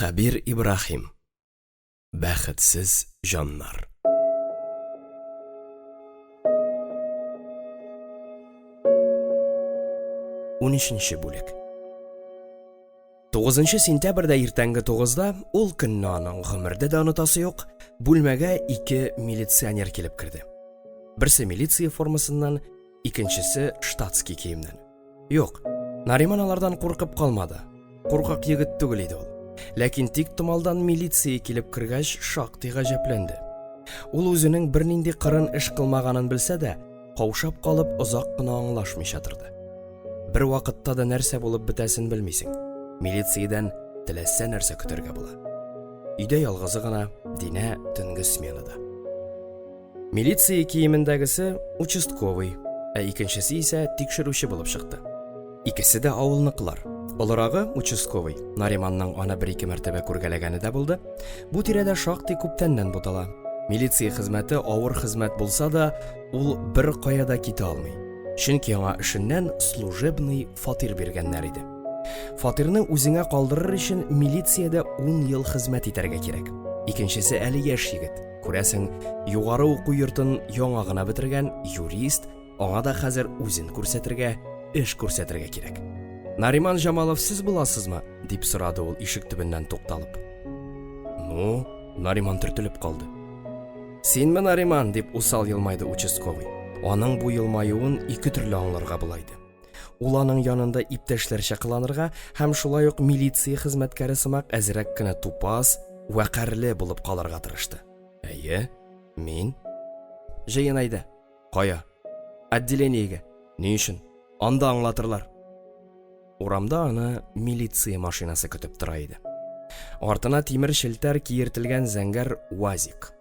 Хәбир Ибрахим. Бәхетсез җаннар. 13-нче бүлек. 9 сентябрьдә иртәнге 9-да ул көнне аның гомердә дә онытасы юк, бүлмәгә 2 милиционер килеп керде. Берсе милиция формасыннан, икенчесе штатский киемнән. Юк, Нариман алардан куркып калмады. Куркак егет түгел иде ул. Ләкин тик томалдан милиция килеп кергәч шактый гаҗәпләнде. Ул үзенең бернинди кырын эш кылмаганын белсә дә, каушап калып озак кына аңлашмыйча торды. Бер вакытта да нәрсә булып бетәсен белмисең. Милициядән теләсә нәрсә көтәргә була. Өйдә ялгызы гына Динә төнге сменада. Милиция киемендәгесе участковый, ә икенчесе исә тикшерүче булып чыкты. Икесе дә авылныкылар. Олырагы участковый Нариманның аны 1-2 мәртәбә күргәләгәне дә булды. Бу тирәдә шактый күптәннән бутала. Милиция хезмәте авыр хезмәт булса да, ул бер кая да китә алмый. Чөнки аңа эшеннән служебный фатир биргәннәр иде. Фатирны үзеңә калдырыр өчен милициядә 10 ел хезмәт итәргә кирәк. Икенчесе әле яшь егет. Күрәсең, югары уку йортын яңа гына бетергән юрист, аңа да хәзер үзен күрсәтергә, эш күрсәтергә кирәк. Нариман Җамалов сез буласызмы? Дип сорады ул ишек төбеннән тукталып. Ну, Нариман төртелеп калды. Синме Нариман? Дип усал елмайды участковый. Аның бу елмаюын 2 төрле аңларга була иде. Ул аның янында иптәшләрчә кыланырга һәм шулай ук милиция хезмәткәре сымак әзрәк кенә тупас, вәкарле булып калырга тырышты. Әйе, мин. Җыен әйдә. Кая? Отделениегә. Ни өчен? Анда аңлатырлар. Урамда аны милиция машинасы көтеп тора иде. Артына тимер шелтәр киертелгән зәңгәр УАЗик.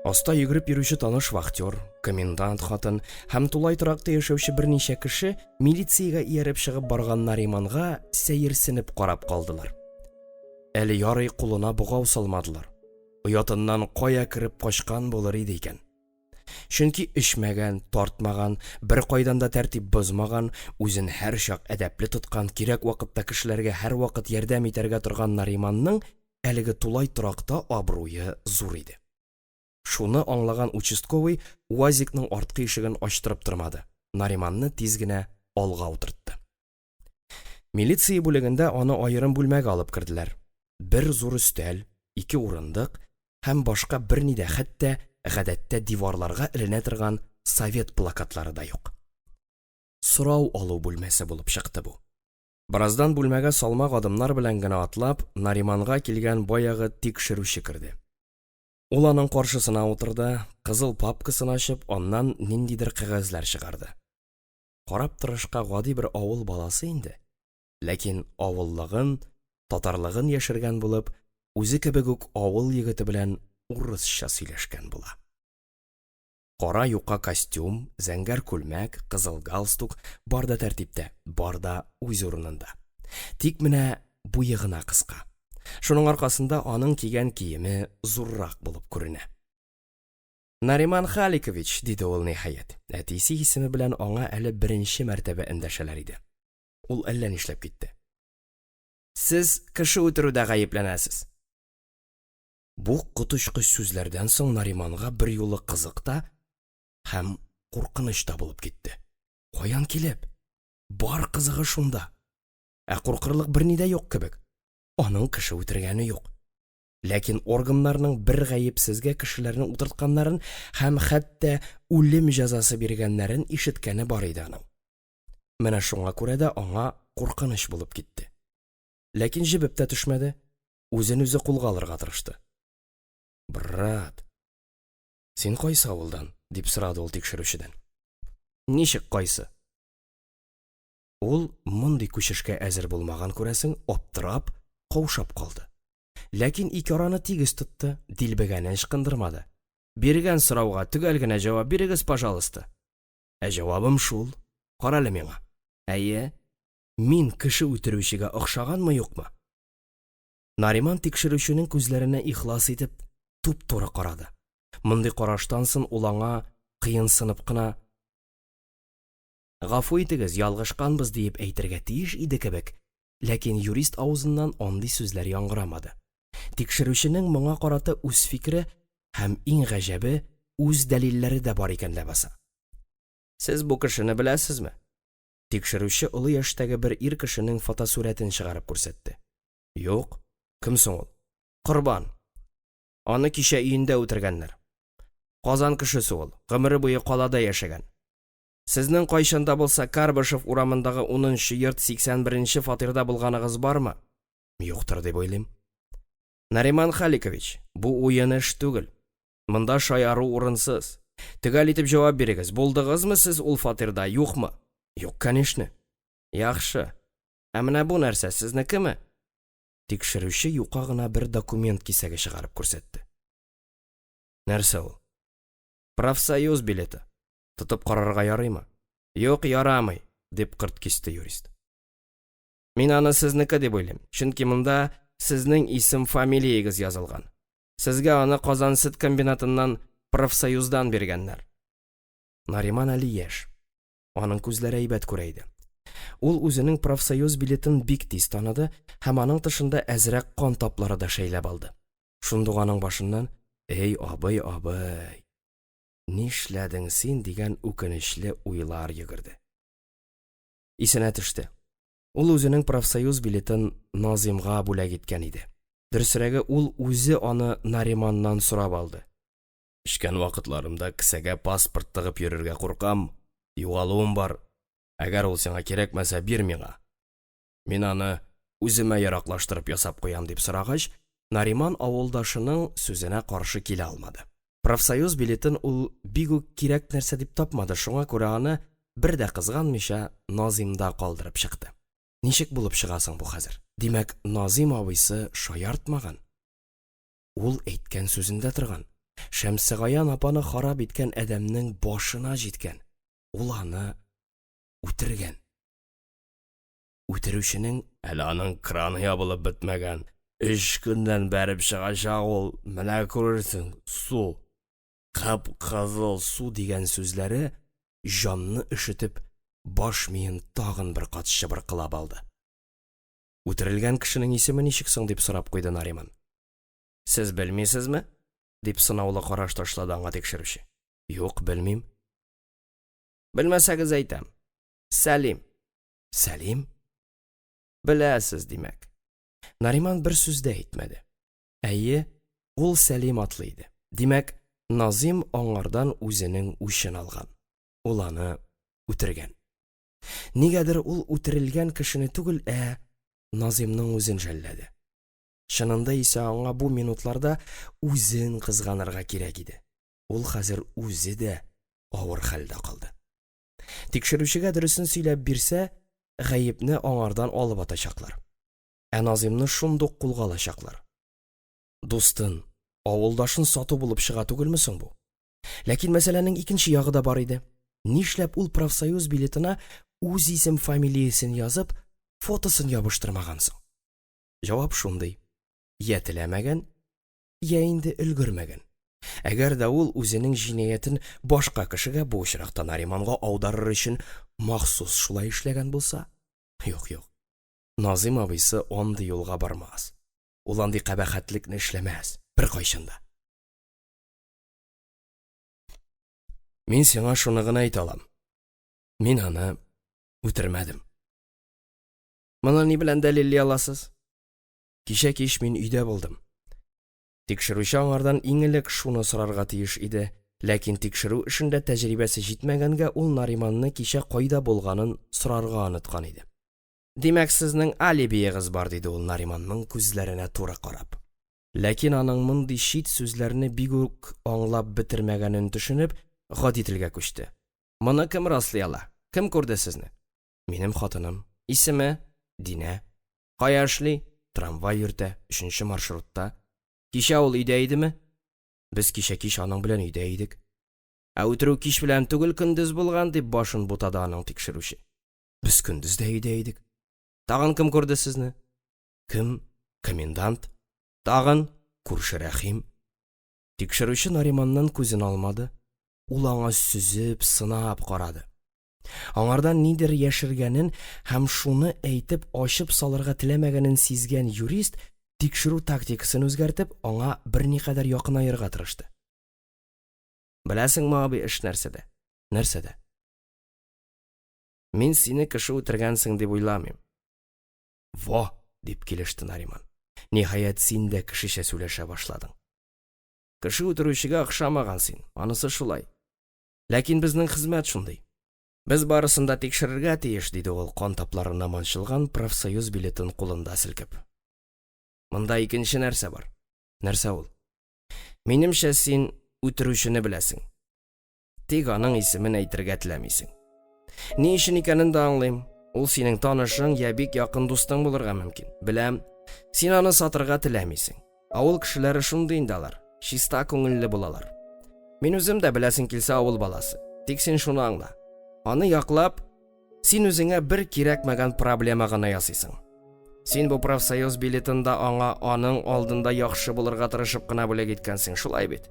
Аста йөгереп йөрүче таныш вахтер, комендант хатын һәм тулай торакта яшәүче берничә кеше милициягә ияреп чыгып барган Нариманга сәерсенеп карап калдылар. Әле ярый кулына бугау салмадылар. Оятыннан кая кереп качкан булыр иде икән. Чөнки эчмәгән, тартмаган, бер кайдан да тәртип бозмаган, үзен һәр чак әдәпле тоткан, кирәк вакытта кешеләргә һәр вакыт ярдәм итәргә торган Нариманның әлеге тулай торакта абруе зур иде. Шуны аңлаган участковый УАЗикның арткы ишеген ачтырып тормады. Нариманны тиз генә алга утыртты. Милиция бүлегендә аны аерым бүлмәгә алып керделәр. Бер зур өстәл, 2 урындык һәм башка берни дә, хәтта гадәттә диварларга эленә торган совет плакатлары да юк. Сорау алу бүлмәсе булып чыкты бу. Бираздан бүлмәгә салмак адымнар белән генә атлап, Нариманга килгән баягы тикшерүче керде. Ул аның каршысына утырды, кызыл папкасын ачып, аннан ниндидер кагазлар чыгарды. Карап торышка гади бер авыл баласы инде. Ләкин авыллыгын, татарлыгын яшергән булып, үзе кебек үк авыл егете белән урысча сөйләшкән була. Кара юка костюм, зәңгәр күлмәк, кызыл галстук бар да тәртиптә, бар да үз урынында. Тик менә буе гына кыска. Шуның аркасында аның кигән киеме зуррак булып күренә. Нариман Халикович, диде ул ниһаят. Әтисе исеме белән аңа әле беренче мәртәбә эндәшәләр иде. Ул әллә нишләп китте. Сез кеше үтерүдә гаепләнәсез. Бу коточкыч сүзләрдән соң Нариманга бер юлы кызык та һәм куркыныч та булып китте. Каян килеп? Бар кызыгы шунда. Ә куркырлык берни дә юк кебек. Аның кеше үтергәне юк. Ләкин органнарның бер гаепсезгә кешеләрне утыртканнарын һәм хәтта үлем җәзасы биргәннәрен ишеткәне бар иде аның. Менә шуңа күрә дә аңа куркыныч булып китте. Ләкин җибеп тә төшмәде. Үзен үзе кулга алырга тырышты. Брат, син кайсы авылдан? Дип сорады ул тикшерүчедән. Ничек кайсы? Ул мондый күчешкә әзер булмаган күрәсең, аптырап, каушап калды. Ләкин ике араны тигез тотты, дилбегәне ычкындырмады. Биргән сорауга төгәл генә җавап бирегез, пожалуйста. Җавабым шул. Карале миңа. Әйе, мин кеше үтерүчегә охшаганмы юкмы? Нариман тикшерүченең күзләренә ихлас итеп туп-туры карады. Мондый караштан соң ул аңа кыенсынып кына «Гафу итегез, ялгышканбыз» дип әйтергә тиеш иде кебек, ләкин юрист авызыннан андый сүзләр яңгырамады. Тикшерүченең моңа карата үз фикере һәм иң гаҗәбе үз дәлилләре дә бар икән ләбаса. Сез бу кешене беләсезме? Тикшерүче олы яшьтәге бер ир кешенең фотосурәтен чыгарып күрсәтте. Юк, кем соң ул? Корбан. Аны кичә өендә үтергәннәр. Казан кешесе ул, гомере буе калада яшәгән. Сезнең кайчанда булса Карбышев урамындагы 10-нчы йорт 81-нче фатирда булганыгыз бармы? Юктыр дип уйлыйм. Нариман Халикович, бу уен эш түгел. Монда шаяру урынсыз. Төгәл итеп җавап бирегез. Булдыгызмы сез ул фатирда, юкмы? Юк, конечно. Яхшы. Ә менә бу нәрсә сезнекеме? Тикшерүче юка гына бер документ кисәге чыгарып күрсәтте. Нәрсә ул? Профсоюз билеты. Тотып карарга ярыймы? Юк, ярамый, дип кырт кисте юрист. Мин аны сезнеке дип уйлыйм, чөнки монда сезнең исем фамилияегыз язылган. Сезгә аны Казан сөт комбинатыннан профсоюздан биргәннәр. Нариман әле яшь. Аның күзләре әйбәт күрә иде. Ул үзенең профсоюз билетын бик тиз таныды һәм аның тышында әзрәк кан таплары да шәйләп алды. Шундук аның башыннан «Эй, абый, нишләдең син?» дигән үкенечле уйлар йөгерде. Исенә төште. Ул үзенең профсоюз билетын Назимга бүләк иткән иде. Дөресрәге, ул үзе аны Нариманнан сорап алды. Эчкән вакытларымда кесәгә паспорт тыгып йөрергә куркам, югалуым бар. Әгәр ул сиңа кирәкмәсә, бир миңа. Мин аны үземә яраклаштырып ясап куям дип сорагач, Нариман авылдашының сүзенә каршы килә алмады. Профсоюз билетын ул бик үк кирәк нәрсә дип тапмады, шуңа күрә аны бер дә кызганмыйча Назимда калдырып чыкты. Ничек булып чыгасың бу хәзер? Димәк, Назим абыйсы шаяртмаган. Ул әйткән сүзендә торган. Шәмсегаян апаны харап иткән әдәмнең башына җиткән. Ул аны үтергән. Үтерүченең әле аның краны ябылып бетмәгән. 3 көннән бәреп чыгачак ул, менә күрерсең, су. Кып-кызыл су дигән сүзләре җанны ишетеп, баш миен тагын бер кат чыбыркылап алды. Үтерелгән кешенең исеме ничек соң дип сорап куйды Нариман. Сез белмисезме? Дип сынаулы караш ташлады аңа тикшерүче. Юк, белмим. Белмәсәгез әйтәм. Сәлим. Сәлим? Беләсез, димәк. Нариман бер сүз дә әйтмәде. Әйе, ул Сәлим атлы иде. Димәк, Назим аңардан үзенең үчен алган. Ул аны үтергән. Нигәдер ул үтерелгән кешене түгел, Назимның үзен жәлләде. Чынында исә аңа бу минутларда үзен кызганырга кирәк иде. Ул хәзер үзе дә авыр хәлдә калды. Тикшерүчегә дөресен сөйләп бирсә, гаепне аңардан алып атачаклар. Назимны шундук кулга алачаклар. Дустын, авылдашын сату булып чыга түгелме соң бу? Ләкин мәсьәләнең икенче ягы да бар иде. Нишләп ул профсоюз билетына үз исем фамилиясын язып, фотосын ябыштырмаган соң? Җавап шундый: я теләмәгән, я инде өлгермәгән. Әгәр дә ул үзенең җинаятен башка кешегә бу очракта Нариманга аударыр өчен махсус шулай эшләгән булса? Юк. Назим абыйсы андый юлга бармас. Ул андый кабахәтлекне эшләмәс. Бер кайчанда. Мин сиңа шуны гына әйтә алам. Мин аны үтермәдем. Моны ни белән дәлилли аласыз? Кичә кич мин өйдә булдым. Тикшерүче аңардан иң элек шуны сорарга тиеш иде, ләкин тикшерү эшендә тәҗрибәсе җитмәгәнгә ул Нариманны кичә кайда булганын сорарга оныткан иде. Димәк, сезнең алибиегыз бар, диде ул Нариманның күзләренә туры карап. Ләкин аның мондый шит сүзләрне бик үк аңлап бетермәгәнен төшенеп, гади телгә күчте. Моны кем раслый ала? Кем күрде сезне? Минем хатыным. Исеме? Динә. Кая эшли? Трамвай йөртә, 3нче маршрутта. Кичә ул өйдә идеме? Без кичә кич аның белән өйдә идек. Ә үтерү кич белән түгел көндез булган, дип башын бутады аның тикшерүче. Без көндез дә өйдә идек. Тагын кем күрде сезне? Кем? Комендант. Тагын күрше Рәхим. Тикшерүче Нариманнан күзен алмады. Ул аңа сүзеп, сынап карады. Аңардан нидер яшергәнен һәм шуны әйтеп ачып салырга теләмәгәнен сизгән юрист тикшерү тактикасын үзгәртеп, аңа берникадәр якынаерга тырышты. Беләсеңме, абый, эш нәрсәдә? Нәрсәдә? Мин сине кеше үтергәнсең дип уйламыйм. Во, дип килеште Нариман. Ниһаять син дә кешечә сөйләшә башладың. Кеше үтерүчегә охшамаган син, анысы шулай. Ләкин безнең хезмәт шундый. Без барысын да тикшерергә тиеш, диде ул кан тапларына манчылган профсоюз билетын кулында селкеп. Монда икенче нәрсә бар. Нәрсә ул? Минемчә, син үтерүчене беләсең. Тик аның исемен әйтергә теләмисең. Ни өчен икәнен дә аңлыйм. Ул синең танышың я бик якын дустың булырга мөмкин. Беләм, син аны сатырга теләмисең. Авыл кешеләре шундый инде алар, чиста күңелле булалар. Мин үзем дә беләсең килсә авыл баласы. Тик син шуны аңла. Аны яклап, син үзеңә бер кирәкмәгән проблема гына ясыйсың. Син бу профсоюз билетында аңа аның алдында яхшы булырга тырышып кына бүләк иткәнсең, шулай бит.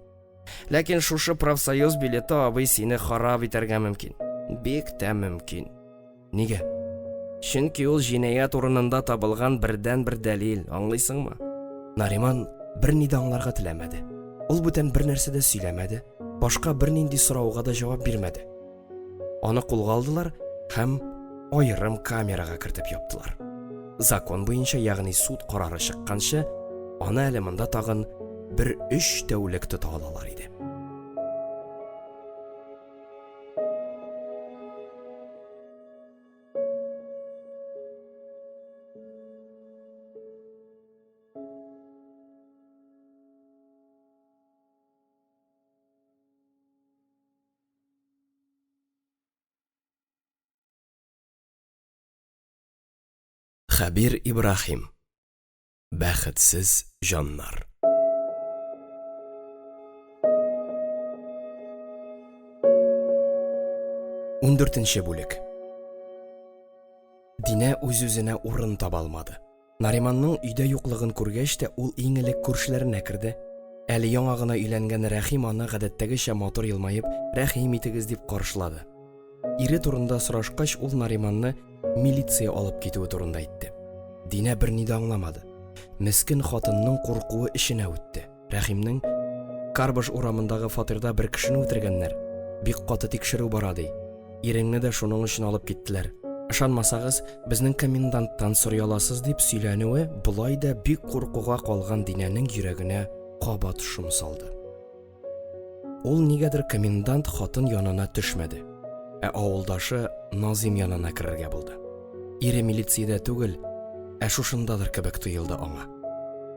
Ләкин шушы профсоюз билеты, абый, сине харап итәргә мөмкин. Бик тә мөмкин. Нигә? Чөнки ул җинаят урынында табылган бердән-бер дәлил, аңлыйсыңмы? Нариман берни дә аңларга теләмәде. Ул бүтән бер нәрсә дә сөйләмәде, башка бернинди сорауга да җавап бирмәде. Аны кулга алдылар һәм аерым камерага кертеп яптылар. Закон буенча, ягъни суд карары чыкканчы, аны әле монда тагын бер 3 тәүлек тота алалар иде. Хәбир Ибрахим. Бәхетсез җаннар. Ундүртенче бүлек. Динә үз-үзенә урын таба алмады. Нариманның өйдә юклыгын күргәч тә, ул иң элек күршеләренә керде. Әле яңа гына өйләнгән Рәхим аны гадәттәгечә матур елмаеп, "Рәхим итегез" дип каршылады. Ире турында сорашкач, ул Нариманны милиция алып китүе турында әйтте. Динә берни дә аңламады. Мискин хатынның куркуы эшенә үтте. Рәхимнең Карбаш урамындагы фатирда бер кешене үтергәннәр. Бик каты тикшерү бара ди. Иреңне дә шуның өчен алып киттеләр. Ышанмасагыз, безнең коменданттан сорый аласыз дип сөйләнүе булай да бик куркуга калган Динәнең йөрәгенә кабат шом салды. Ул нигәдер комендант хатын янына төшмәде. Авылдашы Назим янына керергә булды. Ире милициядә түгел, шушындадыр кебек тоелды аңа.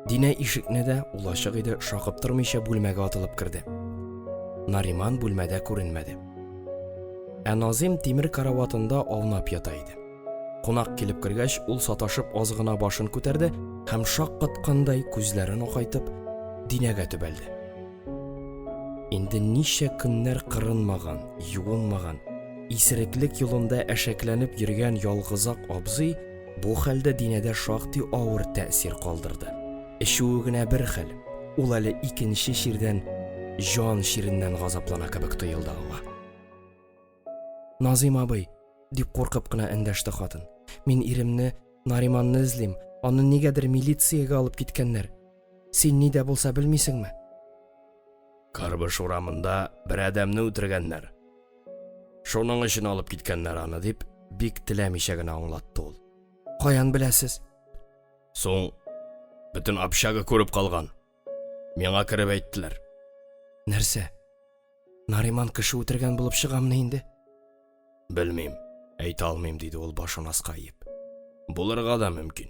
Динә ишекне дә, ул ачык иде, шакып тормыйча бүлмәгә атылып керде. Нариман бүлмәдә күренмәде. Назим тимер караватында аунап ята иде. Кунак килеп кергәч, ул саташып аз гына башын күтәрде һәм шаккаткандай күзләрен акайтып Динәгә төбәлде. Инде ничә көннәр кырынмаган, юынмаган, исереклек юлында әшәкләнеп йөргән ялгызак абзый бу хәлдә Динәдә шактый авыр тәэсир калдырды. Эчүе генә бер хәл. Ул әле икенче чирдән жан шириннән газаплана кебек тоелды аңа. Назим абый, дип куркып кына эндәште хатын. Мин иремне, Нариманны эзлим. Аны нигәдер милициягә алып киткәннәр. Син ни дә булса белмисеңме? Карбыш урамында бер адәмне үтергәннәр. Шуның өчен алып киткәннәр аны, дип Бик теләмичә генә аңлатты ул. Каян беләсез? Соң бөтен общага күреп калган. Миңа кереп әйттеләр. Нәрсә? Нариман кеше үтергән булып чыгамны инде? Белмим, әйтә алмыйм, диде ул башын аскаеп. Булырга да мөмкин.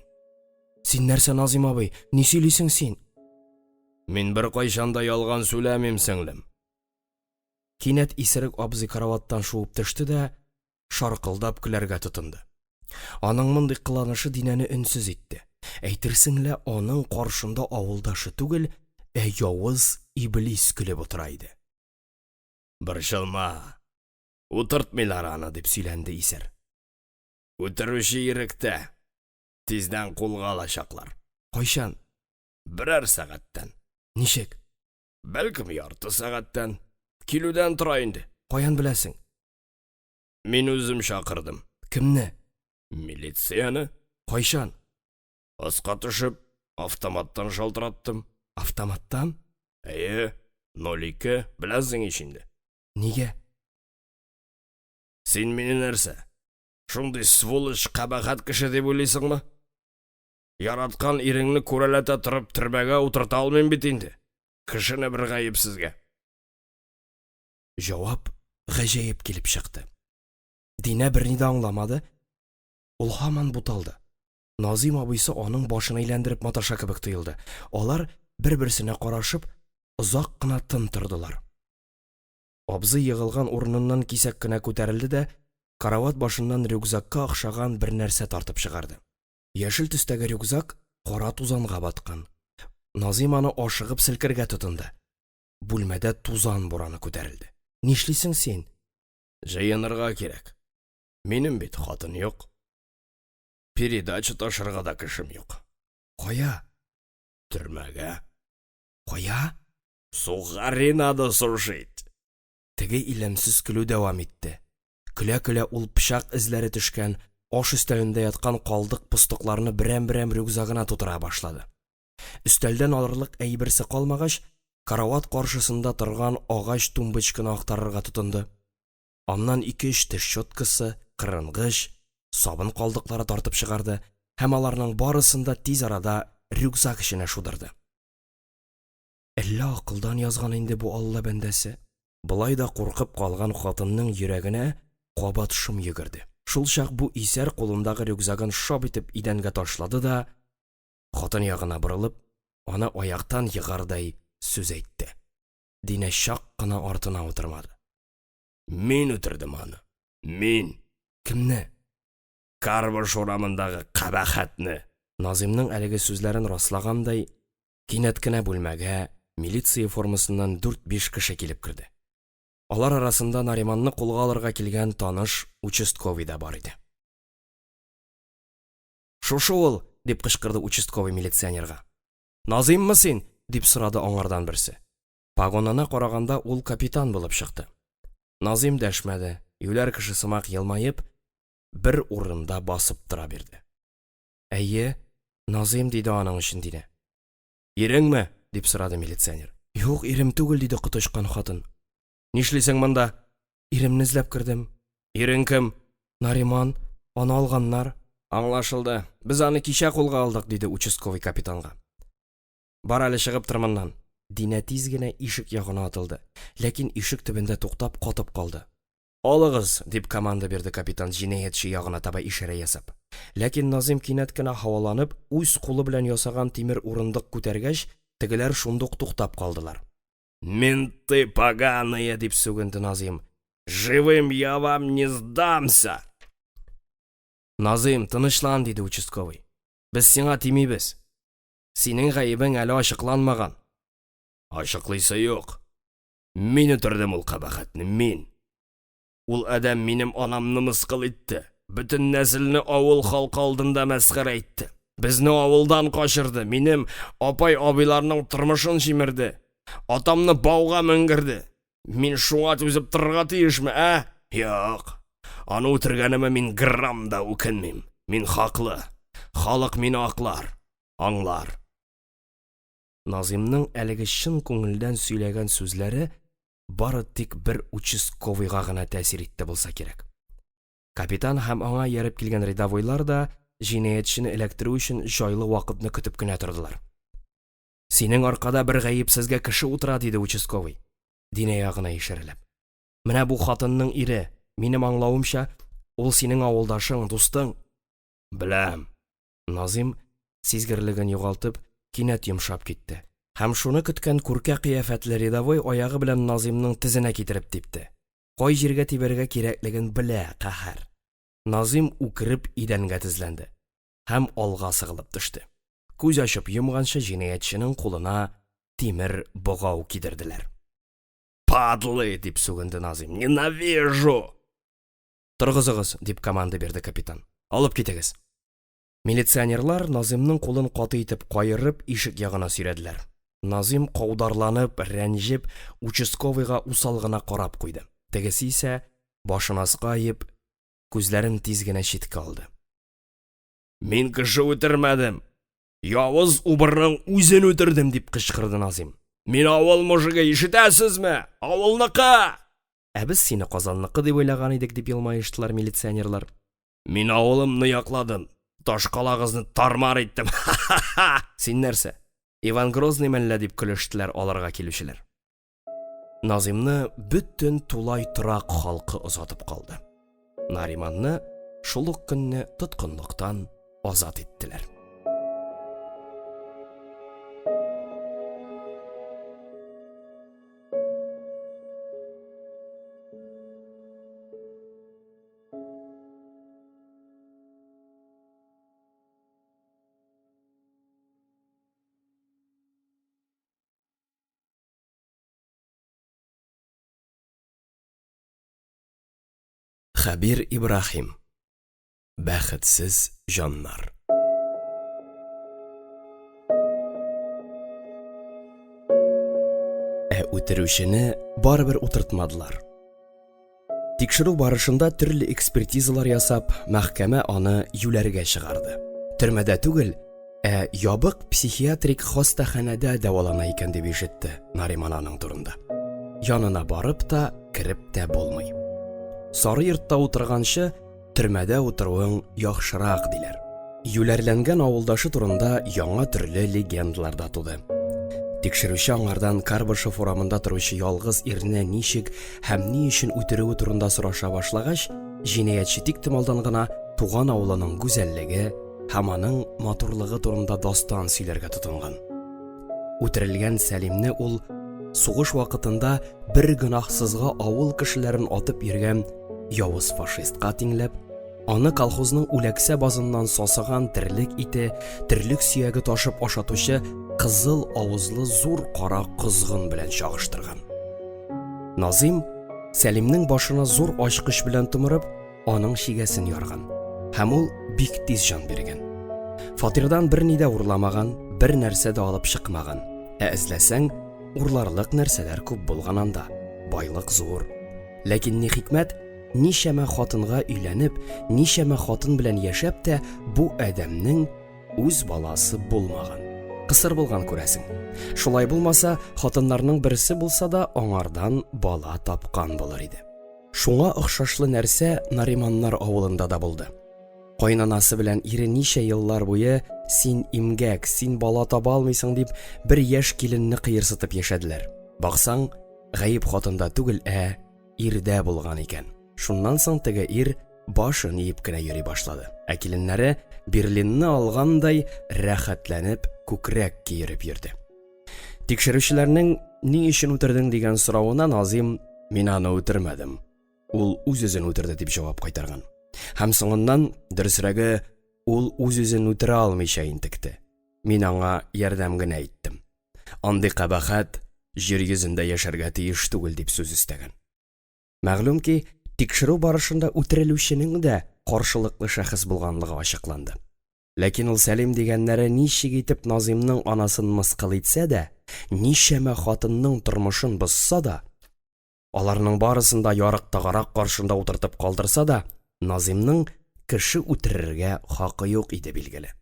Син нәрсә, Назим абый, ни сөйлисең син? Мин бер кайчан да ялган сөйләмим, сеңлем. Кинәт исерек абзый караваттан шуып төште дә шаркылдап көләргә тотынды. Аның мондый кыланышы Динәне өнсез итте. Әйтерсең лә аның каршында авылдашы түгел, явыз иблис көлеп утыра иде. Борчылма, утыртмыйлар аны, дип сөйләнде исер. Үтерүче иректә, тиздән кулга алачаклар. Кайчан? Берәр сәгатьтән. Ничек? Бәлкем ярты сәгатьтән. Килүдән тора инде. Каян беләсең? Мин үзем чакырдым. Кемне? Милицияны. Кайчан? Аска төшеп, автоматтан шалтыраттым. Автоматтан? 02, беләсең ичинде. Нигә? Син мине нәрсә? Шундый сволочь кабахат кеше дип уйлыйсыңмы? Яраткан иреңне күрәләтә торып төрмәгә утырта алмыйм бит инде. Кешене бер гаепсезгә. Җавап гаҗәеп килеп чыкты. Динә берни дә аңламады. Ул һаман буталды. Назим абыйсы аның башын әйләндереп маташа кебек тоелды. Алар бер-берсенә карашып озак кына тын тордылар. Абзый егылган урыныннан кисәк кенә күтәрелде дә карават башыннан рюкзакка охшаган бер нәрсә тартып чыгарды. Яшел төстәге рюкзак кара тузанга баткан. Назим аны ашыгып селкергә тотынды. Бүлмәдә тузан бураны күтәрелде. Нишлисең син? Җыенырга кирәк. Минем бит хатын юк. Передача ташырга да кешем юк. Кая? Төрмәгә. Кая? Сугары надо сушить. Теге илемсез көлү дәвам итте. Көлә-көлә ул пычак эзләре төшкән, аш өстәлендә яткан калдык пустыкларны берәм-берәм рюкзагына тутыра башлады. Өстәлдән алырлык әйберсе калмагач, карават каршысында торган агач тумбычканы актарырга тотынды. Аннан 2-3 теш щеткасы, кырынгыч, сабын калдыклары тартып чыгарды һәм аларның барысын да тиз арада рюкзак эченә шудырды. Әллә акылдан язган инде бу Алла бәндәсе? Булай да куркып калган хатынның йөрәгенә кабат шом йөгерде. Шул чак бу исәр кулындагы рюкзагын шап итеп идәнгә ташлады да, хатын ягына борылып, аны аяктан йыгардай сүз әйтте. Динә чак кына артына утырмады. Мин үтердем аны. Мин. Кемне? Карбыш урамындагы кабахатны. Назимның әлеге сүзләрен раслагандай, кинәт кенә бүлмәгә милиция формасыннан 4-5 кеше килеп керде. Алар арасында Нариманны кулга алырга килгән таныш участковый да бар иде. «Шушы ул!» – дип кычкырды участковый милиционерга. «Назиммы син?» – дип сорады аңардан берсе. Погонына караганда ул капитан булып чыкты. Назим дәшмәде, юләр кеше сымак елмаеп, бер урында басып тора бирде. «Әйе, Назим», – диде аның өчен Динә. «Иреңме?» – дип сорады милиционер. «Юк, ирем түгел», – диде коточкан хатын. «Нишлисең монда?» «Иремне эзләп кирдем». «Ирең кем?» «Нариман, аны алганнар». «Аңлашылды. Без аны кичә кулга алдык», – диде участковый капитанга. «Бар әле чыгып тор моннан». Динә тиз генә ишек ягына атылды, ләкин ишек төбендә туктап катып калды. «Алыгыз», – дип команда бирде капитан җинаятчы ягына таба ишарә ясап. Ләкин Назим кинәт кенә һаваланып, үз кулы белән ясаган тимер урындык күтәргәч, тегеләр шундук туктап калдылар. «Менты поганые», – дип сүгенде Назим. «Живым я вам не сдамся». «Назим, тынычлан», – диде участковый. «Без сиңа тимибез. Синең гаебең әле ачыкланмаган». «Ачыклыйсы юк. Мин үтердем ул кабахатны, мин. Ул адәм минем анамны мыскыл итте. Бөтен нәселне авыл халкы алдында мәсхәрә итте. Безне авылдан качырды. Минем апай-абыйларның тормышын җимерде. Атамны бауға мінгірді. Мен шуңа төзіп тұрға тиешме, ә? Яқ. Аны үтіргеніме мен грамм да өкінмейм. Мен хақлы. Халық мені ақлар. Аңлар. Назимның әлеге шын көңілдән сөйләгән сүзләре бары тик бер участковыйга гына тәсир итте булса кирәк. Капитан һәм аңа ярып килгән рядовойлар да җинаятьчене эләктерү өчен җайлы вакытны көтеп кенә тордылар. Синең аркада бер гаепсезгә кеше утыра, диде участковый, Динә ягына ишарәләп. Менә бу хатынның ире, минем аңлавымча, ул синең авылдашың, дустың. Беләм. Назим сизгерлеген югалтып, кинәт йомшап китте. Һәм шуны көткән күркә кыяфәтле рядовой аягы белән Назимның тезенә китереп типте. Кай җиргә тибәргә кирәклеген белә, каһәр. Назим үкереп идәнгә тезләнде һәм алга сыгылып төште. Күз ачып йомганчы җинаятьченең кулына тимер богау кидерделәр. Падлы, дип сүгенде Назим. Ненавижу. Торгызыгыз, дип команда берде капитан. Алып китегез. Милиционерлар Назимның кулын каты итеп кайырып ишек ягына сөйрәделәр. Назим каударланып, рәнҗеп, участковыйга усал гына карап куйды. Тегесе исә башын аскаеп, күзләрен тиз генә читкә алды. Мин кеше үтермәдем. Явыз убырның үзен үтердем, дип кычкырды Назим. Мин авыл мужигы, ишетәсезме? Авылныкы! Без сине Казанныкы дип уйлаган идек, дип елмаештылар милиционерлар. Мин авылымны якладым. Ташкалагызны тармар иттем. Син нәрсә? Иван Грозный мәллә, дип көлештеләр аларга килүчеләр. Назимны бөтен тулай торак халкы озатып калды. Нариманны шул ук көнне тоткынлыктан азат иттеләр. Хәбир Ибрахим. Бәхетсез җаннар. Үтерүчене барыбер утыртмадылар. Тикшерү барышында төрле экспертизалар ясап, мәхкәмә аны юләргә чыгарды. Төрмәдә түгел, ябык психиатрик хастаханәдә дәвалана икән дип ишетте Нариман аның турында. Янына барып та, кирип тә булмый. Сары йортта утырганчы, төрмәдә утыруың яхшырак диләр. Юләрләнгән авылдашы турында яңа төрле легендалар да туды. Тикшерүче аңардан Карбышев урамында торучы ялгыз ирне ничек һәм ни өчен үтерүе турында сораша башлагач, җинаятьче тиктималдан гына туган авылының гүзәллеге һәм аның матурлыгы турында дастан сөйләргә тотынган. Үтерелгән Сәлимне ул сугыш вакытында бер гөнаһсызга авыл кешеләрен атып йөргән явыз фашистка тиңләп, аны колхозның үләксә базыннан сасыган терлек ите, терлек сөяге ташып ашатучы кызыл авызлы зур кара кызгын белән чагыштырган. Назим Сәлимнең башына зур ачкыч белән томырып, аның шигәсен ярган. Һәм ул бик тиз җан биргән. Фатирдан берни дә урламаган, бер нәрсә дә алып чыкмаган. Эзләсәң, урларлык нәрсәләр күп булган анда, байлык зур. Ләкин ни хикмәт, нишәмә хатынга өйләнеп, нишәмә хатын белән яшәп тә бу адәмнең үз баласы булмаган. Кысыр булган күрәсең. Шулай булмаса, хатыннарның берсе булса да аңардан бала тапкан булыр иде. Шуңа охшашлы нәрсә Нариманнар авылында да булды. Кайнанасы белән ире ничә еллар буе син имгәк, син бала таба алмыйсың дип бер яшь киленне кыерсытып яшәделәр. Баксаң, гаип хатында түгел, ирдә булган икән. Шуннан соң теге ир башын иеп кенә йөри башлады. Киленнәре Берлинны алгандай рәхәтләнеп күкрәк киереп йөрде. Тикшерүчеләрнең ни өчен үтердең дигән соравына Назим: "Мин аны үтермәдем. Ул үз-үзен үтерде", дип җавап кайтарган. Һәм соңыннан дөресрәге, ул үз-үзен үтерә алмыйча интекте. Мин аңа ярдәм генә иттем. Андый кабахәт җир йөзендә яшәргә тиеш түгел, дип сүз истәгән. Мәгълүм ки, тикшерү барышында үтерелүченең дә каршылыклы шәхес булганлыгы ачыкланды. Ләкин ул Сәлим дигәннәре ничек итеп Назимның анасын мыскыл итсә дә, нишәмә хатынның тормышын бозса да, аларның барысын да ярыктагырак каршында утыртып калдырса да, Назимның кеше үтерергә хакы юк иде билгеле.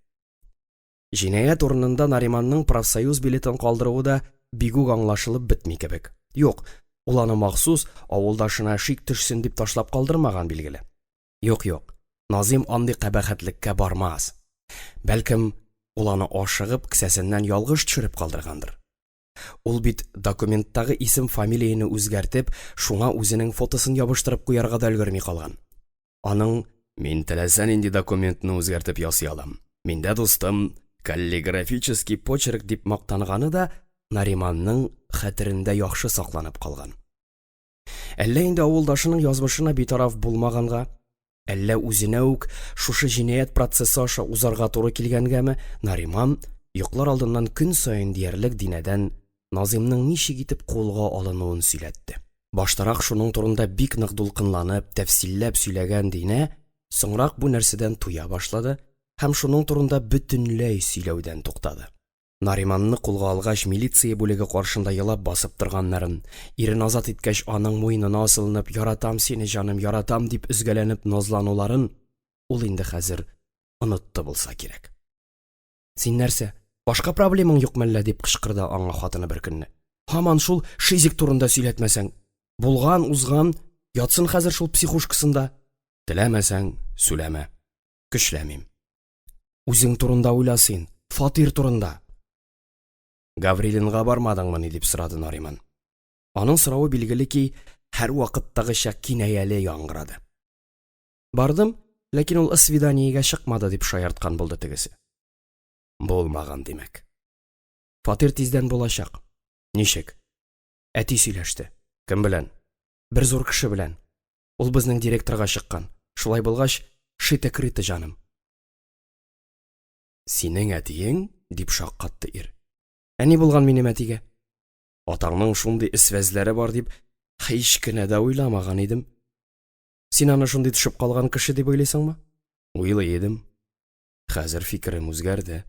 Җинаять урынында Нариманның профсоюз билетын калдыруы да бигүк аңлашылып бетми кебек. Юк, ул аны махсус авылдашына шик төшсен дип ташлап калдырмаган билгеле. Юк, Назим андый кабахәтлеккә бармас. Бәлкем, ул аны ашыгып кесәсеннән ялгыш төшереп калдыргандыр. Ул бит документтагы исем-фамилияны үзгәртеп, шуңа үзенең фотосын ябыштырып куярга да өлгерми калган. Аның «Мин теләсә нинди документны үзгәртеп ясый алам. Миндә дустым каллиграфический почерк» дип мактанганы да Нариманның хәтерендә яхшы сакланып калган. Әллә инде авылдашының язмышына битараф булмаганга, әллә үзенә үк шушы җинаять процессы аша узарга туры килгәнгәме, Нариман йоклар алдыннан көн саен диярлек Динәдән Назимның ничек итеп кулга алынуын сөйләтте. Баштарак шуның турында бик нык дулкынланып, тәфсилләп сөйләгән Динә, соңрак бу нәрсәдән туя башлады һәм шуның турында бөтенләй сөйләүдән туктады. Нариманны кулга алгач милиция бүлеге каршында елап басып торганнарын, ирен азат иткәч аның муенына асылынып «Яратам сине, җаным, яратам» дип үзгәләнеп назлануларын ул инде хәзер онытты булса кирәк. «Син нәрсә, башка проблемаң юк мәллә?» дип кычкырды аңа хатыны бер көнне. «Һаман шул шизик турында сөйләтмәсәң, булган, узган, ятсын хәзер шул психушкасында. Теләмәсәң, сөйләмә. Көчләмим. Үзең турында уйла син, фатир турында». «Гаврилинга бармадыңмы?» дип сорады Нариман. Аның сорауы билгеле ки, һәр вакыттагыча кинаяле яңгырады. «Бардым, ләкин ул свиданиегә чыкмады» дип шаярткан булды тегесе. Булмаган димәк. «Фатир тиздән булачак. Ничек?» «Әти сөйләште. Кем белән?» «Бер зур кеше белән. Ул безнең директорга чыккан. Шулай булгач, шите-крите җаным». «Синең әтиең?» дип шаккатты ир. «Әни булган минем әтигә?» «Атаңның шундый эсвәзләре бар дип, һич кенә дә уйламаган идем». «Син аны шундый төшеп калган кеше дип уйлыйсыңмы?» «Уйлый идем. Хәзер фикерем үзгәрде».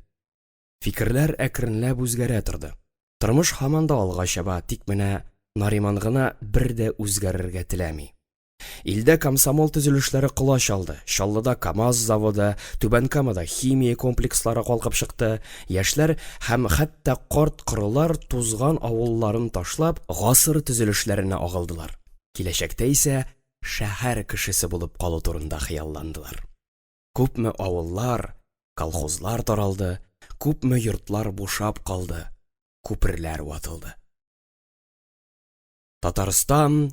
Фикерләр әкренләп үзгәрә торды. Тормыш һаман да алга чаба, тик менә Нариман гына бер дә үзгәрергә теләми. Илдә комсомол төзелешләре колач алды. Чаллыда КАМАЗ заводы, Түбән Камада химия комплекслары калкып чыкты. Яшьләр һәм хәтта карт-корылар тузган авылларын ташлап, гасыр төзелешләренә агылдылар. Киләчәктә исә шәһәр кешесе булып калу турында хыялландылар. Күпме авыллар, колхозлар таралды, күпме йортлар бушап калды, күперләр ватылды. Татарстан,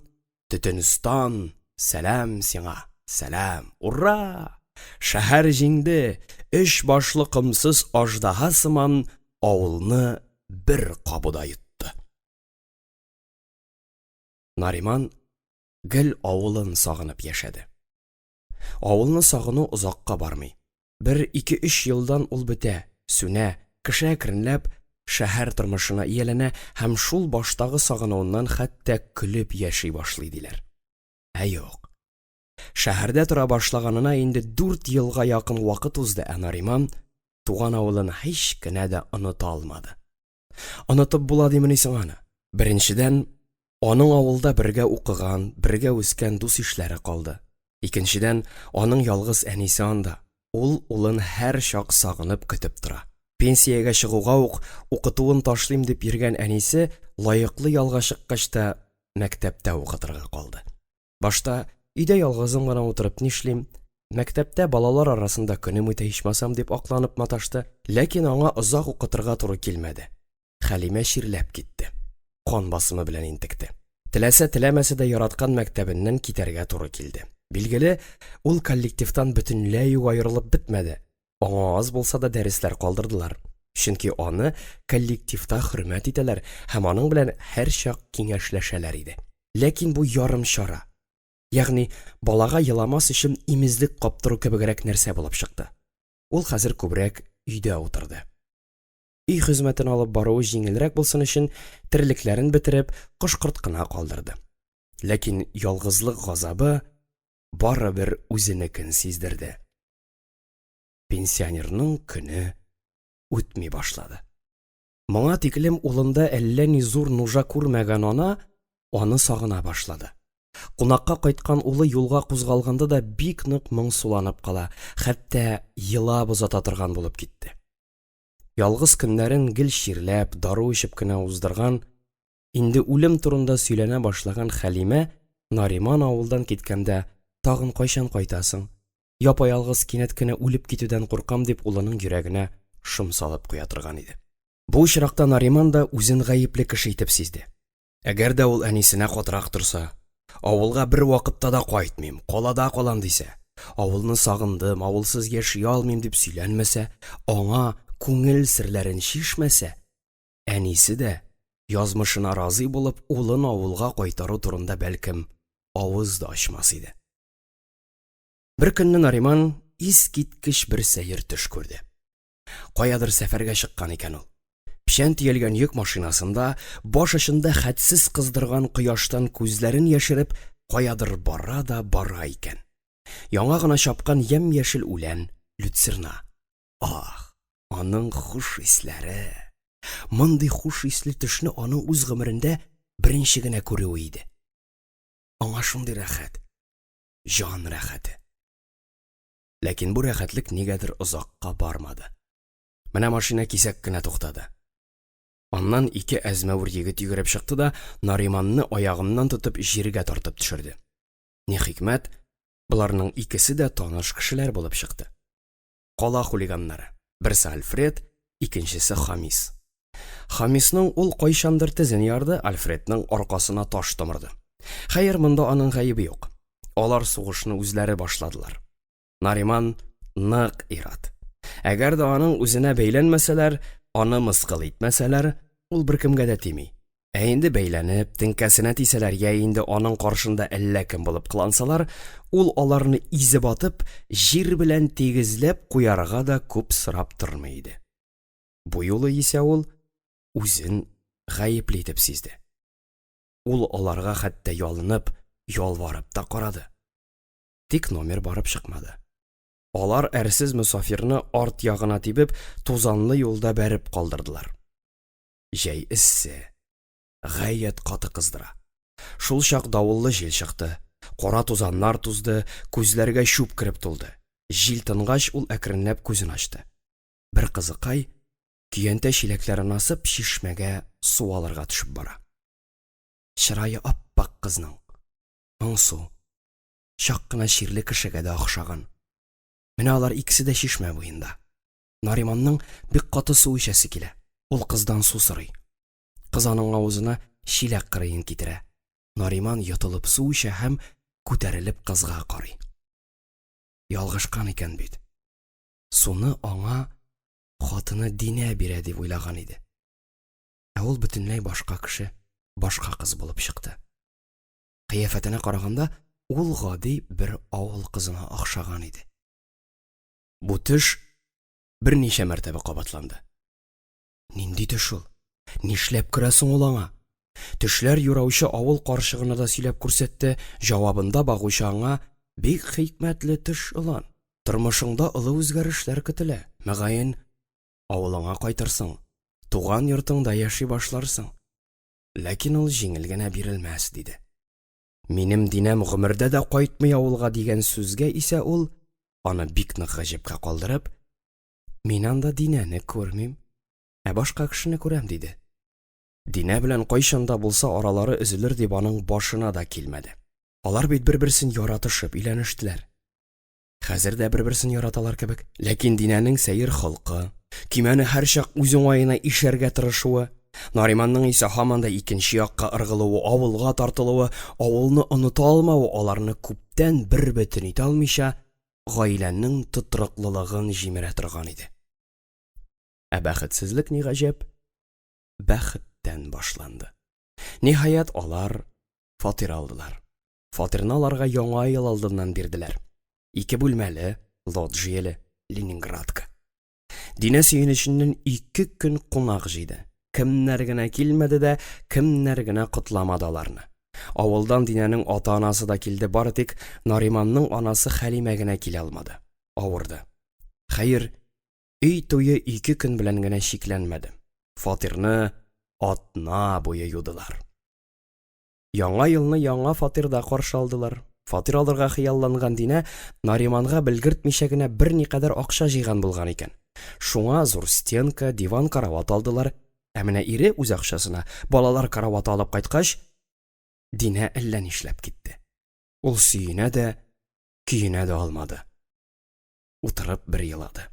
Төтенстан, сәлам сиңа, сәлам, ура! Шәһәр җиңде, 3 башлы кымсыз аждаһа сыман авылны бер кабуда йотты. Нариман гел авылын сагынып яшәде. Авылны сагыну озакка бармый. 1-2-3 елдан ул бетә, сүнә, кеше әкренләп шәһәр тормышына ияләнә һәм шул баштагы сагынуыннан хәтта көлеп яши башлый диләр. Юк. Шәһәрдә тора башлаганына инде 4 елга якын вакыт узды, ә Нариман туган авылын һич кенә дә оныта алмады. Онытып була димени соң аны? Беренчедән, аның авылда бергә укыган, бергә үскән дус ишләре калды. Икенчедән, аның ялгыз әнисе анда. Ул улын һәр чак сагынып көтеп тора. Пенсиягә чыгуга ук укытуын ташлыйм дип йөргән әнисе лаеклы ялга чыккач та мәктәптә укытырга калды. Башта өйдә ялгызым гына утырып нишлим, мәктәптә балалар арасында көнем үтә ичмасам дип акланып маташты, ләкин аңа озак укытырга туры килмәде. Хәлимә чирләп китте. Кан басымы белән интекте. Теләсә-теләмәсә дә яраткан мәктәбеннән китәргә туры килде. Билгеле, ул коллективтан бөтенләй айырылып бетмәде. Аңа аз булса да дәресләр калдырдылар. Чөнки аны коллективта хөрмәт итәләр һәм аның белән һәр чак киңәшләшәләр иде. Ләкин бу ярым чара. Ягъни балага еламас өчен имезлек каптыру кебегрәк нәрсә булып чыкты. Ул хәзер күбрәк өйдә утырды. Үй хезмәтен алып баруы җиңелрәк булсын өчен терлекләрен бетереп, кышкырт кына калдырды. Ләкин ялгызлык газабы барыбер үзенекен сиздерде. Пенсионерның көне үтми башлады. Моңа тиклем улында әллә ни зур нужа күрмәгән ана аны сагына башлады. Кунакка кайткан улы юлга кузгалганда да бик нык моңсуланып кала, хәтта елап узата торган булып китте. Ялгыз көннәрен гел чирләп, дару ичеп кенә уздырган, инде үлем турында сөйләнә башлаган Хәлимә Нариман авылдан киткәндә тагын кайчан кайтасың? Япа-ялгыз кинәт кенә үлеп китүдән куркам дип улының йөрәгенә шом салып куя торган иде. Бу очракта Нариман да үзен гаепле кеше итеп сизде. Әгәр дә ул әнисенә катырак торса, авылга бер вакытта да кайтмыйм, калада калам дисә, авылны сагындым, авылсыз яши алмыйм дип сөйләнмәсә, аңа күңел серләрен чишмәсә, әнисе дә язмышына разый булып улын авылга кайтару турында бәлкем авыз да ачмас иде. Бер көнне Нариман искиткеч бер сәер төш күрде. Каядыр сәфәргә чыккан икән ул. Печән тиелгән йөк машинасында, баш очында хәтсез кыздырган кояштан күзләрен яшереп, каядыр бара да бара икән. Яңа гына чапкан ямь-яшел үлән, люцерна. Ах, аның хуш исләре. Мондый хуш исле төшне аның үз гомерендә беренче генә күрүе иде. Аңа шундый рәхәт, җан рәхәте. Ләкин бу рәхәтлек нигәдер озакка бармады. Менә машина кисәк кенә туктады. Аннан ике әзмәвер егет йөгереп чыкты да Нариманны аягыннан тотып җиргә тартып төшерде. Ни хикмәт, буларның икесе дә таныш кешеләр булып чыкты. Кала хулиганнары. Берсе Альфред, икенчесе Хамис. Хамисның ул кайчандыр тезен ярды, Альфредның аркасына таш томырды. Хәер, монда аның гаебе юк. Алар сугышны үзләре башладылар. Нариман нык ират. Әгәр дә аның үзенә бәйләнмәсәләр, аны мыскыл итмәсәләр, ул беркемгә дә тими. Ә инде бәйләнеп, теңкәсенә тисәләр, я инде аның каршында әллә кем булып кылансалар, ул аларны изеп атып, җир белән тигезләп куярга да күп сорап тормый иде. Бу юлы исә ул үзен гаепле итеп сизде. Ул аларга хәтта ялынып, ялварып та карады. Тик номер барып чыкмады. Алар әрсез мусафирны арт ягына тибеп, тузанлы юлда бәреп калдырдылар. Җәй эссе, гаять каты кыздыра. Шул чак давыллы җил чыкты. Кара тузаннар тузды, күзләргә чүп кирип тулды. Җил тынгач, ул әкренләп күзен ачты. Бер кызыкай көянтә чиләкләрен асып чишмәгә су алырга төшеп бара. Чырае аппак кызның. Моңсу, чак кына чирле кешегә дә охшаган. Менә алар икесе дә чишмә буенда. Нариманның бик каты су ичәсе килә. Ул кыздан су сорый. Кыз аның авызына чиләк кырыен китерә. Нариман йотылып су ичә һәм күтәрелеп кызга карый. Ялгышкан икән бит. Суны аңа хатыны Динә бирә дип уйлаган иде. Ә ул бөтенләй башка кеше, башка кыз булып чыкты. Кыяфәтенә караганда, ул гади бер авыл кызына охшаган иде. Бу төш берничә мәртәбә кабатланды. Нинди төш ул? Нишләп керәсең ул аңа? Төшләр юраучы авыл каршыгына да сөйләп күрсәтте, җавабында багучы аңа: "Бик хикмәтле төш, улан. Тормышыңда олы үзгәрешләр көтелә. Мәгәен, авылыңа кайтырсың, туган йортыңда яши башларсың." Ләкин ул җиңел генә бирелмәс диде. Минем Динәм гомердә дә кайтмый авылга дигән сүзгә исә ул аны бик нык гаҗәпкә калдырып: "Мин анда Динәне күрмим, ә башка кешене күрәм" диде. Динә белән кайчанда булса аралары өзелер дип аның башына да килмәде. Алар бит бер-берсен яратышып өйләнештеләр. Хәзер дә бер-берсен яраталар кебек. Ләкин Динәнең сәер холкы, кимәне һәр чак үз уңаена ишәргә тырышуы, Нариманның исә һаман да икенче якка ыргылуы, авылга тартылуы, авылны оныта алмавы аларны күптән бер бөтен итә алмыйча, гаиләнең тотрыклылыгын җимерә торган иде. Ә бәхетсезлек ни гаҗәп? Бәхеттән башланды. Ниһаять алар фатир алдылар. Фатирны аларга яңа ел алдыннан бирделәр. 2 бүлмәле, лоджияле, Ленинградка. Динә сөенеченнән 2 көн кунак җыйды. Кемнәр генә килмәде дә, кемнәр генә кытламады аларны. Авылдан Динәнең ата-анасы да килде, бары тик Нариманның анасы Хәлимә генә килә алмады. Авырды. Хәер, өй туе 2 көн белән генә чикләнмәде. Фатирны атна буе юдылар. Яңа елны яңа фатирда каршы алдылар. Фатир алырга хыялланган Динә Нариманга белгертмичә генә берникадәр акча җыйган булган икән. Шуңа зур стенка, диван, карават алдылар. Ә менә ире үз акчасына балалар караваты алып кайткач, Динә әллә нишләп китте. Ул сөенә дә, көенә дә алмады. Утырып бер елады.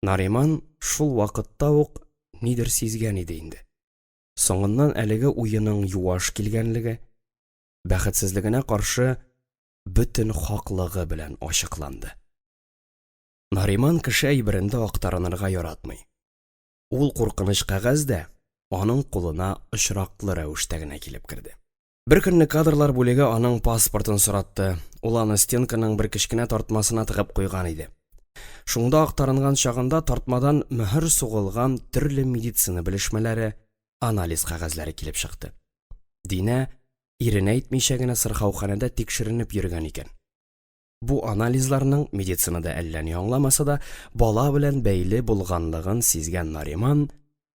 Нариман шул вакытта ук нидер сизгән иде инде. Соңыннан әлеге уеның юаш килгәнлеге, бәхетсезлегенә каршы бөтен хаклыгы белән ачыкланды. Нариман кеше әйберендә актарынырга яратмый. Ул куркыныч кәгазь дә аның кулына очраклы рәвештә генә килеп керде. Бер көнне кадрлар бүлеге аның паспортын соратты. Ул аны стенканың бер кечкенә тартмасына тыгып куйган иде. Шунда актарынган чагында тартмадан мөһер сугылган төрле медицина белешмәләре, анализ кәгазьләре килеп чыкты. Динә иренә әйтмичә генә сырхауханәдә тикшеренеп йөргән икән. Бу анализларның медицинада әллә ни аңламаса да, бала белән бәйле булганлыгын сизгән Нариман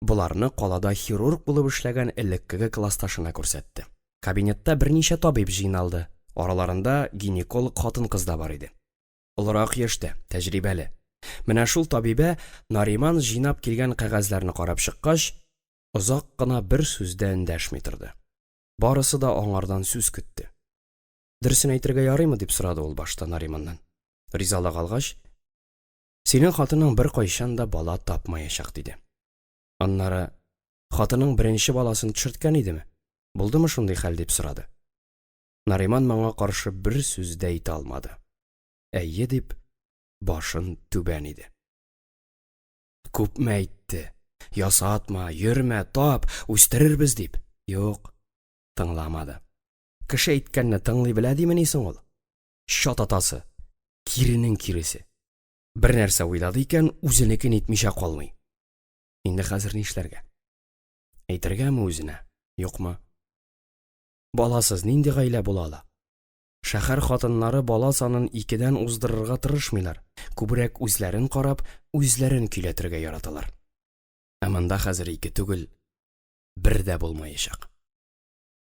буларны калада хирург булып эшләгән элеккеге классташына күрсәтте. Кабинетта берничә табиб җыйналды. Араларында гинеколог хатын-кыз да бар иде. Олырак яшьтә, тәҗрибәле. Менә шул табибә Нариман җыйнап килгән кәгазьләрне карап чыккач, озак кына бер сүздә эндәшми торды. Барысы да аңардан сүз көтте. Дөресен әйтергә ярыймы дип сорады ул башта Нариманнан. Ризалык алгач, синең хатының бер кайчан да бала тапмаячак диде. Аннары хатының беренче баласын төшерткән идеме? Булдымы шундый хәл дип сорады. Нариман моңа каршы бер сүз дә әйтә алмады. Әйе дип башын түбән иде. Күпме әйтте. Ясатма, йөрмә, тап, үстерербез дип. Юк, тыңламады. Кеше әйткәнне тыңлый белә димени соң ул? Шат атасы, киренең киресе. Бер нәрсә уйлады икән, үзенекен әйтмичә калмый. Инде хәзер нишләргә? Әйтергәме үзенә? Юкмы? Баласыз нинди гаилә була ала? Шәһәр хатыннары бала санын 2дән уздырырга тырышмыйлар. Күбрәк үзләрен карап, үзләрен көйләтергә яраталар. Ә монда хәзер 2 түгел, 1 дә булмаячак.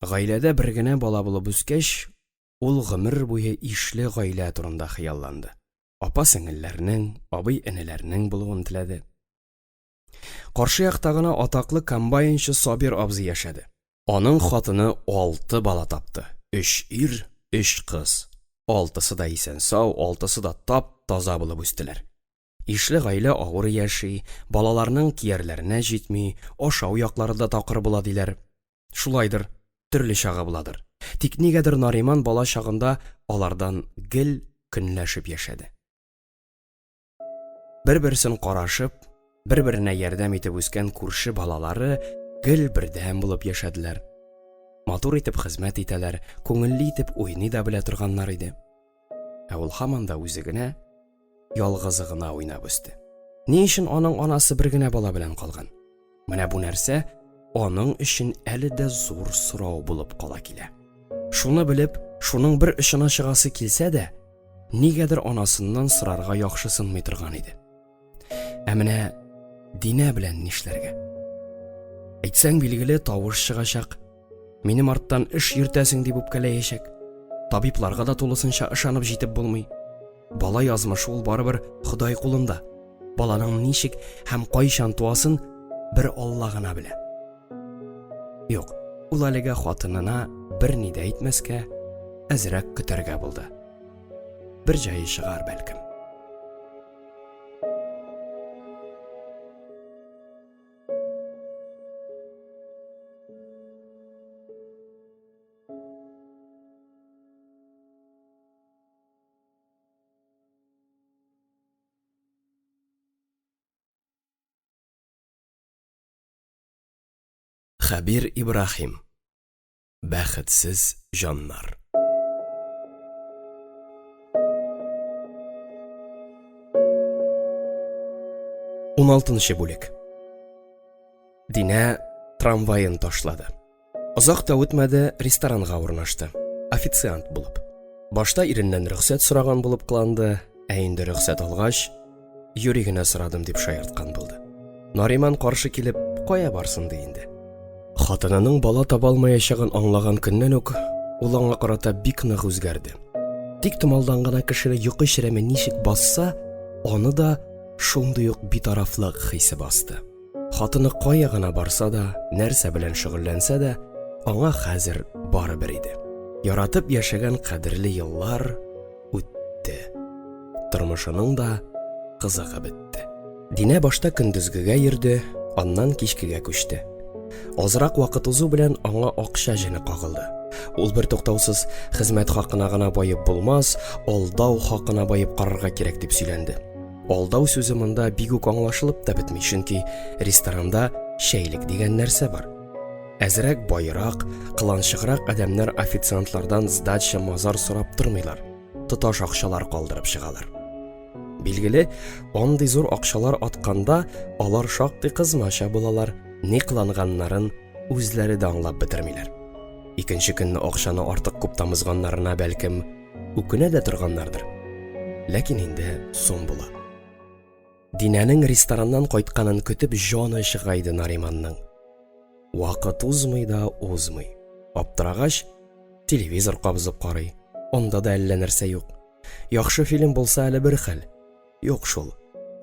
Гаиләдә бер генә бала булып үскәч, ул гомер буе ишле гаилә турында хыялланды. Апа-сеңелләрнең, абый-энеләрнең булуын теләде. Каршы якта гына атаклы комбайнчы Сабир абзый яшәде. Аның хатыны 6 бала тапты. 3 ир, 3 кыз. 6-сы да исән-сау, 6-сы да тап-таза булып үстеләр. Ишле гаилә авыр яши, балаларның киярләренә җитми, ашау яклары да такыр була диләр. Шулайдыр, төрле чагы буладыр. Тик нигәдер Нариман бала чагында алардан гел көнләшеп яшәде. Бер-берсен карашып, бер-беренә ярдәм итеп үскән күрше балалары гел бердәм булып яшәделәр. Матур итеп хезмәт итәләр, күңелле итеп уйный да белә торганнар иде. Ә ул һаман да үзе генә, ялгызы гына уйнап үсте. Ни өчен аның анасы бер генә бала белән калган? Менә бу нәрсә аның өчен әле дә зур сорау булып кала килә. Шуны белеп, шуның бер очына чыгасы килсә дә, нигәдер анасыннан сорарга яхшысынмый торган иде. Ә менә Динә белән нишләргә? Әйтсәң билгеле тавыш чыгачак. Минем арттан эш йөртәсең дип үпкәләячәк. Табибларга да тулысынча ышанып җитеп булмый. Бала язмышы ул барыбер Ходай кулында. Баланың ничек һәм кайчан туасын бер Алла гына белә. Юк, ул әлегә хатынына бер ни дә әйтмәскә, әзрәк көтәргә булды. Бер җае чыгар бәлкем. Хәбир Ибрахим. Бәхетсез җаннар. 16-нчы бүлек. Динә трамвайын ташлады. Озак та үтмәде, ресторанга урнашты. Официант булып. Башта иреннән рөхсәт сораган булып кыланды, ә инде рөхсәт алгач, юригенә сорадым дип шаярткан булды. Нариман каршы килеп, кая барсын ди инде. Хатынының бала таба алмаячагын аңлаган көннән үк ул аңа карата бик нык үзгәрде. Тик томалдан гына кешене йокы шереме ничек басса, аны да шундый ук битарафлык хисе басты. Хатыны кая гына барса да, нәрсә белән шөгыльләнсә дә, аңа хәзер барыбер иде. Яратып яшәгән кадерле еллар үтте. Тормышының да кызыгы бетте. Динә башта көндезгегә йөрде, аннан кичкегә күчте. Азрак вакыт узу белән аңа акча җене кагылды. Ул бер туктаусыз хезмәт хакына гына байып булмас, алдау хакына байып карарга кирәк дип сөйләнде. Алдау сүзе монда бик үк аңлашылып та бетми, чөнки ресторанда шәйлек дигән нәрсә бар. Әзрәк байрак, кыланчыграк адәмнәр официантлардан сдача мазар сорап тормыйлар. Тоташ акчалар калдырып чыгалар. Билгеле, андый зур акчалар атканда алар шактый кызмача булалар, ни кыланганнарын үзләре дә аңлап бетермиләр. Икенче көнне акчаны артык күп тамызганнарына бәлкем үкенә дә торганнардыр. Ләкин инде сон була. Динәнең рестораннан кайтканын көтеп җаны чыгайды Нариманның. Вакыт узмый да узмый. Аптырагач, телевизор кабызып карый. Онда да әллә нәрсә юк. Яхшы фильм булса әле бер хәл. Юк шул.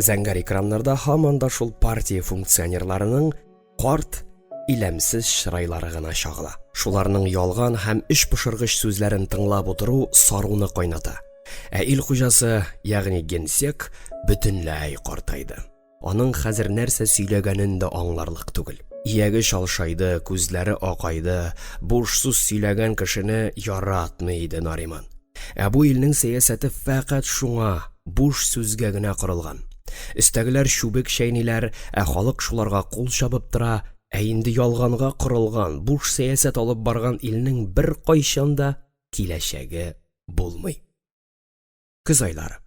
Зәңгәр экраннарда һаман да шул партия функционерларының карт, иләмсез чырайлары гына чагыла. Шуларның ялган һәм эш пошыргыч сүзләрен тыңлап утыру саруны кайната. Ә ил хуҗасы, ягъни генсек, бөтенләй картайды. Аның хәзер нәрсә сөйләгәнен дә аңларлык түгел. Ияге шалшайды, күзләре акайды, буш сүз сөйләгән кешене яратмый иде Нариман. Ә бу илнең сәясәте фақат шуңа, буш сүзгә генә корылган. Истәгеләр чүбек чәйниләр, ә халык шуларга кул чабып тора, ә инде ялганга корылган, буш сәясәт алып барган илнең бер кайчан да киләчәге булмый. Көз айлары.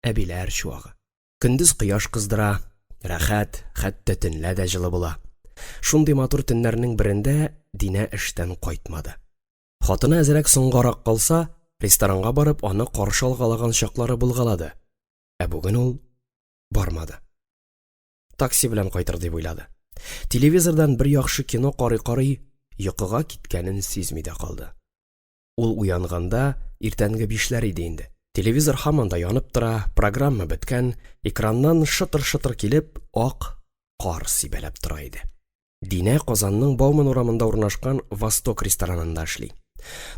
Әбиләр чуагы. Көндез кояш кыздыра, рәхәт, хәтта төнлә дә җылы була. Шундый матур төннәрнең берендә Динә эштән кайтмады. Хатыны әзрәк соңгарак калса, ресторанга барып аны каршы алгалаган чаклары булгалады. Ә бүген ул бармады. Такси белән кайтыр дип уйлады. Телевизордан бер яхшы кино карый-карый, йокыга киткәнен сизми дә калды. Ул уянганда иртәнге 5ләр иде инде. Телевизор һаман да янып тора, программа беткән, экраннан шытыр-шытыр килеп, ак кар сибәләп тора иде. Динә Казанның Бауман урамында урнашкан Восток ресторанында эшли.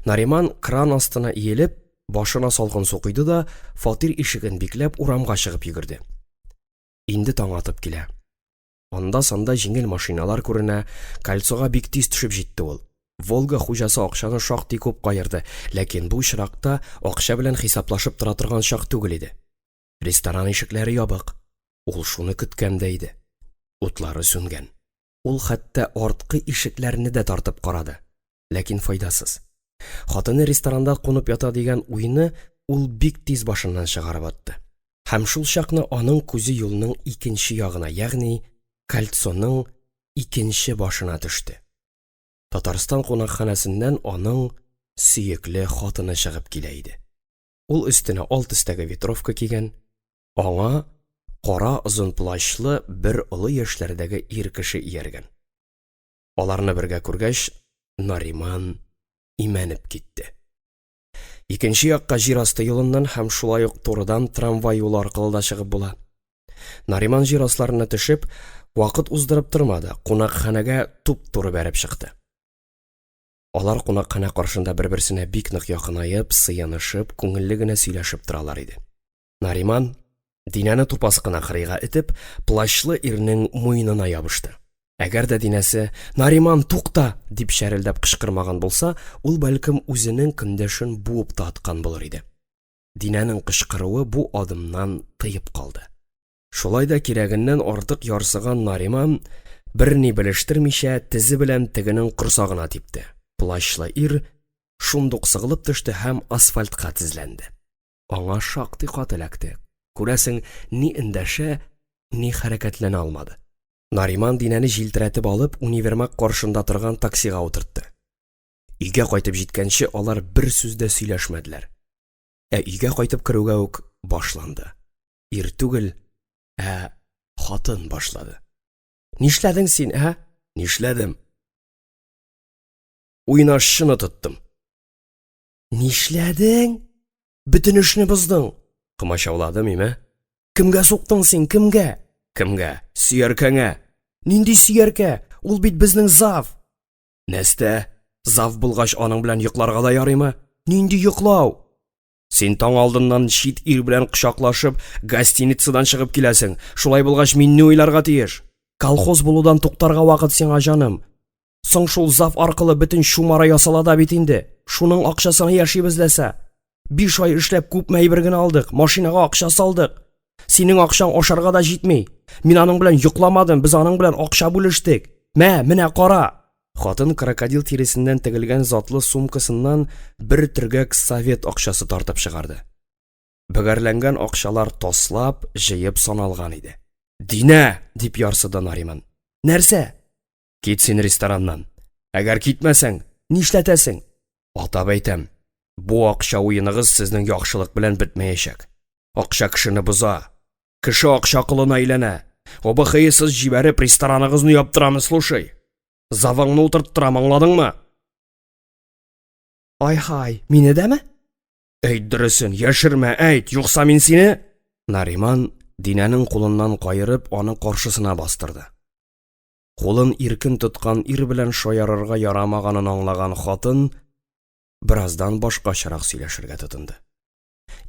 Нариман кран астына иелеп, башына салкын су куйды да, фатир ишеген бикләп урамга чыгып йөгерде. Инде таң атып килә. Анда санда җиңел машиналар күренә, кольцога бик тиз төшеп җитте ул. Волга хуҗасы акчаны шактый күп каерды, ләкин бу чиракта акча белән хисаплашып тора торган чак түгел иде. Ресторан ишекләре ябык. Ул шуны көткәндә иде. Утлары сүнгән. Ул хәтта арткы ишекләрне дә тартып карады, ләкин файдасыз. Хатыны ресторанда кунып ята дигән уйны ул бик тиз башыннан чыгарып атты. Һәм шул чакны аның күзе юлның икенче ягына, ягъни кольцоның икенче башына төште. Татарстан кунакханәсеннән аның сөекле хатыны чыгып килә иде. Ул өстенә алт өстәге ветровка кигән, аңа кара озын плащлы бер олы яшьләрдәге ир кеше ияргән. Аларны бергә күргәч, Нариман имәнеп китте. Икенче якка җир асты юлыннан һәм шулай ук турыдан трамвай юлы аркылы да чыгып була. Нариман җир асларына төшеп, вакыт уздырып тормады, кунакханәгә туп-туры бәреп чыкты. Алар кунакханә каршында бер-берсенә бик нык якынайып, сыянышып, күңелле генә сөйләшеп торалар иде. Нариман Динәне тупаскына кырыйга итеп, плащлы ирнең муенына ябышты. Әгәр дә Динәсе «Нариман, тукта!» дип шәрелдәп кычкырмаган булса, ул бәлкем үзенең көндәшен буып та аткан булыр иде. Динәнең кычкыруы бу адымнан тыеп калды. Шулай да кирәгеннән артык ярсыган Нариман берни белештермичә тизе белән тегенең корсагына типте. Плащлы ир шундук сыгылып төште һәм асфальтка тезләнде. Аңа шактый каты эләкте. Күрәсең, ни эндәшә, ни хәрәкәтләнә алмады. Нариман Динәне җилтерәтеп алып, универмаг каршында торган таксига утыртты. Өйгә кайтып җиткәнче алар бер сүз дә сөйләшмәделәр. Ә өйгә кайтып керүгә үк башланды. Ир түгел, хатын башлады. Нишләдең син, ә? Нишләдем? Уйнашчыны тоттым. Нишләдең? Бөтен эшне боздың. Кымачауладым име? Кемгә суктың син, кемгә? Кемгә? Сөяркәңә. Нинди сөяркә? Ул бит безнең зав. Нәрсә? Зав булгач аның белән йокларга да ярыймы? Нинди йоклау? Син таң алдыннан чит ир белән кочаклашып, гостиницадан чыгып киләсең. Шулай булгач мин ни уйларга тиеш? Колхоз булудан туктарга вакыт сиңа, җаным. Соң шул зав аркылы бөтен шумара ясала да бит инде. Шуның акчасын яшибез ләсә. 5 ай эшләп күпме әйбер генә алдык, машинага акча салдык. Синең акчаң ашарга да җитми. Мин аның белән йокламадым, без аның белән акча бүлештек. Мә, менә кара. Хатын крокодил тиресеннән тегелгән затлы сумкасыннан бер төргәк совет акчасы тартып чыгарды. Бөгәрләнгән акчалар таслап, җыеп саналган иде. Динә, дип ярсыды Нариман. Нәрсә? Кит син рестораннан. Әгәр китмәсәң, нишләтәсең? Атап әйтәм, бу акча уеныгыз сезнең яхшылык белән бетмәячәк. Акча кешене боза. Кеше акча кылына әйләнә. Обахыйсыз җибәреп рестораныгызны яптырамы, слушай. Заваңны утырттырам, аңладыңмы? Ай-хай, мине дәме? Әйт дөресен, яшермә, әйт, юкса мин сине... Нариман Динәнең кулыннан кайырып, аны каршысына бастырды. Кулын иркен тоткан ир белән шаярырга ярамаганын аңлаган хатын бераздан башкачарак сөйләшергә тотынды.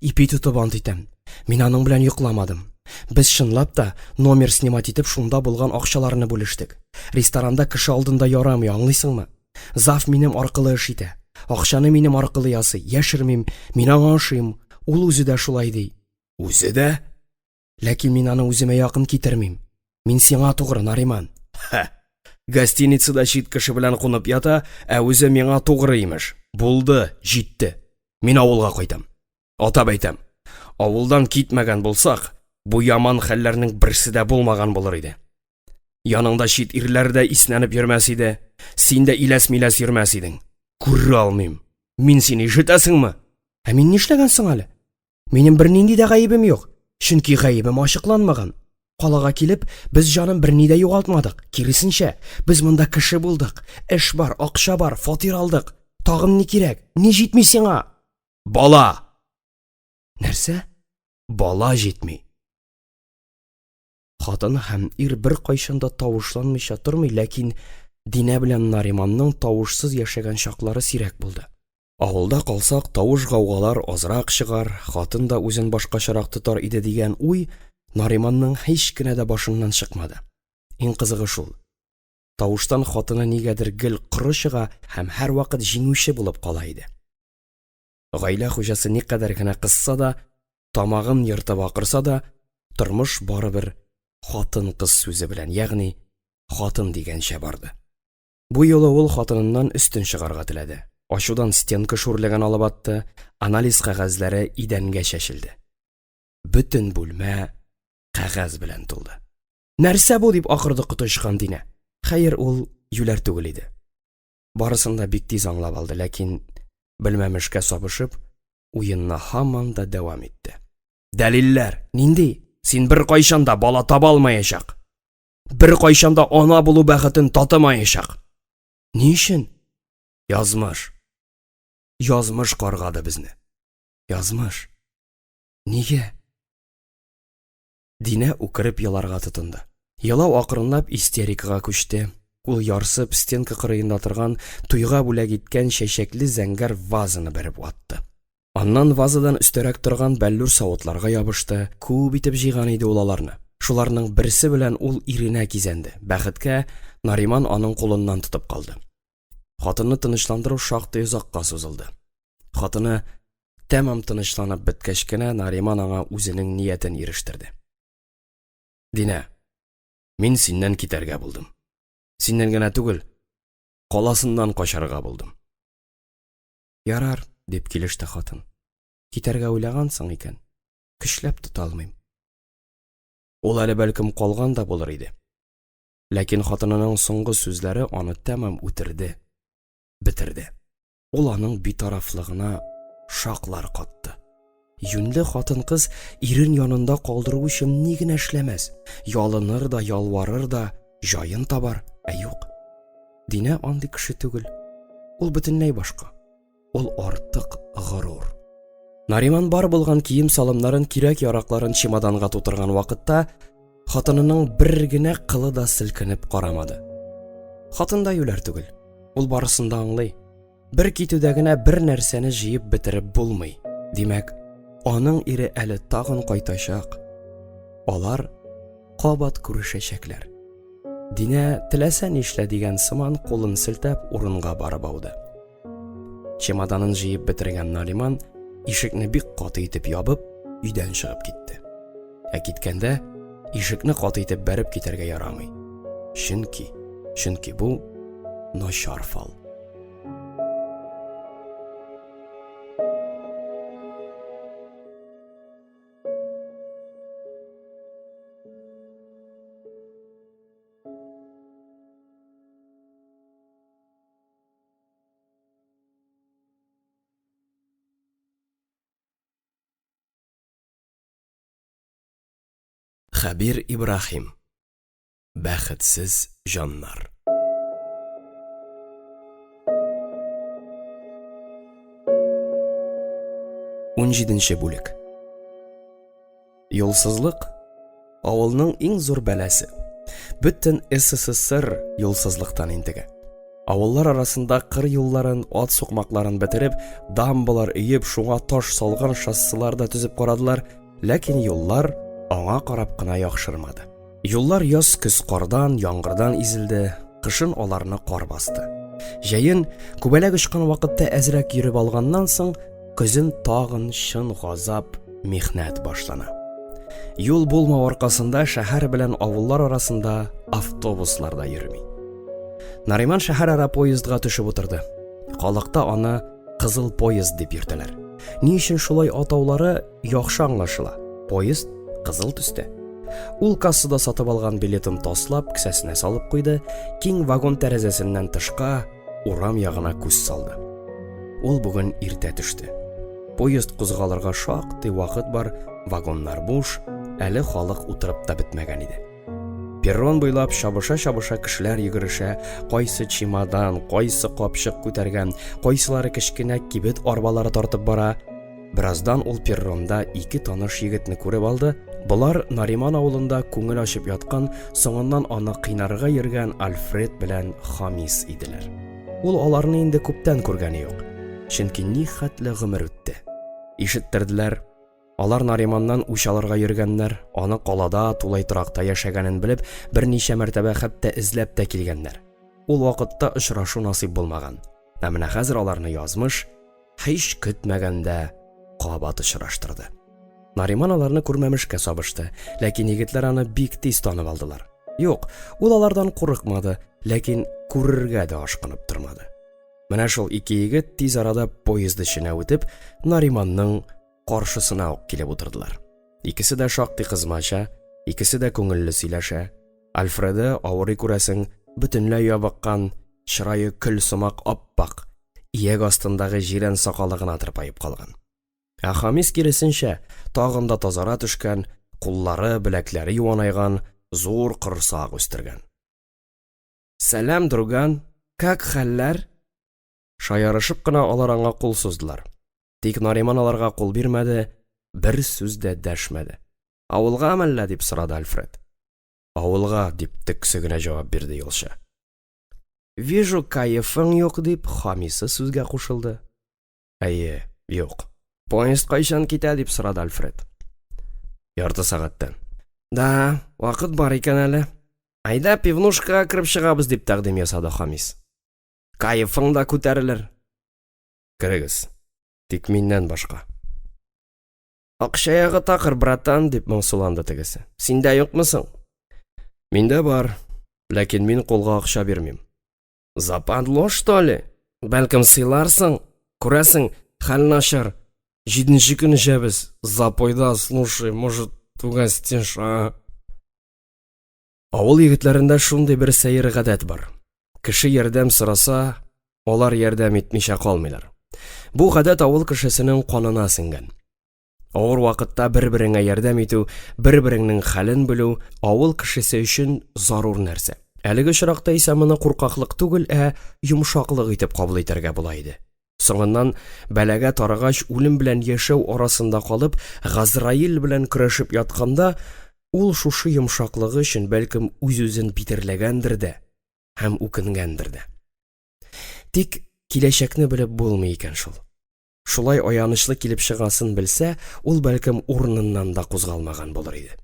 Ипи тотып ант итәм, мин аның белән йокламадым. Без чынлап та номер снимать итеп шунда булган акчаларны бүлештек. Ресторанда кеше алдында ярамый, аңлыйсыңмы? Зав минем аркылы эш итә. Акчаны минем аркылы ясый, яшермим, мин аңа ашыйм. Ул үзе дә шулай ди. Үзе дә? Ләкин мин аны үземә якын китермим. Мин сиңа тугры, Нариман. Гостиницада чит кеше белән кунып ята, ә үзе миңа тугры имеш. Булды, җитте. Мин авылга кайтам. Атап әйтәм, авылдан китмәгән булсак, бу яман хәлләрнең берсе дә булмаган булыр иде. Яныңда чит ирләр дә иснәнеп йөрмәс иде, син дә иләс-миләс йөрмәс идең. Күрә алмыйм. Мин сине ишетәсеңме? Ә мин нишләгәнсең әле? Минем бернинди дә гаебем юк. Чөнки гаебем ачыкланмаган. Калага килеп, без җаным берни дә югалтмадык. Киресенчә, без монда кеше булдык. Эш бар, акча бар, фатир алдык. Тагын ни кирәк? Ни җитми сиңа? Бала. Нәрсә? Бала җитми. Хатын һәм ир бер кайчанда тавышланмыйча тормый, ләкин Динә белән Нариманның тавышсыз яшәгән чаклары сирәк булды. Авылда калсак, тавыш гаугалар азрак чыгар, хатын да үзен башкачарак тотар иде дигән уй Нариманның һич кенә дә башыннан чыкмады. Иң кызыгы шул. Тавыштан хатыны нигәдер гел коры чыга һәм һәр вакыт җиңүче булып кала иде. Гаилә хуҗасы никадәр генә кысса да, тамагын йыртып акырса да, тормыш барыбер хатын-кыз сүзе белән, ягъни хатын дигәнчә барды. Бу юлы ул хатыныннан өстен чыгарга теләде. Ачудан стенка шүрләгән алып атты, анализ кәгазьләре идәнгә чәчелде. Бөтен бүлмә кәгазь белән тулды. Нәрсә бу дип акырды котышкан Динә. Хәер, ул юләр түгел иде. Барысын да бик тиз аңлап алды, ләкин белмәмешкә сабышып, уенна һаман да дәвам итте. Дәлилләр, нинди? Син бер кайчанда бала таба алмаячак. Бер кайчанда ана булу бәхетен татымаячак. Ни өчен? Язмыш. Язмыш каргады безне. Язмыш. Нигә? Динә үкереп еларга тотынды. Елау акрынлап истерикага күчте. Ул ярсып стенка кырыенда торган туйга бүләк иткән чәчәкле зәңгәр вазаны бәреп ватты. Аннан вазадан өстәрәк торган бәллүр савытларга ябышты. Күп итеп җыйган иде ул аларны. Шуларның берсе белән ул иренә кизәнде. Бәхеткә Нариман аның кулыннан тотып калды. Хатынны тынычландыру шактый озакка сузылды. Хатыны тәмам тынычланып беткәч кенә Нариман аңа үзенең ниятен ирештерде. Динә, мин синнән китәргә булдым. Синнән генә түгел, каласыннан качарга булдым. Ярар, дип килеште хатын. Китәргә уйлагансың икән, көчләп тота алмыйм. Ул әле бәлкем калган да булыр иде. Ләкин хатынының соңгы сүзләре аны тәмам үтерде, битерде. Ул аның битарафлыгына шаклар катты. Юнлы хатын-кыз ирен янында калдыру өчен ни генә эшләмәс, ялыныр да, ялварыр да, жайын табар, юк. Динә андый кеше түгел. Ул бөтенләй башка. Ул артык горур. Нариман бар булган кием салымнарын, кирәк яракларын чемоданга тутырган вакытта, хатынының бер генә кылы да селкенеп карамады. Хатын да юләр түгел. Ул барысын да аңлый. Бер китүдә генә бер нәрсәне җыеп бетереп булмый. Димәк, аның ире әле тагын кайтачак. Алар кабат күрешәчәкләр. Динә теләсә нишлә дигән сыман кулын селтәп урынга барып ауды. Чемоданын җыеп бетергән Нариман ишекне бик каты итеп ябып, өйдән чыгып китте. Киткәндә, ишекне каты итеп бәреп китәргә ярамый. Чөнки бу начар фал. Хәбир Ибрахим. Бәхетсез җаннар. Унҗиденче бүлек. Юлсызлык авылның иң зур бәләсе. Бөтен СССР юлсызлыктан интеге. Авыллар арасында кыр юлларын, ат сукмакларын бетереп, дамбалар өеп, шуңа таш салган шоссылар да төзеп карадылар, ләкин юллар аңа карап кына яхшырмады. Юллар яз көз кардан, яңгырдан изелде, кышын аларны кар басты. Җәен күбәләк очкан вакытта әзрәк йөреп алганнан соң, көзен тагын чын газап, михнәт башлана. Юл булмау аркасында шәһәр белән авыллар арасында автобуслар да йөрми. Нариман шәһәр-ара поездга төшеп утырды. Калыкта аны кызыл поезд дип йөртәләр. Ни өчен шулай атаулары яхшы аңлашыла. Поезд кызыл төстә. Ул кассада сатып алган билетын таслап, кесәсенә салып куйды, киң вагон тәрәзәсеннән тышка, урам ягына күз салды. Ул бүген иртә төште. Поезд кузгалырга шактый вакыт бар, вагоннар буш, әле халык утырып та бетмәгән иде. Перрон буйлап шабыша кешеләр йөгерешә, кайсы чемодан, кайсы капчык күтәргән, кайсылары кечкенә кибет арбалары тартып бара. Бираздан ул перронда ике таныш егетне күреп алды. Булар Нариман авылында күңел ачып яткан, соңыннан аны кыйнарга йөргән Альфред белән Хамис иделәр. Ул аларны инде күптән күргәне юк. Чөнки ни хәтле гомер үтте. Ишеттерделәр. Алар Нариманнан үч алырга йөргәннәр, аны калада тулай торакта яшәгәнен белеп, берничә мәртәбә хәтта эзләп тә килгәннәр. Ул вакытта очрашу насыйп булмаган. Менә хәзер аларны язмыш, һич көтмәгәндә кабат очраштырды. Нариман аларны күрмәмешкә сабышты, ләкин егетләр аны бик тиз танып алдылар. Юк, ул алардан курыкмады, ләкин күрергә дә ашкынып тормады. Менә шул ике егет тиз арада поезд эченә үтеп, Нариманның каршысына ук килеп утырдылар. Икесе дә шактый кызмача, икесе дә күңелле сөйләшә. Альфреды авырый күрәсең, бөтенләй ябыккан, чырае көл сымак аппак, иек астындагы җирән сакалы гына тырпаеп калган. Хамис киресенчә, тагын да тазара төшкән, куллары, беләкләре юанайган, зур кырсак үстергән. Сәлам, друган, как хәлләр? Шаярышып кына алар аңа кул суздылар. Тик Нариман аларга кул бирмәде, бер сүз дә дәшмәде. Авылга мәллә дип сорады Альфред. Авылга дип тексе генә җавап бирде юлчы. Вижу, кайфың юк дип Хамисы сүзгә кушылды. Әйе, юк. Поезд кайчан китә дип сорады Альфред. Ярты сәгатьтән. Да, вакыт бар икән әле. Айда пивнушкага кирип чыгабыз дип тәкъдим ясады Хамис. Кайфың да күтәрелер. Кирегез. Тик миннән башка. Акчаягы такыр, братан, дип моңсуланды тегесе. Синдә юкмысың? Миндә бар, ләкин мин кулга акча бирмим. Западло, что ли? Бәлкем сыйларсың? Күрәсең, хәл начар. 7-нче көн җәбез. Запойда, слушай, может, угостишь, а? Авыл егетләрендә шундый бер сәер гадәт бар. Кеше ярдәм сораса, алар ярдәм итмичә калмыйлар. Бу гадәт авыл кешесенең канына сеңгән. Авыр вакытта бер-береңә ярдәм итү, бер-береңнең хәлен белү авыл кешесе өчен зарур нәрсә. Әлеге очракта исә моны куркаклык түгел, йомшаклык итеп кабул итәргә була иде. Соңыннан бәлагә тарыгач үлем белән яшәү арасында калып, Газраил белән көрәшеп ятканда, ул шушы йомшаклыгы өчен бәлкем үз-үзен битерләгәндер дә һәм үкенгәндер дә. Тик киләчәкне белеп булмый икән шул. Шулай аянычлы килеп чыгасын белсә, ул бәлкем урыныннан да кузгалмаган булыр иде.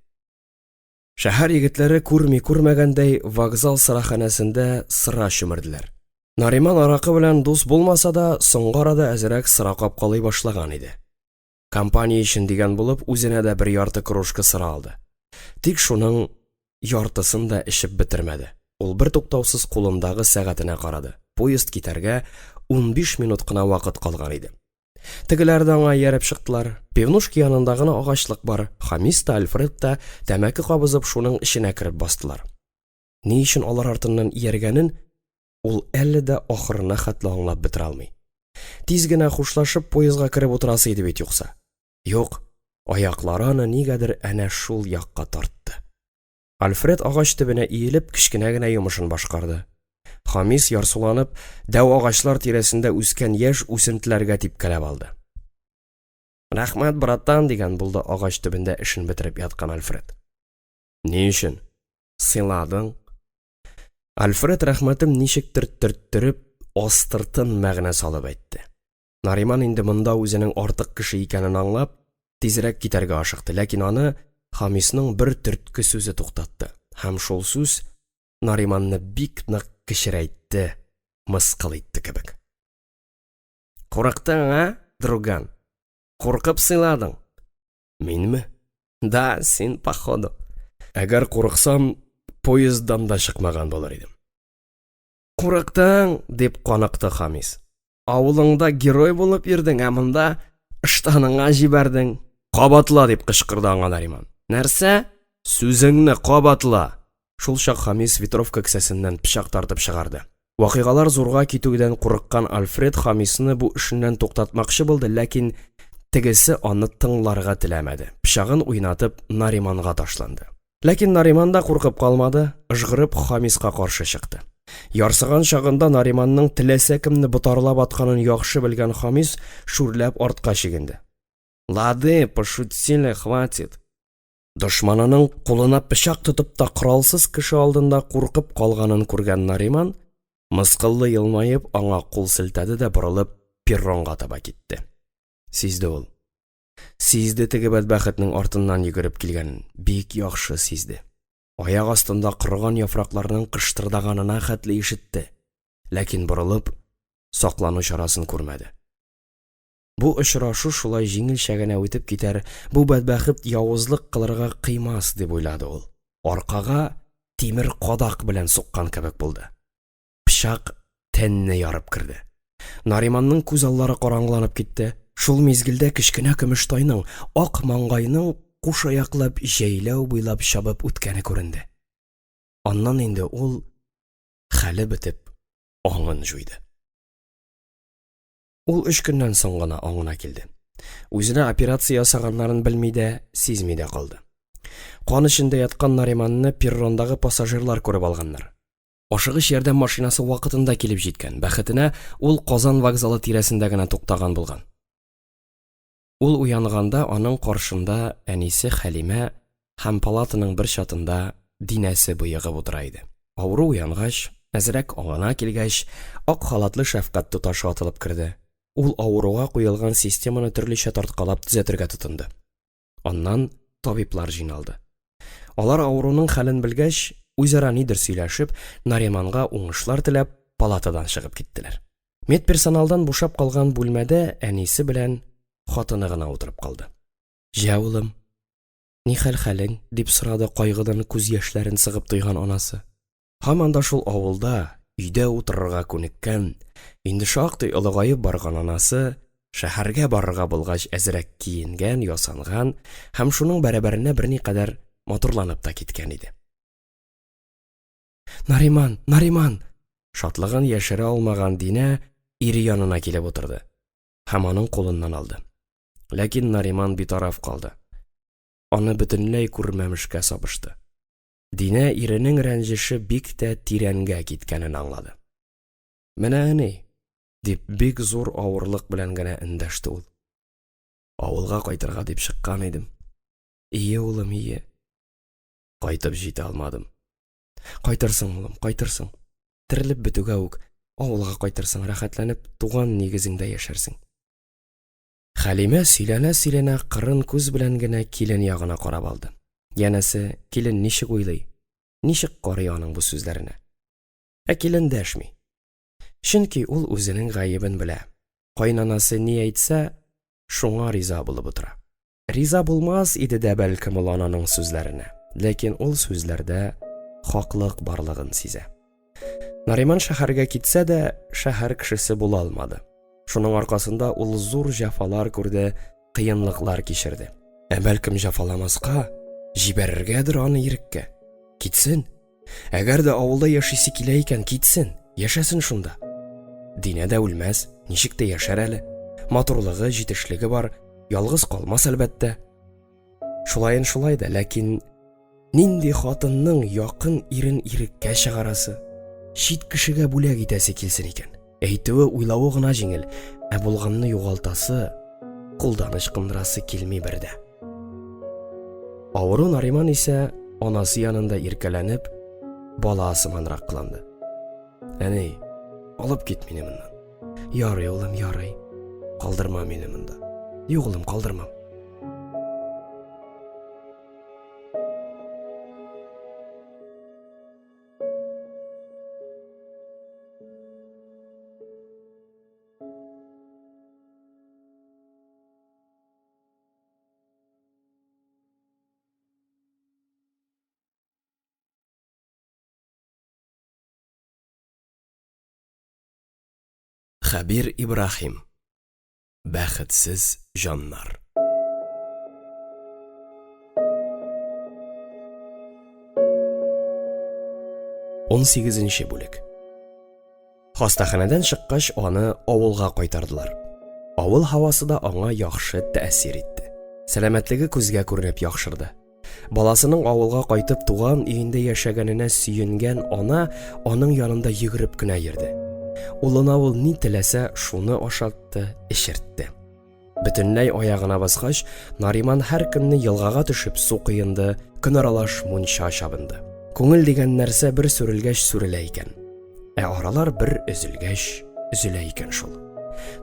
Шәһәр егетләре күрмәгәндәй вокзал сыраханәсендә сыра чөмерделәр. Нариман аракы белән дус булмаса да, соңгы арада әзрәк сыра капкалый башлаган иде. Компания өчен дигән булып, үзенә дә бер ярты кружка сыра алды. Тик шуның яртысын да эчеп бетермәде. Ул бер туктаусыз кулындагы сәгатенә карады. Поезд китәргә 15 минут кына вакыт калган иде. Тегеләр дә аңа ярып чыктылар. Пивнушки янында гына агачлык бар. Хамис та, Альфред та тәмәке кабызып шуның эченә кереп бастылар. Ни өчен алар артыннан ияргәнен ул әле дә ахырына хәтле аңлап бетерә алмый. Тиз генә хушлашып поездга кереп утырасы иде бит юкса. Юк, аяклары аны нигәдер әнә шул якка тартты. Альфред агач төбенә иелеп кечкенә генә йомышын башкарды. Хамис ярсуланып, дәү агачлар тирәсендә үскән яшь үсентеләргә типкәләп алды. Рәхмәт, братан, дигән булды агач төбендә эшен бетереп яткан Альфред. Ни өчен? Сыйладың? Альфред рәхмәтем ничектер төрттереп, астыртын мәгънә салып әйтте. Нариман инде монда үзенең артык кеше икәнен аңлап, тизрәк китәргә ашыкты, ләкин аны Хамисның бер төрткө сүзе туктатты. Һәм шул сүз Нариманны бик нык кечерәйтте, мыскыл итте кебек. Курыктың, друган? Куркып сыйладың? Минме? Да, син походу. Әгәр курыксам, поезддан да чыкмаган булыр идем. Курыктың, дип каныкты Хамис. Авылыңда герой булып йөрдең, монда ыштаныңа җибәрдең. Кабатла, дип кычкырды аңа Нариман. Нәрсә? Сүзеңне кабатла. Шул чак Хамис ветровка кесәсеннән пычак тартып чыгарды. Вакыйгалар зурга китүдән курыккан Альфред Хамисны бу эшеннән туктатмакчы булды, ләкин тегесе аны тыңларга теләмәде. Пычагын уйнатып Нариманга ташланды. Ләкин Нариман да куркып калмады, ыжгырып Хамиска каршы чыкты. Ярсыган чагында Нариманның теләсә кемне ботарлап атканын яхшы белгән Хамис шүрләп артка чигенде. Лады, пошутили, хватит. Дошманының кулына пычак тотып та коралсыз кеше алдында куркып калганын күргән Нариман, мыскыллы елмаеп, аңа кул селтәде дә борылып перронга таба китте. Сизде ул. Сизде теге бәдбәхетнең артыннан йөгереп килгәнен, бик яхшы сизде. Аяк астында кырган яфракларның кыштырдаганына хәтле ишетте, ләкин борылып, саклану чарасын күрмәде. Бу очрашу шулай җиңелчә генә үтеп китәр, бу бәдбәхет явызлык кылырга кыймас дип уйлады ул. Аркага тимер кадак белән суккан кебек булды. Пычак тәнне ярып керде. Нариманның күз аллары караңгыланып китте. Шул мизгелдә кечкенә көмеш тайның ак маңгайның куш аяклап җәйләү буйлап чабып үткәне күренде. Аннан инде ул хәле бетеп аңын җуйды. Ул 3 көннән соң гына аңына килде. Үзенә операция ясаганнарын белми дә, сизми дә калды. Кан эчендә яткан Нариманны перрондагы пассажирлар күреп алганнар. Ашыгыч ярдәм машинасы вакытында килеп җиткән. Бәхетенә ул Казан вокзалы тирәсендә генә туктаган булган. Ул уянганда аның каршында әнисе Хәлимә һәм палатаның бер чатында динәсе боегып утыра иде. Авыру уянгач, әзрәк аңына килгәч, ак халатлы шәфкать туташы атылып керде. Ул авыруга куелган системаны төрлечә тарткалап төзәтергә тотынды. Аннан табиблар җыйналды. Алар авыруның хәлен белгәч, үзара нидер сөйләшеп, Нариманга уңышлар теләп, палатадан чыгып киттеләр. Медперсоналдан бушап калган бүлмәдә әнисе белән хатыны гына утырып калды. "Җә, улым, ни хәлең?" дип сорады кайгыдан күз яшьләрен сыгып туйган анасы. Һаман да шул авылда, өйдә утырырга күнеккән, инде шактый олыгаеп барган анасы, шәһәргә барырга булгач әзрәк киенгән, ясанган һәм шуның бәрабәренә берникадәр матурланып та киткән иде. "Нариман, Нариман!" Шатлыгын яшерә алмаган Динә ире янына килеп утырды һәм аның кулыннан алды. Ләкин Нариман битараф калды. Аны бөтенләй күрмәмешкә сабышты. Динә иренең рәнҗеше бик тә тирәнгә киткәнен аңлады. «Менә ни», дип бик зур авырлык белән генә эндәште ул. «Авылга кайтырга дип чыккан идем. Ие, улым, ие. Кайтып җитә алмадым. Кайтырсың, улым, кайтырсың. Терелеп бетүгә үк авылга кайтырсың, рәхәтләнеп туган нигезеңдә яшәрсең». Хәлимә сөйләнә-сөйләнә кырын күз белән генә килен ягына карап алды. Янәсе, килен ничек уйлый, ничек карый аның бу сүзләренә? Килен дәшми. Чөнки ул үзенең гаебен белә. Кайнанасы ни әйтсә, шуңа риза булып утыра. Риза булмас иде дә бәлкем ул ананың сүзләренә, ләкин ул сүзләрдә хаклык барлыгын сизә. Нариман шәһәргә китсә дә, шәһәр кешесе була алмады. Шуның аркасында ул зур җәфалар күрде, кыенлыклар кичерде. Бәлкем җәфаламаска, җибәрергәдер аны иреккә. Китсен. Әгәр дә авылда яшисе килә икән, китсен, яшәсен шунда. Динә дә үлмәс, ничек тә яшәр әле. Матурлыгы, җитешлеге бар, ялгыз калмас әлбәттә. Шулайын шулай да, ләкин нинди хатынның якын ирен иреккә чыгарасы, чит кешегә бүләк итәсе килсен икән. Әйтүе, уйлавы гына җиңел, булганны югалтасы, кулдан ычкындырасы килми бердә. Авыру Нариман исә анасы янында иркәләнеп, бала сыманрак кыланды. «Әни, алып кит мине моннан. Ярый, улым, ярый. Калдырма мине монда. Юк, улым, калдырмам». Хәбир Ибраһим. Бәхетсез җаннар. Он 8-нче бүлек. Хастаханәдән чыккач, аны авылга кайтардылар. Авыл һавасы да аңа яхшы тәэсир итте. Сәламәтлеге күзгә күренеп яхшырды. Баласының авылга кайтып туган өендә яшәгәненә сөенгән ана аның янында йөгереп кенә йөрде. Улына ул ни теләсә шуны ашатты, эшертте. Бөтенләй аягына баскач, Нариман һәр көнне елгага төшеп су кыенды, көн аралаш мунча чабынды. Күңел дигән нәрсә бер сүрелгәч сүрелә икән. Аралар бер өзелгәч өзелә икән шул.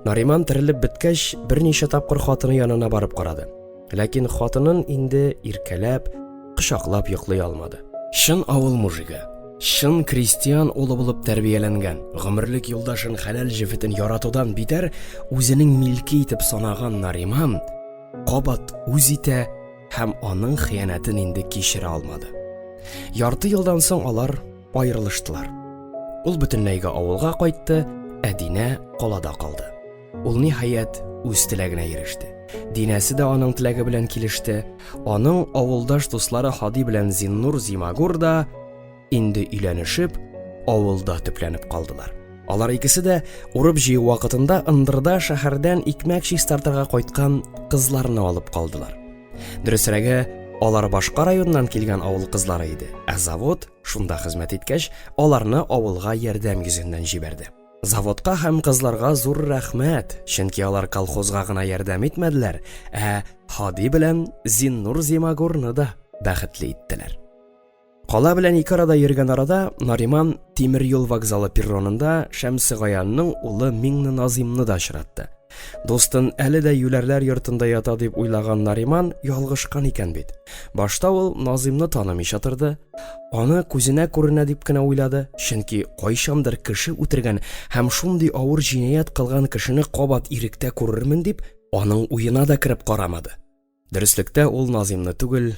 Нариман терелеп беткәч, берничә тапкыр хатыны янына барып карады. Ләкин хатынын инде иркәләп, кочаклап йоклый алмады. Шын авыл мужиге, шын крестьян улы булып тәрбияләнгән, гомерлек юлдашын хәләл җефетен яратудан битәр үзенең милки итеп санаган Нариман кабат үз итә һәм аның хыянәтен инде кичерә алмады. Ярты елдан соң алар аерылыштылар. Ул бөтенләйгә авылга кайтты, Динә калада калды. Ул ниһаять үз теләгенә иреште. Динәсе дә аның теләге белән килеште. Аның авылдаш дуслары Хади белән Зиннур Зимагур да инде өйләнешеп, авылда төпләнеп калдылар. Алар икесе дә урып җыю вакытында ындырда шәһәрдән икмәк чистартырга кайткан кызларны алып калдылар. Дөресрәге, алар башка районнан килгән авыл кызлары иде. Завод шунда хезмәт иткәч, аларны авылга ярдәм йөзеннән җибәрде. Заводка һәм кызларга зур рәхмәт, чөнки алар колхозга гына ярдәм итмәделәр, Хади белән Зиннур Зимагурны да бәхетле иттеләр. Кала белән ике арада йөргән арада Нариман тимер юл вокзалы перронында Шәмсигаянның улы Миңне Назимны да очратты. Достын әле дә юләрләр йортында ята дип уйлаган Нариман ялгышкан икән бит. Башта ул Назимны танымыйча торды, аны күзенә күренә дип кенә уйлады, чөнки кайчандыр кеше үтергән һәм шундый авыр җинаять кылган кешене кабат иректә күрермен дип, аның уена да кереп карамады. Дөреслектә ул Назимны түгел,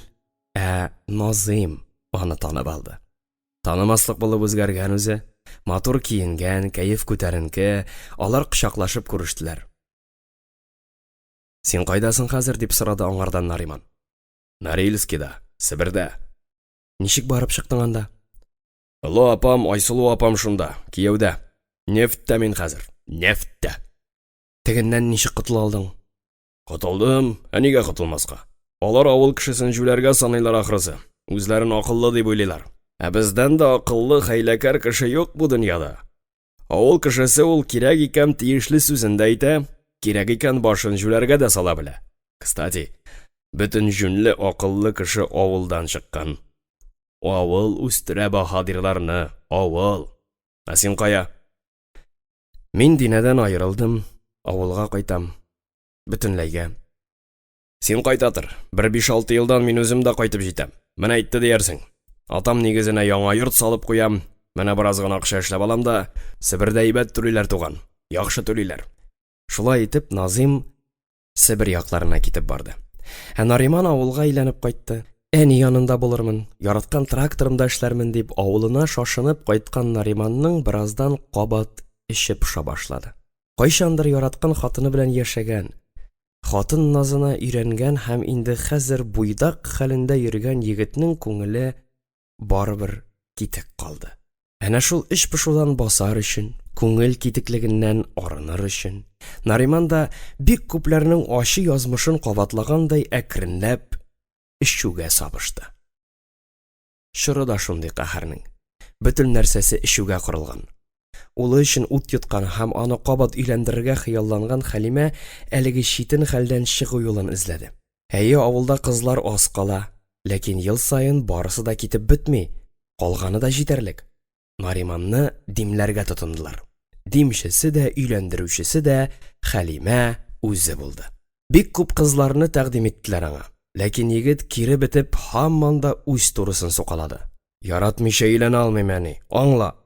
Назим аны танып алды. Танымаслык булып үзгәргән үзе, матур киенгән, кәеф күтәренке, алар кочаклашып күрештеләр. «Син кайдасың хәзер?» дип сорады аңардан Нариман. «Норильскида, Себердә». «Ничек барып чыктың анда?» «Олы апам, Айсылу апам шунда, кияүдә. Нефттә мин хәзер, нефттә». «Тегеннән ничек котыла алдың?» «Котылдым, нигә котылмаска? Алар авыл кешесен җүләргә саныйлар ахрысы. Үзләрен акыллы дип уйлыйлар. Ә бездән дә акыллы хәйләкәр кеше юк бу дөньяда. Авыл кешесе ул кирәк икән тиешле сүзен дә әйтә, кирәк икән башын җүләргә дә сала белә. Кстати, бөтен җүнле акыллы кеше авылдан чыккан. Авыл үстерә баһадирларны, авыл. Ә син кая? Мин динәдән аерылдым, авылга кайтам. Бөтенләйгә. Син кайтатыр. 1-5-6 елдан мин үзем дә кайтып җитәм. Менә әйтте диярсең. Атам нигезенә яңа йорт салып куям. Менә бераз гына акча эшләп алам да, Себердә әйбәт түлиләр туган. Яхшы түлиләр. Шулай итеп, Назим Себер якларына китеп барды. Ә Нариман авылга әйләнеп кайтты. Әни янында булырмын, яраткан тракторымда эшләрмен дип авылына шашынып кайткан Нариманның бераздан кабат эче пыша башлады. Кайчандыр яраткан хатыны белән яшәгән, хатын назына өйрәнгән һәм инде хәзер буйдак хәлендә йөргән егетнең күңеле барыбер китек калды. Әнә шул эч пошудан басар өчен, күңел китеклегеннән арыныр өчен, Нариман да бик күпләрнең ачы язмышын кабатлагандай әкренләп эчүгә сабышты. Шыры да шундый каһәрнең. Бөтен нәрсәсе эчүгә корылган. Улы өчен ут йоткан һәм аны кабат өйләндерергә хыялланган Хәлимә әлеге читен хәлдән чыгу юлын эзләде. Әйе, авылда кызлар аз кала, ләкин ел саен барысы да китеп бетми, калганы да җитәрлек. Нариманны димләргә тотындылар. Димчесе дә, өйләндерүчесе дә Хәлимә үзе булды. Бик күп кызларны тәкъдим иттеләр аңа, ләкин егет кире бетеп һаман да үз турысын сукалады. Яратмыйча өйләнә алмыйм әни, аңла.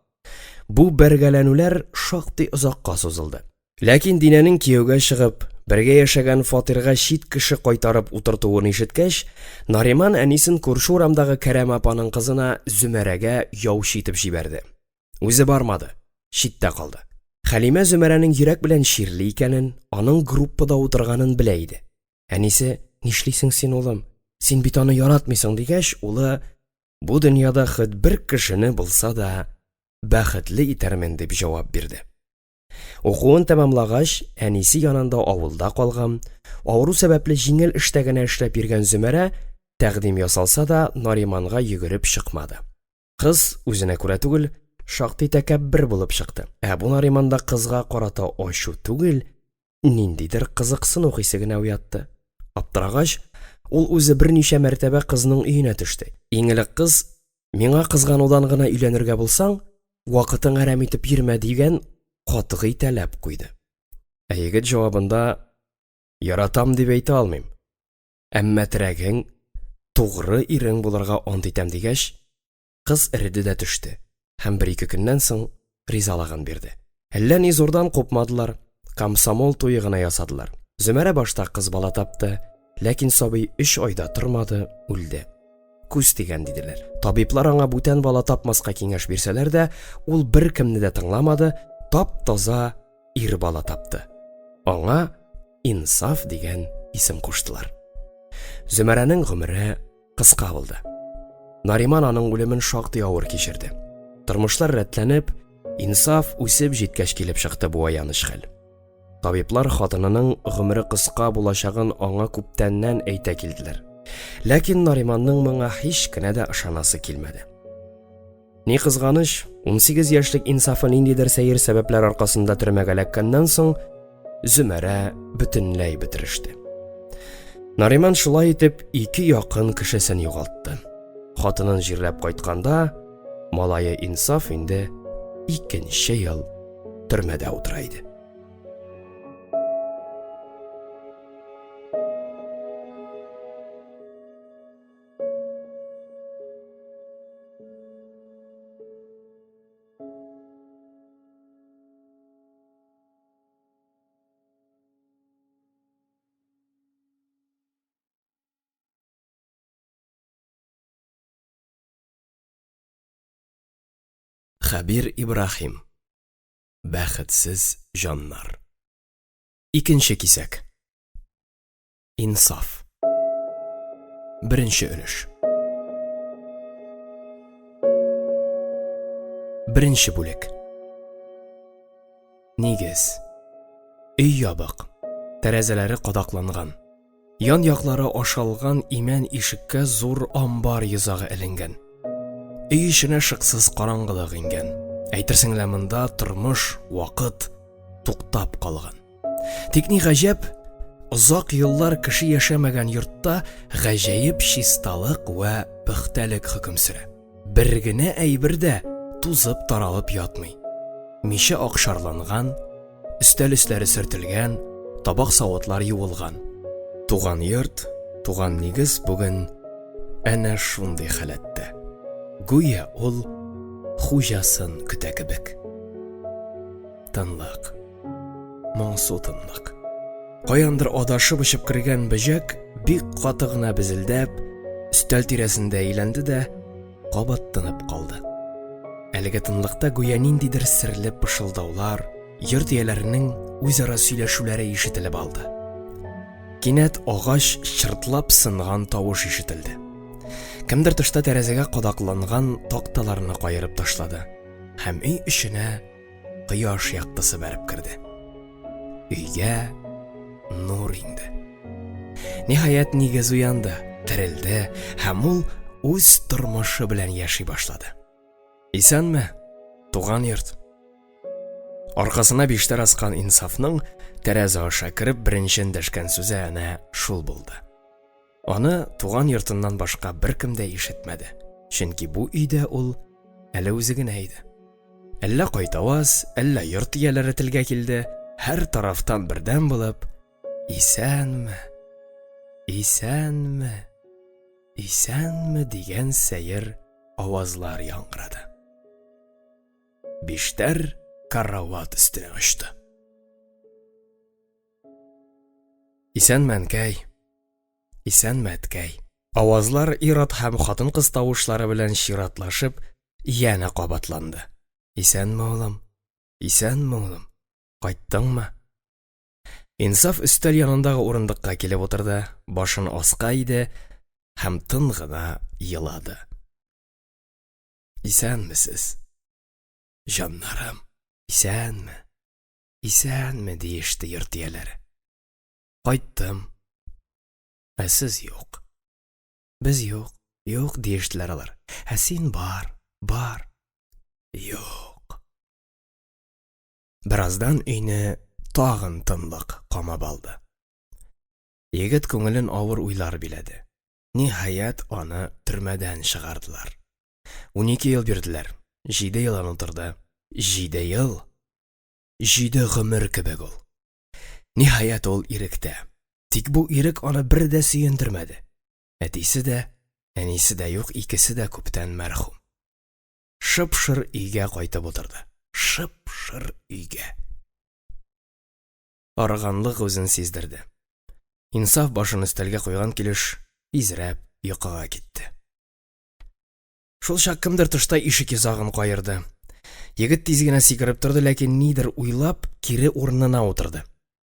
Бу бәргәләнүләр шактый озакка сузылды. Ләкин Динәнең кияүгә чыгып, бергә яшәгән фатирга чит кеше кайтарып утыртуын ишеткәч, Нариман әнисен күрше урамдагы Кәрәм апаның кызына Зөмәрәгә яучы итеп җибәрде. Үзе бармады, читтә калды. Хәлимә Зөмәрәнең йөрәк белән чирле икәнен, аның группада утырганын белә иде. Әнисе: "Нишлисең син, улым? Син бит аны яратмыйсың", дигәч, улы: "Бу дөньяда хәт бер кешене булса да бәхетле итәрмен", дип җавап бирде. Укуын тәмамлагач, әнисе янында авылда калган, авыру сәбәпле җиңел эштә генә эшләп йөргән Зөмәрә тәкъдим ясалса да Нариманга йөгереп чыкмады. Кыз үзенә күрә түгел, шактый тәкәббер булып чыкты. Ә бу Нариманда кызга карата ачу түгел, ниндидер кызыксыну хисе генә уятты. Аптырагач, ул үзе берничә мәртәбә кызның өенә төште. Иң элек кыз: "Миңа кызганудан гына өйләнергә булсаң, вакытың әрәм итеп йөрмә", дигән катгый таләп куйды. Ә егет җавабында: "Яратам дип әйтә алмыйм. Әмма терәгең, тугры ирең булырга ант итәм", дигәч, кыз эреде дә төште һәм 1-2 көннән соң ризалаган бирде. Әллә ни зурдан купмадылар, комсомол туе гына ясадылар. Зөмәрә башта кыз бала тапты, ләкин сабый 3 айда тормады, үлде. Күз тигән диделәр. Табиблар аңа бүтән бала тапмаска киңәш бирсәләр дә, ул бер кемне дә тыңламады, тап-таза ир бала тапты. Аңа Инсаф дигән исем куштылар. Зөмәрәнең гомере кыска булды. Нариман аның үлемен шактый авыр кичерде. Тормышлар рәтләнеп, Инсаф үсеп җиткәч килеп чыкты бу аяныч хәл. Табиблар хатынының гомере кыска булачагын аңа күптәннән әйтә килделәр. Ләкин Нариманның моңа һич кенә дә ышанасы килмәде. Ни кызганыч, 18 яшьлек Инсафы ниндидер сәер сәбәпләр аркасында төрмәгә эләккәннән соң Зөмәрә бөтенләй бетереште. Нариман шулай итеп 2 якын кешесен югалтты. Хатынын җирләп кайтканда, малае Инсаф инде 2нче ел төрмәдә утыра иде. Хәбир Ибрахим. Бәхетсез җаннар. 2нче кисәк. Инсаф. 1нче өлеш. 1нче бүлек. Нигез. Өй ябык. Тәрәзәләре кадакланган. Ян яклары ашалган имән ишеккә зур амбар йозагы эленгән. Өй эченә шыксыз караңгылык ингән. Әйтерсең лә монда тормыш, вакыт туктап калган. Тик ни гаҗәп, озак еллар кеше яшәмәгән йортта гаҗәеп чисталык вә пөхтәлек хөкем сөрә. Бер генә әйбер дә тузып таралып ятмый. Мише акшарланган, өстәл өсләре сөртелгән, табак савытлар юылган. Туган йорт, туган нигез бүген әнә шундый халәттә. Гүя ул хуҗасын көтә кебек. Тынлык. Моңсу тынлык. Каяндыр адашып очып кергән бөҗәк бик каты гына безелдәп, өстәл тирәсендә әйләнде дә кабат тынып калды. Әлеге тынлыкта гүя ниндидер серле пышылдаулар, йорт ияләренең үзара сөйләшүләре ишетелеп алды. Кинәт агач чыртлап сынган тавыш ишетелде. Кемдер тышта тәрәзәгә кадакланган такталарны кайырып ташлады һәм өй эченә кояш яктысы бәреп керде. Өйгә нур инде. Ниһаять нигез уянды, терелде һәм ул үз тормышы белән яши башлады. Исәнме, туган йорт? Аркасына биштәр аскан Инсафның тәрәзә аша кереп беренче дәшкән сүзе әнә шул булды. Аны туган йортыннан башка беркем дә ишетмәде, чөнки бу өйдә ул әле үзе генә иде. Әллә кайтаваз, әллә йорт ияләре телгә килде, һәр тарафтан бердән булып, исәнме, исәнме, исәнме дигән сәер авазлар яңгырады. Биштәр карават өстенә очты. Исәнме, әнкәй? Исәнме, әткәй? Авазлар ир-ат һәм хатын-кыз тавышлары белән чиратлашып, янә кабатланды. Исәнме, улым? Исәнме, улым? Кайттыңмы? Инсаф өстәл янындагы урындыкка килеп утырды, башын аска иде һәм тын гына елады. Исәнмесез? Җаннарым, исәнме? Исәнме диеште йорт ияләре. Кайттым. Ә сез юк. Без юк, юк диештеләр алар. Ә син бар, бар. Юк. Бераздан өйне тагын тынлык камап алды. Егет күңелен авыр уйлар биләде. Ниһаять аны төрмәдән чыгардылар. 12 ел бирделәр. 7 ел онытырды. 7 ел. 7 гомер кебек ул. Ниһаять ул иректә. Тик бу ирек аны бер дә сөендермәде. Әтисе дә, әнисе дә юк, икесе дә күптән мәрхүм. Шып-шыр өйгә кайтып утырды. Шып-шыр өйгә. Арыганлык үзен сиздерде. Инсаф башын өстәлгә куйган килеш изрәп йокыга китте. Шул чак кемдер тышта ишек йозагын кайырды. Егет тиз генә сикереп торды, ләкин нидер уйлап, кире урынына утырды.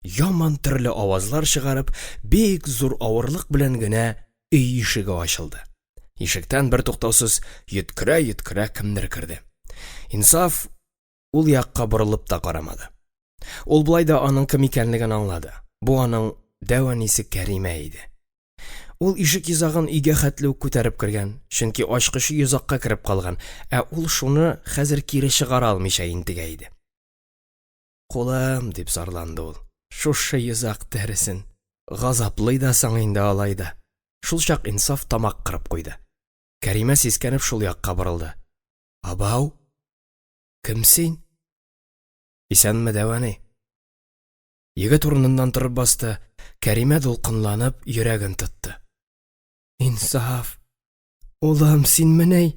Яман төрле авазлар чыгарып, бик зур авырлык белән генә өй ишеге ачылды. Ишектән бер туктаусыз йөткерә кемдер керде. Инсаф ул якка борылып та карамады. Ул булай да аның кем икәнлеген аңлады. Бу аның дәванисе Кәримә иде. Ул ишек йозагын өйгә хәтле үк күтәреп кергән, чөнки ачкыч йозакка кереп калган, ә ул шуны хәзер кире чыгара алмыйча интегә иде. Кулым, дип зарланды ул. Шушы йозак тәресен. Газаплый да соң инде алай да. Шул чак Инсаф тамак кырып куйды. Кәримә сискәнеп шул якка борылды. Абау? Кем син? Исәнме, дәвани? Егет урыныннан торып басты. Кәримә дулкынланып йөрәген тотты. Инсаф, улым, синме ни?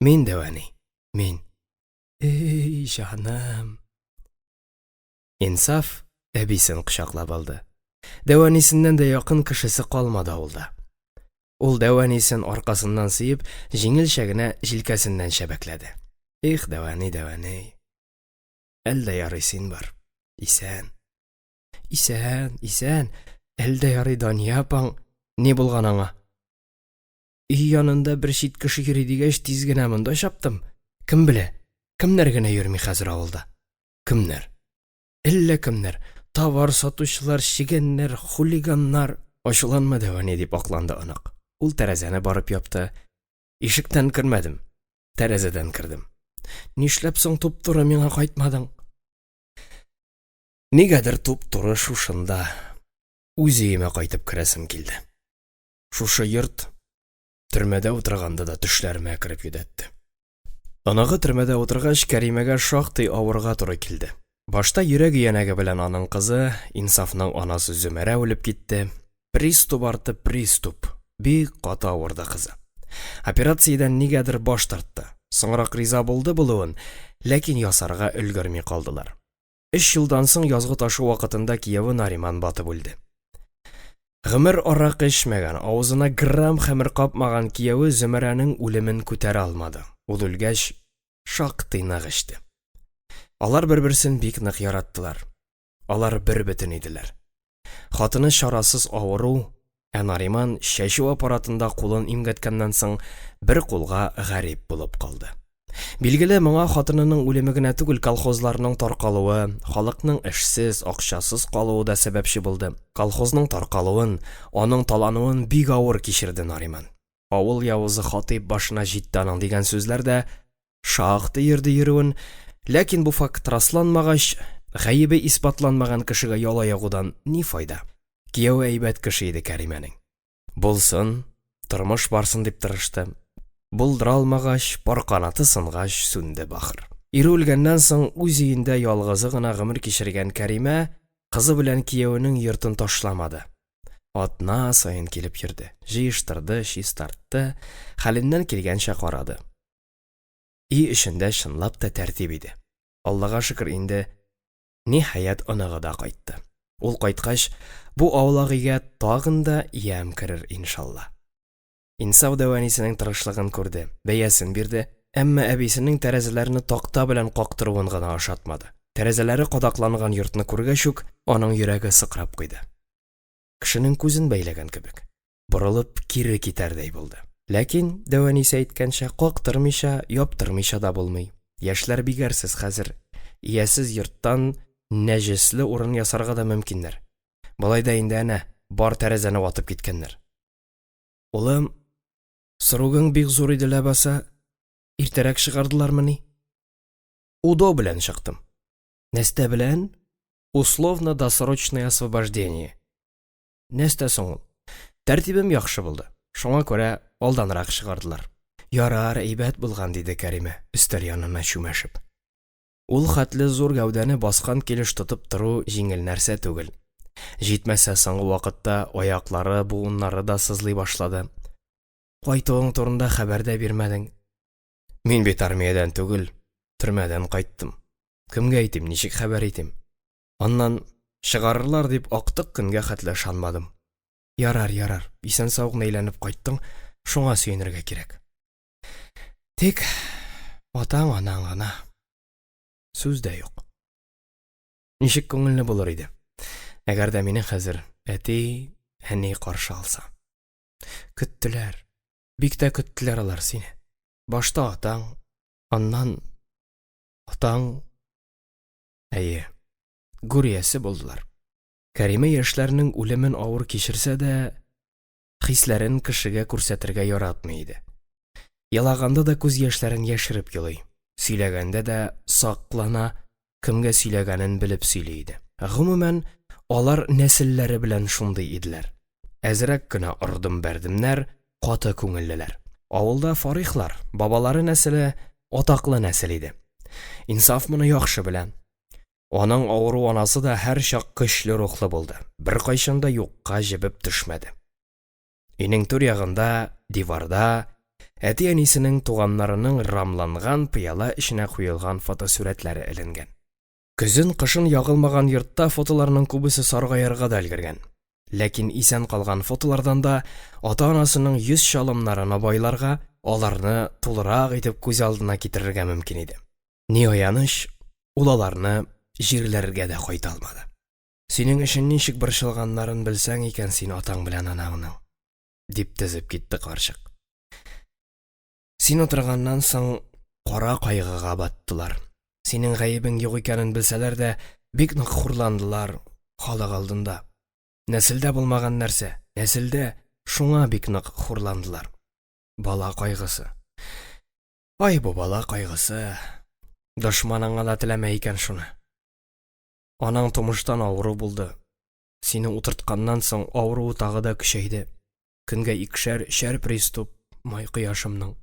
Мин, дәвани, мин. Эй, җаным. Инсаф әбисен кочаклап алды. Дәванисеннән дә якын кешесе калмады авылда. Ул дәванисен аркасыннан сыеп, җиңелчә генә җилкәсеннән чәбәкләде. Их, дәвани, дәвани. Әлдә ярый син бар. Исән. Исән, исән. Әлдә ярый Дания апаң. Ни булган аңа? Өй янында бер чит кеше йөри дигәч, тиз генә монда чаптым. Кем белә? Кемнәр генә йөрми хәзер авылда? Кемнәр? Әллә кемнәр? Товар сатучылар, чигәннәр, хулиганнар. Ачуланма Дәвани дип акланды ынак. Ул тәрәзәне барып япты. Ишектән кермәдем, тәрәзәдән кердем. Нишләп соң туп-туры миңа кайтмадың? Нигәдер туп-туры шушында үз өемә кайтып керәсем килде. Шушы йорт төрмәдә утырганда да төшләремә кереп йөдәтте. Анагы төрмәдә утыргач, Кәримәгә шактый авырга туры килде. Башта йөрәк янәге белән аның кызы, Инсафның анасы Зөмәрә үлеп китте. Приступ артып приступ. Бик каты авырды кызы. Операциядән нигәдер баш тартты. Соңрак риза булды булуын, ләкин ясарга өлгерми калдылар. 3 елдан соң язгы ташу вакытында киявы Нариман батып үлде. Гомер арак эчмәгән, авызына грамм хәмер капмаган киявы Зөмәрәнең үлемен күтәрә алмады. Ул үлгәч, шактый нык эчте. Алар бер-берсен бик нык яраттылар. Алар бер бөтен иделәр. Хатыны шарасыз авыру, Нариман шәчү аппаратында кулын имгәткәннән соң бер кулга гарип булып калды. Билгеле, моңа хатынының үлеме генә түгел, колхозларның таркалуы, халыкның эшсез, акчасыз калуы да сәбәпче булды. Колхозның таркалуын, аның талануын бик авыр кичерде Нариман. Авыл явызы Хатип башына җитте аның дигән сүзләр дә шактый йөрде йөрүен, ләкин бу факт расланмагач, гаебе испатланмаган кешегә яла ягудан ни файда? Кияү әйбәт кеше иде Кәримәнең. Булсын, тормыш барсын дип тырышты. Булдыра алмагач, парканаты сынгач сүнде бахыр. Ире үлгәннән соң үз өендә ялгызы гына гомер кичергән Кәримә кызы белән кияүнең йортын ташламады. Атна сайын килеп йөрде, җыештырды, чистартты, хәленнән килгәнчә карады. И эшендә чынлап та тәртип иде. Аллага шөкер, инде ниһаять оныгы да кайтты. Ул кайткач, бу авлагыга тагын да ям керер иншалла. Инсаф Дәванисенең тырышлыгын күрде, бәясен бирде, әмма әбисенең тәрәзәләрне такта белән кактыруын гына ашатмады. Тәрәзәләре кадакланган йортны күргәч үк, аның йөрәге сыкрап куйды. Кешенең күзен бәйләгән кебек, борылып кире китәрдәй булды. Ләкин Дәванис әйткәнчә, кактырмыйча, яптырмыйча да булмый. Яшьләр бигәрсез хәзер. Иясез йорттан нәҗесле урын ясарга да мөмкиннәр. Болай да инде әнә бар тәрәзәне ватып киткәннәр. Улым, сыругың бик зур иде ләбаса, иртәрәк чыгардылармы ни? Удо белән чыктым. Нәстә белән? Условно-досрочное освобождение. Нәстә соң ул? Тәртибем яхшы булды. Шуңа күрә алданрак чыгардылар. Ярар, әйбәт булган, диде Кәримә, өстәл янына чүмәшеп. Ул хәтле зур гәүдәне баскан килеш тотып тору җиңел нәрсә түгел. Җитмәсә, соңгы вакытта аяклары, буыннары да сызлый башлады. Кайтуың турында хәбәр дә бирмәдең. Мин бит армиядән түгел, төрмәдән кайттым. Кемгә әйтим, ничек хәбәр итим? Аннан чыгарырлар дип актык көнгә хәтле шанмадым. Ярар, исән сау әйләнеп кайттың, шуңа сөенергә кирәк. Тик атаң анаң гына. Сүз дә юк. Ничек күңелне булыр иде? Әгәр дә мине хәзер әти, әни каршы алса. Көттеләр. Бик тә көттеләр алар сине. Башта атаң, аннан атаң. Әйе, гүриясе булдылар. Кәримә яшьләрнең үлемен авыр кичерсә дә, хисләрен кешегә күрсәтергә яратмый иде. Ялаганда да күз яшьләрен яшереп елый. Сөйләгәндә дә саклана, кемгә сөйләгәнен белеп сөйли иде. Гомумән, алар нәселләре белән шундый иделәр. Әзрәк кенә ордым-бәрдемнәр, каты күңеллеләр. Авылда фарихлар, бабалары нәселе атаклы нәсел иде. Инсаф моны яхшы белә. Аның авыру анасы да һәр чак көчле рухлы булды. Бер кайчанда юкка җибеп төшмәде. Өйнең түр ягында, диварда, әти-әнисенең туганнарының рамланган пыяла эченә куелган фотосурәтләре эленгән. Көзен, кышын ягылмаган йортта фотоларның күбесе саргаярга да өлгергән. Ләкин исән калган фотолардан да ата-анасының йөз чалымнарына байларга, аларны тулырак итеп күз алдына китерергә мөмкин иде. Ни аяныч, ул аларны җирләргә дә кайта алмады. Синең өчен ничек борчылганнарын белсәң икән син атаң белән анаңның, дип тезеп китте карчык. Син утырганнан соң кара кайгыга баттылар. Синең гаебең юк икәнен белсәләр дә, бик нык хурландылар халык алдында. Нәселдә булмаган нәрсә, Нәселдә шуңа бик нык хурландылар. Бала кайгысы. Ай, бу бала кайгысы. Дошманыңа да теләмә икән шуны. Анаң тумыштан авыру булды. Сине утыртканнан соң авыруы тагы да көчәйде. Көнгә икешәр приступ май кояшымның.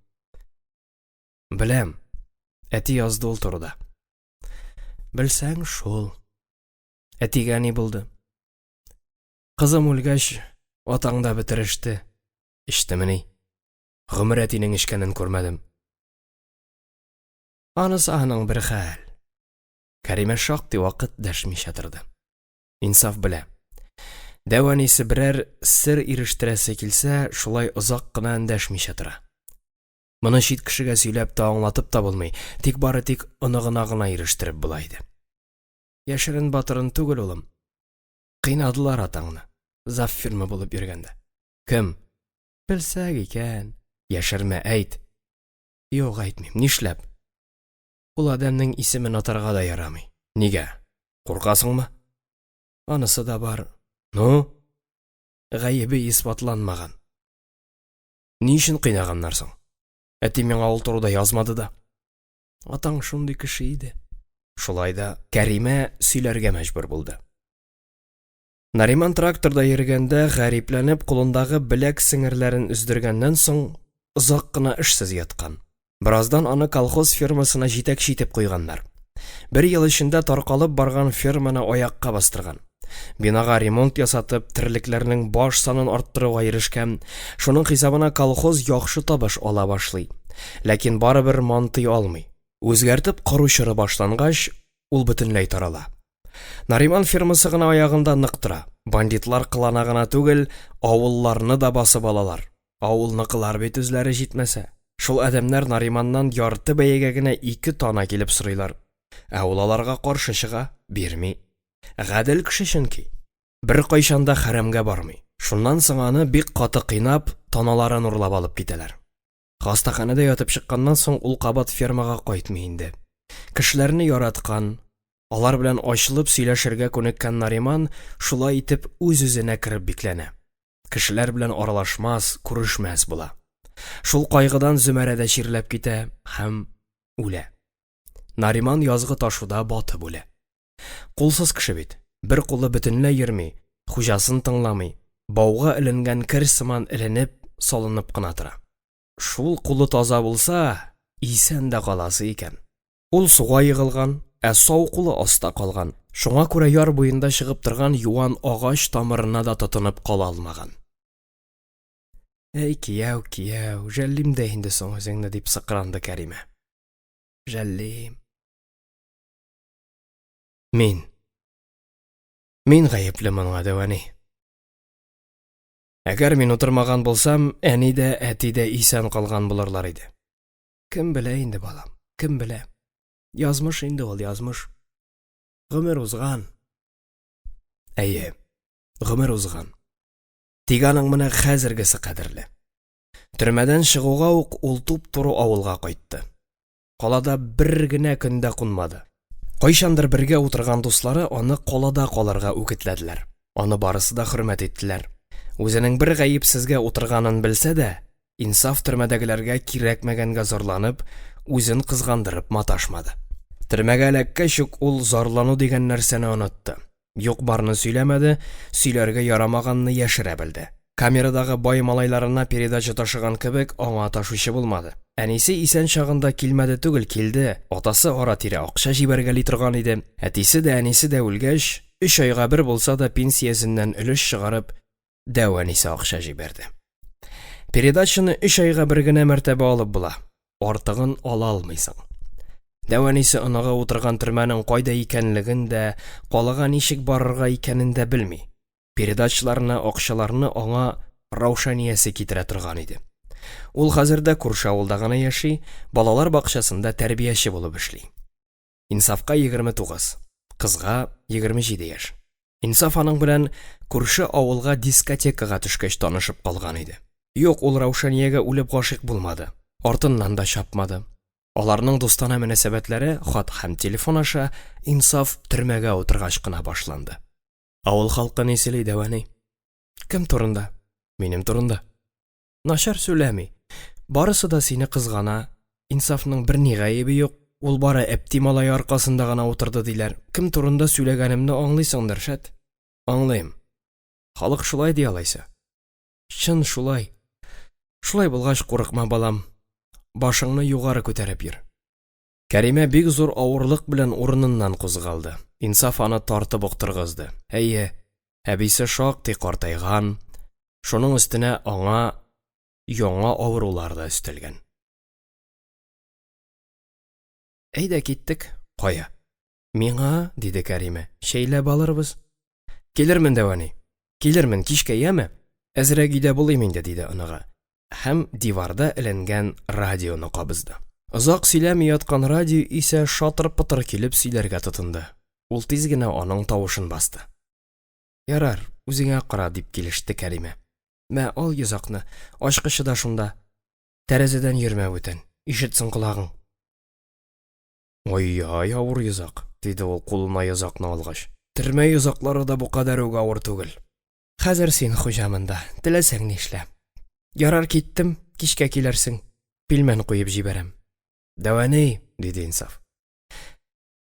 Беләм, әти язды ул турыда. Белсәң шул. Әтигә ни булды? Кызым үлгәч, атаң да бетереште. Иштемени? Гомер әтинең эшкәнен күрмәдем. Анысы аның бер хәл. Кәримә шактый вакыт дәшмичә торды. Инсаф белә. Дәванисе берәр сер ирештерәсе килсә, шулай озак кына эндәшмичә тора. Моны чит кешегә сөйләп та аңлатып та булмый, тик бары тик оныгына гына ирештереп була иде. Яшерен батырын түгел улым. Кыйнадылар атаңны. Зав фирма булып йөргәндә. Кем? Белсәк икән. Яшермә, әйт. Юк, әйтмим, нишләп? Ул адәмнең исемен атарга да ярамый. Нигә? Куркасыңмы? Анысы да бар. Ну? Гаебе исбатланмаган. Ни өчен кыйнаганнар соң? Әти миңа ул турыда язмады да. Атаң шундый кеше иде. Шулай да Кәримә сөйләргә мәҗбүр булды. Нариман тракторда йөргәндә гарипләнеп кулындагы беләк сеңерләрен үздергәннән соң озак кына эшсез яткан. Бираздан аны колхоз фермасына җитәкче итеп куйганнар. Бер ел эчендә таркалып барган ферманы аякка бастырган. Бинага ремонт ясатып, терлекләрнең баш санын арттыруга ирешкән. Шуның хисабына колхоз яхшы табыш ала башлый. Ләкин барыбер мантый алмый. Үзгәртеп кору чоры башлангач, ул бөтенләй тарала. Нариман фермасы гына аягында нык тора. Бандитлар кылана гына түгел, авылларны да басып алалар. Авылныкылар бит үзләре җитмәсә. Шул адәмнәр Нариманнан ярты бәягә генә 2 тана килеп сорыйлар. Ә ул аларга каршы чыга, бирми. Гадел кеше чөнки. Бер кайчанда хәрәмгә бармый. Шуннан соң аны бик каты кыйнап, таналарын урлап алып китәләр. Хастаханәдә ятып чыкканнан соң ул кабат фермага кайтмый инде. Кешеләрне яраткан, алар белән ачылып сөйләшергә күнеккән Нариман шулай итеп үз-үзенә кереп бикләнә. Кешеләр белән аралашмас, күрешмәс була. Шул кайгыдан Зөмәрәдә чирләп китә һәм үлә. Нариман язгы ташуда батып үлә. Кулсыз кеше бит. Бер кулы бөтенләй йөрми, хуҗасын тыңламый, бауга эленгән кер сыман эленеп, салынып кына тора. Шул кулы таза булса, исән дә каласы икән. Ул суга егылган, ә сау кулы аста калган. Шуңа күрә яр буенда чыгып торган юан агач тамырына да тотынып кала алмаган. Әй, кияү, жәллим дә инде соң үзеңне дип сыкранды Кәримә. Жәллим. Мин гаепле монга дәвани. Әгәр мин утырмаган булсам, әни дә, әти дә исән калган булырлар иде. Кем белә инде, балам, кем белә. Язмыш инде ул, язмыш. Гомер узган. Әйе, гомер узган. Тик аның менә хәзергесе кадерле. Төрмәдән чыгуга ук ул туп-туры авылга кайтты. Калада бер генә көндә кунмады. Кайчандыр бергә утырган дуслары аны калада калырга үгетләделәр. Аны барысы да хөрмәт иттеләр. Үзенең бер гаепсезгә утырганын белсә дә, инсаф төрмәдәгеләргә кирәкмәгәнгә зарланып, үзен кызгандырып маташмады. Төрмәгә эләккәч үк ул зарлану дигән нәрсәне онытты. Юк барны сөйләмәде, сөйләргә ярамаганны яшерә белде. Камерадагы бай малайларына передача ташыган кебек аңа ташучы булмады. Әнисе исән чагында килмәде түгел, килде. Атасы ара-тирә акча җибәргәли торган иде. Әтисе дә, әнисе дә үлгәч, 3 айга бер булса да пенсиясеннән өлеш чыгарып, дәванисе акча җибәрде. Передачаны 3 айга бер генә мәртәбә алып була. Артыгын ала алмыйсың. Дәванисе оныга утырган төрмәнең кайда икәнлеген дә, калага ничек барырга икәнен дә белми. Передачаларны, акчаларны аңа раушаниясе китерә торган иде. Ул хәзердә күрше авылда гына яши, балалар бакчасында тәрбияче булып эшли. Инсафка 29, кызга 27 яшь. Инсаф аның белән күрше авылга дискотекага төшкәч танышып калган иде. Юк, ул раушаниягә үлеп гашыйк булмады. Артыннан да чапмады. Аларның дустана мөнәсәбәтләре хат һәм телефон аша инсаф төрмәгә утыргач кына башланды. Авыл халкы нисели дәвани? Кем турында? Минем турында. Начар сөйләми. Барысы да сине кызгана. Инсафның бер ни гаебе юк. Ул бары әпти малай аркасында гына утырды диләр. Кем турында сөйләгәнемне аңлыйсыңдыр, шәт? Аңлыйм. Халык шулай ди алайса. Чын шулай. Шулай булгач курыкма, балам. Башыңны югары күтәреп йөр. Кәримә бик зур авырлык белән урыныннан кузгалды. Инсаф аны тартып уктыргызды. Әйе, әбисе шактый картайган. Шуның өстенә аңа яңа авырулар да өстәлгән. Әйдә киттек. Кая? Миңа, диде Кәримә. Шәйләп алырбыз. Килермен дәвани. Килермен кичкә яме? Әзрәк өйдә булыйм инде, диде аныга. Һәм диварда эленгән радионы кабызды. Озак сөйләми яткан радио исә шатыр-пытыр килеп сөйләргә тотынды. Ул тиз генә аның тавышын басты. Ярар, үзеңә кара, дип килеште Кәримә. Мә, ал йозакны, ачкычы да шунда. Тәрәзәдән йөрмә бүтән, ишетсен колагың. Ой-ой, авыр йозак, диде ул кулына йозакны алгач. Төрмә йозаклары да бу кадәр үк авыр түгел. Хәзер син хуҗамында, теләсәң нишлә. Ярар, киттем, кичкә килерсең. Пилмән куеп җибәрәм. Дәвани, диде Инсаф.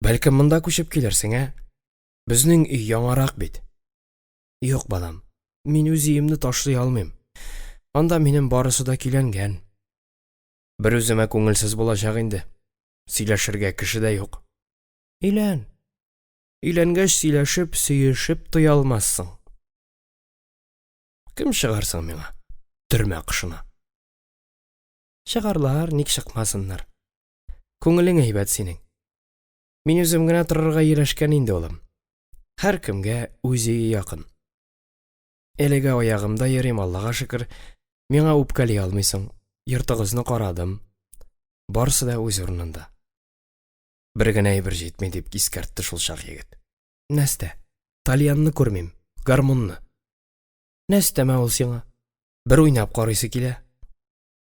Бәлкем монда күчеп килерсең, ә? Безнең өй яңарак бит. Юк, балам, мин үз өемне ташлый алмыйм. Анда минем барысы да киләнгән. Бер үземә күңелсез булачак инде. Сөйләшергә кеше дә юк. Илән. Иләнгәч сөйләшеп, сөешеп туя алмассың. Кем чыгарсың миңа? Төрмә кышына. Чыгарлар, ник чыкмасыннар. Күңелең әйбәт синең. Мин үзем генә торырга ирешкән инде, улым. Һәр кемгә үзе якын. Әлегә аягымда йөрим, Аллага шөкер. Миңа үпкәли алмыйсың. Йортыгызны карадым. Барысы да үз урынында. Бер генә әйбер җитми, дип искәртте шул чак егет. Нәрсә? Талиянны күрмим, гармунны. Нәрсәме ул сиңа? Бер уйнап карыйсы килә.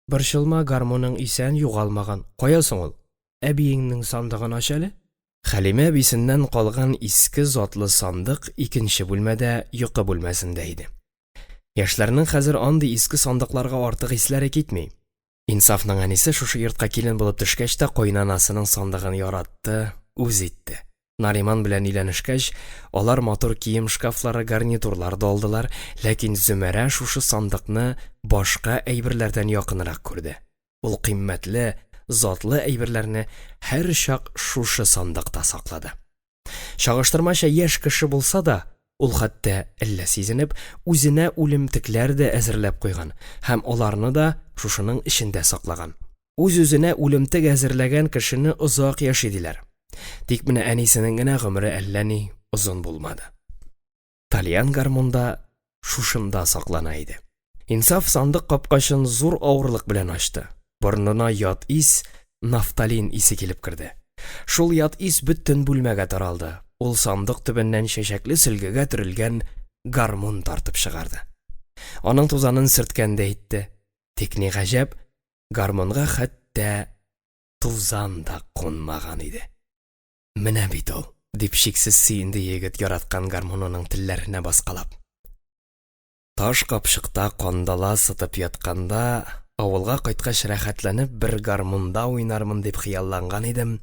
Борчылма, гармуның исән югалмаган. Кая соң ул? Әбиеңнең сандыгын ач әле. Хәлимә әбисеннән калган иске затлы сандык икенче бүлмәдә, йокы бүлмәсендә иде. Яшьләрнең хәзер андый иске сандыкларга артык исләре китми. Инсафның әнисе шушы йортка килен булып төшкәч тә кайнанасының сандыгын яратты, үз итте. Нариман белән өйләнешкәч, алар матур кием шкафлары, гарнитурлар да алдылар, ләкин Зөмәрә шушы сандыкны башка әйберләрдән якынрак күрде. Ул кыйммәтле, затлы әйберләрне һәр чак шушы сандыкта саклады. Чагыштырмача яшь кеше булса да, ул хәтта әллә сизенеп, үзенә үлемтекләр дә әзерләп куйган һәм аларны да шушының эчендә саклаган. Үз-үзенә үлемтек әзерләгән кешене озак яши диләр. Тик менә әнисенең генә гомере әллә ни озын булмады. Талиян гармунда шушында саклана иде. Инсаф сандык капкачын зур авырлык белән ачты. Борынына ят ис, нафталин исе килеп керде. Шул ят ис бөтен бүлмәгә таралды. Ул сандык төбеннән чәчәкле сөлгегә төрелгән гармун тартып чыгарды. Аның тузанын сөрткәндә әйтте. Тик ни гаҗәп, гармунга хәтта тузан да кунмаган иде. Менә бит ул, дип шиксез сөенде егет яраткан гармунының телләренә баскалап. Таш капчыкта кандала сытып ятканда, авылга кайткач рәхәтләнеп бер гармунда уйнармын дип хыялланган идем.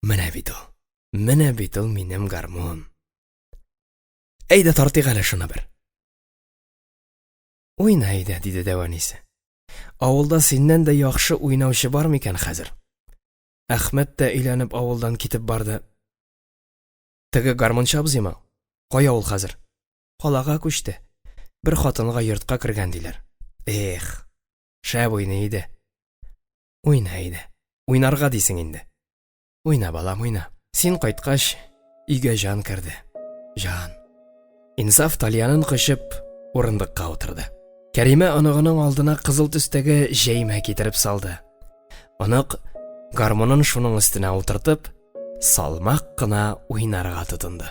Менә бит ул минем гармун. Әйдә тартыйк әле шуны бер. Уйна әйдә, диде дәванисе. Авылда синнән дә яхшы уйнаучы бар микән хәзер? Әхмәт тә өйләнеп авылдан китеп барды. Теге гармунчы абзыймы? Кая ул хәзер? Калага күчте. Бер хатынга йортка кергән диләр. Эх, шәп уйный иде. Уйна әйдә. Уйнарга дисең инде. Уйна, балам, уйна. Син кайткач, өйгә җан керде. Җан. Инсаф Талиянын кычып, урындыкка утырды. Кәримә аныгының алдына кызыл төстәге җәймә китереп салды. Анык гармунын шуның өстенә утыртып, салмак кына уйнарга тотынды.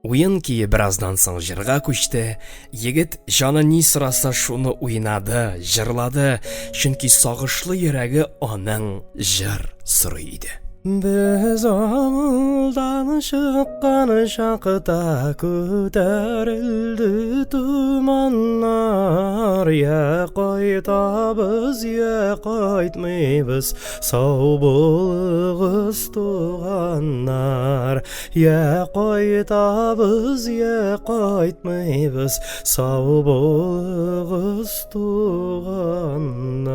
Уен кие бераздан соң җырга күчте. Егет җаны ни сораса шуны уйнады, җырлады, чөнки сагышлы йөрәге аның җыр сорый иде. Biz amıldan şıqqan şaqta көтәрелді tumanlar. Ya qaytabız, ya qaytmaybız, sağ bolğыз tuğanlar. Ya qaytabız, ya qaytmaybız, sağ bolğız tuğanlar.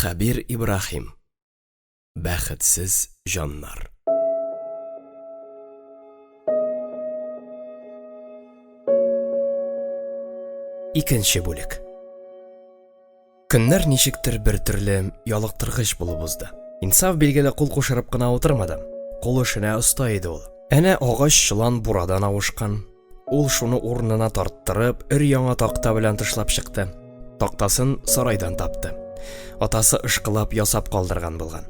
Хабир Ибрахим. Бәхетсез жаннар. Икенче бүлек. Көннәр ничектер бер төрле ялыктыргыч булып узды. Инсаф билгеле кул кушырып кына утырмады. Кул эшенә оста иде ул. Әнә агач чылан бурадан авышкан. Ул шуны урынына тарттырып, өр-яңа такта белән тышлап чыкты. Тактасын сарайдан тапты. Атасы ышкылап ясап калдырган булган.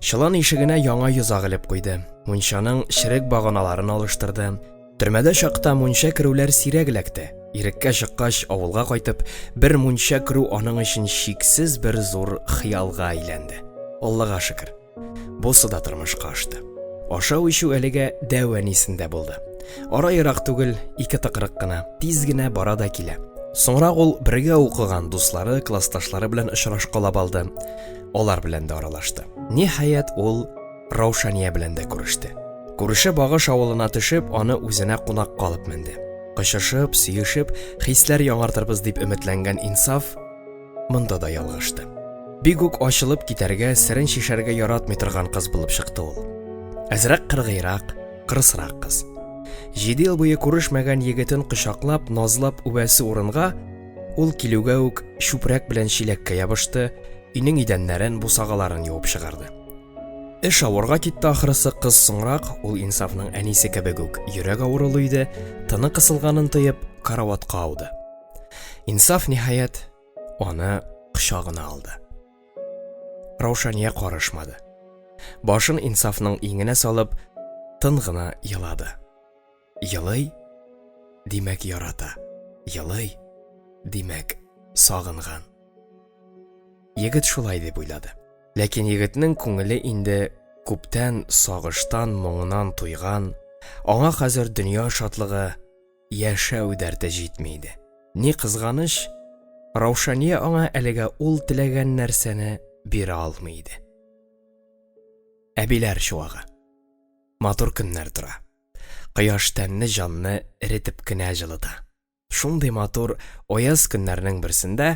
Чылан ишегенә яңа йозак элеп куйды. Мунчаның чирек баганаларын алыштырды. Төрмәдә чакта мунча керүләр сирәк эләкте. Иреккә чыккач, авылга кайтып, бер мунча керү аның өчен шиксез бер зур хыялга әйләнде. Аллага шөкер. Бусы да тормышка ашты. Ашау-ичү әлегә дәванисендә булды. Ара ерак түгел, 2 тыкрык кына, тиз генә бара да килә. Соңра ул бергә укыган дуслары, классташлары белән очрашкалап алды. Алар белән дә аралашты. Ниһаять ул Раушания белән дә күреште. Күреше багыш авылына төшеп, аны үзенә кунак калып менде. Кычышып, сөешеп, хисләр яңартырбыз дип өметләнгән Инсаф монда да ялгышты. Бик үк ачылып китәргә, серен шишәргә яратмый торган кыз булып чыкты ул. Әзрәк кыргыйрак, кырысрак кыз. 7 ел буе күрешмәгән егетен кочаклап, назлап үбәсе урынга, ул килүгә үк шүпрәк белән чиләккә ябышты, өйнең идәннәрен, бусагаларын юып чыгарды. Эш авырга китте ахрысы. Кыз соңрак, ул Инсафның әнисе кебек үк йөрәк авырулы иде, тыны кысылганын тоеп, караватка ауды. Инсаф ниһаять аны кочагына алды. Раушания карышмады. Башын Инсафның иңенә салып, тын гына елады. Елый, димәк ярата. Елый, димәк сагынган. Егет шулай дип уйлады. Ләкин егетнең күңеле инде күптән сагыштан, моңнан туйган, аңа хәзер дөнья шатлыгы, яшәү дәрте җитмәде. Ни кызганыч, Раушания аңа әлегә ул теләгән нәрсәне бирә алмый иде. Әбиләр чуагы. Матур көннәр тора. Кояш тәнне җанны эретеп кенә җылыта. Шундый матур аяз көннәрнең берсендә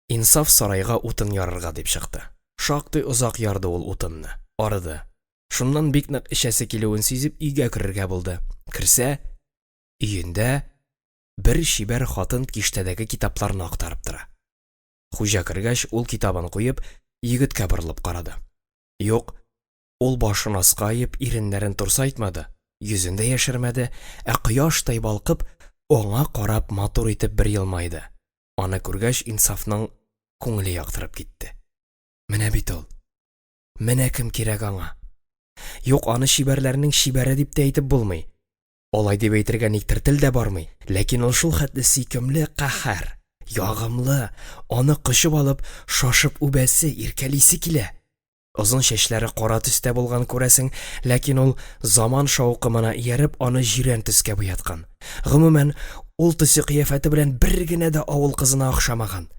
Инсаф сарайга утын ярырга дип чыкты. Шактый озак ярды ул утынны. Арыды. Шуннан бик нык эчәсе килүен сизеп өйгә керергә булды. Кирсә, өендә бер шибәр хатын киштәдәге китапларны актарып тора. Хуҗа кергәч, ул китабын куеп, егеткә борылып карады. Юк, ул башын аскаеп, иреннәрен турсайтмады, йөзен дә яшермәде, ә кояштай балкып, аңа карап матур итеп бер елмайды. Аны күргәч, Инсафның күңеле яктырып китте. Менә бит ул. Менә кем кирәк аңа. Юк, аны шибәрләрнең шибәре дип тә әйтеп булмый. Алай дип әйтергә никтер тел дә бармый. Ләкин ул шул хәтле сөйкемле, каһәр, ягымлы, аны кычып алып, шашып үбәсе, иркәлисе килә. Озын чәчләре кара төстә булган күрәсең, ләкин ул заман шаукымына ияреп, аны җирән төскә буяткан. Гомумән, ул төсе кыяфәте белән бер генә дә авыл кызына охшамаган.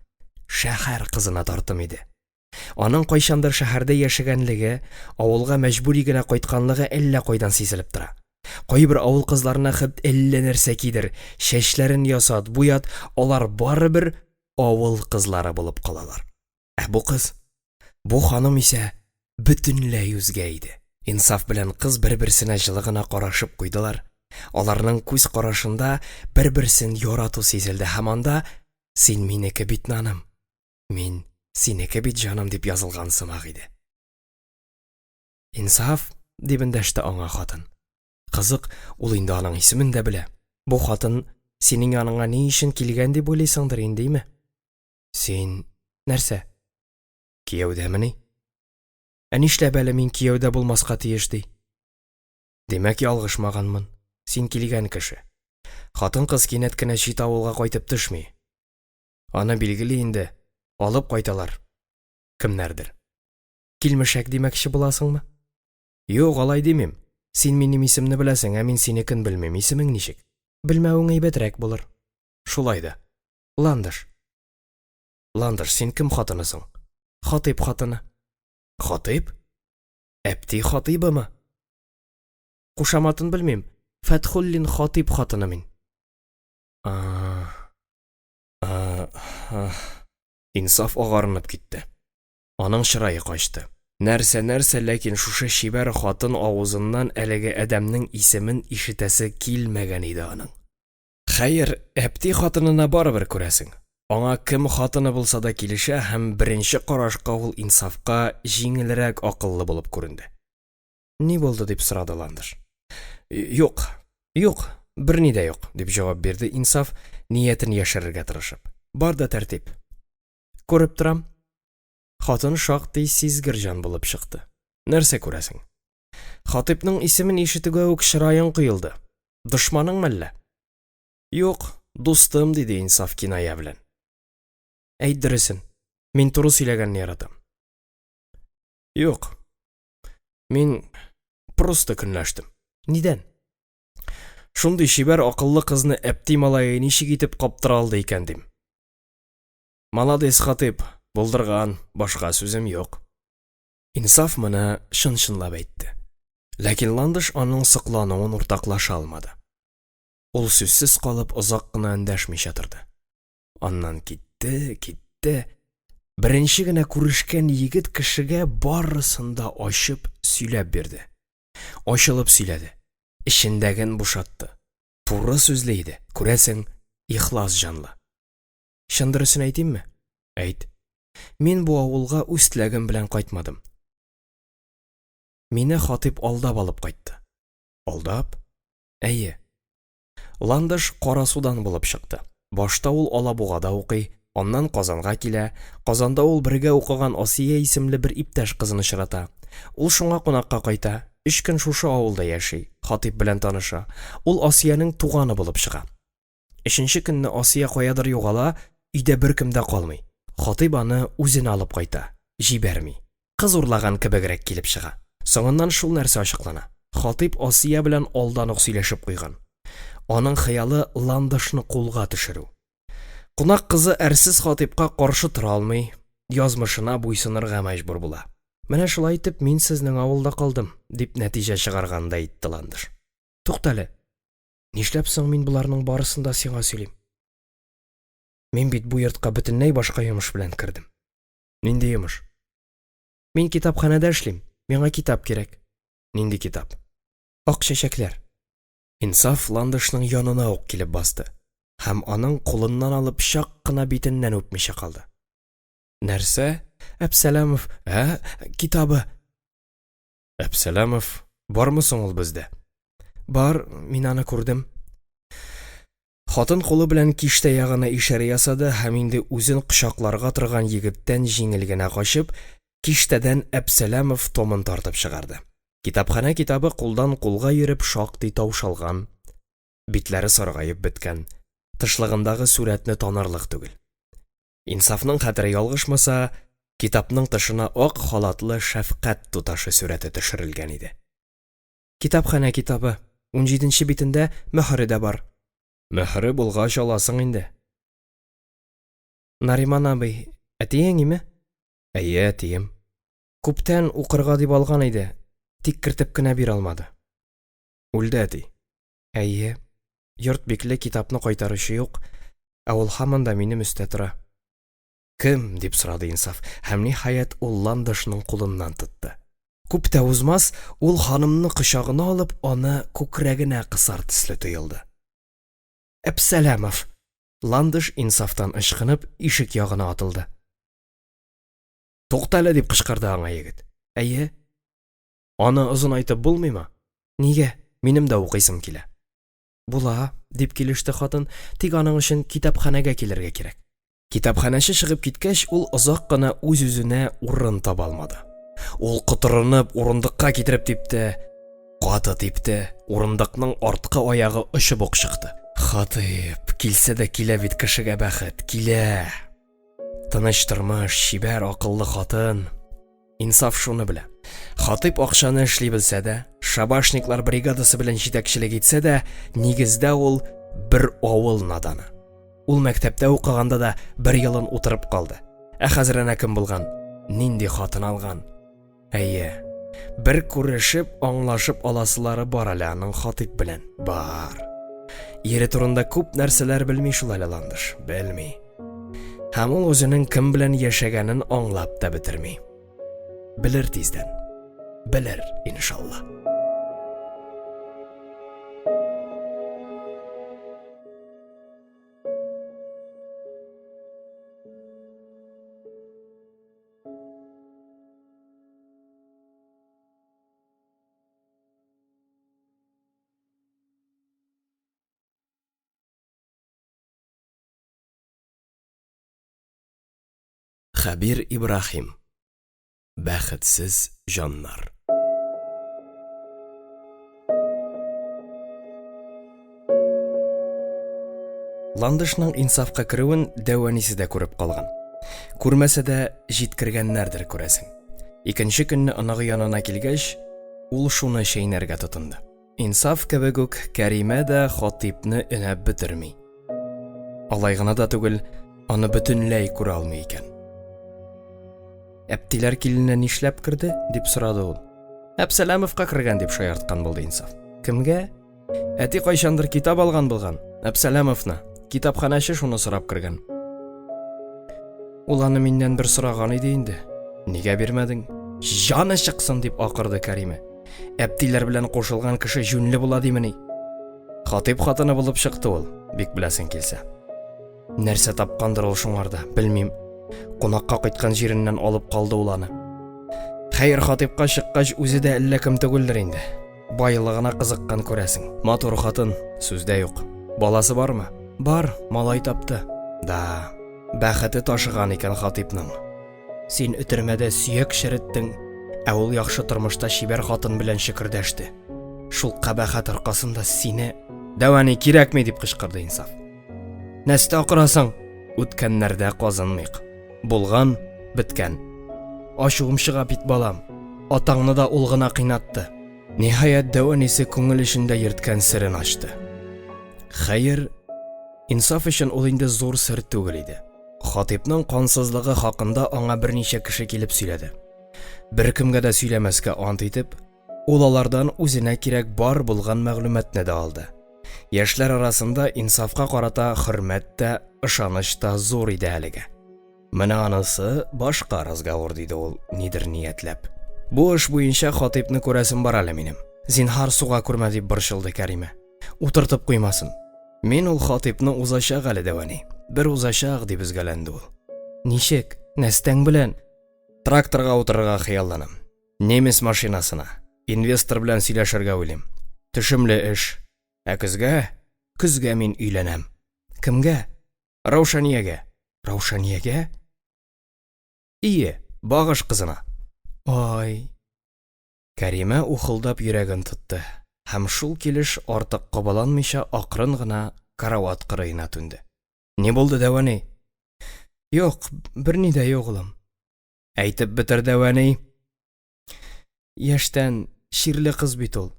Шәһәр кызына тартым иде. Аның кайчандыр шәһәрдә яшәгәнлеге, авылга мәҗбүри генә кайтканлыгы әллә кайдан сизелеп тора. Кайбер авыл кызларына хәт әллә нәрсә кидер, чәчләрен ясат, буят, алар барыбер авыл кызлары булып калалар. Ә бу кыз, бу ханым исә бөтенләй үзгә иде. Инсаф белән кыз бер-берсенә җылы гына карашып куйдылар. Аларның күз карашында бер-берсен ярату сизелде һәм анда "Син минеке бит, наным, мин синеке бит, җаным" дип язылган сымак иде. Инсаф дип эндәште аңа хатын. Қызық, ул инде аның исемен дә белә. Бу хатын синең яныңа ни өчен килгән дип уйлыйсыңдыр инде, име? Син нәрсә? Кияүдәмени? Нишләп әле мин кияүдә булмаска тиеш ди? Демәк, ялгышмаганмын. Син килгән кеше. Хатын-кыз кинәт кенә чит авылга кайтып төшми. Аны билгеле инде, алып кайталар. Кемнәрдер. Килмешәк димәкче буласыңмы? Юк, алай димим. Син минем исемне беләсең, ә мин синекен белмим. Исемең ничек? Белмәвең әйбәтрәк булыр. Шулай да. Ландыш. Ландыш, син кем хатынысың? Хатип хатыны. Хатип? Әпти хатибымы? Кушаматын белмим. Фәтхуллин хатип хатыны мин. Инсаф агарынып китте. Аның чырае качты. Нәрсә, ләкин шушы шибәр хатын авызыннан әлеге адәмнең исемен ишетәсе килмәгән иде аның. Хәер, әпти хатынына барыбер күрәсең. Аңа кем хатыны булса да килешә һәм беренче карашка ул инсафка җиңелрәк акыллы булып күренде. Ни булды дип сорады Ландыш. Юк, берни дә юк, дип җавап бирде инсаф, ниятен яшерергә тырышып. Бар да тәртип. Күреп торам. Хатын шактый сизгер җан булып чыкты. Нәрсә күрәсең? Хатипның исемен ишетүгә үк чыраең кыелды. Дошманың мәллә? Юк, дустым, диде инсаф киная белән. Әйт дөресен. Мин туры сөйләгәнне яратам. Юк. Мин просто көнләштем. Нидән? Шундый шибәр акыллы кызны әпти малае ничек итеп каптыра алды икән дим. Молодец, Хатип, булдырган, башка сүзем юк. Инсаф моны чын-чынлап әйтте. Ләкин Ландыш аның сыклануын уртаклаша алмады. Ул сүзсез калып озак кына эндәшмичә торды. Аннан китте. Беренче генә күрешкән егет кешегә барысын да ачып сөйләп бирде. Ачылып сөйләде. Эчендәген бушатты. Туры сүзле иде. Күрәсең, ихлас җанлы. Чын дөресен әйтимме? Әйт. Мин бу авылга үз теләгем белән кайтмадым. Мине Хатип алдап алып кайтты. Алдап? Әйе. Ландыш Карасудан булып чыкты. Башта ул Алабугада укый, аннан Казанга килә. Казанда ул бергә укыган Асия исемле бер иптәш кызын очрата. Ул шуңа кунакка кайта. 3 көн шушы авылда яши. Хатип белән таныша. Ул Асияның туганы булып чыга. 3нче көнне Асия каядыр югала, өйдә беркем дә калмый. Хатип аны үзенә алып кайта. Җибәрми. Кыз урлаган кебегрәк килеп чыга. Соңыннан шул нәрсә ачыклана. Хатип Асия белән алдан ук сөйләшеп куйган. Аның хыялы Ландышны кулга төшерү. Кунак кызы әрсез Хатипка каршы тора алмый, язмышына буйсынырга мәҗбүр була. Менә шулай итеп мин сезнең авылда калдым, дип нәтиҗә чыгарганда әйтте Ландыш. Туктале. Нишләп соң мин буларның барысын да сиңа сөйлим? Мин бит бу йортка бөтенләй башка йомыш белән кирдем. Нинди йомыш? Мин китапханәдә эшлим. Миңа китап кирәк. Нинди китап? Ак чәчәкләр. Инсаф Ландышның янына ук килеп басты. Һәм аның кулыннан алып чак кына битеннән үпмичә калды. Нәрсә? Әпсәләмов, китабы. Әпсәләмов, бармы соң ул бездә? Бар, мин аны күрдем. Хатын кулы белән киштә ягына ишарә ясады һәм инде үзен кочакларга торган егеттән җиңел генә качып, киштәдән Әпсәләмов томын тартып чыгарды. Китапханә китабы кулдан кулга йөреп шактый таушалган, битләре саргайып беткән, тышлыгындагы сүрәтне танырлык түгел. Инсафның хәтере ялгышмаса, китапның тышына ак халатлы шәфкать туташы сүрәте төшерелгән иде. Китапханә китабы 17нче битендә мөхәре дә бар. Мөхәре булгач аласың инде. Нариман абый, әтиең име? Әйе, әтием. Күптән укырга дип алган иде, тик кертеп кенә бир алмады. Үлде әти. Әйе. Йорт бикле китапны кайтаручы юк, ә ул һаман да минем өстә тора. Кем? Дип сорады Инсаф, һәм ниһаять ул Ландышның кулыннан тотты. Күп тә узмас, ул ханымны кочагына алып, аны күкрәгенә кысар төсле тоелды. Әпсәләмов. Ландыш Инсафтан ычкынып ишек ягына атылды. Туктале, дип кычкырды аңа егет. Әйе. Аны озын айтып булмыймы? Нигә? Минем дә укыйсым килә. Була, дип килеште хатын, тик аның өчен китапханәгә килергә кирәк. Китапханәче чыгып киткәч, ул озак кына үз-үзенә урын таба алмады. Ул котырынып урындыкка китереп типте, каты типте, урындыкның арткы аягы очып ук чыкты. Хатыйп, килсә дә килә бит кешегә бәхет, килә. Тыныч тормыш, чибәр, акыллы хатын. Инсаф шуны белә. Хатыйп акчаны эшли белсә дә, шабашниклар бригадасы белән җитәкчелек итсә дә, нигездә ул бер авыл наданы. Ул мәктәптә укыганда да 1 елын утырып калды. Ә хәзер әнә кем булган? Нинди хатын алган? Әйе. Бер күрешеп, аңлашып аласылары бар әле аның Хатыйп белән. Бар. Ире турында күп нәрсәләр белми шул әле ландыш, белми. Һәм ул үзенең кем белән яшәгәнен аңлап та бетерми. Белер тиздән. Белер, иншалла. Хәбир Ибрахим. Бәхетсез җаннар. Ландышның инсафка керүен дәванисе дә күреп калган. Күрмәсә дә җиткергәннәрдер күрәсең. Икенче көнне анагы янына килгәч, ул шуны чәйнәргә тотынды. Инсаф кебек үк Кәримә дә Хатыйпны өнәп бетерми. Алай гына да түгел, аны бөтенләй күрә алмый икән. Әптиләр киленә нишләп керде? Дип сорады ул. Әпсәләмовка кергән дип шаярткан булды Инсаф. Кемгә? Әти кайчандыр китап алган булган. Әпсәләмовны. Китапханәче шуны сорап кергән. Ул аны миннән бер сораган иде инде. Нигә бирмәдең? Җаны чыксын дип акырды Кәримә. Әптиләр белән кушылган кеше җүнле була димени? Хатыйп хатыны булып чыкты ул, бик беләсең килсә. Нәрсә тапкандыр ул шуңарда, белмим. Кунакка кайткан җиреннән алып калды ул аны. Хәер, Хатыйпка чыккач үзе дә әллә кем түгелдер инде. Байлыгына кызыккан күрәсең. Матур хатын, сүздә юк. Баласы бармы? Бар, малай тапты. Да, бәхете ташыган икән Хатыйпның. Син үтермәдә сөяк шәреттең, ә ул яхшы тормышта чибәр хатын белән шикердәште. Шул кабахат аркасында сине дәвани кирәкми дип кычкырды Инсаф. Нәрсә акырасың? Үткәннәрдә казынмыйк. Булган, биткән. Ачуым чыга бит балам. Атаңны да ул гына кыйнатты. Ниһаят дәванисе күңел эчендә йөрткән серен ачты. Хәер, Инсаф өчен ул инде зур сер түгел иде. Хатыйпның кансызлыгы хакында аңа берничә кеше килеп сөйләде. Бер кемгә дә сөйләмәскә ант итеп, ул алардан үзенә кирәк бар булган мәгълүматны да алды. Яшьләр арасында Инсафка карата хөрмәт тә, ышаныч та зур иде әлегә. Менә анысы башка разговор диде ул, нидер ниятләп. Бу эш буенча Хатыйпны күрәсем бар әле минем. Зинһар суга күрмә дип борчылды Кәримә. Утыртып куймасын. Мин ул Хатыйпны узачак әле дәвани. Бер узачак дип изгәләнде ул. Ничек? Нәрсәң белән? Тракторга утырырга хыялланам. Немец машинасына. Инвестор белән сөйләшергә уйлыйм. Төшемле эш. Ә көзгә мин өйләнәм. Кемгә? Раушаниягә. Раушаниягә? Ие, багыш кызына. Ай. Кәримә ухылдап йөрәген тотты. Һәм шул килеш артык кабаланмыйча акрын гына карават кырыена түнде. Ни булды дәвани? Юк, берни дә юк улым. Әйтеп бетер дәвани. Яшьтән ширле кыз бит ул.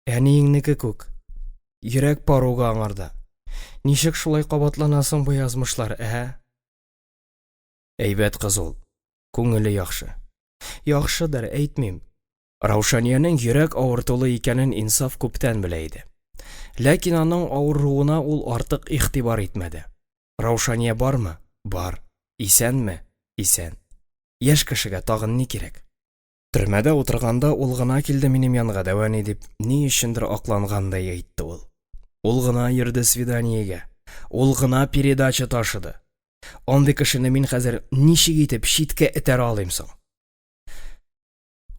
Әниеңнеке күк. Йөрәк паруга аңарда. Ничек шулай кабатланасың бу язмышлар, Әйбәт кыз ул. Күңеле яхшы. Яхшыдыр, әйтмим. Раушаниянең йөрәк авыртулы икәнен Инсаф күптән белә иде. Ләкин аның авыруына ул артык игътибар итмәде. Раушания бармы? Бар. Исәнме? Исән. Яшь кешегә тагын ни кирәк? Төрмәдә утырганда ул гына килде минем янга дәвани дип, ни өчендер аклангандай әйтте ул. Ул гына йөрде свиданиягә. Ул гына передача ташыды. Андый кешене мин хәзер ничек итеп читкә этәр алыйм соң?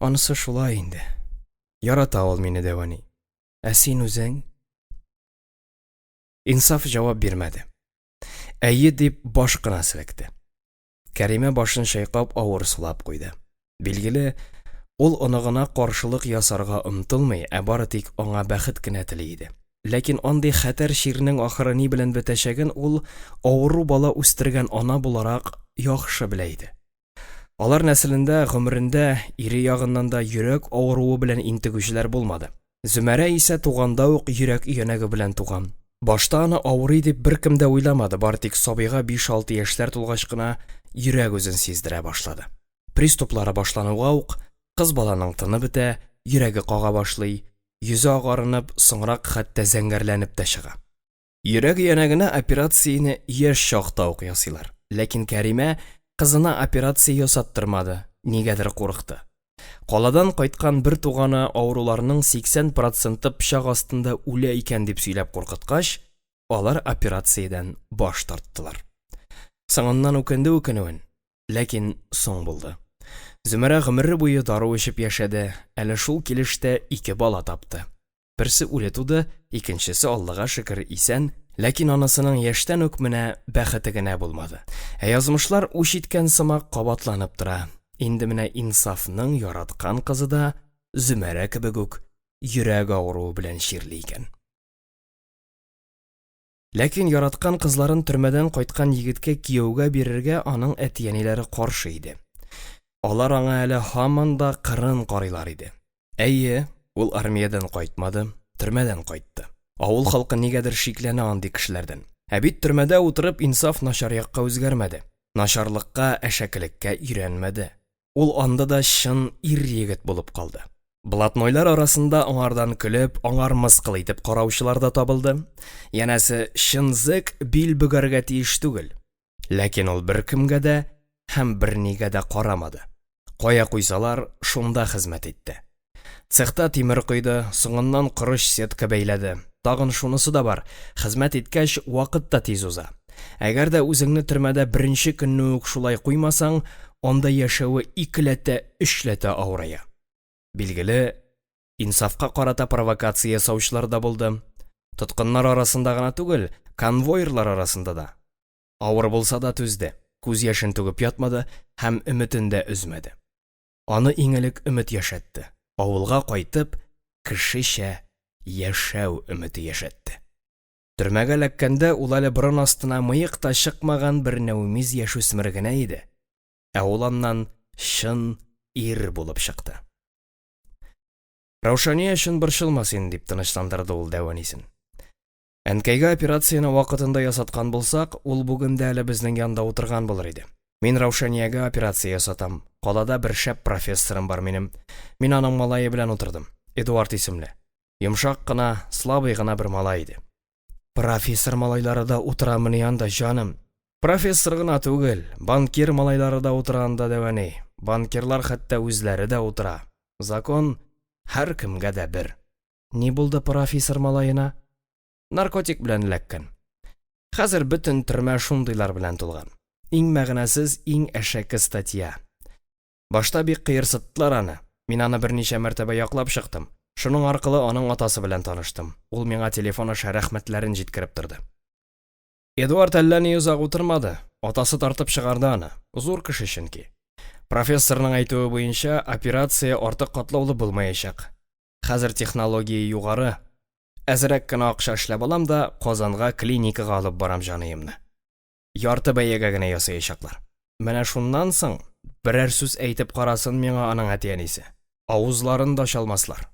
Анысы шулай инде. Ярата ул мине дәвани. Син үзең? Инсаф җавап бирмәде. Әйе дип баш кына селекте. Кәримә башын шайкап авыр сулап куйды. Билгеле, ул оныгына каршылык ясарга омтылмый, бары тик аңа бәхет кенә тели иде. Ләкин андый хәтәр ширнең ахыры ни белән бетәчәген ул авыру бала үстергән ана буларак яхшы белә иде. Алар нәселендә гомерендә ире ягыннан да йөрәк авыруы белән интегүчеләр булмады. Зөмәрә исә туганда ук йөрәк өянәге белән туган. Башта аны авырый дип беркем дә уйламады, бары тик сабыйга 5-6 яшьләр тулгач кына йөрәк үзен сиздерә башлады. Приступлары башлануга ук кыз баланың тыны бетә, йөрәге кага башлый, йөзе агарынып, соңрак хәтта зәңгәрләнеп тә чыга. Йөрәк янәгенә операцияне яшь чакта ук ясыйлар. Ләкин Кәримә кызына операция ясаттырмады, нигәдер курыкты. Каладан кайткан бер туганы авыруларның 80% пычак астында үлә икән дип сөйләп куркыткач, алар операциядән баш тарттылар. Соңыннан үкенүен, ләкин соң булды. Зөмәрә гомере буе дару эчеп яшәде, әле шул килештә 2 бала тапты. Берсе үле туды, икенчесе Аллага шөкер исән, ләкин анасының яшьтән үк менә бәхете генә булмады. Язмышлар үч иткән сымак кабатланып тора. Инде менә Инсафның яраткан кызы да Зөмәрә кебек үк йөрәк авыруы белән чирли икән. Ләкин яраткан кызларын төрмәдән кайткан егеткә кияүгә бирергә аның әтиәниләре каршы иде. Алар аңа әле һаман да кырын карыйлар иде. Әйе, ул армиядән кайтмады, төрмәдән кайтты. Авыл халкы нигәдер шикләнә андый кешеләрдән. Бит төрмәдә утырып Инсаф начар якка үзгәрмәде. Начарлыкка, әшәкелеккә өйрәнмәде. Ул анда да чын ир егет булып калды. Блатнойлар арасында аңардан көлеп, аңар мыскыл итеп караучылар да табылды. Янәсе, чынзык бил бөгәргә тиеш түгел. Ләкин ул беркемгә дә һәм бернигә дә карамады. Кая куйсалар, шунда хезмәт итте. Цехта тимер койды, соңыннан корыч сетка бәйләде. Тагын шунысы да бар, хезмәт иткәч вакыт та тиз уза. Әгәр дә үзеңне төрмәдә беренче көнне үк шулай куймасаң, анда яшәве 2-3 авырая. Билгеле, Инсафка карата провокация ясаучылар да булды. Тоткыннар арасында гына түгел, конвойерлар арасында да. Авыр булса да түзде. Күз яшен түгеп ятмады һәм өметен дә өзмәде. Аны иңелек өмет яшәтте. Авылга кайтып, кешечә яшәү өмете яшәтте. Төрмәгә ләккәндә ул әле борын астына мыек та чыкмаган бер нәүмиз яшүсмер генә иде. Ул аннан чын ир булып чыкты. Раушания өчен борчылмас инде дип тынычландырды ул Дәванисен. Әнкәйгә операцияны вакытында ясаткан булсак, ул бүген дә әле безнең янда утырган булыр иде. Мин Раушаниягә операция ясатам. Калада бер шәп профессорым бар минем. Мин аның малае белән утырдым. Эдуард исемле. Йомшак кына, слабый гына бер малай иде. Профессор малайлары да утырамыны янда, җаным. Профессор гына түгел, банкир малайлары да утырганда Дәвани. Банкирлар хәтта үзләре дә утыра. Закон һәр кемгә дә бер. Ни булды профессор малаена? Наркотик белән эләккән. Хәзер бөтен төрмә шундыйлар белән тулган. Иң мәгънәсез, иң әшәке статья. Башта бик кыерсыттылар аны. Мин аны берничә мәртәбә яклап чыктым. Шуның аркылы аның атасы белән таныштым. Ул миңа телефон аша рәхмәтләрен җиткереп торды. Эдуард әллә ни узак утырмады. Атасы тартып чыгарды аны. Зур кеше чөнки. Профессорның әйтүе буенча, операция артык катлаулы булмаячак. Хәзер технология югары. Әзрәк кенә акча эшләп алам да Казанга клиникага алып барам җаныемны. Ярты бәягә генә ясаячаклар. Менә шуннан соң берәр сүз әйтеп карасын миңа аның әтиәнисе. Авызларын да чалмаслар.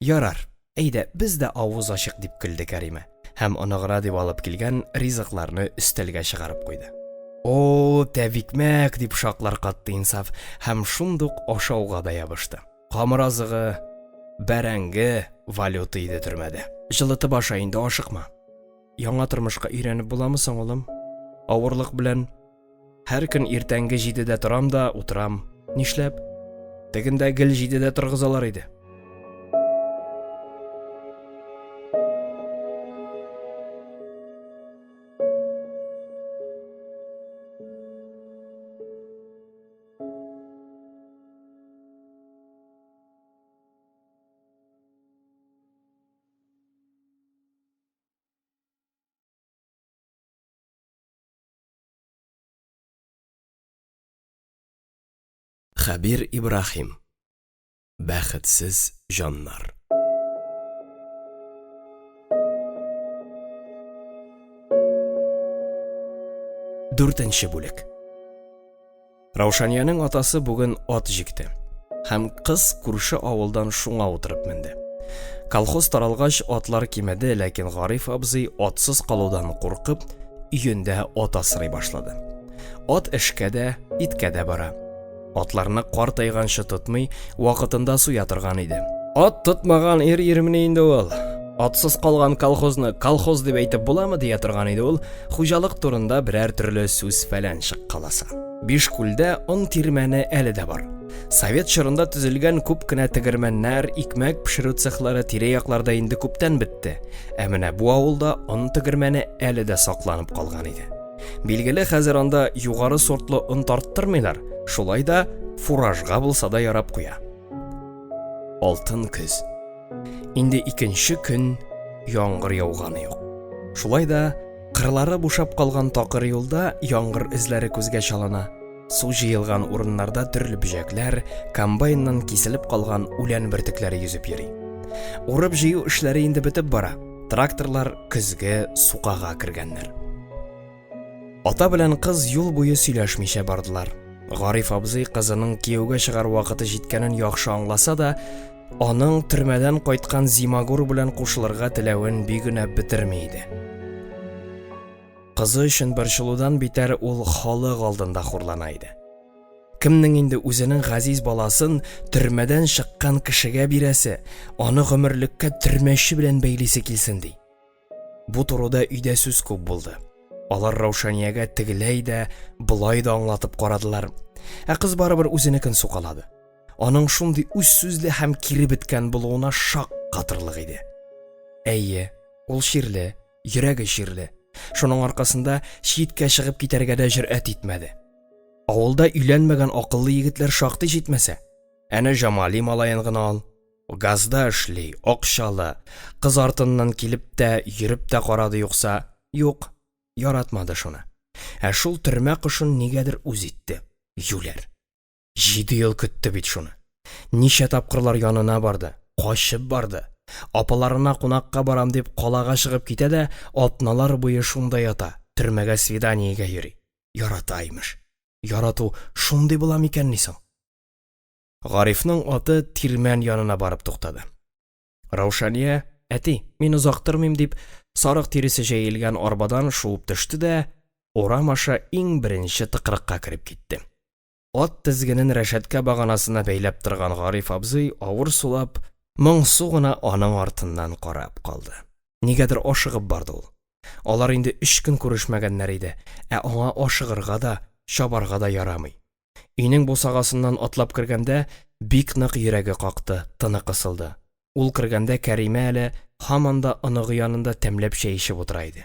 Ярар, әйдә, без дә авыз ачык дип көлде Кәримә. Һәм оныгыра дип алып килгән ризыкларны өстәлгә чыгарып куйды. О, тәбикмәк дип шаклар катты Инсаф, һәм шундук ашауга да ябышты. Камыр азыгы, бәрәңге валюта иде төрмәдә. Җылытып аша инде, ашыкма. Яңа тормышка өйрәнеп буламы соң, улым? Авырлык белән һәр көн иртәнге 7дә торам да утырам. Нишләп? Тегендә гел 7дә торгызалар иде. Хабир Ибрахим. Бәхетсез жаннар. 4-нче бүлек. Раушанияның атасы бүген ат җикте. Һәм кыз күрше авылдан шуңа утырып менде. Колхоз таралгач атлар кимәде, ләкин Гариф абзый атсыз калудан куркып, өендә ат асрый башлады. Ат эшкә дә, иткә дә бара. Атларны картайганчы тотмый, вакытында суя торган иде. Ат тотмаган ир-ирмени инде ул. Атсыз калган колхозны колхоз дип әйтеп буламы дия торган иде ул. Хуҗалык турында берәр төрле сүз фәлән чыккаласа. Бишкүлдә он тирмәне әле дә бар. Совет чорында төзелгән күп кенә тегермәннәр, икмәк пешерү цехлары тирә-якларда инде күптән бетте. Ә менә бу авылда он тегермәне әле дә сакланып калган иде. Билгеле, хәзер анда югары сортлы он тарттырмыйлар. Шулай да фуражга булса да ярап куя. Алтын көз. Инде икенче көн яңгыр яуганы юк. Шулай да кырлары бушап калган такыр юлда яңгыр эзләре күзгә чалына. Су җыелган урыннарда төрле бөҗәкләр, комбайннан киселеп калган үлән бөртекләре йөзеп йөри. Урып җыю эшләре инде бетеп бара. Тракторлар көзгә сукага кергәннәр. Ата белән кыз юл буе сөйләшмичә бардылар. Гариф абзый кызының кияүгә чыгар вакыты җиткәнен яхшы аңласа да, аның төрмәдән кайткан Зимагур белән кушылырга теләвен бик генә бетерми иде. Кызы өчен борчылудан битәр ул халык алдында хурлана иде. Кемнең инде үзенең газиз баласын төрмәдән чыккан кешегә бирәсе, аны гомерлеккә төрмәче белән бәйлисе килсен ди. Бу турыда өйдә сүз күп булды. Алар Раушаниягә тегеләй дә, булай да аңлатып карадылар. Ә кыз барыбер үзенекен сукалады. Аның шундый үз сүзле һәм кире биткән булуына шак катырлык иде. Әйе, ул ширле, йөрәге ширле. Шуның аркасында читкә чыгып китәргә дә җөрьәт итмәде. Авылда өйләнмәгән акыллы егетләр шактый җитмәсә, әнә Җамали малаен гына ал. Газда эшли, акчалы, кыз артыннан килеп тә, йөреп тә карады юкса, юк, яратмады шуны. Ә шул төрмә кышын нигәдер үз итте. Юләр. 7 ел көтте бит шуны. Ничә тапкырлар янына барды, качып барды. Апаларына кунакка барам дип калага чыгып китә дә, атналар буе шунда ята, төрмәгә свиданиягә йөри. Яратаймыш. Ярату шундый була микән нисәң? Гарифның аты тирмән янына барып туктады. Раушания, әти, мин озак тормыйм дип, сарык тиресе җәелгән арбадан шуып төште дә, урам аша иң беренче тыкрыкка кирип китте. Ат тезгенен рәшәткә баганасына бәйләп торган Гариф абзый авыр сулап, моңсу гына аның артыннан карап калды. Нигәдер ашыгып барды ул. Алар инде 3 көн күрешмәгәннәр иде, ә аңа ашыгырга да, чабарга да ярамый. Өйнең бусагасыннан атлап кергәндә, бик нык йөрәге какты, тыны кысылды. Ул кергәндә Кәримә әле һаман да аныгы янында тәмләп чәй эчеп утыра иде.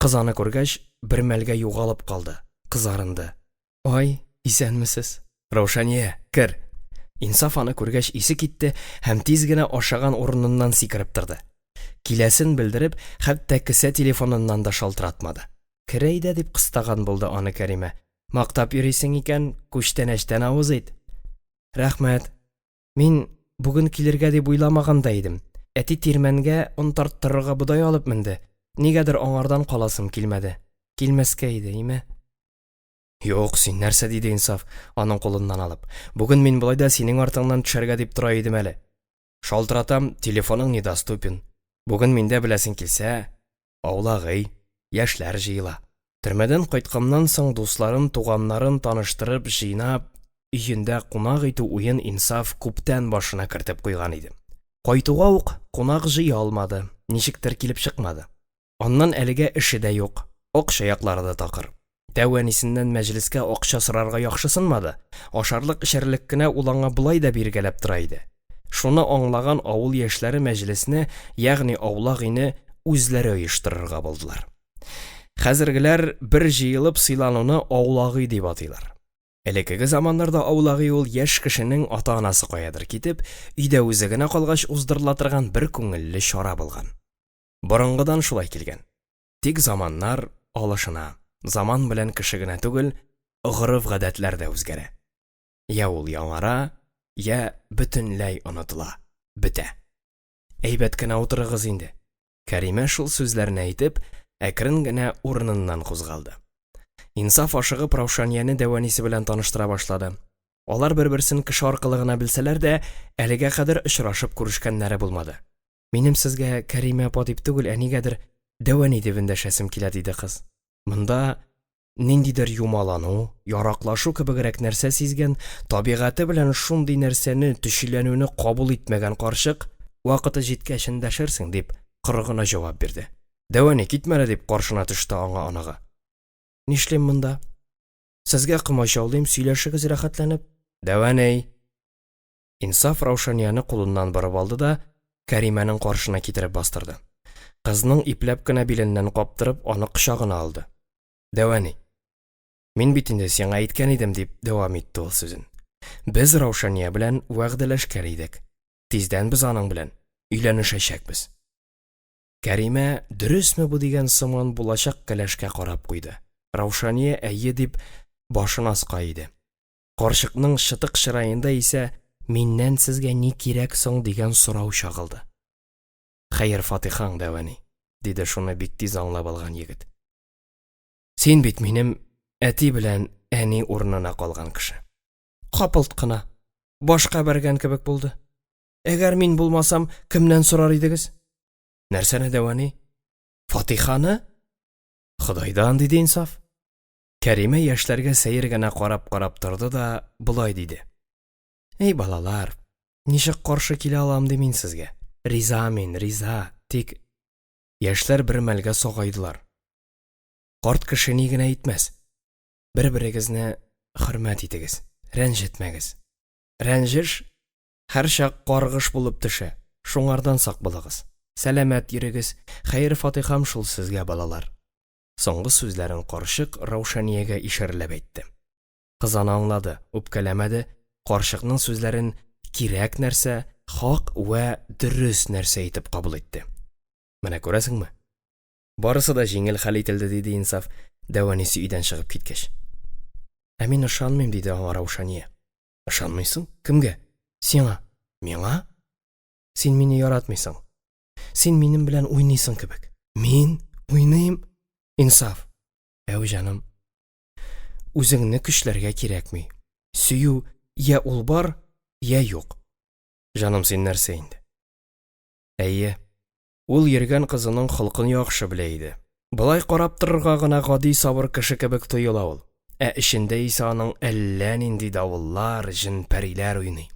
Кыз аны күргәч, бер мәлгә югалып калды, кызарынды. Ай, исәнмесез? Раушания, кер. Инсаф аны күргәч исе китте һәм тиз генә ашаган урыныннан сикереп торды. Киләсен белдереп, хәтта кесә телефоныннан да шалтыратмады. Керәйдә дип кыстаган булды аны Кәримә. Мактап йөрисең икән, күчтәнәчтән авыз ит. Рәхмәт. Мин бүген килергә дип уйламаганда идем. Әти тирмәнгә он тарттырырга бодай алып менде. Нигәдер аңардан каласым килмәде. Килмәскә иде, име? Юк, син нәрсә диде Инсаф, аның кулыннан алып. Бүген мин булай да синең артыңнан төшәргә дип тора идем әле. Шалтыратам, телефоның недоступен. Бүген миндә беләсең килсә, аулагый, яшьләр җыела. Төрмәдән кайтканнан соң дусларын, туганнарын таныштырып, җыйнап, өендә кунак итү уен Инсаф күптән башына кертеп куйган иде. Кайтуга ук кунак җыя алмады, ничектер килеп чыкмады. Аннан әлегә эше дә юк, акча яклары да такыр. Тәвәнисеннән мәҗлескә акча сорарга яхшысынмады. Ашарлык эчәрлек кенә ул аңа булай да биргәләп тора иде. Шуны аңлаган авыл яшьләре мәҗлесне, ягъни аулагыйны үзләре оештырырга булдылар. Хәзергеләр бер җыелып сыйлануны аулагый дип атыйлар. Элекеге заманнарда аулагый ул яшь кешенең ата-анасы каядыр китеп, өйдә үзе генә калгач уздырыла торган бер күңелле чара булган. Борынгыдан шулай килгән. Тик заманнар алышына. Заман белән кеше генә түгел, гырыф гадәтләр дә үзгәрә. Я ул яңара, я бөтенләй онытыла. Бетә. Әйбәт кенә утырыгыз инде. Кәримә шул сүзләрне әйтеп, әкрен генә урыныннан кузгалды. Инсаф ашыгып Раушанияне Дәванисе белән таныштыра башлады. Алар бер-берсен кеше аркылы гына белсәләр дә, әлегә кадәр очрашып күрешкәннәре булмады. Минем сезгә Кәримә апа дип түгел, ә нигәдер Дәвани дип эндәшәсем килә, диде кыз. Монда ниндидер юмалану, яраклашу кебегрәк нәрсә сизгән, табигаты белән шундый нәрсәне, төшиләнүне кабул итмәгән карчык, вакыты җиткәч эндәшерсең дип кыргына җавап бирде. Дәвани китмәле дип каршына төште аңа анага. Нишлим монда? Сезгә кымачаулыйм, сөйләшегез рәхәтләнеп. Дәвани. Инсаф Раушанияны кулыннан барып алды да, Кәримәнең каршына китереп бастырды. Кызның ипләп кенә биленнән каптырып, аны кочагына алды. Дәвани. Мин бит инде сиңа әйткән идем, дип дәвам итте ул сүзен. Без Раушания белән вәгъдәләшкән идек. Тиздән без аның белән өйләнешәчәкбез. Кәримә дөресме бу дигән сыман булачак кәләшкә карап куйды. Раушания әйе дип башын аска иде. Карчыкның шытык чыраенда исә миннән сезгә ни кирәк соң дигән сорау чагылды. Хәер Фатихаң, Дәвани, диде шуны бик тиз аңлап алган егет. Син бит минем әти белән әни урынына калган кеше. Капылт кына, башка бәргән кебек булды. Әгәр мин булмасам, кемнән сорар идегез? Нәрсәне, Дәвани? Фатиханы? Худайдан, диде Инсаф. Кәримә яшьләргә сәер генә карап торды да булай диде. Эй балалар, ничек каршы килә алам ди мин сезгә? Риза мин, риза, тик яшьләр бер мәлгә сагайдылар. Карт кеше ни генә итмәс. Бер-берегезне хөрмәт итегез, рәнҗетмәгез. Рәнҗеш һәр чак каргыш булып төшә. Шуңардан сак булыгыз. Сәламәт йөрегез. Хәер Фатихам шул сезгә, балалар. Соңгы сүзләрен карчык Раушаниягә ишарәләп әйтте. Кыз аны аңлады, үпкәләмәде, карчыкның сүзләрен кирәк нәрсә, хак вә дөрес нәрсә итеп кабул итте. Менә күрәсеңме? Барысы да җиңел хәл ителде, диде Инсаф, Дәванисе өйдән чыгып киткәч. Ә мин ышанмыйм, диде аңа Раушания. Ышанмыйсың? Кемгә? Сиңа? Миңа? Син мине яратмыйсың. Син минем белән уйныйсың кебек. Мин уйныйм? Инсаф. Әү җаным. Үзеңне көчләргә кирәкми. Сөю я ул бар, я юк. Җаным, син нәрсә инде? Әйе. Ул йөргән кызының холкын яхшы белә иде. Булай карап торырга гына гади сабыр кеше кебек тоела ул. Ә эчендә исә аның әллә нинди давыллар, җин-пәриләр уйный.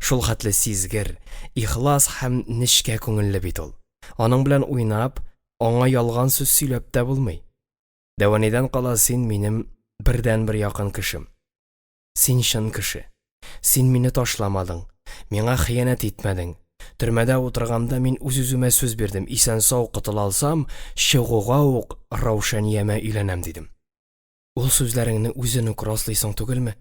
Шул хәтле сизгер, ихлас һәм нечкә күңелле бит ул. Аның белән уйнап, аңа ялган сүз сөйләп тә булмый. Дәванидан кала син минем бердән-бер якын кешем. Син чын кеше. Син мине ташламадың, миңа хыянәт итмәдең. Төрмәдә утырганда мин үз-үземә сүз бирдем, исән-сау котыла алсам, чыгуга ук Раушаниямә өйләнәм дидем. Ул сүзләреңне үзең үк раслыйсың түгелме?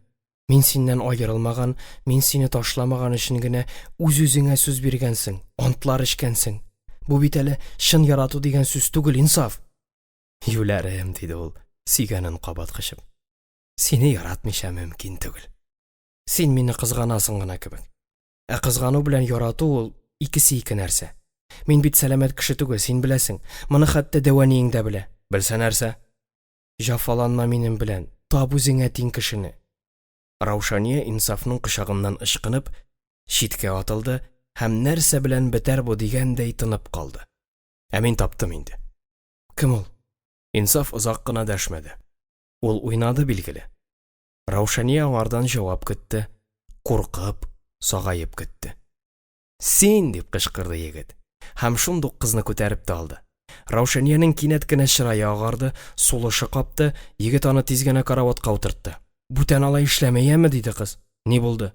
Мин синнән аерылмаган, мин сине ташламаган өчен генә үз-үзеңә сүз биргәнсең, антлар ичкәнсең. Бу бит әле чын ярату дигән сүз түгел, Инсаф. Юләрем, диде ул, сөйгәнен кабат кычып. Сине яратмыйча мөмкин түгел. Син мине кызганасың гына кебек. Ә кызгану белән ярату ул икесе ике нәрсә. Мин бит сәламәт кеше түгел, син беләсең. Моны хәтта Дәваниң дә белә. Белсә нәрсә? Җафаланма минем белән, тап үзеңә тиң кешене. Раушания Инсафның кочагыннан ычкынып, читкә атылды һәм нәрсә белән бетәр бу дигәндәй тынып калды. Ә мин таптым инде. Кем ул? Инсаф озак кына дәшмәде. Ул уйнады билгеле. Раушания аңардан җавап көтте, куркып, сагаеп көтте. Син, дип кычкырды егет. Һәм шундук кызны күтәреп тә алды. Раушаниянең кинәт кенә чырае агарды, сулышы капты, егет аны тиз генә караватка утыртты. Бүтән алай эшләмәйәме, диде кыз. Ни булды?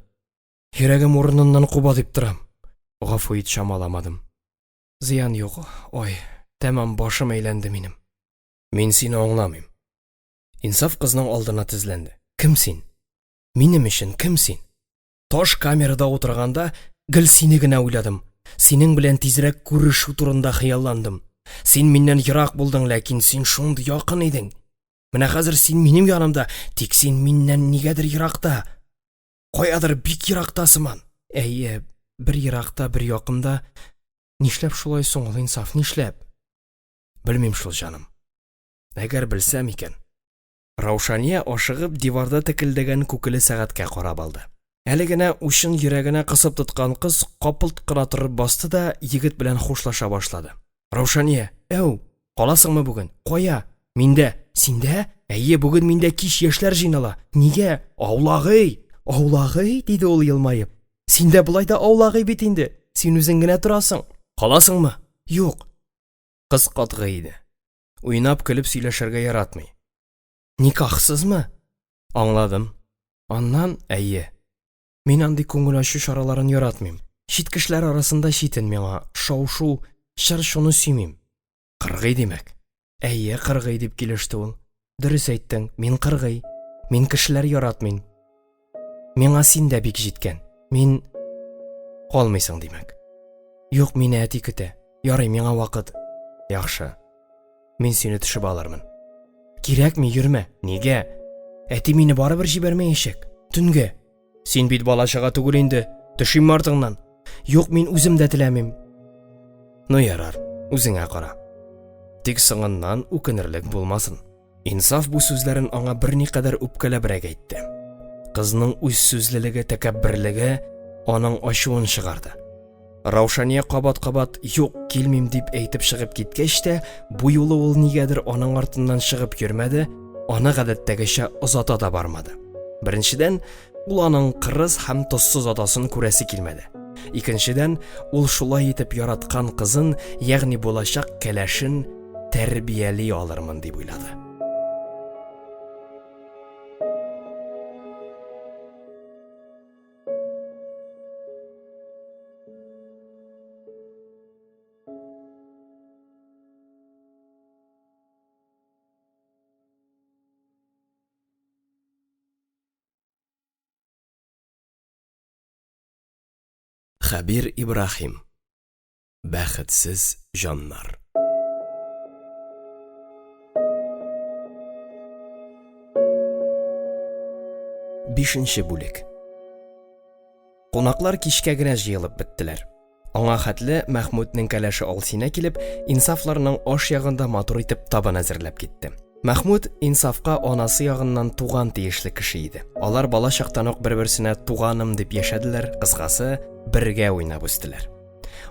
Йөрәгем урыныннан куба дип торам. Гафу ит, чамаламадым. Зыян юк. Ой, тәмам башым әйләнде минем. Мин сине аңламыйм. Инсаф кызның алдына тезләнде. Кем син? Минем өчен кем син? Таш камерада утырганда гел сине генә уйладым. Синең белән тизрәк күрешү турында хыялландым. Син миннән ерак булдың, ләкин син шундый якын идең. Менә хәзер син минем янымда, тик син миннән нигәдер еракта. Каядыр бик ерактасыман. Әйе, бер еракта, бер якында. Нишләп шулай соң ул инсаф, нишләп? Белмим шул, җаным. Әгәр белсәм икән. Раушания ашыгып диварда текелдәгән күкеле сәгатькә карап алды. Әле генә учын йөрәгенә кысып тоткан кыз капылт кына торып басты да егет белән хушлаша башлады. Раушания, әү, каласыңмы бүген? Кая? Миндә. Синдә? Әйе, бүген миндә кич яшьләр җыйнала. Нигә? Аулагый! Аулагый, диде ул елмаеп. Синдә болай да аулагый бит инде. Син үзең генә торасың. Каласыңмы? Юк. Кыз катгы иде. Уйнап көлеп сөйләшергә яратмый. Никахсызмы? Аңладым. Аннан, әйе. Мин андый күңел ачу чараларын яратмыйм. Чит кешеләр арасында читен миңа, шау-шу, шыр-шуны сөймим. Кыргый димәк. Әйе, кыргый дип килеште ул. Дөрес әйттең, мин кыргый. Мин кешеләр яратмыйм. Миңа син дә бик җиткән. Мин калмыйсың димәк. Юк, мине әти көтә. Ярый, миңа вакыт. Яхшы. Мин сине төшеп алырмын. Кирәкми, йөрмә. Нигә? Әти мине барыбер җибәрмәячәк. Төнгә. Син бит балачага түгел инде. Төшим артыңнан. Юк, мин үзем дә теләмим. Ну ярар, үзеңә кара. Тик соңыннан үкенерлек булмасын. Инсаф бу сүзләрен аңа берникадәр үпкәләбрәк әйтте. Кызның үз сүзлелеге, тәкәбберлеге аның ачуын чыгарды. Раушания кабат-кабат юк, килмим дип әйтеп чыгып киткәч тә, бу юлы ул нигәдер аның артыннан чыгып йөрмәде, аны гадәттәгечә озата да бармады. Беренчедән, ул аның кырыс һәм тозсыз атасын күрәсе килмәде. Икенчедән, ул шулай итеп яраткан кызын, ягъни булачак кәләшен тәрбияли алырмын дип уйлады. Хәбир Ибрахим. Бәхетсез җаннар. Бишенче бүлек. Кунаклар кичкә генә җыелып беттеләр. Аңа хәтле Мәхмүднең кәләше алсына килеп, инсафларның аш ягында матур итеп табын әзерләп китте. Мәхмүд инсафка анасы ягыннан туган тиешле кеше иде. Алар бала чактан ук бер-берсенә туганым дип яшәделәр, кыскасы, бергә уйнап үстеләр.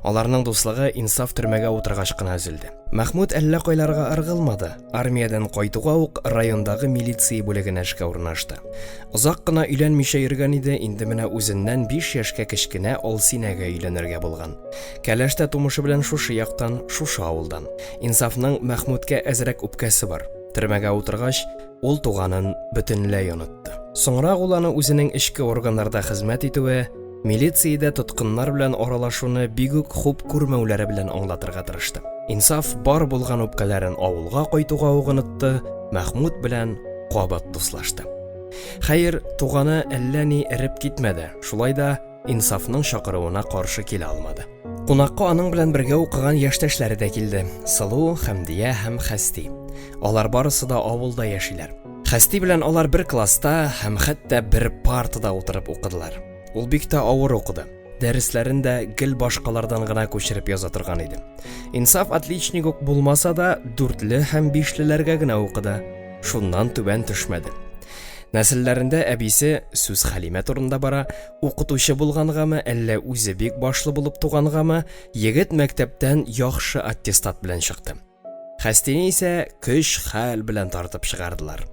Аларның дуслыгы инсаф төрмәгә утыргач кына өзелде. Мәхмүд әллә кайларга ыргылмады. Армиядан кайтуга ук райондагы милиция бүлегенә эшкә урнашты. Озак кына өйләнмичә йөргән иде, инде менә үзеннән 5 яшькә кечкенә Алсинәгә өйләнергә булган. Кәләштә тумышы белән шушы яктан, шушы авылдан. Инсафның Мәхмүдкә әзрәк үпкәсе бар. Төрмәгә утыргач, ул туганын бөтенләй онытты. Соңрак ул аны үзенең эчке органнарда хезмәт итүе, милициядә тоткыннар белән аралашуны бик үк хуп күрмәүләре белән аңлатырга тырышты. Инсаф бар булган үпкәләрен авылга кайтуга угынытты, Мәхмүд белән кабат дуслашты. Хәер, туганы әллә ни эреп китмәде. Шулай да Инсафның чакыруына каршы килә алмады. Кунакка аның белән бергә укыган яшьтәшләре дә килде. Сылу, Хәмдия һәм Хәсти. Алар барысы да авылда яшиләр. Хәсти белән алар бер класста һәм хәтта бер партада утырып укыдылар. Ул бик тә авыр укыды. Дәресләрен дә гел башкалардан гына күчереп яза торган иде. Инсаф отличник ук булмаса да, 4-ле һәм 5-леләргә генә укыды. Шуннан түбән төшмәде. Нәселләрендә әбисе сүз Хәлимә турында бара, укытучы булгангамы, әллә үзе бик башлы булып тугангамы, егет мәктәптән яхшы аттестат белән чыкты. Хәстине исә көч-хәл белән тартып чыгардылар.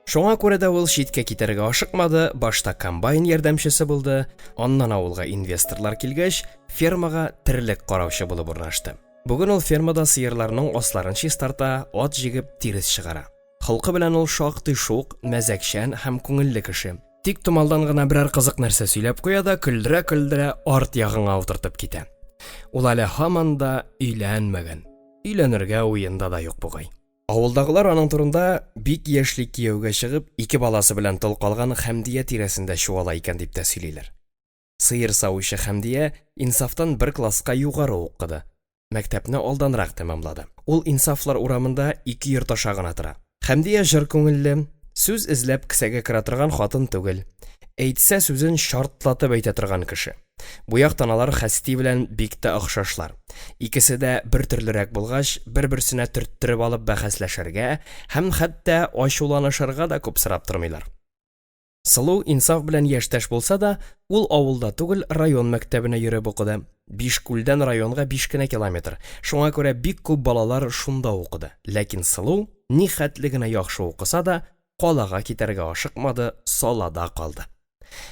Шуңа күрә дә ул читкә китәргә ашыкмады, башта комбайн ярдәмчесе булды, аннан авылга инвесторлар килгәч, фермага терлек караучы булып урнашты. Бүген ул фермада сыерларның асларын чистарта, ат җигеп тирес чыгара. Халкы белән ул шактый шук, мәзәкчән һәм күңелле кеше. Тик томалдан гына берәр кызык нәрсә сөйләп куя да, көлдерә-көлдерә арт ягыңа утыртып китә. Ул әле һаман да өйләнмәгән. Өйләнергә уенда да юк бугай. Авылдагылар аның турында бик яшьли кияүгә чыгып, 2 баласы белән тол калган Хәмдия тирәсендә чуала икән дип тә сөйлиләр. Сыер савучы Хәмдия инсафтан 1 класска югары укыды. Мәктәпне алданрак тәмамлады. Ул инсафлар урамында 2 йорт аша гына тора. Хәмдия җыр күңелле, сүз эзләп кесәгә керә торган хатын түгел. Әйтсә сүзен шартлатып әйтә торган кеше. Бу яктан алар Хәсти белән бик тә охшашлар. Икесе дә бер төрлерәк булгач, бер-берсенә төрттереп алып бәхәсләшергә һәм хәтта ачуланышырга да күп сорап тормыйлар. Сылу Инсаф белән яшьтәш булса да, ул авылда түгел, район мәктәбенә йөреп укыды. Бишкүлдән районга 5 кенә километр. Шуңа күрә бик күп балалар шунда укыды. Ләкин Сылу ни хәтле генә яхшы укыса да, калага китәргә ашыкмады, салада калды.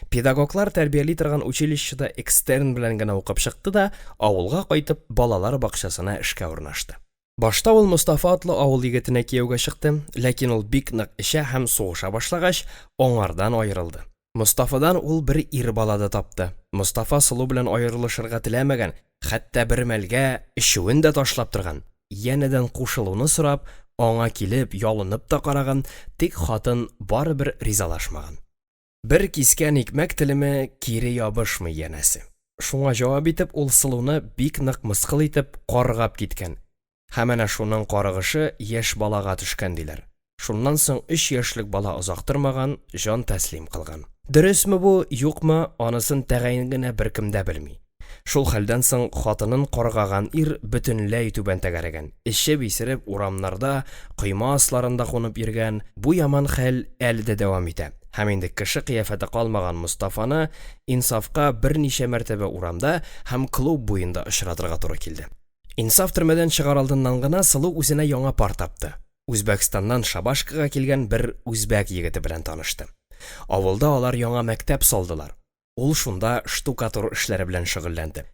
Педагоглар тәрбияли торган училищеда экстерн белән генә укып чыкты да, авылга кайтып балалар бакчасына эшкә урнашты. Башта ул Мустафа атлы авыл егетенә кияүгә чыкты, ләкин ул бик нык эчә һәм сугыша башлагач, аңардан аерылды. Мустафадан ул бер ир балады тапты. Мустафа Сылу белән аерылышырга теләмәгән, хәтта бер мәлгә эчүен дә ташлап торган. Янәдән кушылуны сорап, аңа килеп, ялынып та караган, тик хатын барыбер ризалашмаган. Бер кискән икмәк телеме кире ябышмый янәсе. Шуңа җавап итеп, ул Сылуны бик нык мыскыл итеп каргап киткән. Һәм әнә шуның каргышы яшь балага төшкән диләр. Шуннан соң 3 яшьлек бала озак тормаган, җан тәслим кылган. Дөресме бу, юкмы, анысын тәгаен генә беркем дә белми. Шул хәлдән соң хатынын каргаган ир бөтенләй түбән тәгәрәгән. Эше бисереп урамнарда, койма асларында кунып йөргән. Бу яман хәл әле дә дәвам итә. Һәм инде кеше кыяфәте калмаган Мустафаны Инсафка берничә мәртәбә урамда һәм клуб буенда очратырга туры килде. Инсаф төрмәдән чыгар алдыннан гына Сылу үзенә яңа пар тапты. Үзбәкстаннан Шабашкага килгән бер үзбәк егете белән танышты. Авылда алар яңа мәктәп салдылар. Ул шунда штукатур эшләре белән шөгыльләнде.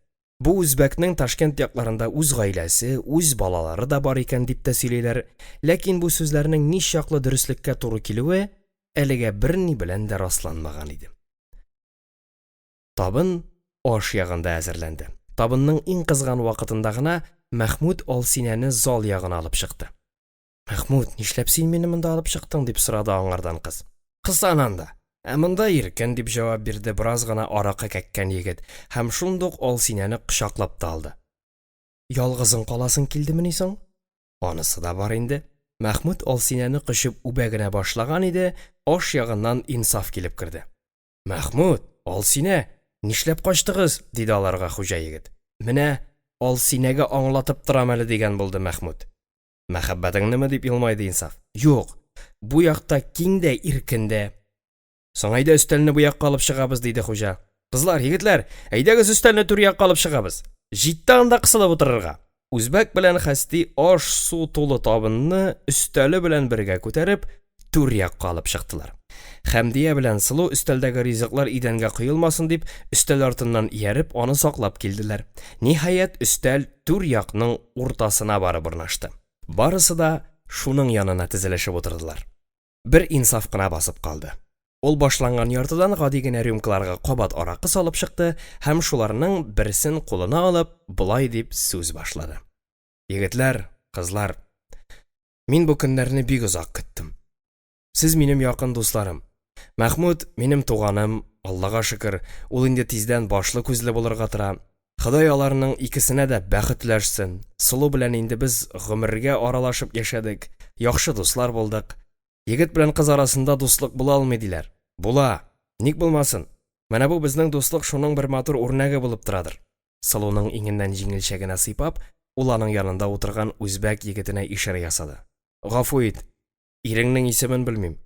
Бу үзбәкнең Ташкент якларында үз гаиләсе, үз балалары да бар икән дип тә сөйлиләр. Ләкин бу сүзләрнең ничаклы дөреслеккә туры килүе әлегә берни белән дә расланмаган иде. Табын аш ягында әзерләнде. Табынның иң кызган вакытында гына Мәхмүд Алсинәне зал ягына алып чыкты. Мәхмүд, нишләп син мине монда алып чыктың дип сорады аңардан кыз. Кыз ананда. Монда иркен дип җавап бирде бераз гына аракы кәккән егет һәм шундук Алсинәне кочаклап та алды. Ялгызың каласың килдеме соң? Анысы да бар инде. Мәхмүд Алсинәне кычып үбәгенә башлаган иде, аш ягыннан Инсаф килеп керде. Мәхмүд, Алсинә, нишләп качтыгыз? Диде аларга хуҗа егет. Менә Алсинәгә аңлатып торам әле дигән булды Мәхмүд. Мәхәббәтеңнеме дип елмайды Инсаф. Юк, бу якта киң дә иркен дә. Соң әйдә өстәлне бу якка алып чыгабыз диде хуҗа. Кызлар, егетләр, әйдәгез өстәлне түр якка алып чыгабыз. Җитте анда кысылып утырырга. Үзбәк белән Хәсти аш су тулы табынны өстәле белән бергә күтәреп, түр якка алып чыктылар. Хәмдия белән Сылу өстәлдәге ризыклар идәнгә коелмасын дип, өстәл артыннан ияреп, аны саклап килделәр. Ниһаять, өстәл түр якның уртасына барып урнашты. Барысы да шуның янына тезелешеп утырдылар. Бер Инсаф кына басып калды. Ул башланган яртыдан гади генә рюмкаларга кабат аракы салып чыкты һәм шуларның берсен кулына алып, булай дип сүз башлады. Егетләр, кызлар, мин бу көннәрне бик озак көттем. Сез минем якын дусларым. Мәхмүд минем туганым, Аллага шөкер, ул инде тиздән башлы күзле булырга тора. Ходай аларның икесенә дә бәхет теләшсен. Сылу белән инде без гомергә аралашып яшәдек, яхшы дуслар булдык. Егет белән кыз арасында дуслык була алмый диләр. Була, ник булмасын? Менә бу безнең дуслык шуның бер матур үрнәге булып торадыр. Сылуның иңеннән җиңелчә генә сыйпап, ул аның янында утырган үзбәк егетенә ишара ясады. Гафу ит, иреңнең исемен белмим.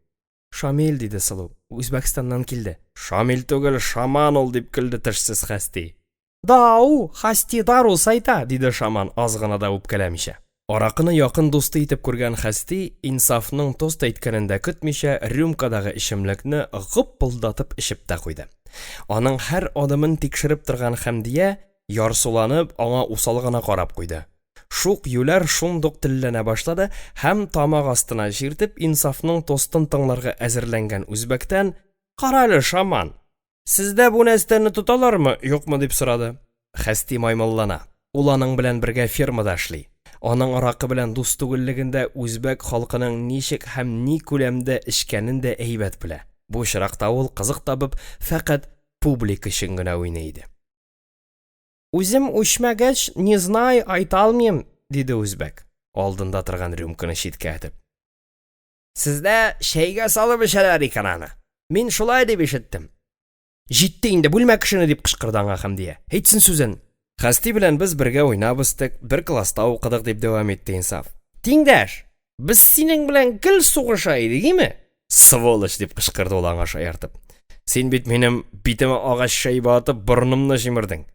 Шамил диде Сылу, Үзбәкстаннан килде. Шамил түгел, Шаман ул дип көлде тешсез Хәсти. Дау, Хәсти дару сайта, диде Шаман аз гына да үпкәләмичә. Аракыны якын дусты итеп күргән Хәсти Инсафның тост әйткәнендә көтмичә рюмкадагы ишемлекне гыппылдатып эчеп тә куйды. Аның һәр адымын тикшереп торган Хәмдия ярсуланып аңа усал гына карап куйды. Шук юләр шундук телләнә башлады һәм тамак астына җиртеп Инсафның тостын тыңларга әзерләнгән үзбәктән «Кара әле, Шаман, сездә бу нәрсәне тоталармы, юкмы?» дип сорады. Хәсти маймыллана. Ул аның белән бергә фермада эшли. Аның аракы белән дус түгеллегендә үзбәк халкының ничек һәм ни күләмдә эчкәнен дә әйбәт белә. Бу чиракта ул кызык табып, фақат публика өчен генә уйный иде. Үзем үчмәгәч, не знай, айта алмыйм, диде үзбәк, алдында торган рюмканы читкә әтеп. Сездә чәйгә салып эчәләр икән аны. Мин шулай дип ишеттем. Җитте инде бүлмә кешене дип кычкырды аңа Хәмдия. Әйтсен сүзен. Хәсти белән без бергә уйнап үстек, бер класста укыдык дип дәвам итте Инсаф. Тиңдәш, без синең белән гел сугыша идек, име? Сволочь дип кычкырды ул аңа шаяртып. Син бит минем битемә агач шәйбә атып борынымны җимердең.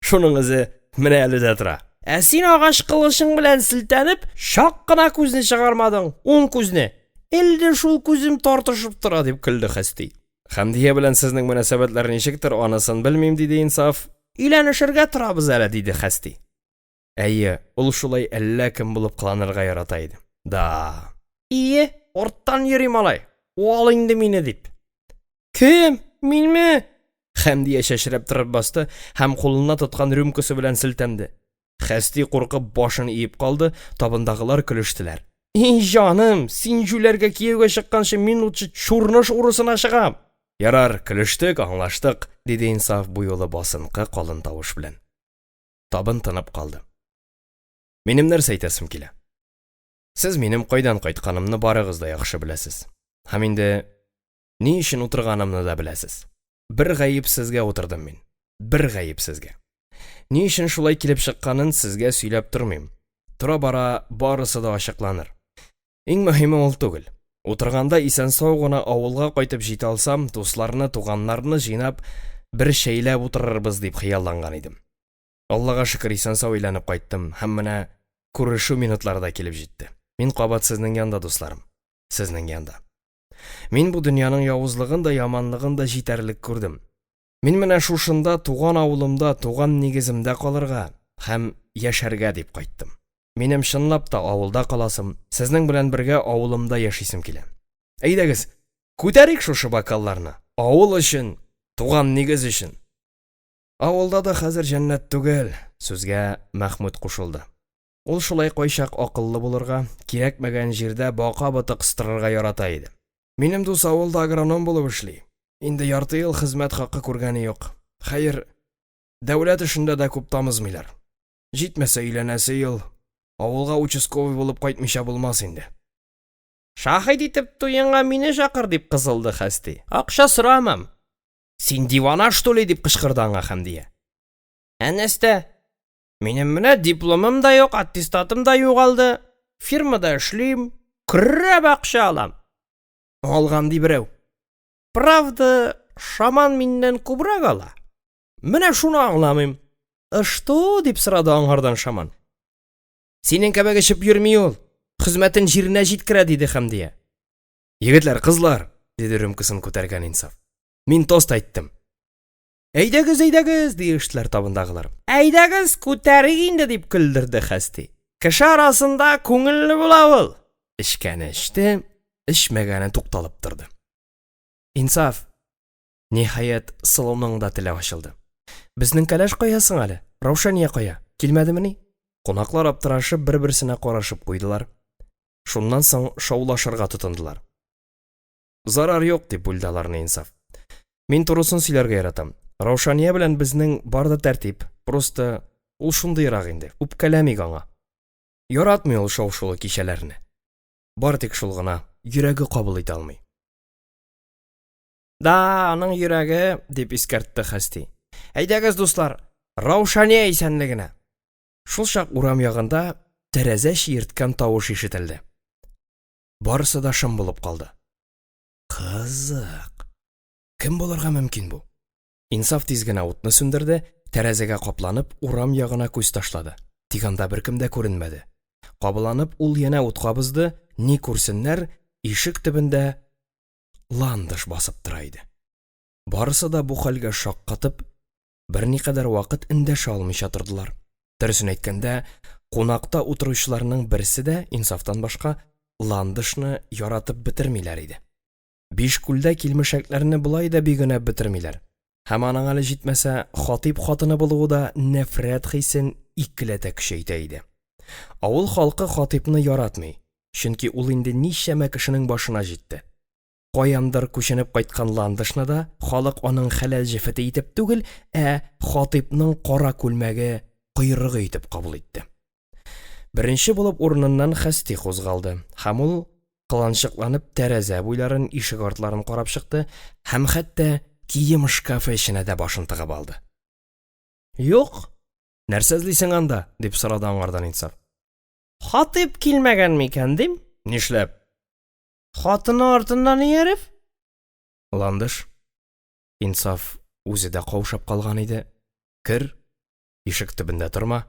Шуның үзе менә әле дә тора. Ә син агач кылычың белән силтәнеп, шак кына күзне чыгармадың, уң күзне. Әллә шул күзем тартышып тора дип көлде Хәсти. Хәмдия белән сезнең мөнәсәбәтләр ничектер, анысын белмим, диде Инсаф. Өйләнешергә торабыз әле, диде Хәсти. Әйе, ул шулай әллә кем булып кыланырга ярата иде. Да. Ие, орттан йөри малай. Уал инде мине дип. Кем? Минме? Хәмдия шәшрәп торып басты һәм кулына тоткан рюмкасы белән селтәнде. Хәсти куркып башын иеп калды, табындагылар көлештеләр. И җаным, син җүләргә кияүгә чыкканчы мин утчы чурныш урысына чыгам. Ярар, көлештек, аңлаштык, диде Инсаф бу юлы басынкы калын тавыш белән. Табын тынып калды. Минем нәрсә әйтәсем килә. Сез минем кайдан кайтканымны барыгыз да яхшы беләсез. Һәм инде ни өчен утырганымны да беләсез. Бер гаепсезгә утырдым мин. Бер гаепсезгә. Ни өчен шулай килеп чыкканын сезгә сөйләп тормыйм. Тора-бара барысы да ачыкланыр. Иң мөһиме ул түгел. Утырганда исән-сау гына авылга кайтып җитә алсам, дусларны, туганнарны җыйнап, бер шәйләп утырырбыз дип хыялланган идем. Аллага шөкер, исән-сау әйләнеп кайттым һәм менә күрешү минутлары да килеп җитте. Мин кабат сезнең янда, дусларым. Сезнең янда. Мин бу дөньяның явызлыгын да, яманлыгын да җитәрлек күрдем. Мин менә шушында, туган авылымда, туган нигеземдә калырга һәм яшәргә дип кайттым. Минем чынлап та авылда каласым, сезнең белән бергә авылымда яшисем килә. Әйдәгез, күтәрик шушы бокалларны. Авыл өчен, туган нигез өчен. Авылда да хәзер җәннәт түгел, сүзгә Мәхмүд кушылды. Ул шулай кайчак акыллы булырга, кирәкмәгән җирдә бака боты кыстырырга ярата иде. Минем дус авылда агроном булып эшли. Инде ярты ел хезмәт хакы күргәне юк. Хәер, дәүләт эшендә дә күп тамызмыйлар. Җитмәсә өйләнәсе ел авылга участковый булып кайтмыйча булмас инде. Шаһид итеп туеңа мине чакыр дип кызылды Хәсти. Акча сорамам. Син дивана что ли дип кычкырды аңа Хәмдия. Әнәстә, минем менә дипломым да юк, аттестатым да югалды. Фирмада эшлим, күрәп акча алам. Алган ди берәү. Правда, шаман миннән күбрәк ала. Менә шуны аңламыйм. Что дип сорады аңардан шаман. Синең кебек эчеп йөрми ул. Хезмәтен җиренә җиткерә, диде Хәмдия. Егетләр, кызлар, диде рюмкасын күтәргән Инсаф. Мин тост әйттем. Әйдәгез, әйдәгез, диештеләр табындагылар. Әйдәгез, күтәрик инде, дип көлдерде Хәсти. Кеше арасында күңелле була ул. Эчкәне эчте, эчмәгәне тукталып торды. Инсаф, ниһаять сылуның да теле ачылды. Безнең кәләш каясың әле? Раушания кая? Килмәдемени? Кунаклар аптырашып бер-берсенә карашып куйдылар. Шуннан соң шаулашырга тотындылар. Зарар юк, дип бүлдаларны Инсаф. Мин турысын сөйләргә яратам. Раушания белән безнең барда тәртип. Просто ул шундыйрак инде. Үпкәләмик аңа. Яратмый ул шау-шулы кичәләрне. Бар тик шул гына, йөрәге кабул итә алмый. Да, аның йөрәге, дип искәртте Хәсти. Әйдәгез, дуслар, Раушания исәнлегенә. Шул чак урам ягында тәрәзә чиерткән тавыш ишетелде. Барысы да шым булып калды. Кызык. Кем булырга мөмкин бу? Инсаф тиз генә утны сүндерде, тәрәзәгә капланып, урам ягына күз ташлады. Тик анда беркем дә күренмәде. Кабыланып, ул янә утка бызды, ни күрсеннәр, ишек төбендә ландыш басып тора иде. Барысы да бу хәлгә шаккатып, берникадәр вакыт эндәшә алмыйча тордылар. Дөресен әйткәндә, кунакта утыручыларның берсе дә Инсафтан башка ландышны яратып бетермиләр иде. Биш күлдә килмешәкләрне булай да бигенә бетермиләр. Һәм аның әле җитмәсә, хатип хатыны булуы да нәфрәт хисен икеләтә көчәйтә иде. Авыл халкы хатипны яратмый, чөнки ул инде ничәмә кешенең башына җитте. Каяндыр күченеп кайткан ландышны да халык аның хәләл җефете итеп түгел, хатипның кара күлмәге койрыгы итеп кабул итте. Беренче булып урыныннан Хәсти кузгалды, һәм ул кыланчыкланып тәрәзә буйларын, ишек артларын карап чыкты, һәм хәтта кием шкафы ішіне дә башын тыгып алды. Юк, нәрсә эзлисең анда? Дип сорады аңардан Инсаф. Хатып килмәгән микән дим? Нишләп? Хатыны артыннан ияреп? Ландыш. Инсаф үзе дә каушап калган иде. Кер, ишек төбендә торма.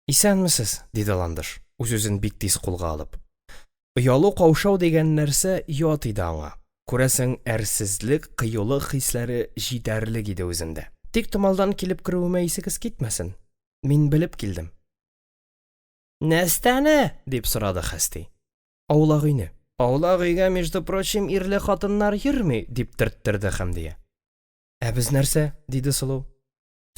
Исәнмесез? Диде Ландыш, үз-үзен бик тиз кулга алып. Оялу каушау дигән нәрсә ят иде аңа. Күрәсең, әрсезлек, кыюлык хисләре җитәрлек иде үзендә. Тик томалдан килеп керүемә исегез китмәсен. Мин белеп килдем. Нәрсәне? Дип сорады Хәсти. Аула гыйне. Аула гыйгә, между прочим, ирле хатыннар йөрми, дип төрттерде Хәмдия. Ә без нәрсә? Диде Сылу.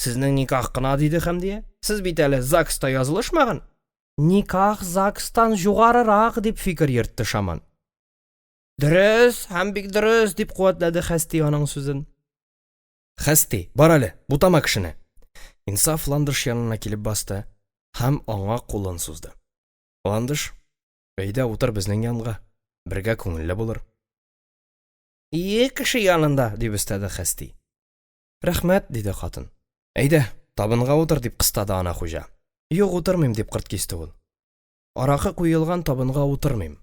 Сезнең никах кына, диде Хәмдия. Сез бит әле ЗАГСта язылышмаган. Никах ЗАГСтан югарырак, дип фикер йөртте Шаман. Дөрес, һәм бик дөрес, дип куәтләде Хәсти аның сүзен. Хәсти, бар әле, бутама кешене. Инсаф Ландыш янына килеп басты һәм аңа кулын сузды. Ландыш, әйдә утыр безнең янга, бергә күңелле булыр. Ие кеше янында, дип өстәде Хәсти. Рәхмәт, диде хатын. Әйдә, табынга утыр, дип кыстады ана хуҗа. Юк, утырмыйм, дип кырт кисте ул. Аракы куелган табынга утырмыйм.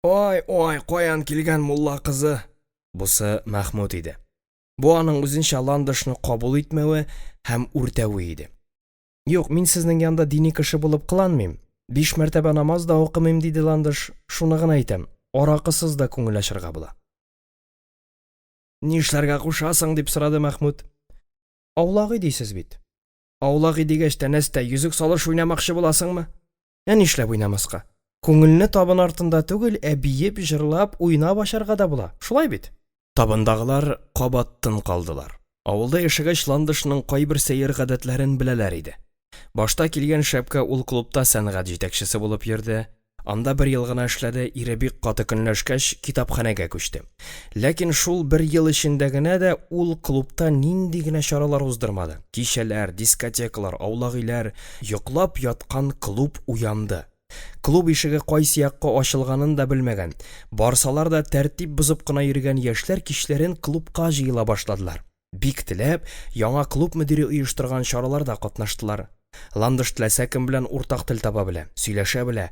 Ой, каян килгән мулла кызы. Бусы Мәхмүд иде. Бу аның үзенчә Ландышны кабул итмәве һәм үртәве иде. Юк, мин сезнең янда дини кеше булып кыланмыйм. 5 мәртәбә намаз да укымыйм, диде Ландыш. Шуны гына әйтәм. Аракысыз да күңел ачырга була. Нишләргә кушасың, дип сорады Мәхмүд. Аулагы дисез бит. Аулагы дигәч тә нәрсә, йөзек салыш уйнамакчы буласыңмы? Нишләп уйнамаска? Күңелне табын артында түгел, биеп, җырлап, уйнап ашарга да була. Шулай бит? Табындагылар кабаттын калдылар. Авылда яшәгәч Ландышның кайбер сәер гадәтләрен беләләр иде. Башта килгән шәпкә ул клубта сәнгать җитәкчесе булып йөрде. Анда 1 ел гына эшләде, ире бик каты көнләшкәч китапханәгә күчте. Ләкин шул 1 ел эчендә генә дә ул клубта нинди генә чаралар уздырмады. Кичәләр, дискотекалар, аулагыйлар, йоклап яткан клуб уянды. Клуб ишеге кайсы якка ачылганын да белмәгән. Барсалар да тәртип бузып кына йөргән яшьләр кичләрен клубка җыела башладылар. Бик теләп, яңа клуб мөдире оештырган чараларда катнаштылар. Ландыш теләсә кем белән уртак тел таба белә, сөйләшә белә.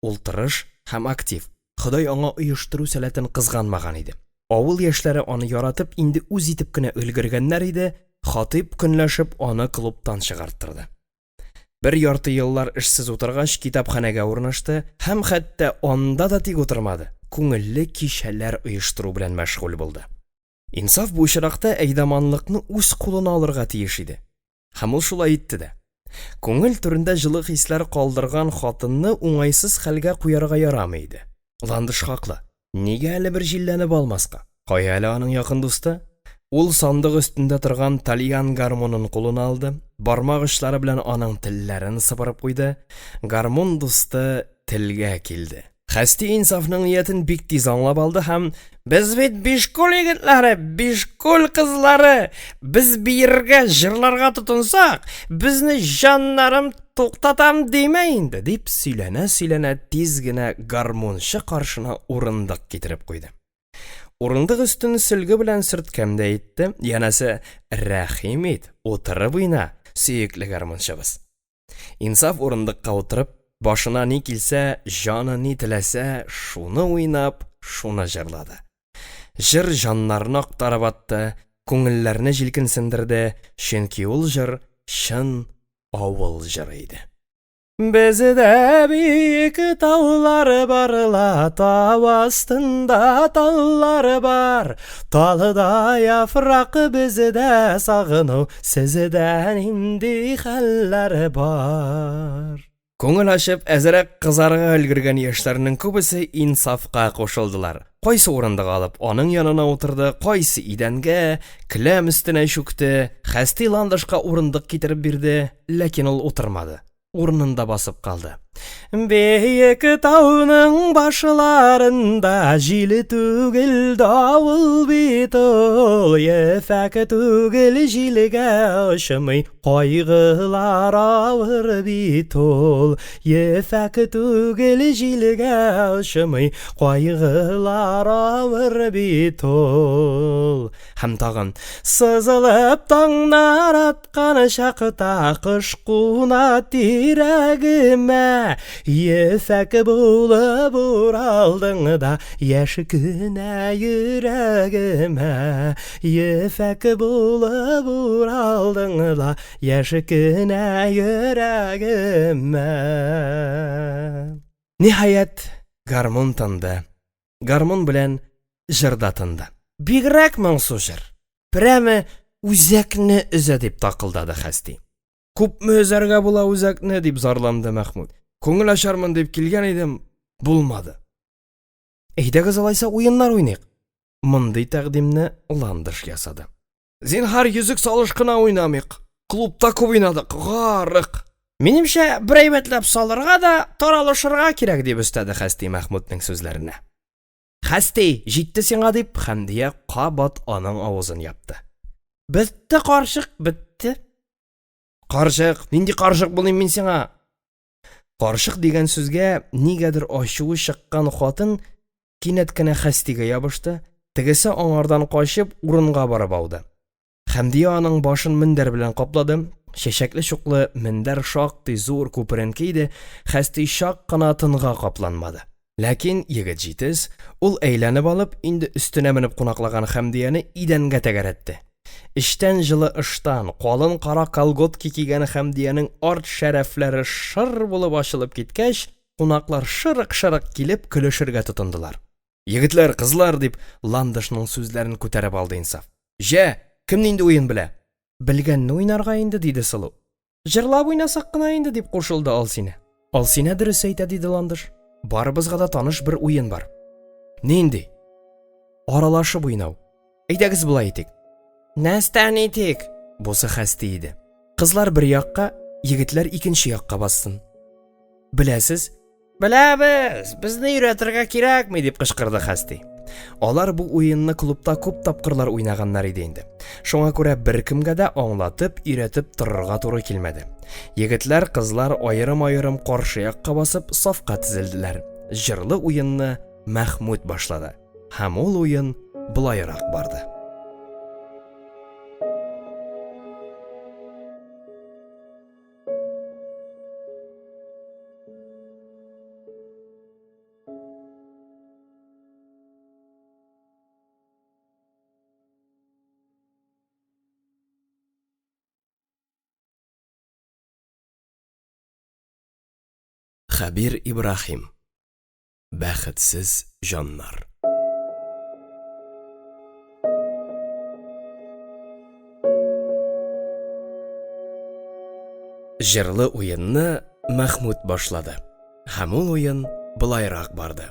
Ул тырыш һәм актив. Ходай аңа оештыру сәләтен кызганмаган иде. Авыл яшьләре аны яратып, инде үз итеп кенә өлгергәннәр иде. Хатип көнләшеп аны клубтан чыгарттырды. 1 ярты еллар эшсез утыргач китапханәгә урнашты һәм хәтта анда да тик утырмады. Күңелле кичәләр оештыру белән мәшгуль булды. Инсаф бу чиракта әйдәманлыкны үз кулына алырга тиеш иде. Һәм ул шулай итте дә. Күңел түрендә җылы хисләр калдырган хатынны уңайсыз хәлгә куярга ярамый иде. Ландыш хаклы. Нигә әле бер җилләнеп алмаска? Кая әле аның якын дусты? Ул сандык өстендә торган тальян гармонын кулына алды, бармак очлары белән аның телләрен сыпырып куйды. Гармон дусты телгә килде. Хәсти Инсафның ниятен бик тиз аңлап алды һәм без бит бишкүл егетләре, бишкүл кызлары, без биергә, җырларга тотынсак, безне җаннарым туктатам димә инде, дип сөйләнә тиз генә гармончы каршына урындык китереп куйды. Урындык өстен сөлге белән сөрткәмдә итте, янәсе рәхим ит, утырып уйна, сөекле гармончыбыз. Инсаф урындыкка утырып, башына ни килсә, җаны ни теләсә, шуны уйнап, шуны җырлады. Җыр җаннарны актарып атты, күңелләрне җилкенсендерде, чөнки ул җыр чын авыл җыры иде. Бездә бик таулар барла, тау астында таллар бар. Талда яфрак бездә сагыну, сездә нинди хәлләр бар. Күңел ачып, әзрәк кызарга өлгергән яшьләрнең күбесе Инсафка кушылдылар. Кайсы урындык алып, аның янына утырды, кайсы идәнгә, келәм өстенә чүкте. Хәсти Ландышка урындык китереп бирде, ләкин ул утырмады. Урынында басып калды. Бейік тауның башыларында жилі түгіл дауыл бит ол, ефәк түгіл жиліге ұшымай қойғылар ауыр бит ол, ефәк түгіл жиліге ұшымай қойғылар ауыр бит ол. Һәм тағын сызылып таңнар атқан шақыта қыш қуна тирәгіме, ефәк болып уралдың да яшы күнә йөрәгемә, ефәк болып уралдың да яшы күнә йөрәгемә. Ниһаять, гармун тынды. Гармун белән җырда тынды. Бигрәк моңсу җыр. Прәме үзәкне өзә дип тақылдады Хәсти. Күпме өзәргә була үзәкне дип зарланды Мәхмүд. Күңел ашармын дип килгән идем, булмады. Әйдәгез алайса уеннар уйныйк. Мондый тәкъдимне Ландыш ясады. Зинһар йөзек салышкына уйнамыйк. Клубта күп уйнадык, гарык. Минемчә, бер әйбәтләп салырга да таралышырга кирәк дип өстәде Хәсти Мәхмүднең сүзләренә. Хәсти, җитте сиңа дип Хәмдия кабат аның авызын япты. Бетте карчык, бетте. Карчык, нинди карчык булыйм мин сиңа? Карчык дигән сүзгә нигәдер ачуы чыккан хатын кинәт кенә Хәстигә ябышты, тегесе аңардан качып урынга барып ауды. Хәмдия аның башын мендәр белән каплады, чәчәкле чуклы мендәр шактый зур күперенке иде, Хәсти шак кына тынга капланмады. Ләкин егет җитез, ул әйләнеп алып, инде өстенә менеп кунаклаган Хәмдияне идәнгә тәгәрәтте. Иштән җылы ыштан, калын кара колготки кигән Хәмдиянең арт шәрәфләре шыр булып ачылып киткәч, кунаклар шырык-шырык килеп көлешергә тотындылар. Егетләр, кызлар дип Ландышның сүзләрен күтәреп алды Инсаф. Җә, кем инде уен белә? Белгәнне уйнарга инде диде Сылу. Җырлап уйнасак кына инде дип кушылды Алсина. Алсина дөрес әйтә диде Ландыш. Барыбызга да таныш бер уен бар. Нинди? Аралашып уйнау. Әйдәгез булай итик. Нәрсән итик? Бусы Хәсти иде. Кызлар бер якка, егетләр икенче якка бассын. Беләсез? Беләбез, безне өйрәтергә кирәкми дип кычкырды Хәсти. Алар бу уенны клубта күп тапкырлар уйнаганнар иде инде. Шуңа күрә беркемгә дә аңлатып, өйрәтеп торырга туры килмәде. Егетләр, кызлар аерым-аерым каршы якка басып сафка тезелделәр. Җырлы уенны Мәхмүд башлады. Һәм ул уен булайрак барды. Хәбир Ибрахим. Бәхетсез җаннар. Җырлы уенны Мәхмүд башлады. Һәм ул уен булайрак барды.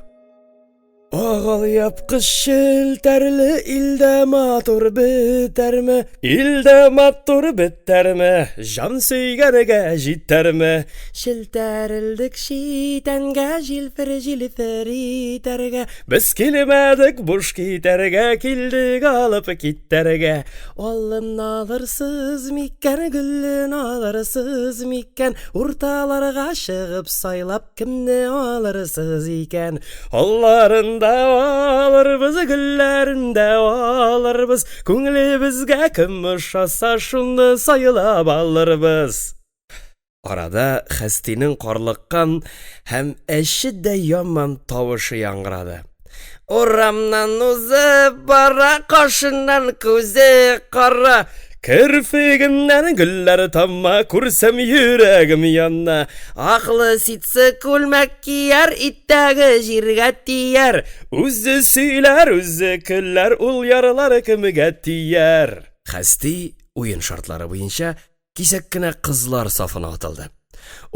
Агал япкыч челтәрле илдә матур бетәрме, илдә матур бетәрме, җан сөйгәнгә җитәрме, челтәрелдек шитәнгә җилфер итәргә, без килмәдек буш китәргә, килдек алып китәргә, алын алырсыз микән, гөлен алырсыз микән, урталарга чыгып сайлап кемне алырсыз икән, алларын алырбыз, гөлләрендә алырбыз, күңелебезгә кем ошаса шуны сайлап алырбыз. Арада Хәстинең карлыккан һәм әче яман тавышы яңгырады. Урамнан узып бара, кашыннан күзе кара, Керфегімнен гүлләр тамма, күрсәм йөрәгім янна. Ақлы ситсы күлмәк кияр, иттәге җиргә тияр. Үзе сөйләр, үзе көлләр, ул ярлар кемгә тияр. Хәсти уен шартлары буенча кисәк кенә кызлар сафына атылды.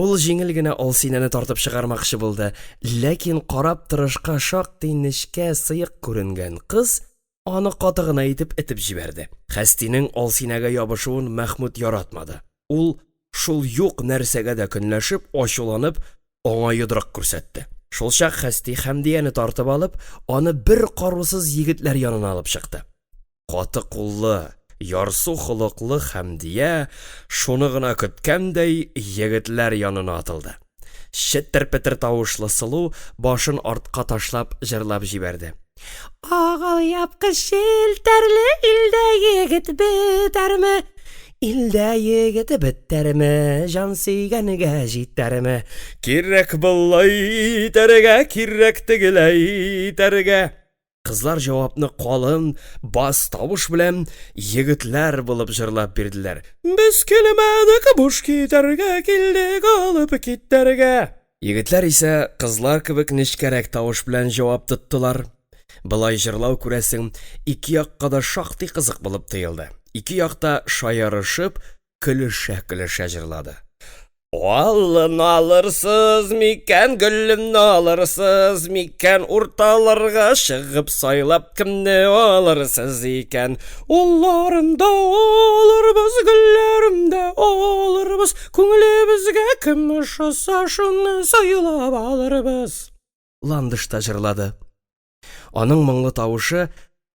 Ул җиңел генә Алсинәне тартып чыгармакчы булды, ләкин карап торышка шактый нечкә сыек күренгән кыз аны катыгына итеп этеп җибәрде. Хәстинең Алсинәгә ябышуын Мәхмүд яратмады. Ул шул юк нәрсәгә дә көнләшеп, ачуланып, аңа йодрык күрсәтте. Шул чак Хәсти Хәмдияне тартып алып, аны бер карусыз егетләр янына алып чыкты. Каты куллы, ярсу холыклы Хәмдия шуны гына көткәндәй егетләр янына атылды. Четтер-петер тавышлы Сылу башын артка ташлап җырлап җибәрде. Агал япкыч тәрле илдә егет бетәрме? Илдә егет бетәрме? Жан сөйгәнгә җитәрме? Кирәк булай итәргә, кирәк тегеләй итәргә. Кызлар җавапны калын, бас тавыш белән егетләр булып җырлап бирделәр. Без килмәдек буш китәргә, килдек алып китәргә. Егетләр исә кызлар кебек нечкәрәк тавыш белән җавап тоттылар. Былай җырлау күрәсең, ике якка да шактый кызык булып тоелды. Ике якта шаярышып, көлешә-көлешә җырлады. Алын алырсыз микән, гөлемне алырсыз микән, урталарга чыгып сайлап кемне алырсыз икән. Улларымда алырбыз, гөлләремдә алырбыз, күңелебезгә кем ошаса шуны сайлап алырбыз. Ландыш та җырлады. Аның моңлы тавышы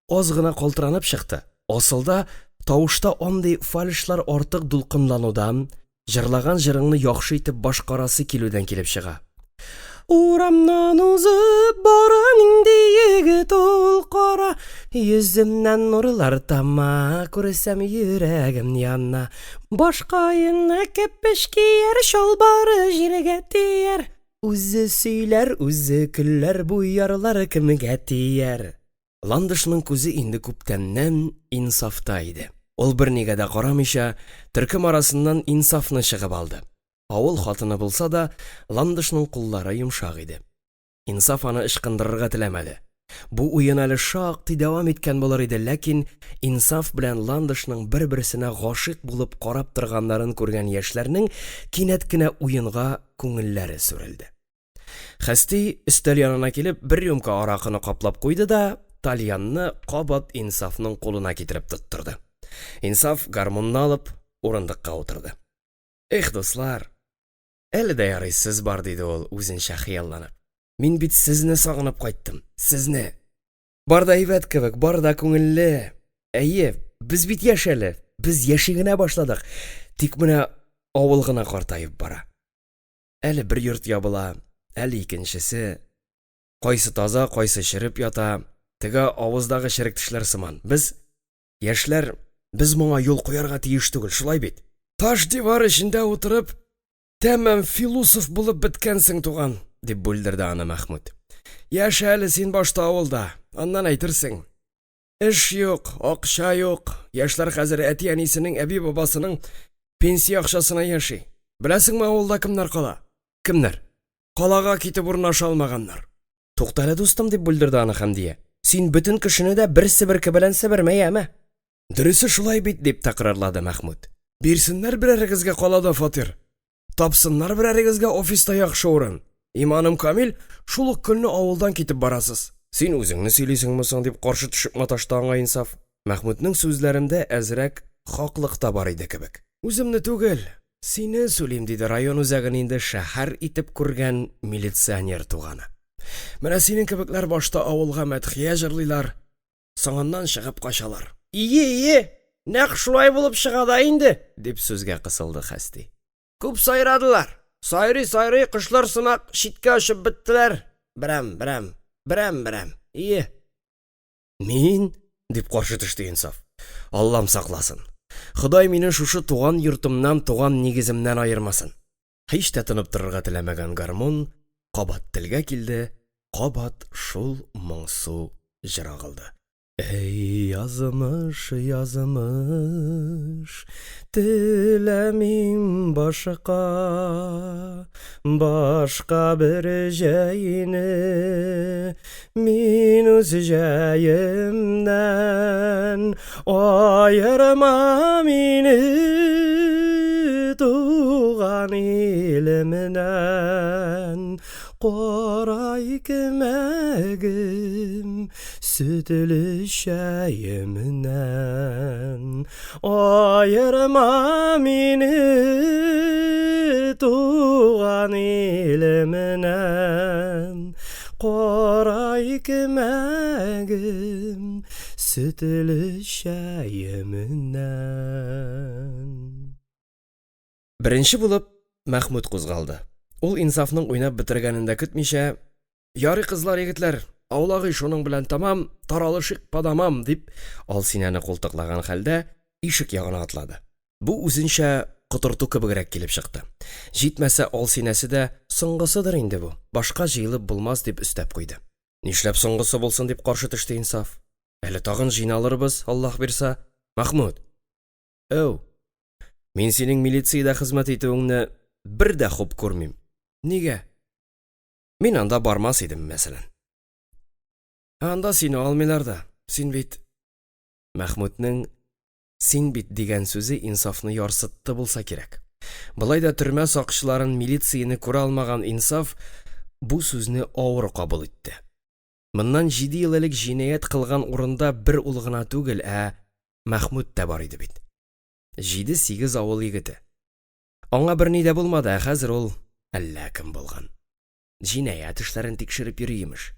аз гына калтыранып чыкты. Асылда тавышта андый фальшлар артык дулкынланудан, җырлаган җырыңны яхшы итеп башкарасы килүдән килеп чыга. Урамнан узып бара нинди егет ул кара, йөземнән нурлар тама, күрсәм йөрәгем янна. Башкаена кепеш кияр, чалбары җиргә тияр. Үзе сөйләр, үзе көлләр, бу ярлар кемгә тияр. Ландышның күзе инде күптәннән инсафта иде. Ул бернигә дә карамыйча, төркем арасыннан инсафны чыгып алды. Авыл хатыны булса да, Ландышның куллары йомшак иде. Инсаф аны ышкындырырга теләмәде. Бу уен әле шактый дәвам иткән булыр иде, ләкин Инсаф белән Ландышның бер-берсенә гашык булып карап торганнарын күргән яшьләрнең кинәт кенә уенга күңелләре сүрелде. Хәсти өстәл янына килеп, бер рюмка аракыны каплап куйды да, тальянны кабат Инсафның кулына китереп тоттырды. Инсаф гармунны алып, урындыкка утырды. Эх, дуслар, әле дә ярыйсыз бар, диде ул үзенчә хыялланып. Мин бит сезне сагынып кайттым, сезне. Бар да әйбәт кебек, бар да күңелле. Әйе, без бит яшь әле, без яши генә башладык. Тик менә авыл гына картаеп бара. Әле бер йорт ябыла, әле икенчесе. Кайсы таза, кайсы чырып ята. Теге авыздагы черек тешләр сыман. Без яшьләр, без моңа юл куярга тиеш түгел, шулай бит. Таш дивар эчендә утырып, тәмам философ булып беткәнсең, туган, дип бүлдерде аны Мәхмүд. Яшь әле син башта авылда, аннан әйтерсең. Эш юк, акча юк. Яшьләр хәзер әти-әнисенең, әби-бабасының пенсия акчасына яши. Беләсеңме, авылда кемнәр кала? Кемнәр? Калага китеп урнаша алмаганнар. Туктале, дустым, дип бүлдерде аны Хәмдия. Син бөтен кешене дә бер себерке белән себермәйәме? Дөресе шулай бит, дип тәкрарлады Мәхмүд. Бирсеннәр берәрегезгә калада фатир. Тапсыннар берәрегезгә офиста яхшы урын. Иманым камил, шул ук көнне авылдан китеп барасыз. Син үзеңне сөйлисеңме соң, дип каршы төшеп маташты аңа Инсаф. Мәхмүднең сүзләрендә әзрәк хаклык та бар иде кебек. Үземне түгел, сине сөйлим, диде район үзәген инде шәһәр итеп күргән милиционер туганы. Менә синең кебекләр башта авылга мәдхия җырлыйлар, соңыннан чыгып качалар. Ие, нәкъ шулай булып чыга да инде, дип сүзгә кысылды Хәсти. Күп сайрадылар. Сайрый, кышлар сымак читкә очып беттеләр. Берәм. Ие. Мин, дип каршы төште Инсаф. Аллам сакласын. Ходай мине шушы туган йортымнан, туган нигеземнән айырмасын. Һич тә тынып торырга теләмәгән гармун кабат телгә килде, кабат шул моңсу җыр агылды. Эй, язмыш, теләмим башка бер җәйне, мин үз җәемнән аерма мине, туган туган илемнән, кара икмәгем, сөтле чәемнән. Аерма мине туган илемнән, кара икмәгем, сөтле чәемнән. Беренче булып Мәхмүд кузгалды. Ул инсафның уйнап бетергәнен дә көтмичә, ярый кызлар, егетләр, аулагый шуның белән тамам, таралышык падамам дип, Алсинәне култыклаган хәлдә ишек ягына атлады. Бу үзенчә котырту кебегрәк килеп чыкты. Җитмәсә Алсинәсе дә соңгысыдыр инде бу. Башка җыелып булмас дип өстәп куйды. Нишләп соңгысы булсын дип каршы төште инсаф? Әле тагын җыйналырбыз, Аллаһ бирсә. Мәхмүд. Әү. Мин синең милициядә хезмәт итүеңне бер дә хуп күрмим. Нигә? Мин анда бармас идем, мәсәлән. Анда сине алмыйлар да. Син бит... Мәхмүднең «син бит» дигән сүзе инсафны ярсытты булса кирәк. Былай да төрмә сакчыларын, милицияне күрә алмаган инсаф бу сүзне авыр кабул итте. Моннан 7 ел элек җинаять кылган урында бер ул гына түгел, Мәхмүд тә бар иде бит. 7-8 авыл егете. Аңа берни дә булмады, хәзер ул әллә кем булган. Җинаять эшләрен тикшереп йөри имеш.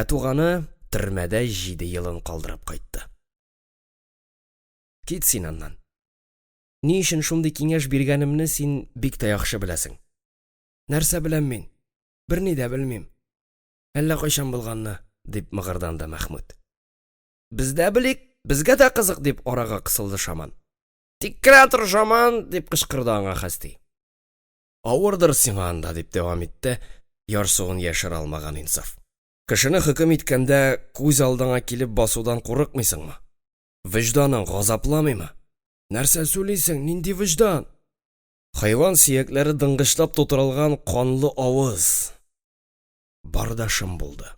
Туганы төрмәдә 7 елын калдырып кайтты. Кит син аннан. Ни өчен шундый киңәш биргәнемне син бик тә яхшы беләсең. Нәрсә беләм мин? Берни дә белмим. Әллә кайчан булганны, дип мыгырданды Мәхмүд. Бездә белик, безгә дә кызык, дип арага кысылды Шаман. Тиккерә тор, Шаман, дип кычкырды аңа Хәсти. Авырдыр сиңа анда, дип дәвам итте, ярсуын яшерә алмаган инсаф. Кешене хөкем иткәндә күз алдыңа килеп басудан курыкмыйсыңмы? Вөҗданың газапламыймы? Нәрсә сөйлисең, нинди вөҗдан? Хайван сөякләре дыңгышлап тутырылган канлы авыз. Бардашым булды.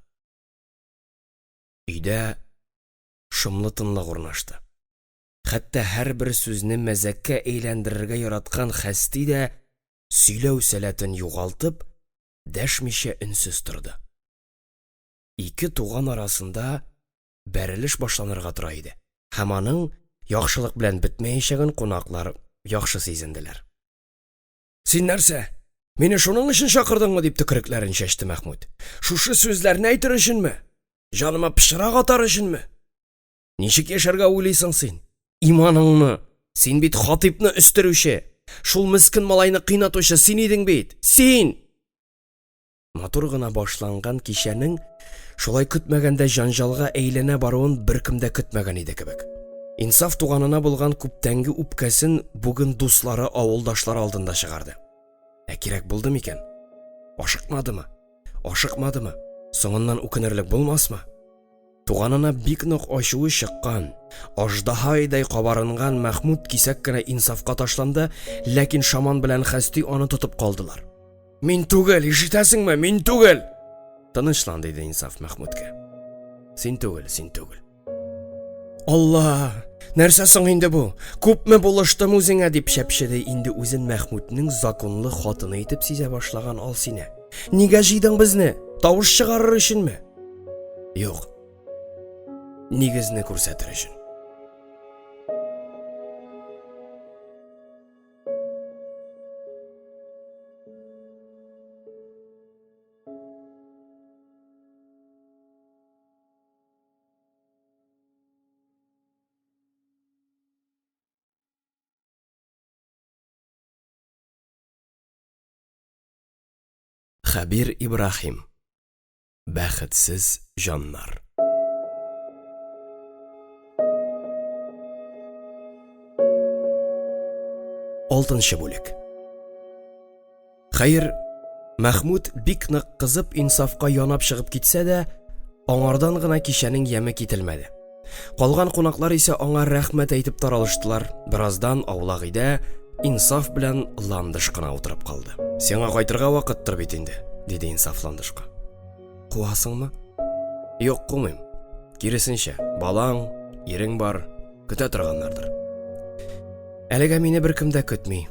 Өйдә шомлы тынлык урнашты. Хәтта һәрбер сүзне мәзәккә әйләндерергә яраткан Хәсти дә сөйләү сәләтен югалтып, дәшмичә өнсез торды. Ике туган арасында бәрелеш башланырга тора иде. Һәм аның яхшылык белән бетмәячәген кунаклар яхшы сизенделәр. Син нәрсә? Мине шуның өчен чакырдыңмы, дип төкерекләрен чәчте Мәхмүд. Шушы сүзләрне әйтер өченме? Җаныма пычрак атар өченме? Ничек яшәргә уйлыйсың син? Иманыңмы? Син бит хатипны өстерүче, шул мескен малайны кыйнатучы син идең бит. Син! Матур гына башланган кичәнең шулай көтмәгәндә җанҗалга әйләнә баруын беркем дә көтмәгән иде кебек. Инсаф туганына булган күптәнге үпкәсен бүген дуслары, авылдашлар алдында чыгарды. Кирәк булды микән? Ашыкмадымы? Ашыкмадымы? Соңыннан үкенерлек булмасмы? Туганына бик нык ачуы чыккан, аждаһайдай кабарынган Мәхмүд кисәк кенә инсафка ташланды, ләкин Шаман белән Хәсти аны тотып калдылар. Мин түгел, ишетәсеңме? Мин түгел! Тынычлан, диде инсаф Мәхмүдкә. Син түгел, син түгел. Алла! Нәрсә соң инде бу? Күпме булыштым үзеңә, дип шәпшеде инде үзен Мәхмүднең законлы хатыны итеп сизә башлаган Алсинә. Нигә җыйдың безне? Тавыш чыгарыр өченме? Юк. Нигезне күрсәтер өчен. Хәбир Ибрахим. Бәхетсез җаннар. Алтынчы бүлек. Хәер, Мәхмүд бик нык кызып инсафка янап чыгып китсә дә, аңардан гына кичәнең яме кителмәде. Калган кунаклар исә аңа рәхмәт әйтеп таралыштылар. Бераздан аулагыйда инсаф белән ландыш кына утырып калды. Сиңа кайтырга вакыттыр бит инде, диде инсаф ландышка. Куасыңмы? Юк, кумыйм. Киресенчә, балаң, ирең бар, көтә торганнардыр. Әлегә мине беркем дә көтми.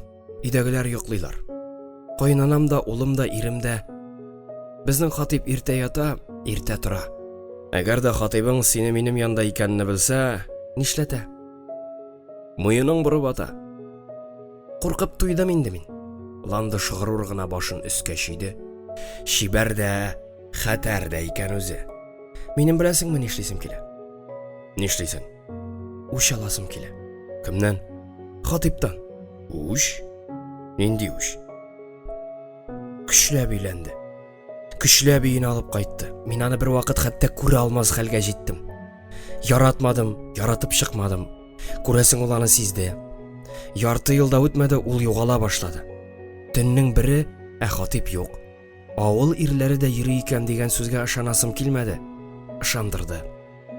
Өйдәгеләр йоклыйлар. Кайнанам да, улым да, ирем дә. Безнең Хатип иртә ята, иртә тора. Әгәр дә Хатибың сине минем янда икәнне белсә, нишләтә? Муеның бурып ата. Куркып туйдым инде мин. Ландыш горур гына башын өскә чөйде. Шибәр дә, хәтәр дә икән үзе. Минем беләсеңме нишлисем килә? Нишлисең? Үч аласым килә. Кемнән? Хатиптан. Үч? Нинди үч? Көчләп өйләнде. Көчләп өйенә алып кайтты. Мин аны бер вакыт хәтта күрә алмас хәлгә җиттем. Яратмадым, яратып чыкмадым. Күрәсең ул аны сизде. Ярты елда үтмәде, ул югала башлады. Төннең бире, Хатип юк. Авыл ирләре дә йөри икән дигән сүзгә ышанасым килмәде. Ышандырды.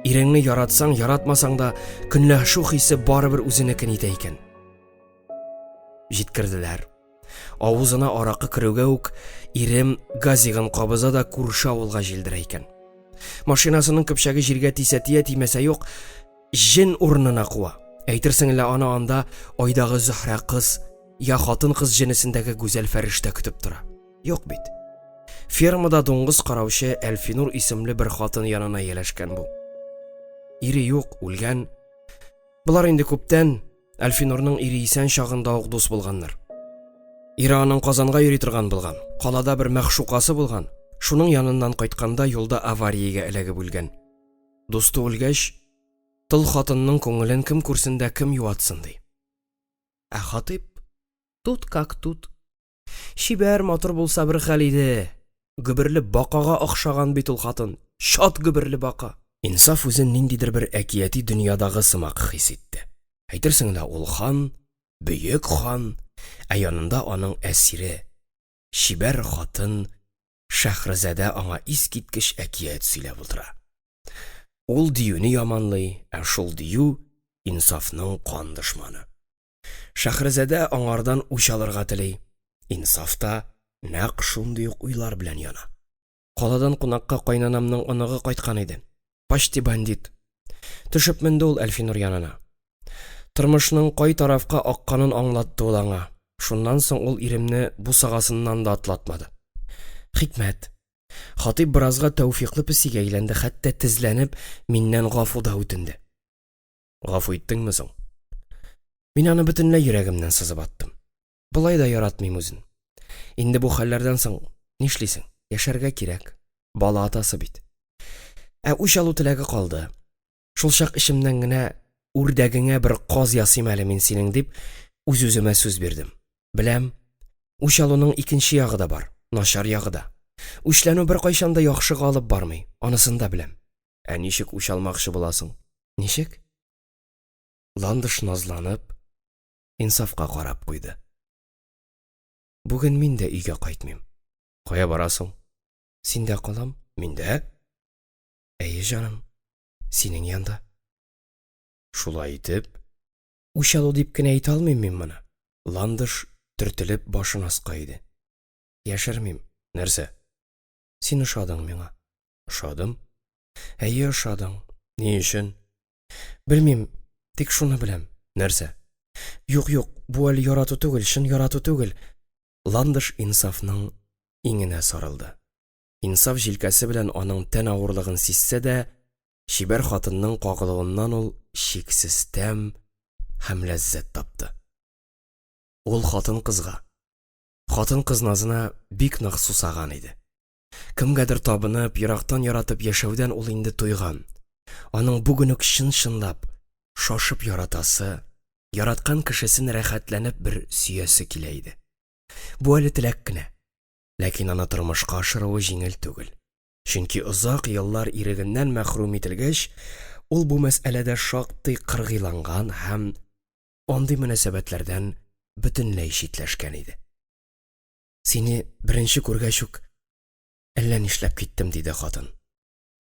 Иреңне яратсаң, яратмасаң да, көнләшү хисе барыбер үзенекен итә икән. Җиткерделәр. Авызына аракы керүгә үк ирем газигын кабыза да күрше авылга җилдерә икән. Машинасының көпчәге җиргә тисә-тия тимәсә юк, җен урынына куа. Әйтерсең лә аны анда айдагы Зөһрә кыз, я хатын кыз җенесендәге гүзәл фәрештә көтеп тора. Юк бит. Фермада дуңгыз караучы Әлфинур исемле бер хатын янына яләшкән бу. Ире юк, үлгән. Булар инде күптән Әлфинурның ире исән чагында ук дус булганнар. Ире аның Казанга йөри торган булган. Калада бер мәхшукасы булган. Шуның яныннан кайтканда юлда авариягә эләгеп үлгән. Дусты үлгәч, тыл хатынның күңелен кем күрсен дә кем юатсын ди. Хатип тут как тут. Шибәр матур булса бер хәл иде. Гөберле бакага охшаган бит ул хатын. Шат гөберле бака. Инсаф үзен ниндидер бер әкияти дөньядагы сымак хис итте. Әйтерсең лә ул хан, бөек хан, янында аның әсире, шибәр хатын Шәһрезадә аңа искиткеч әкият сөйләп утыра. Ул диюне яманлый, шул дию инсафның кан дошманы. Шәһрезадә аңардан үч алырга тели. Инсаф та нәкъ шундый ук уйлар белән яна. Каладан кунакка кайнанамның оныгы кайткан иде. Почти бандит. Төшеп менде ул Әлфинур янына. Тормышның кай тарафка акканын аңлатты ул аңа. Шуннан соң ул иремне бусагасыннан да атлатмады. Хикмәт. Хатип биразга тәүфиклы песигә әйләнде, хәтта тезләнеп миннән гафу да үтенде. Гафу иттеңме соң? Мин аны бөтенләй йөрәгемнән сызып аттым. Булай да яратмыйм үзен. Инде бу хәлләрдән соң нишлисең? Яшәргә кирәк. Бала атасы бит. Үч алу теләге калды. Шул чак ишемнән генә үрдәгеңә бер каз ясыйм әле мин синең дип үз-үземә сүз бирдем. Беләм, үч алуның икенче ягы да бар, начар ягы да. Үчләнү бер кайчан да яхшыга алып бармый, анысын да беләм. Ничек үч алмакчы буласың? Ничек? Ландыш назланып, инсафка карап куйды. Бүген мин дә өйгә кайтмыйм. Кая барасың? Син дә калам? Мин дә? Әйе, җаным, синең янда. Шулай итеп, үч алу дип кенә әйтә алмыйм мин моны. Ландыш төртелеп башын аска иде. Яшермим. Нәрсә? Син ошадың миңа. Ошадым? Әйе, ошадың. Ни өчен? Белмим, тик шуны беләм. Нәрсә? Юк, бу әле ярату түгел, шын ярату түгел. Ландыш инсафның иңенә сарылды. Инсаф җилкәсе белән аның тән авырлыгын сизсә дә, шибәр хатынның кагылуыннан ул шиксез тәм һәм ләззәт тапты. Ул хатын кыз назына бик нык сусаган иде. Кемгәдер табынып, ерактан яратып яшәүдән ул инде туйган. Аның бүген үк чын-чынлап шашып яратасы, яраткан кешесен рәхәтләнеп бер сөясе килә иде. Бу әле теләк кенә. Ләкин аны тормышка ашыруы җиңел түгел. Чөнки озак еллар ирегеннән мәхрүм ителгәч, ул бу мәсьәләдә шактый кыргыйланган һәм андый мөнәсәбәтләрдән бөтенләй читләшкән иде. Сине беренче күргәч үк әллә нишләп киттем, диде хатын.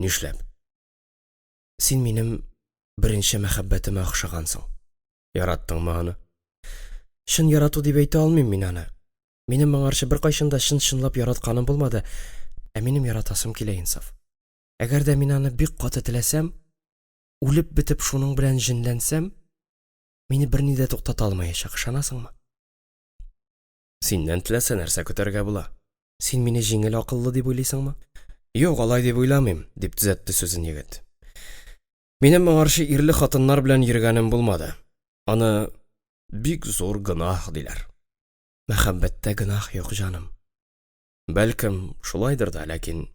Нишләп? Син минем беренче мәхәббәтемә охшагансың. Яраттыңмы аны? Шын ярату дип әйтә алмыйм мин аны. Минем моңарчы бер кайчанда чын-чынлап яратканым булмады, минем яратасым килә инсаф. Әгәр дә мин аны бик каты теләсәм, үлеп бетеп шуның белән җенләнсәм, мине берни дә туктата алмаячак, ышанасыңмы? Синнән теләсә нәрсә көтәргә була. Син мине җиңел акыллы дип уйлыйсыңмы? Юк, алай дип уйламыйм, дип төзәтте сүзен егет. Минем моңарчы ирле хатыннар белән йөргәнем булмады. Аны бик зур гынах диләр. Мәхәббәттә гынах юк, җаным. Бәлкем, шулайдыр да, ләкин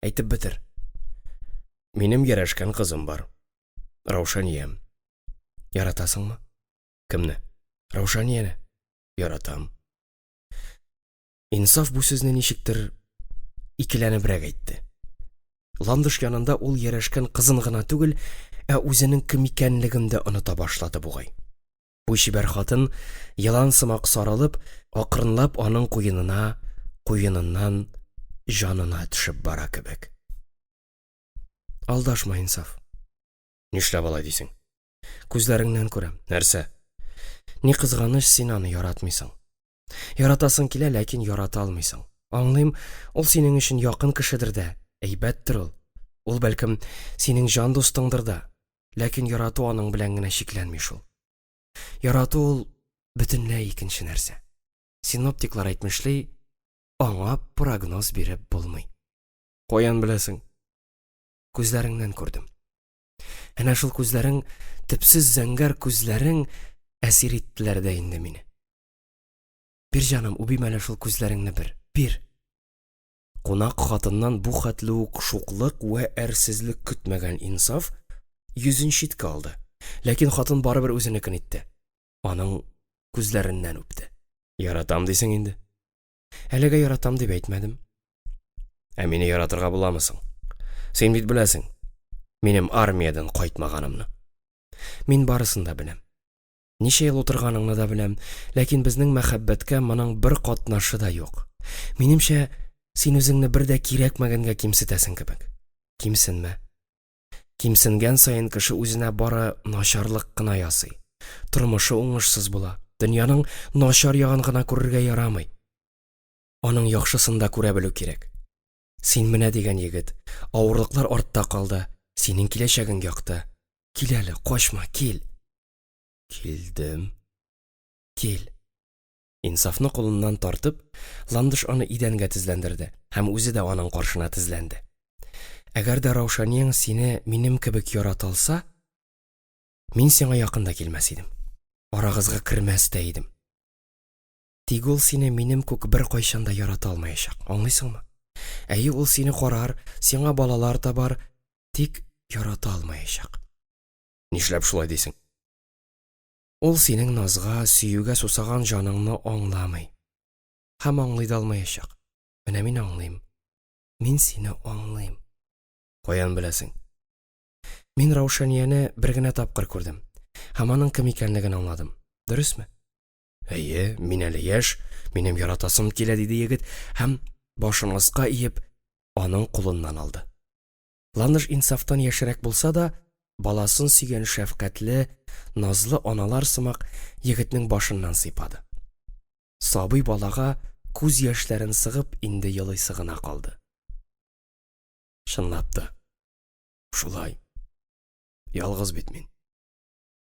әйтеп бетер. Минем ярашкан кызым бар. Раушаниям. Яратасыңмы? Кемне? Раушанияне. Яратам. Инсаф бу сүзне ничектер икеләнебрәк әйтте. Ландыш янында ул ярашкан кызын гына түгел, ә үзенең кем икәнлеген дә оныта башлады бугай. Бу чибәр хатын ялан сымак сарылып, акрынлап аның куеныннан җанына төшеп бара кебек. Алдашма, Инсаф. Нишләп алай дисең? Күзләреңнән күрәм. Нәрсә? Ни кызганыч, син аны яратмыйсың. Яратасың килә, ләкин ярата алмыйсың. Аңлыйм, ул синең өчен якын кешедер дә, әйбәттер ул. Ул бәлкем синең җан дустыңдыр да, ләкин ярату аның белән генә шикләнми шул. Ярату ул бөтенләй икенче нәрсә. Синоптиклар әйтмешли, аңа прогноз биреп булмый. Каян беләсең? Күзләреңнән күрдем. Әнә шул күзләрең, төпсез зәңгәр күзләрең әсир иттеләр дә инде мине. Бир җаным, үбим әле шул күзләреңне бир. Кунак хатыннан бу хәтле үк шуклык вә әрсезлек көтмәгән Инсаф йөзен читкә алды. Ләкин хатын барыбер үзенекен итте. Аның күзләреннән үпте. Яратам дисең инде. Әлегә яратам дип әйтмәдем. Ә мине яратырга буламысың? Син бит беләсең, минем армиядан кайтмаганымны. Мин барысын да беләм. Ничә ел утырганыңны да беләм, ләкин безнең мәхәббәткә моның бер катнашы да юк. Минемчә, син үзеңне бер дә кирәкмәгәнгә кимсетәсең кебек. Кимсенмә. Кимсенгән саен кеше үзенә бары начарлык кына ясый. Тормышы уңышсыз була. Дөньяның начар ягын гына күрергә ярамый. Аның яхшысын да күрә белү кирәк. Син менә дигән егет, авырлыклар артта калды, синең киләчәгең якты. Кил әле, качма, кил. Килдем. Кил. Инсафны кулыннан тартып, Ландыш аны идәнгә тезләндерде, һәм үзе дә аның каршына тезләнде. Әгәр дә Раушанияң сине минем кебек ярата алса, мин сиңа якында килмәс идем. Арагызга кермәс тә идем. Тик ул сине минем күк бер кайчан да ярата алмаячак, аңлыйсыңмы? Әйе, ул сине карар, сиңа балалар табар, тик ярата алмаячак. Нишләп шулай дисең? Ул синең назга, сөюгә сусаган җаныңны аңламый. Һәм аңлый да алмаячак. Менә мин аңлыйм. Мин сине аңлыйм. Каян беләсең? Мин Раушанияне бер генә тапкыр күрдем. Һәм аның кем икәнлеген аңладым. Дөресме? Әйе, мин әле яшь, минем яратасым килә, диде егет, һәм башын аска иеп, аның кулыннан алды. Ландыш Инсафтан яшәрәк булса да, баласын сөйгән шәфкатьле, назлы аналар сымак егетнең башыннан сыйпады. Сабый балага күз яшьләрен сыгып инде елыйсы гына калды. Чынлап та, шулай. Ялгыз бит мин.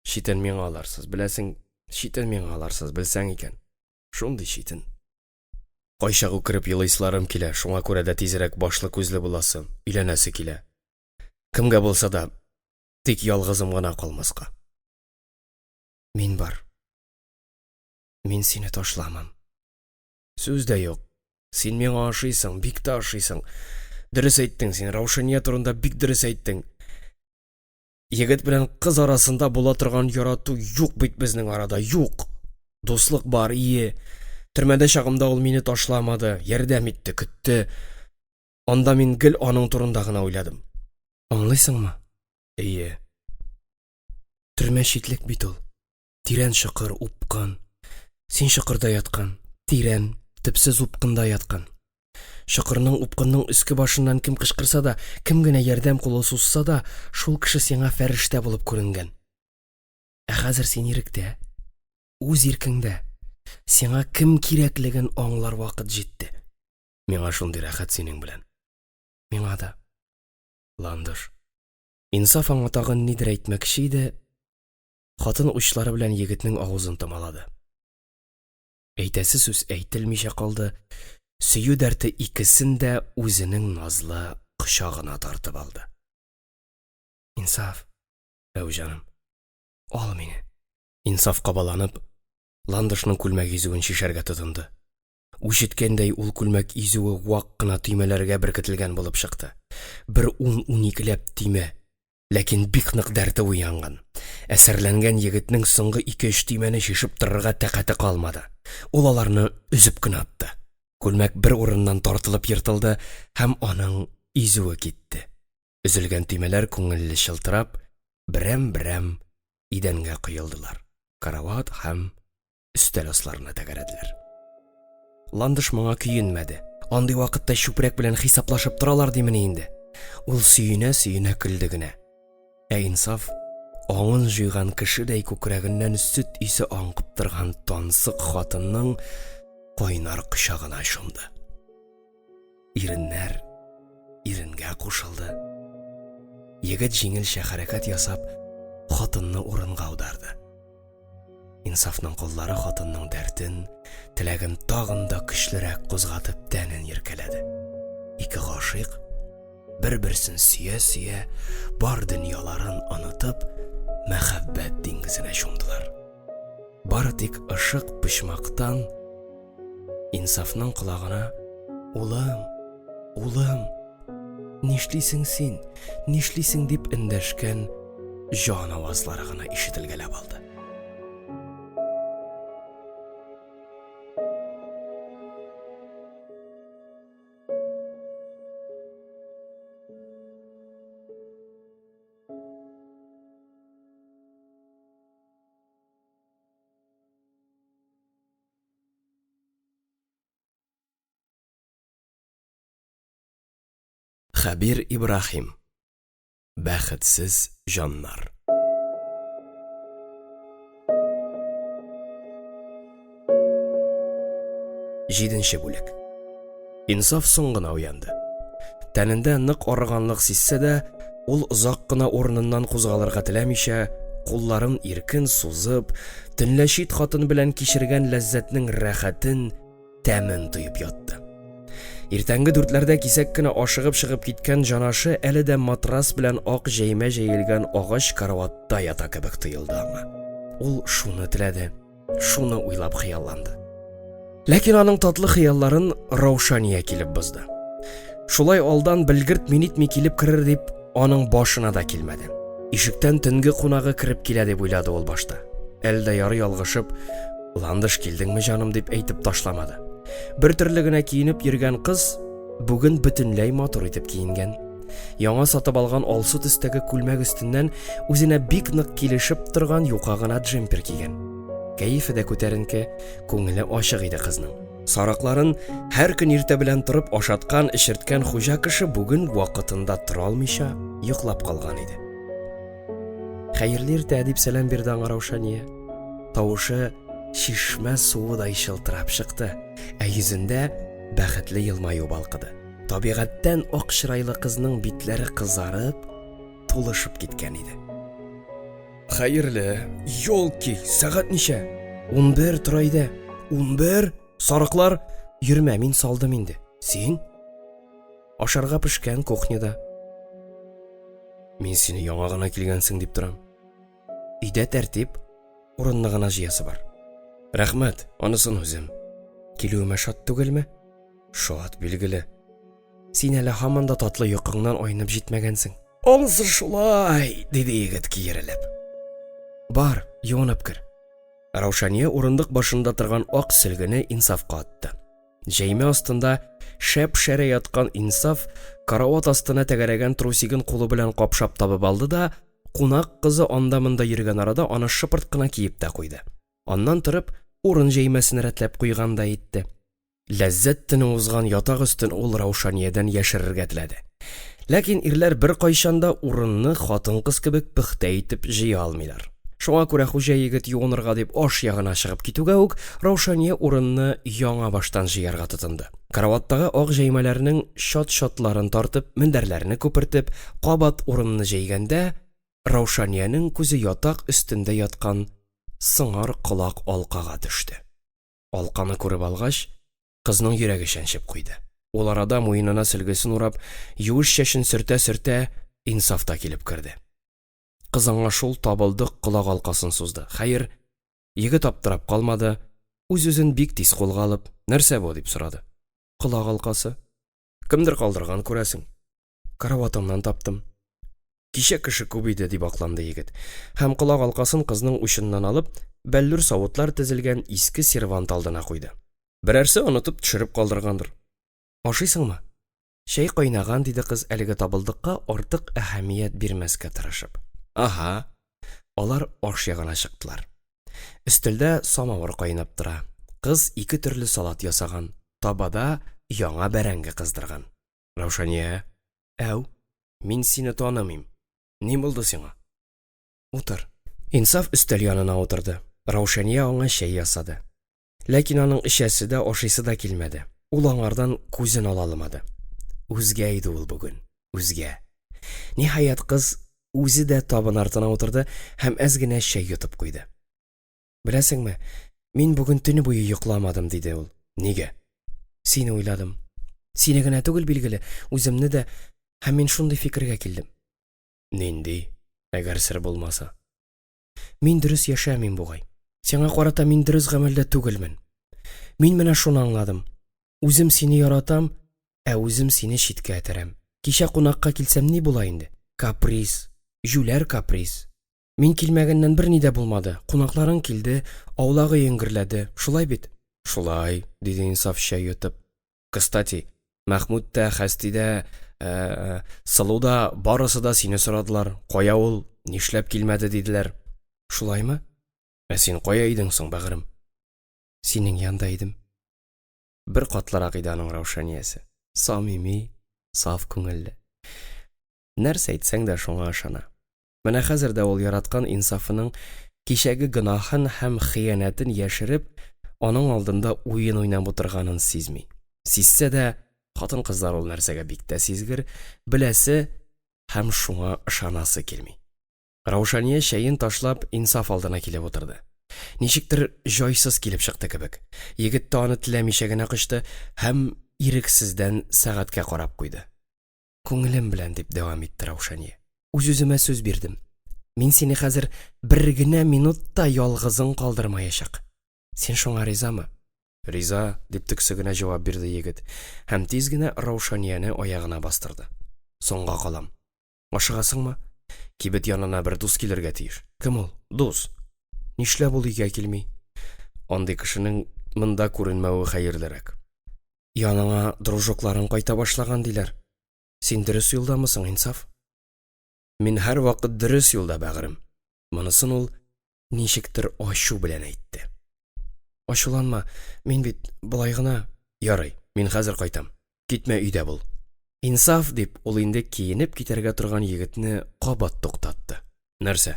Читен миңа аларсыз, беләсең, читен миңа аларсыз, белсәң икән. Шундый читен. Кайчак үкереп елыйсыларым килә, шуңа күрә дә тизрәк башлы күзле буласы, өйләнәсе килә. Кемгә булса да, тик ялгызым гына калмаска. Мин бар. Мин сине ташламам. Сүз дә юк. Син миңа ашыйсың, бик тә ашыйсың. Дөрес әйттең, син Раушания турында бик дөрес әйттең. Егет белән кыз арасында була торган ярату юк бит безнең арада, юк. Дуслык бар, ие. Төрмәдә чагымда ул мине ташламады, ярдәм итте, көтте. Анда мин гел аның турында гына уйладым. Аңлыйсыңмы? Ие. Төрмә читлек бит ул. Тирән чокыр, упкын. Син чокырда яткан, тирән, төпсез упкында яткан. Чокырның, упкынның өске башыннан кем кычкырса да, кем генә ярдәм кулы сузса да, шул кеше сиңа фәрештә булып күренгән. Ә хәзер син иректә, үз иркеңдә. Сиңа кем кирәклеген аңлар вакыт җитте. Миңа шундый рәхәт синең белән. Миңа да. Ландыш. Инсаф аңа тагын нидер әйтмәкче иде, хатын учлары белән егетнең авызын томалады. Әйтәсе сүз әйтелмичә калды. Сөю дәрте икесен дә үзенең назлы кочагына тартып алды. Инсаф, җаным, ал мине. Инсаф кабаланып, Ландышның күлмәк изүен шишәргә тотынды. Үчеткәндәй ул күлмәк изүе вак кына төймәләргә беркетелгән булып чыкты. Бер 10-12 ләп төймә, ләкин бик нык дәрте уянган. Әсәрләнгән егетнең соңгы 2-3 төймәне шишеп торырга тәкате калмады. Ул аларны үзеп кенә атты. Күлмәк бер урыннан тартылып йыртылды һәм аның изүе китте. Өзелгән төймәләр күңелле шылтырап, берәм-берәм идәнгә коелдылар. Карават һәм өстәл асларына тәгәрәделәр. Ландыш моңа көенмәде. Андый вакытта чүпрәк белән хисаплашып торалар димени инде. Ул сөенә-сөенә көлде генә. Ә Инсаф аңын җыйган кешедәй күкрәгеннән сөт исе аңкып торган тансык хатынның кайнар кочагына чумды. Иреннәр иренгә кушылды. Егет җиңелчә хәрәкәт ясап, хатынны урынга аударды. Инсафның куллары хатынның дәртен, теләген тагын да көчлерәк кузгатып тәнен иркәләде. Ике гашыйк бер-берсен сөя-сөя, бар дөньяларын онытып, мәхәббәт диңгезенә чумдылар. Бары тик ышык пычмактан Инсафның колагына: "Улым, улым, нишлисең син, нишлисең?" дип эндәшкән җан авазлары гына ишетелгәләп алды. Хәбир Ибрахим. Бәхетсез җаннар. 7-нче бүлек. Инсаф соң гына уянды. Тәнендә нык арыганлык сизсә дә, ул озак кына урыныннан кузгалырга теләмичә, кулларын иркен сузып, төнләшит хатын белән кичергән ләззәтнең рәхәтен, тәмен тоеп ятты. Иртәнге 4ләрдә кисәк кенә ашыгып чыгып киткән җанашы әле дә матрас белән ак җәймә җәелгән агач караватта ята кебек тоелды аңа. Ул шуны теләде, шуны уйлап хыялланды. Ләкин аның татлы хыялларын Раушания килеп бозды. Шулай алдан белгерт минитми килеп керер дип, аның башына да килмәде. Ишектән төнге кунагы кереп килә дип уйлады ул башта. Әлдә ярый ялгышып: "Ландыш, килдеңме җаным?" дип әйтеп ташламады. Бер төрле генә киенеп йөргән кыз бүген бөтенләй матур итеп киенгән. Яңа сатып алган алсу төстәге күлмәк өстеннән үзенә бик нык килешеп торган юка гына джемпер кигән. Кәефе дә күтәренке, күңеле ачык иде кызның. Саракларын һәр көн иртә белән торып ашаткан, эшерткән хуҗа кеше бүген вакытында тора алмыйча йоклап калган иде. "Хәерле иртә" дип сәлам бирде аңа Раушания. Тавышы шишмә суыдай шылтырап чыкты, ә йөзендә бәхетле елмаю балкыды. Табигатьтән ак чырайлы кызның битләре кызарып, тулышып киткән иде. "Хәерле, ёлки, сәгать ничә?" "11 тора иде." "11? Сарыклар, йөрмә, мин салдым инде. Син?" "Ашарга пешкән кухняда." "Мин сине яңа гына килгәнсең дип торам. Өйдә тәртип, урынны гына җыясы бар." "Рәхмәт, анысын үзем. Килүемә шат түгелме?" "Шат, билгеле. Син әле һаман да татлы йокыңнан айнып җитмәгәнсең." "Анысы шулай", диде егет киерелеп. "Бар, юынып кер." Раушания урындык башында торган ак сөлгене Инсафка атты. Җәймә астында шәп-шәрә яткан Инсаф карават астына тәгәрәгән трусигын кулы белән капшап табып алды да, кунак кызы анда-монда йөргән арада аны шыпырт кына киеп тә куйды. Аннан торып, урын җәймәсен рәтләп куйганда итте. Ләззәт төне узган ятак өстен ул Раушаниядән яшерергә теләде. Ләкин ирләр бер кайчанда урынны хатын-кыз кебек пөхтә итеп җыя алмыйлар. Шуңа күрә хуҗа егет юынырга дип аш ягына чыгып китүгә үк, Раушания урынны яңа баштан җыярга тотынды. Караваттагы ак җәймәләрнең шат-шатларын тартып, мендәрләрне күпертеп, кабат урынны җәйгәндә, Раушаниянең күзе ятак өстендә яткан сыңар колак алкага төште. Алканы күреп алгач, кызның йөрәге шәншеп куйды. Ул арада муенына сөлгесен урап, юеш чәчен сөртә-сөртә Инсаф та килеп керде. Кыз аңа шул табылдык колак алкасын сузды. Хәер, егет аптырап калмады, үз-үзен бик тиз кулга алып, нәрсә бу дип сорады. Колак алкасы. Кемдер калдырган күрәсең. Караватымнан таптым. Кичә кеше күп иде дип акланды егет. Һәм колак алкасын кызның учыннан алып, бәллүр савытлар тезелгән иске сервант алдына куйды. Берәрсе онытып төшереп калдыргандыр. Ашыйсыңмы? Шәй кайнаган, диде кыз әлеге табылдыкка артык әһәмият бирмәскә тырышып. Аха. Алар аш ягына чыктылар. Өстәлдә самавыр кайнап тора. Кыз ике төрле салат ясаган. Табада яңа бәрәңге кыздырган. Раушания, әү, мин сине танымыйм. Ни булды сиңа? Утыр. Инсаф өстәл янына утырды. Раушания аңа шәй ясады. Ләкин аның эчәсе дә, ашыйсы да килмәде. Ул аңардан күзен ала алмады. Үзгә иде ул бүген. Үзгә. Ниһаять кыз үзе дә табын артына утырды һәм әз генә шәй йотып куйды. Беләсеңме, мин бүген төне буе йокламадым, диде ул. Нигә? Сине уйладым. Сине генә түгел билгеле, үземне дә, һәм мин шундый фикергә килдем. Нинди? Әгәр сер булмаса. Мин дөрес яшәмим бугай. Сиңа карата мин дөрес гамәлдә түгелмен. Мин менә шуны аңладым. Үзем сине яратам, үзем сине читкә әтерәм. Кичә кунакка килсәм ни була инде? Каприз, жүләр каприз. Мин килмәгәннән бер ни дә булмады. Кунакларың килде, аулагы йөңгерләде. Шулай бит? Шулай, диде Инсаф шәй йотып. Кстати, Мәхмүд тә, Хәсти дә, Сылу да, барысы да сине сорадылар. Кая ул? Нишләп килмәде диделәр. Шулаймы? Син кая идең соң, бәгырем? Синең янда идем. Бер катлырак иде аның Раушаниясе. Самими, саф күңелле. Нәрсә әйтсәң дә шуңа ышана. Менә хәзер дә ул яраткан Инсафының кичәге гынаһын һәм хыянәтен яшереп, аның алдында уен уйнап утырганын сизми. Сизсә дә, хатын-кызлар ул нәрсәгә бик тә сизгер, беләсе һәм шуңа ышанасы килми. Раушания шәйен ташлап Инсаф алдына килеп утырды. Ничектер җайсыз килеп чыкты кебек. Егет тә аны теләмичә генә кычты һәм ирексездән сәгатькә карап куйды. Күңелем белән, дип дәвам итте Раушания. Үз-үземә сүз бирдем. Мин сине хәзер бер генә минутта ялгызың калдырмаячак. Син шуңа ризамы? Риза, дип тексе генә җавап бирде егет һәм тиз генә Раушанияне аягына бастырды. Соңга калам. Ашыгасыңмы? Кибет янына бер дус килергә тиеш. Кем ул? Дус. Нишләп ул өйгә килми? Андый кешенең монда күренмәве хәерлерәк. Яныңа дружокларың кайта башлаган диләр. Син дөрес юлдамысың, Инсаф? Мин һәр вакыт дөрес юлда, бәгырем. Монысын ул ничектер ачу белән әйтте. Ачуланма, мин бит былай гына. Ярый, мин хәзер кайтам. Китмә, өйдә бул. Инсаф, дип ул инде киенеп китәргә торган егетне кабат туктатты. Нәрсә?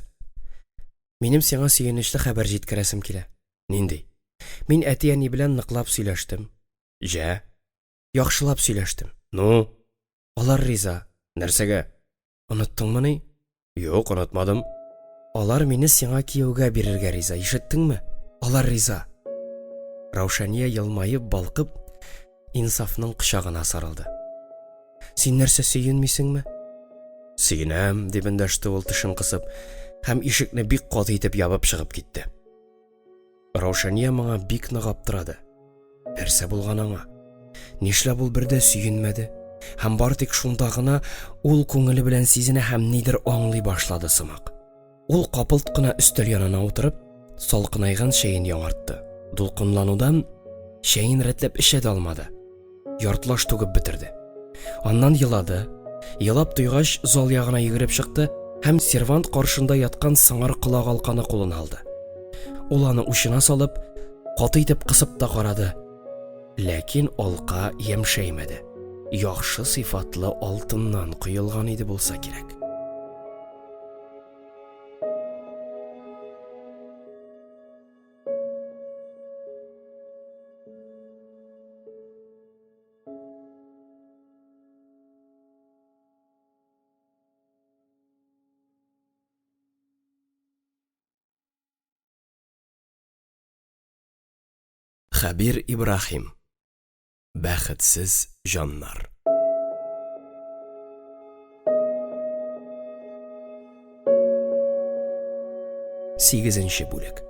Минем сиңа сөенечле хәбәр җиткерәсем килә. Нинди? Мин әти-әни белән ныклап сөйләштем. Җә? Яхшылап сөйләштем. Ну, алар риза. Нәрсәгә? Оныттыңмы ни? Юк, онытмадым. Алар мине сиңа кияүгә бирергә риза. Ишеттеңме? Алар риза. Раушания елмаеп балкып Инсафның кочагына сарылды. Син нәрсә сөенмисеңме? Сөенәм, дип эндәште ул тешен кысып, һәм ишекне бик каты итеп ябып чыгып китте. Раушания моңа бик нык аптырады. Нәрсә булган аңа? Нишләп ул бердә сөенмәде? Һәм бар тик шунда гына ул күңеле белән сизенә һәм нидер аңлый башлады сымак. Ул капылт кына өстәл янына утырып, салкынайган шәен яңартты. Дулкынланудан шәен рәтләп эчә дә алмады. Яртлаш түгеп бетерде. Аннан елады. Елап туйгач, зал ягына йөгереп чыкты һәм сервант каршында яткан сыңар колак алканы кулына алды. Ул аны учына салып, каты итеп кысып та карады. Ләкин алка ямшәймәде. Яхшы сыйфатлы алтыннан куелган иде булса кирәк. Хәбир Ибрахим. Бәхетсез жаннар. 8-нче бүлек.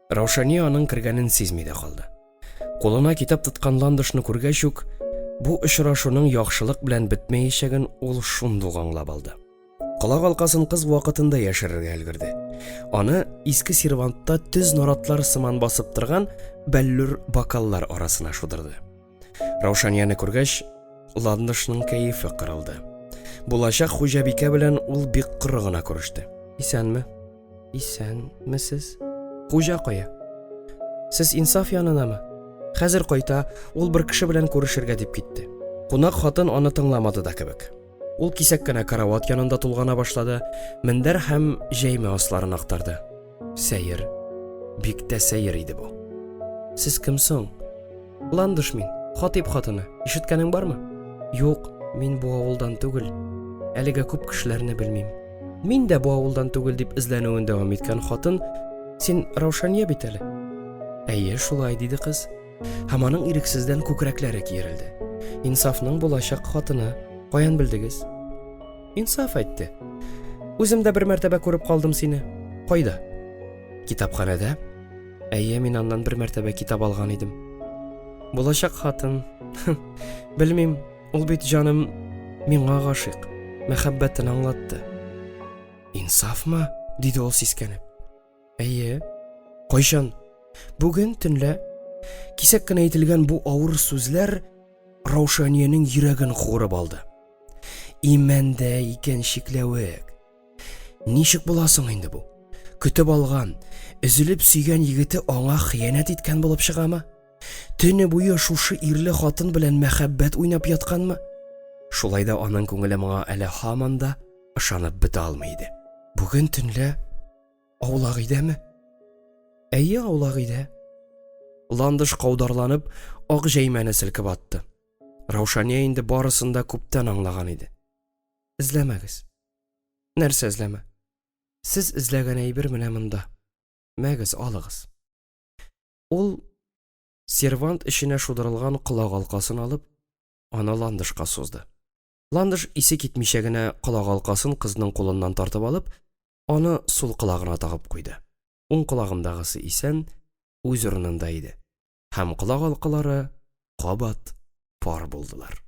Раушания аның кергәнен сизми дә калды. Кулына китап тоткан Ландышны күргәч үк, бу очрашуның яхшылык белән бетмәячәген ул шундук аңлап алды. Кылак алкасын кыз вакытында яшерергә өлгерде. Аны иске сервантта төз наратлар сыман басып торган бәллүр бокаллар арасына шудырды. Раушанияны күргәч, Ландышның кәефе кырылды. Булачак хуҗабикә белән ул бик коры гына күреште. Исәнме? Исәнмесез? Хуҗа кая? Сез инсаф янынамы? Хәзер кайта, ул бер кеше белән күрешергә дип китте. Кунак хатын аны тыңламады да кебек. Ул кисәк кенә карават янында тулгана башлады, мендәр һәм җәймә асларын актарды. Сәер. Бик тә сәер иде бу. Сез кем соң? Ландыш мин, хатип хатыны. Ишеткәнең бармы? Юк, мин бу авылдан түгел. Әлегә күп кешеләрне белмим. Мин дә бу авылдан түгел дип эзләнүен дәвам иткән хатын, син Раушания бит әле. Әйе, шулай диде кыз. Һәм аның ирексездән күкрәкләре киерелде. Инсафның булачак хатыны, каян белдегез? Инсаф әйтте. Үзем дә бер мәртәбә күреп калдым сине. Кайда? Китапханәдә? Әйе, мин аннан бер мәртәбә китап алган идем. Булачак хатын. Белмим, ул бит җаным миңа гашыйк. Мәхәббәтен аңлатты. Инсафмы? Диде ул сискәнеп. Әйе. Кайчан? Бүген төнлә. Кисәк кенә әйтелгән бу авыр сүзләр Раушаниянең йөрәген хуырып алды. Имәндә икән шикләвек. Ничек буласың инде бу? Көтеп алган, өзелеп сөйгән егете аңа хыянәт иткән булып чыгамы? Төне буе шушы ирле хатын белән мәхәббәт уйнап ятканмы? Шулай да аның күңеле моңа әле һаман да ышанып бетә алмый иде. Бүген төнлә аулак идеме? Әйе, аулак иде. Ландыш каударланып, ак җәймәне селкеп атты. Раушания инде барысын да күптән аңлаган иде. Эзләмәгез. Нәрсә эзләмә? Сез эзләгән әйбер менә монда. Мәгез, алыгыз. Ул сервант эченә шудырылган кылак алкасын алып, аны Ландышка сузды. Ландыш исе китмичә генә кылак алкасын кызның кулыннан тартып алып, аны сул кылагына тагып куйды. Уң кылагындагысы исән, үз урынында иде. Һәм кылак алкалары кабат пар булдылар.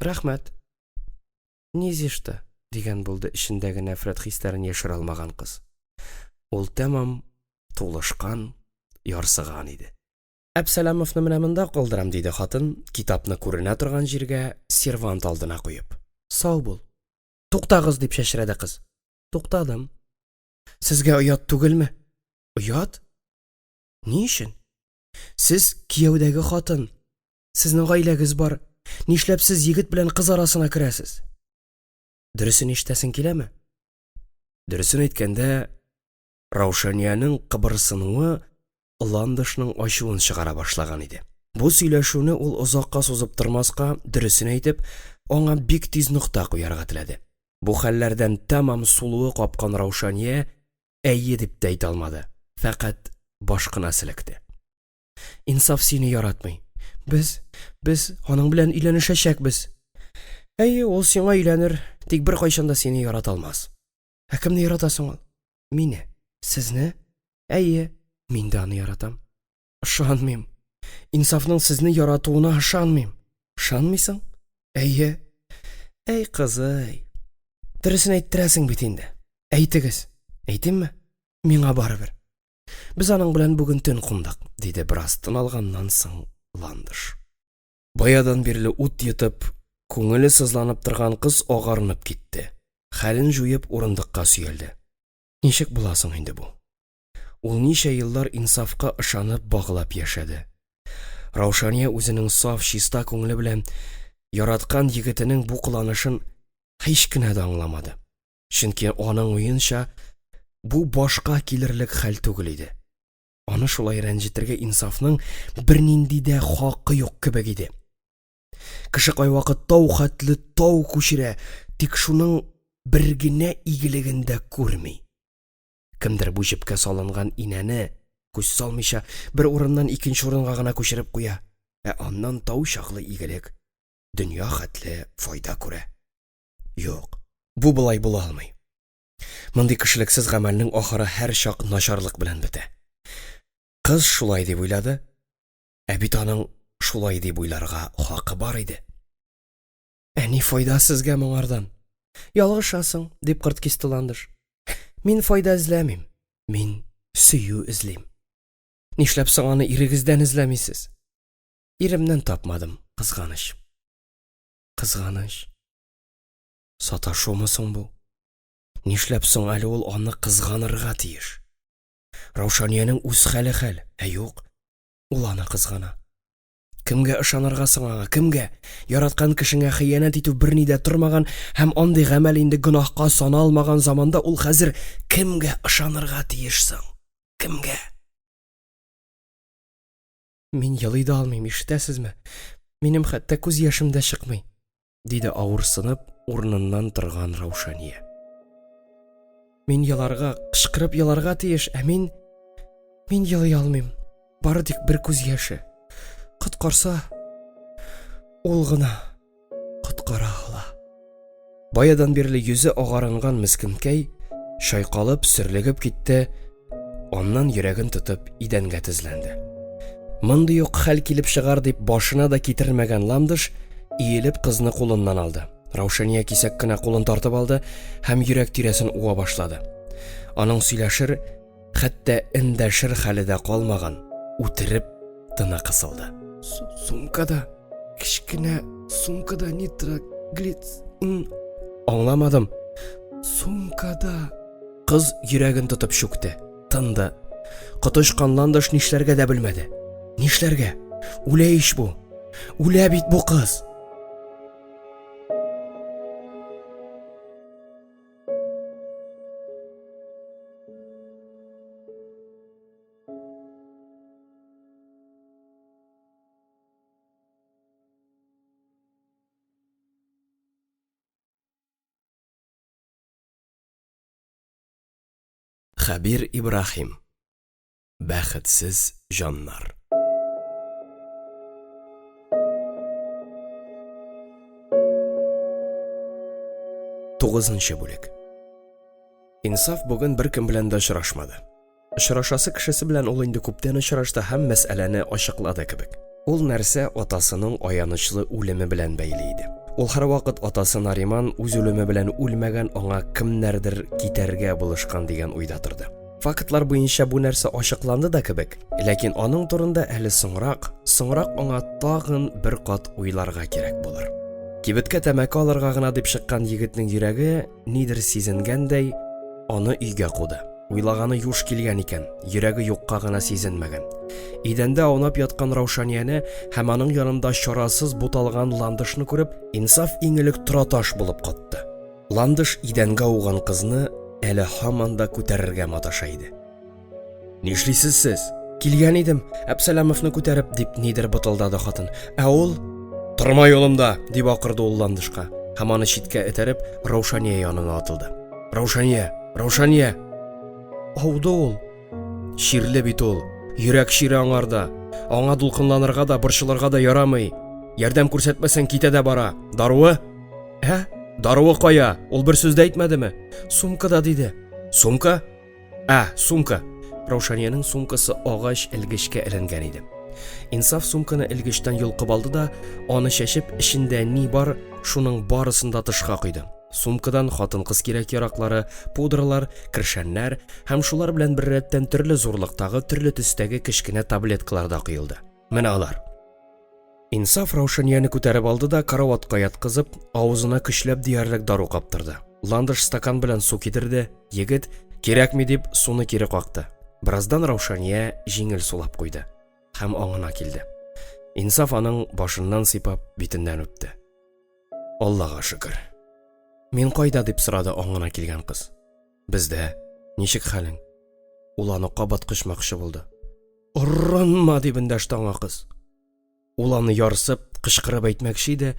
Рәхмәт. Низишта, дигән булды эчендәге нәфрәт хисләрен яшерә алмаган кыз. Ул тәмам тулышкан, ярсыган иде. Әбсәләмовны менә монда калдырам, диде хатын, китапны күренә торган җиргә сервант алдына куеп. Сау бул. Туктагыз, дип шәшрәде кыз. Туктадым. Сезгә оят түгелме? Оят? Ни өчен? Сез кияүдәге хатын. Сезнең гаиләгез бар. Нишләп сез егет белән кыз арасына керәсез? Дөресен ишетәсең киләме? Дөресен әйткәндә, Раушанияның кыбырсынуы Ландышның ачуын чыгара башлаган иде. Бу сөйләшүне ул озакка сузып тормаска, дөресен әйтеп, аңа бик тиз нокта куярга теләде. Бу хәлләрдән тәмам сулуы капкан Раушания әйе дип тә әйтә алмады. Фәкать баш кына селекте. Инсаф сине яратмый. Без аның белән өйләнешәчәкбез. Әйе, ул сиңа өйләнер, тик бер кайчан да сине ярата алмас. Кемне яратасың ул? Мине. Сезне? Әйе, мин дә аны яратам. Ышанмыйм. Инсафның сезне яратуына ышанмыйм. Ышанмыйсың? Әйе. Әй кызый. Дөресен әйттерәсең бит инде. Әйтегез. Әйтимме? Миңа барыбер. Без аның белән бүген төн кундык, диде бераз тын алганнан соң Ландыш. Баядан бирле ут йотып, күңеле сызланып торган кыз агарынып китте. Хәлен җуеп урындыкка сөялде. Ничек буласың инде бу? Ул ничә еллар инсафка ышанып баглап яшәде. Раушания үзенең саф, чиста күңеле белән яраткан егетенең бу кыланышын һич кенә дә аңламады. Чөнки аның уенча бу башка килерлек хәл түгел иде. Аны шулай рәнҗетергә инсафның бернинди дә хакы юк кебек иде. Кеше кайвакыт тау хәтле тау күчерә, тик шуның бер генә игелеген дә күрми. Кемдер бу җепкә салынган инәне Күз салмыйча, бер урыннан икенче урынга гына күчереп куя. Аннан тау чаклы игелек, дөнья хәтле файда күрә. Юк, бу булай була алмый. Мондый кешелексез гамәлнең ахыры һәр чак начарлык белән бетә. Кыз шулай дип уйлады, бит аның шулай дип уйларга хакы бар иде. Ни файда сезгә моңардан? Ялгышасың, дип кырт кисте Ландыш. Мин файда эзләмим, мин сөю эзлим. Нишләп соң аны ирегездән эзләмисез? Иремнән тапмадым, кызганыч. Кызганыч. Саташумы соң бу? Нишләп соң әле ул аны кызганырга тиеш? Раушаниянең үз хәле хәл, юк, ул аны кызгана. Кемгә ышанырга соң аңа, кемгә? Яраткан кешеңә хыянәт итү берни дә тормаган һәм андый гамәл инде гөнаһка саналмаган заманда ул хәзер кемгә ышанырга тиеш соң? Кемгә? Мин елый да алмыйм, ишетәсезме? Минем хәтта күз яшем дә чыкмый, диде авырсынып урыныннан торган Раушания. Мин еларга, кычкырып еларга тиеш, мин елый алмыйм. Бары тик бер күз яше. Коткарса, ул гына коткара ала. Баядан бирле йөзе агарынган мискинкәй шайкалып, сөрлегеп китте, аннан йөрәген тотып идәнгә тезләнде. Мондый ук хәл килеп чыгар дип башына да китермәгән Ландыш иелеп кызны кулыннан алды. Раушания кисәк кенә кулын тартып алды һәм йөрәк тирәсен уа башлады. Аның сөйләшер, хәтта эндәшер хәле дә калмаган, үтереп тына кысылды. Сумкада, кичкенә сумкада нитроглиц... Аңламадым. Сумкада... Кыз йөрәген тотып чүкте, тынды. Котышкан Ландыш нишләргә дә белмәде. Нишләргә? Үлә иш бу. Үлә бит бу кыз. Хәбир Ибрахим. Бәхетсез җаннар. Тугызынчы бүлек. Инсаф бүген беркем белән дә очрашмады. Очрашасы кешесе белән ул инде күптән очрашты һәм мәсьәләне ачыклады кебек. Ул нәрсә атасының аянычлы үлеме белән бәйле иде. Ул һәрвакыт атасы Нариман үз үлеме белән үлмәгән, аңа кемнәрдер китәргә булышкан дигән уйда торды. Фактлар буенча бу нәрсә ачыкланды да кебек, ләкин аның турында әле соңрак аңа тагын бер кат уйларга кирәк булыр. Кибеткә тәмәке алырга гына дип чыккан егетнең йөрәге нидер сизенгәндәй аны өйгә куды. Уйлаганы юш килгән икән, йөрәге юкка гына сизенмәгән. Идәндә аунап яткан Раушанияне һәм аның янында чарасыз буталган Ландышны күреп, Инсаф иңелек тораташ булып катты. Ландыш идәнгә ауган кызны әле һаман да күтәрергә маташа иде. Нишлисез сез? Килгән идем, Әбсәләмовны күтәреп, дип нидер бытылдады хатын. Ул «Торма юлымда!» дип акырды ул Ландышка. Һәм аны читкә этәреп, Раушания янына атылды. Раушания! Ауды ул. Ширле бит ул. Йөрәк шире аңарда. Аңа дулкынланырга да, борчылырга да ярамый. Ярдәм күрсәтмәсәң китә дә бара. Даруы? Даруы кая? Ул бер сүз дә әйтмәдеме? Сумкада диде. Сумка? Сумка. Раушанияның сумкасы агач элгечкә эленгән иде. Инсаф сумканы элгечтән йолкып алды да, аны чәчеп, эчендә ни бар, шуның барысын да тышка куйды. Сумкадан хатын-кыз кирәк-яраклары, пудралар, кершәннәр һәм шулар белән бер рәттән төрле зурлыктагы, төрле төстәге кечкенә таблеткалар да куелды. Менә алар. Инсаф Раушанияны күтәреп алды да, караватка яткызып, авызына көчләп диярлек дару каптырды. Ландыш стакан белән су китерде, егет кирәкми дип суны кире какты. Бераздан Раушания җиңел сулап куйды һәм аңына килде. Инсаф аның башыннан сыйпап, битеннән үпте. Аллага шөкер. Мин кайда дип сорады аңына килгән кыз. Бездә. Ничек хәлең? Ул аны кабаткышмакчы булды. Орранма дип эндәште аңа кыз. Ул аны ярсып, кычкырып әйтмәкче иде,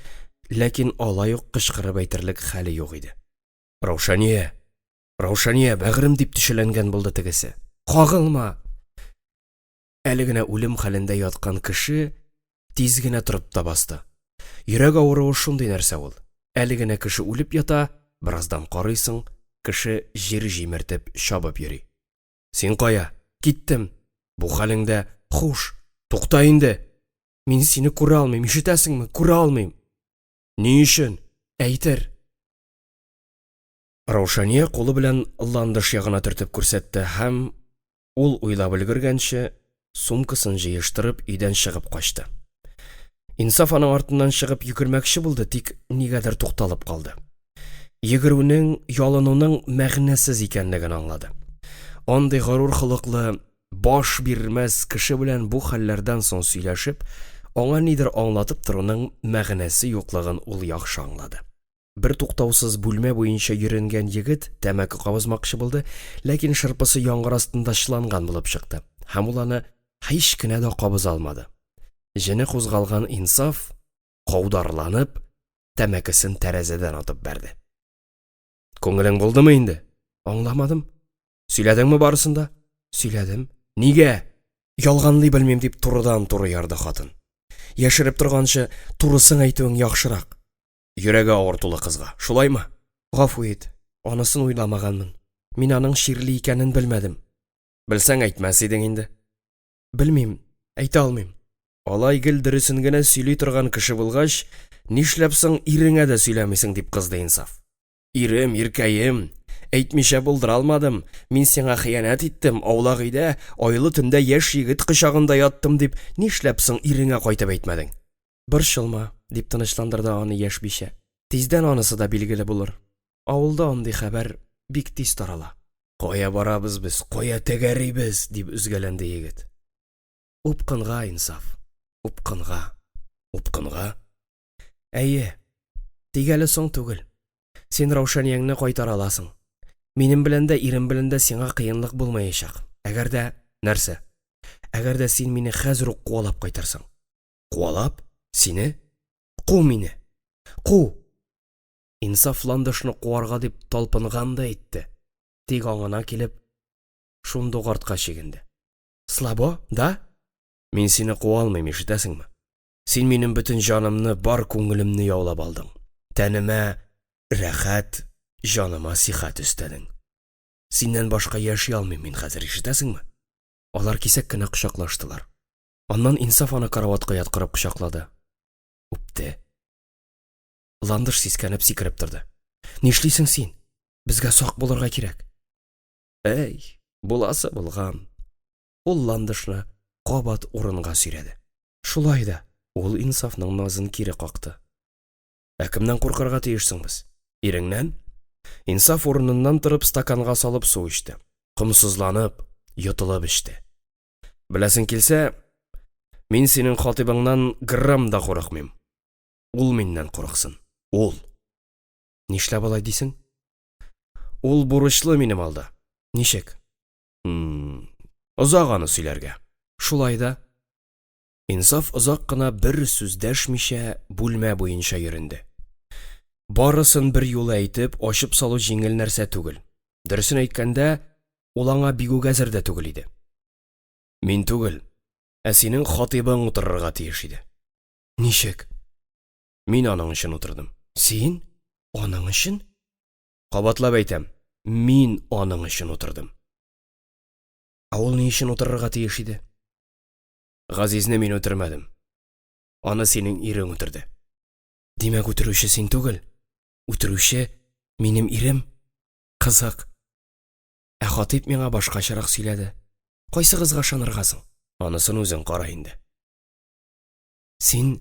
ләкин алай ук кычкырып әйтерлек хәле юк иде. Раушания, бәгырем дип төшеләнгән булды тегесе. Кагылма. әле генә үлем хәлендә яткан кеше тиз генә торып та басты. Йөрәк авыруы шундый нәрсә ул. Әле генә кеше үлеп ята, бераздан карыйсың, кеше җир җимертеп чабып йөри. Син кая? Киттем. Бу хәлеңдә, хуш, тукта инде. Мин сине күрә алмыйм, ишетәсеңме? Күрә алмыйм. Ни өчен? Әйтер. Раушания кулы белән ландыш ягына төртеп күрсәтте һәм ул уйлап өлгергәнче сумкасын җыештырып өйдән чыгып качты. Инсаф аның артыннан чыгып йөгермәкче булды, тик нигәдер тукталып калды. Йөгерүнең, ялынуның мәгънәсез икәнлеген аңлады. Андый горур холыклы, баш бирмәс кеше белән бу хәлләрдән соң сөйләшеп, аңа нидер аңлатып торуның мәгънәсе юклыгын ул яхшы аңлады. Бер туктаусыз бүлмә буенча йөрөнгән егет тәмәке кабызмакчы булды, ләкин шырпысы яңгыр астында чыланган булып чыкты. Һәм ул аны һич кенә дә кабыза алмады. Җене кузгалган Инсаф, каударланып, тәмәкесен тәрәзәдән атып бәрде. Күңелең булдымы инде? Аңламадым. Сөйләдеңме барысында? Сөйләдем. Нигә? Ялганлый белмим дип турыдан-туры ярды хатын. Яшереп торганчы, турысын әйтүең яхшырак. Йөрәге авыртулы кызга. Шулаймы? Гафу ит. Анысын уйламаганмын. Мин аның ширле икәнен белмәдем. Белсәң әйтмәс идең инде. Белмим, әйтә алмыйм. Алай гел дөресен генә сөйли торган кеше булгач, нишләп соң иреңә дә сөйләмисең дип кызды Инсаф. Ирем, иркәем, әйтмичә булдыра алмадым. Мин сиңа хыянәт иттем, аулак өйдә, айлы төндә яшь егет кочагында яттым дип, нишләп соң иреңә кайтып әйтмәдең? Борчылма, дип тынычландырды аны яшь бичә. Тиздән анысы да билгеле булыр. Авылда андый хәбәр бик тиз тарала. Кая барабыз без, кая тәгәрибез, дип үзгәләнде егет. Упкынга, Инсаф. Упкынга. Упкынга? Әйе, тигәле соң түгел. Син Раушанияңне кайтара аласың. Минем белән дә, ирем белән дә сиңа кыенлык булмаячак. Әгәр дә нәрсә? Әгәр дә син мине хәзер үк куалап кайтарсың. Куалап? Сине? Ку мине. Ку. Инсаф ландышны куарга дип талпынган да итте. Тик аңына килеп, шундук артка чигенде. Слабо, да? Мин сине куа алмыйм, ишетәсеңме? Син минем бөтен җанымны, бар күңелемне яулап алдың. Тәнемә рәхәт, җаныма сихәт өстәдең. Синнән башка яши алмыйм мин хәзер, ишетәсеңме? Алар кисәк кенә кочаклаштылар. Аннан Инсаф аны караватка яткырып кочаклады. Үпте. Ландыш сискәнеп сикереп торды. Нишлисең син? Безгә сак булырга кирәк. Әй, буласы булган. Ул Ландышны кабат урынга сөйрәде. Шулай да ул Инсафның назын кире какты. Кемнән куркырга тиешсең без? Иреңнән? Инсаф урыныннан торып стаканга салып су ичте. Комсызланып, йотылып ичте. Беләсең килсә, мин синең хатибыңнан грамм да курыкмыйм. Ул миннән курыксын. Ул. Нишләп алай дисең? Ул бурычлы минем алда. Ничек? Озак аны сөйләргә. Шулай да Инсаф озак кына бер сүз дәшмичә бүлмә буенча йөренде. Барысын бер юлы әйтеп, ачып салу җиңел нәрсә түгел. Дөресен әйткәндә, ул аңа бигүк әзер дә түгел иде. Мин түгел, синең хатибың утырырга тиеш иде. Ничек? Мин аның өчен утырдым. Син? Аның өчен? Кабатлап әйтәм, мин аның өчен утырдым. Ул ни өчен утырырга тиеш иде? Газизне мин үтермәдем. Аны синең ирең үтерде. Димәк, үтерүче син түгел. Үтерүче минем ирем. Кызык. Хатип миңа башкачарак сөйләде. Кайсы кызга ышаныргасың? Анысын үзең кара инде. Син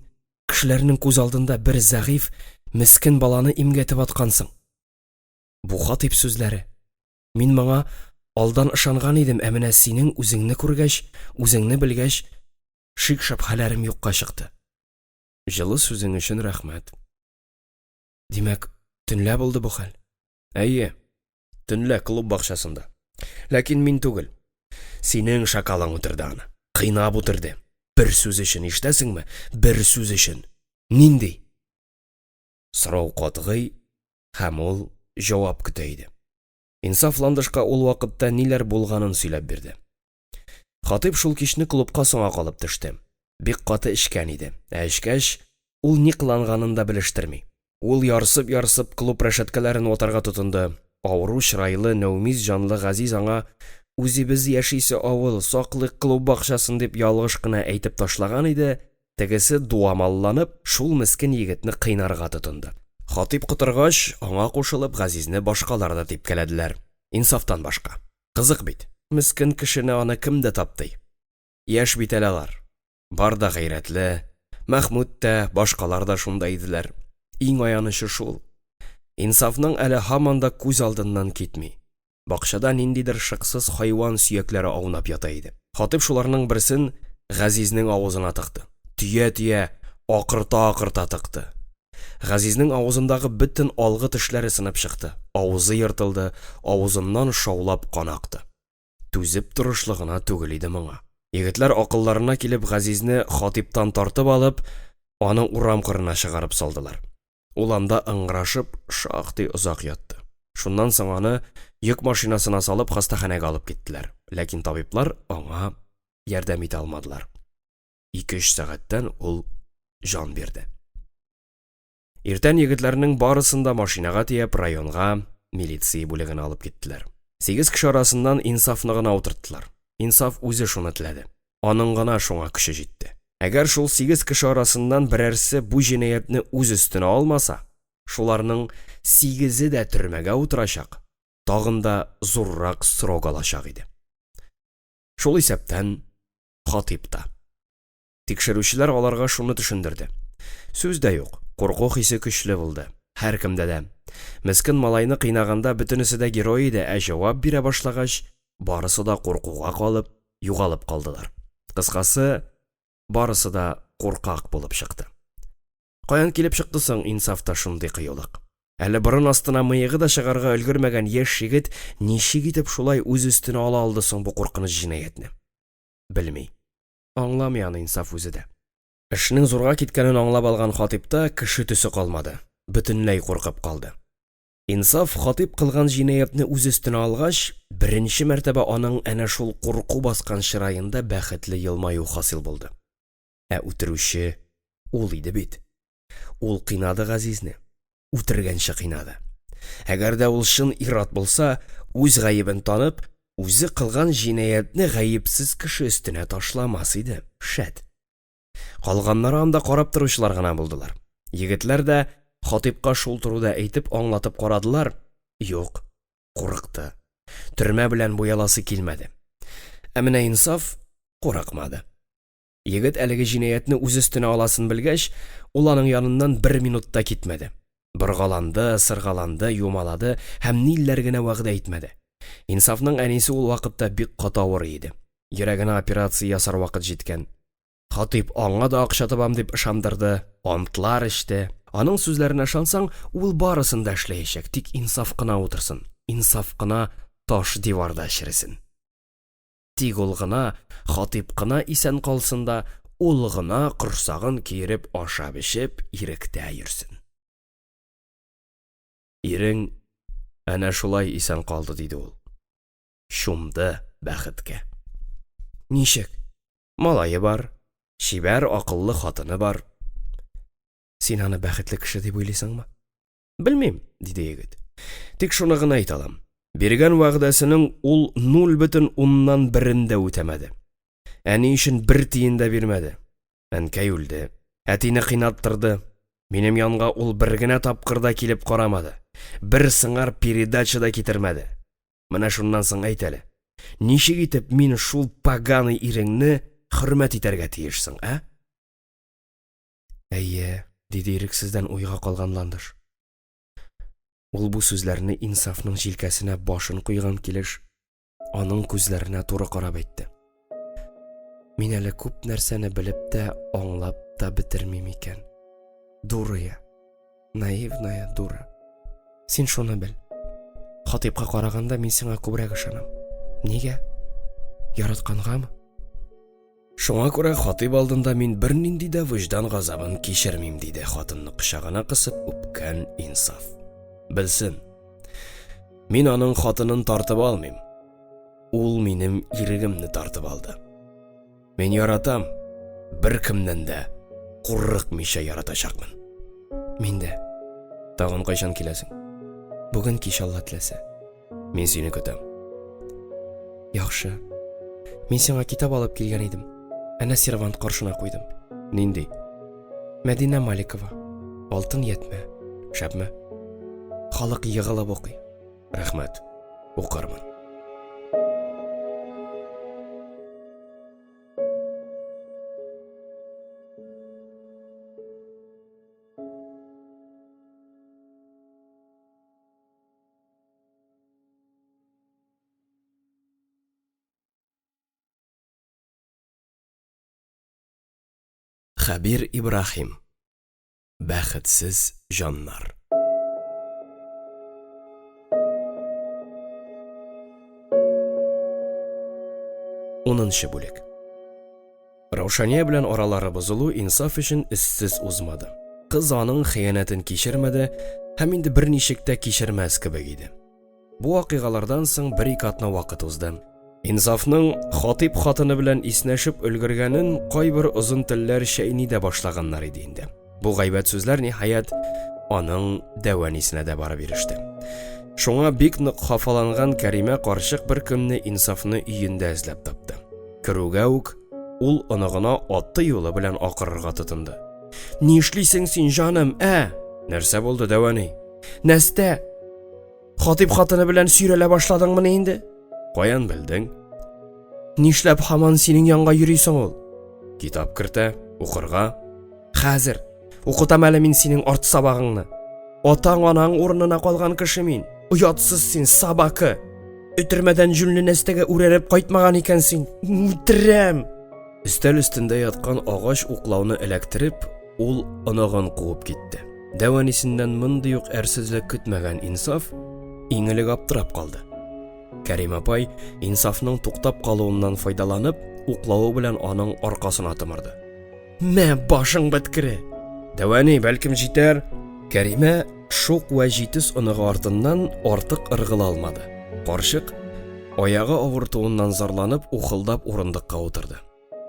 кешеләрнең күз алдында бер зәгыйфь, мискин баланы имгәтеп аткансың. Бу хатип сүзләре. Мин моңа алдан ышанган идем, менә синең үзеңне күргәч, үзеңне белгәч, шик-шабһәләрем юкка чыкты. Җылы сүзең өчен рәхмәт. Димәк, төнлә булды бу хәл. Әйе, төнлә клуб бакчасында. Ләкин мин түгел. Синең шакалың үтерде аны. Кыйнап үтерде. Бер сүз өчен, ишетәсеңме? Бер сүз өчен. Нинди? Сорау катгый һәм ул җавап көтә иде. Инсаф Ландышка ул вакытта ниләр булганын сөйләп бирде. Хатип шул кичне клубка соңга калып төште. Бик каты эчкән иде. Эчкәч, ул ни кыланганын да белештерми. Ул ярсып клуб рәшәткәләрен ватарга тотынды. Авыру чырайлы, нәүмиз җанлы Газиз аңа үзебез яшисе авыл, саклык клуб бакчасын дип ялгыш кына әйтеп ташлаган иде. Тегесе дуамалланып, шул мескен егетне кыйнарга тотынды. Хатип котыргач, аңа кушылып Газизне башкалар да типкәләделәр. Инсафтан башка. Кызык бит. Мескен кешене аны кем дә тапты? Яшь бит алар. Бар да гайрәтле, Мәхмүд тә, башкалар да шунда иделәр. Иң аянышы шул. Инсафның әле һаман да күз алдыннан китми. Бакчада ниндидер шыксыз хайван сөякләре аунап ята иде. Хатип шуларның берсен Газизнең авызына тыкты. Тия, акырта тыкты. Газизнең авызындагы бөтен алгы тешләре сынып чыкты. Авызы йыртылды, авызыннан шаулап кан акты. Түзеп турышлыгына түгел иде моңа. Егетләр акылларына килеп Газизне Хатиптан тартып алып, аны урам кырына чыгарып салдылар. Ул анда ыңгырашып, шактый озак ятты. Шуннан соң аны йөк машинасына салып хастаханәгә алып киттеләр. Ләкин табиблар аңа ярдәм итә алмадылар. 2-3 сәгатьтән ул жан бирде. Иртән егетләрнең барысын да машинага тиеп районга, милиция бүлегенә алып киттеләр. 8 кеше арасыннан Инсафны гына утырттылар. Инсаф үзе шуны теләде. Аның гына шуңа көче җитте. Әгәр шул 8 кеше арасыннан берәрсе бу җинаятьне үз өстенә алмаса, шуларның 8-е дә төрмәгә утырачак, тагын да зуррак срок алачак иде. Шул исәптән Хатип та. Тикшерүчеләр аларга шуны төшендерде. Сүз дә юк, курку хисе көчле булды. Һәркемдә дә. Мескен малайны кыйнаганда бөтенесе дә герой иде, ә җавап бирә башлагач, барысы да куркуга калып, югалып калдылар. Кыскасы, барысы да куркак булып чыкты. Каян килеп чыкты соң Инсафта шундый кыюлык? Әле борын астына мыегы да чыгарга өлгермәгән яшь егет ничек итеп шулай үз өстенә ала алды соң бу куркыныч җинаятьне? Белми. Аңламый аны Инсаф үзе дә. Эшнең зурга киткәнен аңлап алган Хатипта кеше төсе калмады. Бөтенләй куркып калды. Инсаф Хатип кылган җинаятьне үз өстенә алгач, беренче мәртәбә аның әнә шул курку баскан чыраенда бәхетле елмаю хасил булды. Ә үтерүче ул иде бит. Ул кыйнады Газизне. Үтергәнче кыйнады. Әгәр дә ул шын ират булса, үз гаебен танып, үзе кылган җинаятьне гаепсез кеше өстенә ташламас иде. Шәт. Калганнары анда карап торучылар гына булдылар. Егетләр дә Хатипка шул турыда әйтеп аңлатып карадылар. Юк, курыкты. Төрмә белән буяласы килмәде. Ә менә Инсаф курыкмады. Егет әлеге җинаятьне үз өстенә аласын белгәч, ул аның яныннан 1 минутта китмәде. Боргаланды, сыргаланды, юмалады һәм нилләр генә вәгъдә итмәде. Инсафның әнисе ул вакытта бик катавыр иде. Йөрәгенә операция ясар вакыт җиткән. Хатип аңа да акча табам дип ышандырды, антлар ичте. Аның сүзләренә ышансаң, ул барысын да эшләячәк, тик Инсаф кына утырсын. Инсаф кына таш диварда чиресен. Тик ул гына, Хатип кына исән калсын да, ул гына корсагын киереп ашап эчеп иректә йөрсен. Ирең әнә шулай исән калды диде ул. Шумды бәхеткә. Ничек? Малае бар, шибәр акыллы хатыны бар. Син аны бәхетле кеше дип уйлыйсыңмы? Белмим, диде егет. Тик шуны гына әйтә алам. Биргән вәгъдәсенең ул 0,1 дә үтәмәде. Әни өчен 1 тиен дә бирмәде. Әнкәй үлде. Әтине кыйнаттырды. Минем янга ул 1 генә тапкыр да килеп карамады. 1 сыңар передача да китермәде. Менә шуннан соң әйт әле. Ничек итеп мин шул паганый иреңне хөрмәт итәргә тиешсең, ә? Әйе, диде ирексездән уйга калган Ландыш. Ул бу сүзләрне Инсафның җилкәсенә башын куйган килеш, аның күзләренә туры карап әйтте. Мин әле күп нәрсәне белеп тә, аңлап та бетермим икән. Дурыя, наивная дура. Син шуны бел. Хатипка караганда мин сиңа күбрәк ышанам. Нигә? Яраткангамы? Шуңа күрә Хатип алдында мин бернинди дә вөҗдан газабын кичермим, диде хатынны кочагына кысып үпкән Инсаф. Белсен, мин аның хатынын тартып алмыйм. Ул минем ирегемне тартып алды. Мен яратам, бір кімнен дә қорықмыйша яратачакмын. Мен дә. Тагын кайчан киләсең? Бүген кич Алла теләсә. Мен сине көтәм. Яхшы. Мен сиңа китап алып килгән идем. Әнә сервант каршына куйдым. Нинди? Мәдинә Маликова. Алтын ятмә. Шәпме? Халык йыгылып укый. Рәхмәт. Укырмын. Хабир Ибрахим. Бәхетсез жаннар. Унынчы бүлек. Раушания белән аралары бозылу инсаф өчен эссез узмады. Кыз аның хыянәтен кичермәде һәм инде берничек тә кичермәс кебек иде. Бу вакыйгалардан соң бер-ике атна вакыт узды. Инсафның хатип хатыны белән иснәшеп өлгергәнен кайбер озын телләр шәйни дә башлаганнар иде инде. Бу гайбәт сүзләр ниһаять аның дәванисенә дә барып иреште. Шуңа бик нык хафаланган Кәримә карчык бер көнне инсафны өендә эзләп тапты. Керүгә үк ул оныгына аты юлы белән акырырга тотынды. Ни эшлисең син, җаным, Нәрсә булды, дәвани? Нәрсә? Хатип хатыны белән сөйрәлә башладыңмы инде? Каян белдең? Нишләп һаман синең янга йөрисең ул? Китап кертә, укырга. Хәзер укытам әле мин синең арт сабагыңны. Атаң-анаң урынына калган кеше мин. Уятсыз син, сабакы. Үтермәдән җүнле нәрсәгә үрәлеп кайтмаган икән син. Үтерәм. Өстәл өстендә яткан агач уклауны эләктереп, ул оныгын куып китте. Дәванисеннән мондый ук әрсезлек көтмәгән инсаф иңелек аптырап калды. Кәрим апай инсафның туктап калуыннан файдаланып, уклавы белән аның аркасына тымырды. Мә башың беткере. Дәвани, бәлкем җитәр. Кәримә шук вә җитез оныгы артыннан артык ыргыла алмады. Карчык аягы авыртуыннан зарланып, ухылдап урындыкка утырды.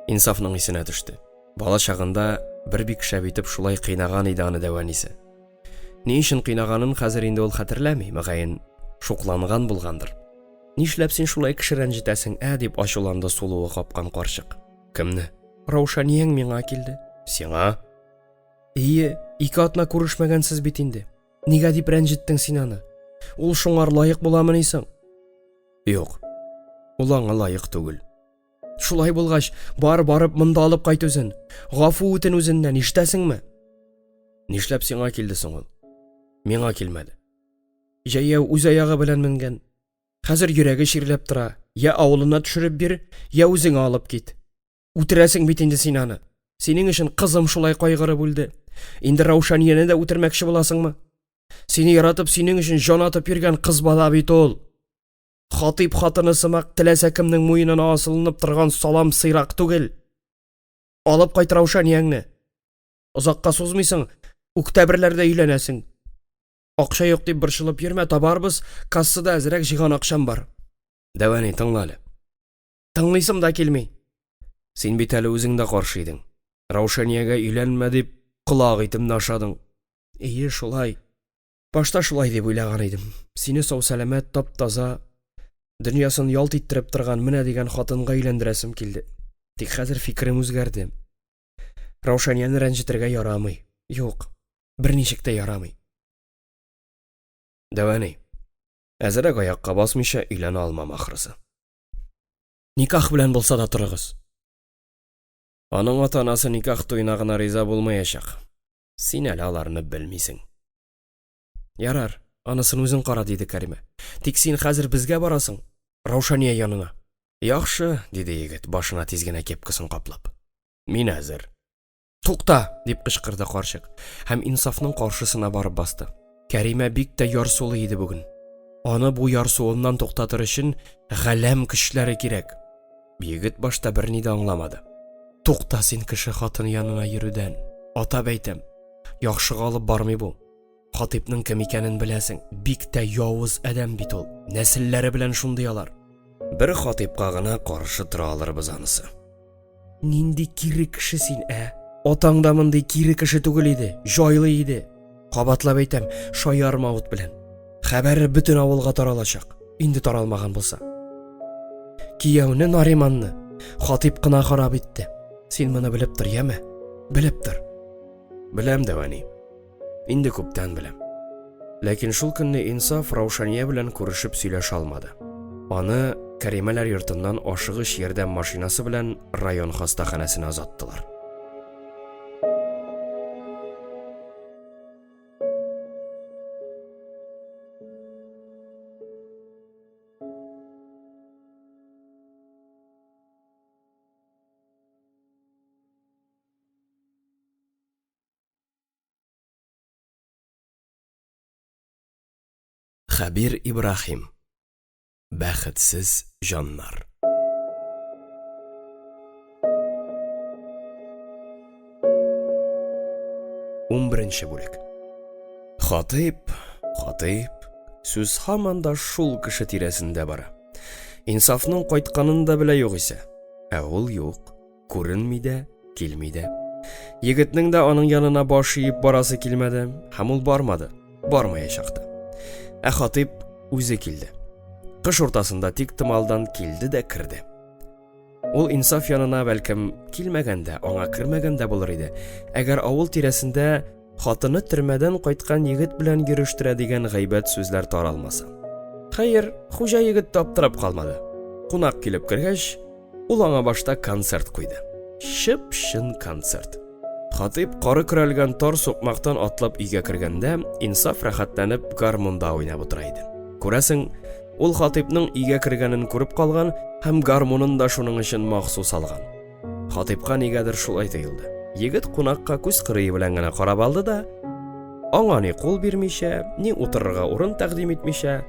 Инсафның исенә төште. Бала чагында бер бик шәп итеп шулай кыйнаган иде аны дәванисе. Ни өчен кыйнаганын хәзер инде ул хәтерләми, мөгаен шукланган булгандыр. Нишләп син шулай кеше рәнҗетәсең, дип ачуланды сулуы капкан карчык. Кемне? Раушанияң миңа килде. Сиңа? Ике атна күрешмәгәнсез бит инде. Нигә дип рәнҗеттең син аны? Ул шуңар лаек буламы нисең? Юк. Ул аңа лаек түгел. Шулай булгач, барып монда алып кайт үзен. Гафу үтен үзеннән, ишетәсеңме? Нишләп сиңа килде соң ул? Миңа килмәде. Җәяү үз аягы белән менгән. Хәзер йөрәге ширләп тора. Я авылына төшереп бир, я үзеңә алып кит. Үтерәсең бит инде син аны. Синең өчен кызым шулай кайгырып үлде. Инде Раушанияне дә үтермәкче буласыңмы? Сине яратып, синең өчен җан атып йөргән кыз бала бит ул. Хатип хатыны сымак теләсә кемнең муенына асылынып торган салам сыйрак түгел. Алып кайт Раушанияңне. Озакка сузмыйсың, октябрьләрдә өйләнәсең. Акча юк дип борчылып йөрмә, табарбыз, кассада әзрәк җыган акчам бар. Дәвани, тыңла әле. Тыңлыйсым да килми. Син бит әле үзең дә каршы идең. Раушаниягә өйләнмә дип кулак итемне ашадың. Шулай. Башта шулай дип уйлаган идем. Сине сау-сәламәт, тап-таза, дөньясын ялт иттереп торган менә дигән хатынга өйләндерәсем килде. Тик хәзер фикерем үзгәрде. Раушанияне рәнҗетергә ярамый. Юк, берничек тә ярамый. Дәвани, әзрәк аякка басмыйча өйләнә алмам ахрысы. Никах белән булса да торыгыз. Аның ата-анасы никах туена гына риза булмаячак. Син әле аларны белмисең. Ярар, анысын үзең кара, диде Кәримә. Тик син хәзер безгә барасың, Раушания янына. Яхшы, диде егет, башына тиз генә кепкасын каплап. Мин әзер. Тукта, дип кычкырды карчык, һәм инсафның каршысына барып басты. Кәримә бик тә ярсулы иде бүген. Аны бу ярсуыннан туктатыр өчен галәм көчләре кирәк. Егет башта берни дә аңламады. Тукта син кеше хатын янына йөрүдән. Атап әйтәм, яхшыга алып бармый бу. Хатипның кем икәнен беләсең, бик тә явыз адәм бит ул. Нәселләре белән шундый алар. Бер хатипка гына каршы тора алырбыз анысы. Нинди кире кеше син, Атаң да мондый кире кеше түгел иде, җайлы иде. Кабатлап әйтәм, шаярмавыт белән. Хәбәре бөтен авылга таралачак, инде таралмаган булса. Кияүне Нариманны Хатип кына харап итте. Син моны белеп тор, яме? Белеп тор. Беләм дә, Вани. Инде күптән беләм. Ләкин шул көнне Инсаф Раушания белән күрешеп сөйләшә алмады. Аны Кәримәләр йортыннан ашыгыч ярдәм машинасы белән район хастаханәсенә озаттылар. Хәбир Ибрахим. Бәхетсез җаннар. 11-нче бүлек. Хатип, сүз һаман да шул кеше тирәсендә бара. Инсафның кайтканын да белә юк исә. Ә ул юк, күренми дә, килми дә. Егетнең дә аның янына баш иеп барасы килмәде, һәм ул бармады, бармаячак та. Ә Хатип үзе килде. Кыш уртасында тик тымалдан килде дә керде. Ул Инсаф янына бәлкем килмәгәндә, аңа кермәгәндә булыр иде. Әгәр авыл тирәсендә хатыны төрмәдән кайткан егет белән йөрештерә дигән гайбәт сүзләр таралмаса. Хәер, хуҗа егет таптырып калмады. Кунак килеп кергәч, ул аңа башта концерт куйды. Шып-шын концерт. Хатип кары көрәлгән тар сукмактан атлап өйгә кергәндә, Инсаф рәхәтләнеп гармунда уйнап утыра иде. Күрәсең, ул Хатипның өйгә кергәнен күреп калган һәм гармунын да шуның өчен махсус алган. Хатипка нигәдер шулай тоелды. Егет кунакка күз кырые белән генә карап алды да, аңа ни кул бирмичә, ни утырырга урын тәкъдим итмичә,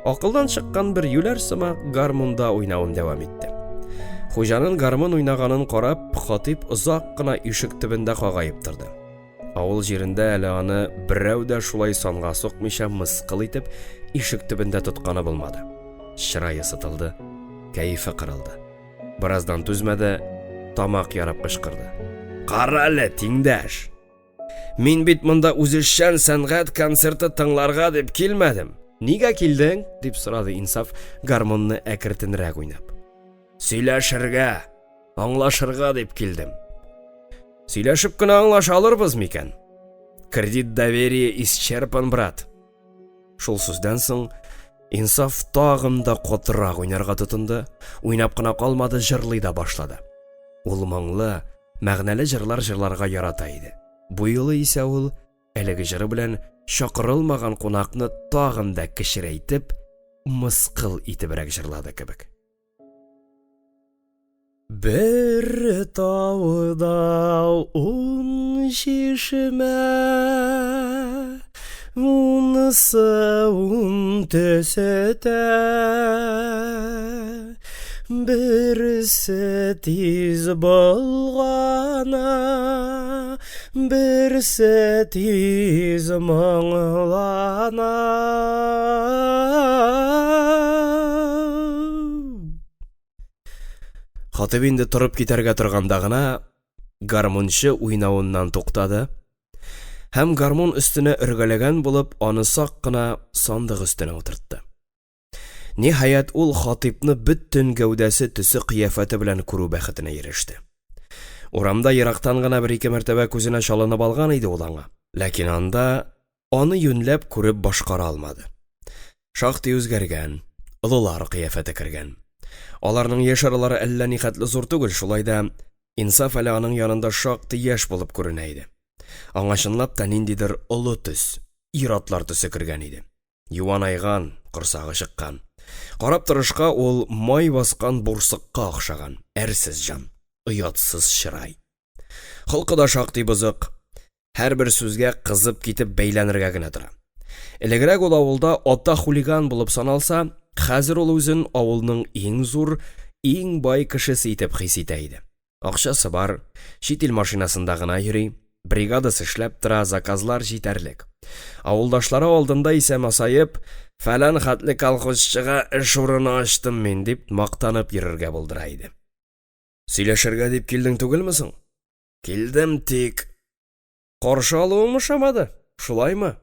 акылдан чыккан бер юләр сымак гармунда уйнавын дәвам итте. Хуҗаның гармун уйнаганын карап, Хатип озак кына ишек төбендә кагайып торды. Авыл җирендә әле аны берәү дә шулай санга сукмыйча мыскыл итеп ишек төбендә тотканы булмады. Чырае сытылды, кәефе кырылды. Бераздан түзмәде, тамак ярып кычкырды. Кара әле, тиңдәш! Мин бит монда үзешчән сәнгать концерты тыңларга дип килмәдем. Нигә килдең? Дип сорады Инсаф, гармунны әкертенрәк уйнап. Сөйләшергә, аңлашырга дип килдем. Сөйләшеп кенә аңлаша алырбыз микән? Кредит доверие исчерпан, брат. Шул сүздән соң Инсаф тагын да катырак уйнарга тотынды, уйнап кына калмады, җырлый да башлады. Ул моңлы, мәгънәле җырлар җырларга ярата иде. Бу юлы исә ул әлеге җыры белән чакырылмаган кунакны тагын да кечерәйтеп, мыскыл итебрәк җырлады кебек. Бер тауда ун шишмә, унысы ун төсетә, берсе тиз болгана, берсе тиз моңлана. Хатип инде торып китәргә торганда гына гармунчы уйнавыннан туктады һәм гармун өстенә өргәләгән булып аны сак кына сандык өстенә утыртты. Ниһаять ул Хатипны бөтен гәүдәсе төсе кыяфәте белән күрү бәхетенә иреште. Урамда ерактан гына бер-ике мәртәбә күзенә чалынып алган иде ул аңа, ләкин анда аны юньләп күреп башкара алмады. Шактый үзгәргән, олылар кыяфәте кергән. Аларның яшарлары әллә ни хәтле зур түгел, шулай да Инсаф әле аның янында шактый яшь булып күренә иде. Аңа чынлап та ниндидер олы төс, ир-атлар төсе кергән иде. Юанайган, корсагы чыккан. Карап торышка ул май баскан бурсыкка охшаган, әрсез җан, оятсыз чырай. Холкы да шактый бозык, һәрбер сүзгә кызып китеп бәйләнергә генә тора. Элегрәк ул авылда ата хулиган булып саналса, хәзер ул үзен авылның иң зур, иң бай кешесе итеп хис итә иде. Акчасы бар, чит ил машинасында гына йөри, бригадасы эшләп тора, заказлар җитәрлек. Авылдашлары алдында исә масаеп, фәлән хәтле колхозчыга эш урыны ачтым мин дип мактанып йөрергә булдыра иде. Сөйләшергә дип килдең түгелме соң? Килдем, тик каршы алуыңмы шамады? Шулаймы?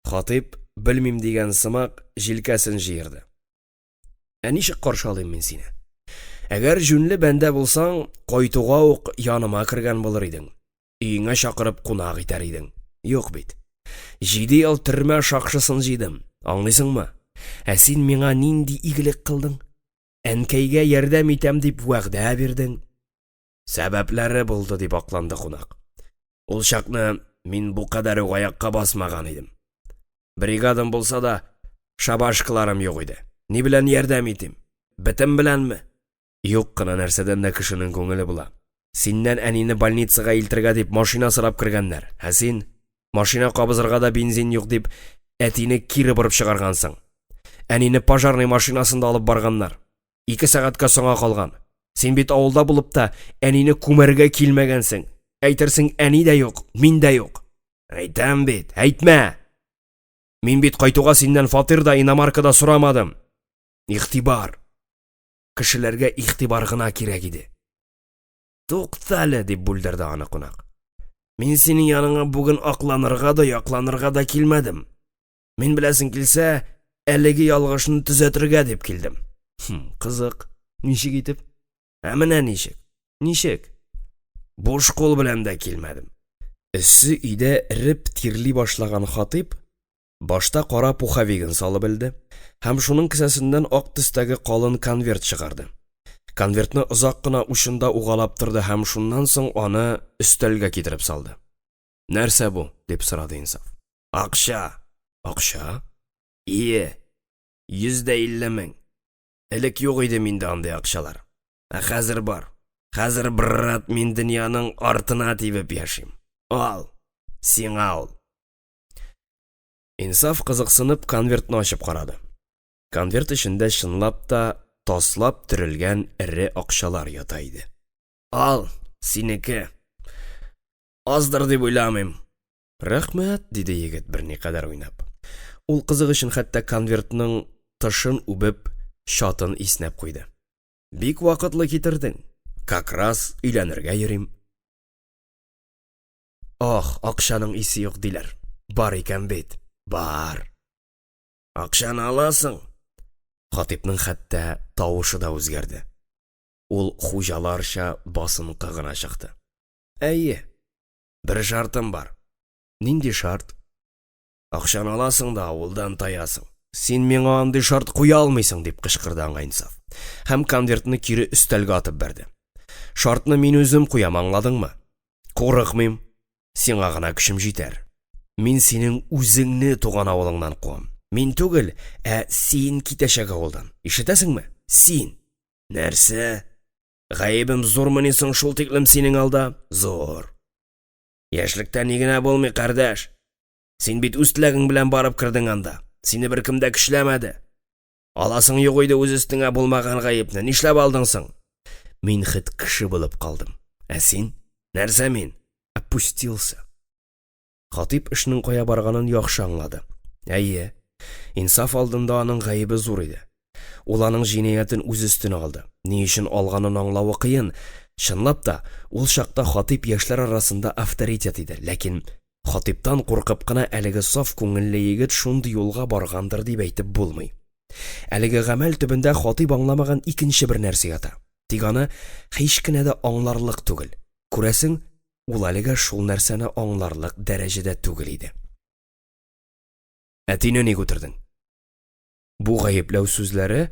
Хатип белмим дигән сымак җилкәсен җыерды. Ничек каршы алыйм мин сине? Әгәр җүнле бәндә булсаң, кайтуга ук яныма кергән булыр идең. Өеңә чакырып кунак итәр идең. Юк бит. 7 ел төрмә шакшысын җыйдым. Аңлыйсыңмы? Син миңа нинди игелек кылдың? Әнкәйгә ярдәм итәм дип вәгъдә бирдең. Сәбәпләре булды дип акланды кунак. Ул чакны мин бу кадәр үк аякка басмаган идем. Бригадам булса да, шабашкаларым юк иде. Ни белән ярдәм итим? Бетем беләнме? Юк кына нәрсәдән дә кешенең күңеле була. Синнән әнине больницага илтергә дип машина сорап кергәннәр. Син машина кабызырга да бензин юк дип әтине кире борып чыгаргансың. Әнине пожарный машинасында алып барганнар. 2 сәгатькә соңга калган. Син бит авылда булып та әнине күмәргә килмәгәнсең. Әйтерсең, әни дә юк, мин дә юк. Әйтәм бит, әйтмә. Мин бит кайтуга синнән фатирда, иномаркада сорамадым. Ихтибар. Кешеләргә ихтибар гына кирәк иде. Туктале, дип бүлдерде аны кунак. Мин синең яныңа бүген акланырга да, якланырга да килмәдем. Мин беләсең килсә, әлеге ялгышны төзәтергә дип килдем. Кызык. Ничек итеп? Менә ничек? Ничек? Бош кол белән дә килмәдем. Эссе өйдә рип тирли башлаган Хатип башта кара пуховигын салып белде һәм шуның кесәсеннән ак төстәге калын конверт чыгарды. Конвертны озак кына учында угалап торды һәм шуннан соң аны өстәлгә китереп салды. Нәрсә бу? Дип сорады Инсаф. Акча. Акча? 150 мең. Элек юк иде миндә андый акчалар. Хәзер бар. Хәзер брат, мин дөньяның артына тибеп яшим. Ал. Сиңа ал. Инсаф кызыксынып конвертны ачып карады. Конверт эчендә чынлап та таслап төрелгән эре акчалар ята иде. Ал, синеке. Аздыр дип уйламыйм. Рәхмәт, диде егет берникадәр уйнап. Ул кызык өчен хәтта конвертның тышын үбеп, шатын иснәп куйды. Бик вакытлы китердең. Как раз өйләнергә йөрим. Акчаның исе юк диләр. Бар икән бит. Бар. Акчаны аласың. Хатипның хәтта тавышы да үзгәрде. Ул хуҗаларча басынкы гына чыкты. Әйе. Бер шартым бар. Нинди шарт? Акчаны аласың да авылдан таясың. Син миңа андый шарт куя алмыйсың, дип кычкырды аңа Инсаф. Һәм конвертны кире өстәлгә атып берде. Шартны мин үзем куям, аңладыңмы? Курыкмыйм. Сиңа гына көчем җитәр. Мин синең үзеңне туган авылыңнан куам. Мин түгел, син китәчәк авылдан. Ишетәсеңме? Син. Нәрсә? Гаебем зурмыни соң шул тиклем синең алда? Зор. Яшьлектә ни генә булмый, кардәш. Син бит үз теләгең белән барып кирдең анда. Сине беркем дә көчләмәде. Аласың юк иде үз өстеңә булмаган гаепне. Нишләп алдың соң? Мин хит кеше булып калдым. Син? Нәрсә мин? Опустился. Хатип эшнең кая барганын яхшы аңлады. Әйе. Инсаф алдында аның гаебе зур иде. Ул аның җинаятын үз өстенә алды. Ни өчен алганын аңлавы кыен. Чынлап та, ул чакта Хатип яшьләр арасында авторитет иде. Ләкин Хатиптан куркып кына әлеге саф күңелле егет шундый юлга баргандыр дип әйтеп булмый. Әлеге гамәл төбендә Хатип аңламаган икенче бер нәрсә ята. Тик аны һич кенә дә аңларлык түгел. Күрәсең, ул әлегә шул нәрсәне аңларлык дәрәҗәдә түгел иде. Әтине ни күтәрдең? Бу гаепләү сүзләре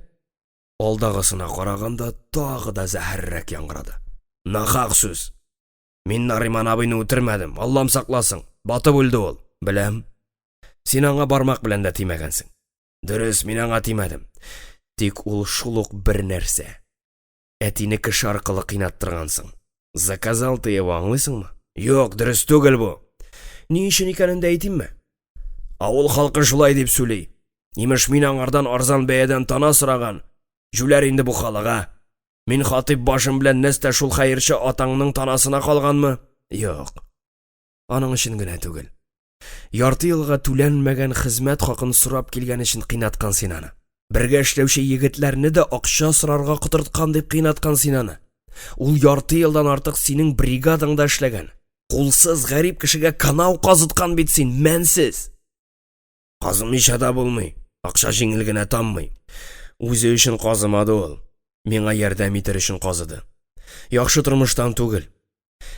алдагысына караганда тагы да зәһәррәк яңгырады. Нахак сүз. Мин Нариман абыйны үтермәдем. Аллам сакласын. Батып үлде ул. Беләм. Син аңа бармак белән дә тимәгәнсең. Дөрес, мин аңа тимәдем. Тик ул шул ук бер нәрсә. Әтине кеше аркылы кыйнаттыргансың. Заказал ты его, аңлыйсыңмы? Юк, дөрес түгел бу. Ни өчен икәнен дә әйтимме? Авыл халкы шулай дип сөйли. Имеш, мин аңардан арзан бәядән тана сораган. Жүләр инде бу халыга. Мин Хатип башым белән нәстә шул хәерче атаңның танасына калганмы? Юк. Аның өчен генә түгел. Ярты елга түләнмәгән хезмәт хакын сорап килгән өчен кыйнаткан син аны. Бергә эшләүче егетләрне дә акча сорарга котырткан дип кыйнаткан син аны. Ул ярты елдан артык синең бригадаңда эшләгән. Кулсыз гарип кешегә канау казыткан бит син, мәнсез. Казымыйча да булмый. Акча җиңел генә таммый. Үзе өчен казымады ул. Миңа ярдәм итер өчен казыды. Яхшы тормыштан түгел.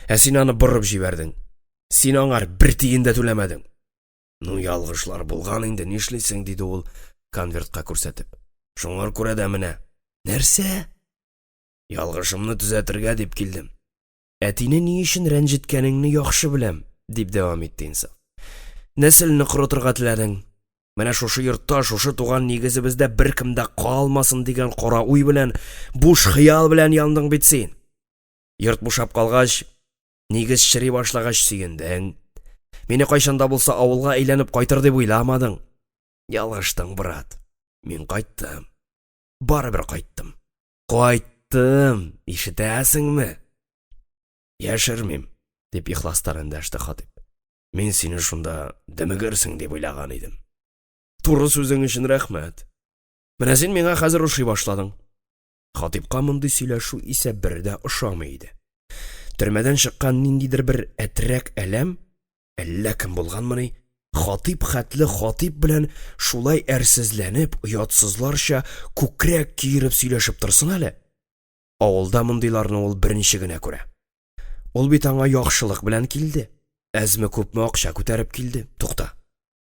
Ә син аны борып җибәрдең. Син аңар бер тиен дә түләмәдең. Ну, ялгышлар булган инде, нишлисең, диде ул конвертка күрсәтеп. Шуңар күрә дә менә. Нәрсә? Ялгышымны төзәтергә дип килдем. Әтине ни өчен рәнҗеткәнеңне яхшы беләм, дип дәвам итте инсан. Нәселне корытырга теләдең. Менә шушы йортта, шушы туган нигезебездә беркем дә калмасын дигән кара уй белән, буш хыял белән яндың бит син. Йорт бушап калгач, нигез чыри башлагач сөендең. Мине кайчанда булса авылга әйләнеп кайтыр дип уйламадың. Ялгыштың, брат. Мин кайттым. Барыбер кайттым. Кайттым, ишетәсеңме? Яшермим, дип ихластан дәште Хатип. Мин сине шунда димегерсең дип уйлаган идем. Туры сүзең өчен рәхмәт. Менә син миңа хәзер ошый башладың. Хатипка мондый сөйләшү исә бердә ошамый иде. Төрмәдән чыккан ниндидер бер әтрәк әләм, әллә кем булганмыни, Хатип хәтле Хатип белән шулай әрсезләнеп, оятсызларча күкрәк киереп сөйләшеп торсын әле. Авылда мондыйларны ул беренче генә күрә. Ул бит аңа яхшылык белән килде. Әзме күпме акча күтәреп килде. Тукта.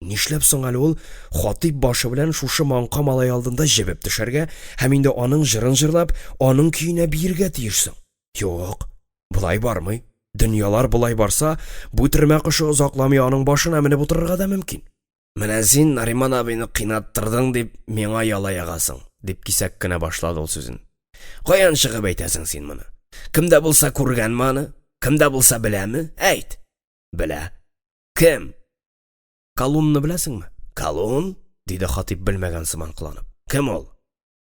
Нишләп соң әле ул Хатип башы белән шушы манка малай алдында җебеп төшәргә һәм инде аның җырын җырлап, аның көенә биергә тиешсең? Юк, булай бармый. Дөньялар булай барса, бу төрмә кышы озакламый аның башына менеп утырырга да мөмкин. Менә син Нариман абыйны кыйнаттырдың дип миңа яла ягасың, дип кисәк кенә башлады ул сүзен. Каян чыгып әйтәсең син моны? Кемдә булса күргәнме аны? Кемдә булса беләме? Әйт. Белә. Кем? Калунны беләсеңме? Калун? Диде Хатип белмәгән сыман кыланып. Кем ул?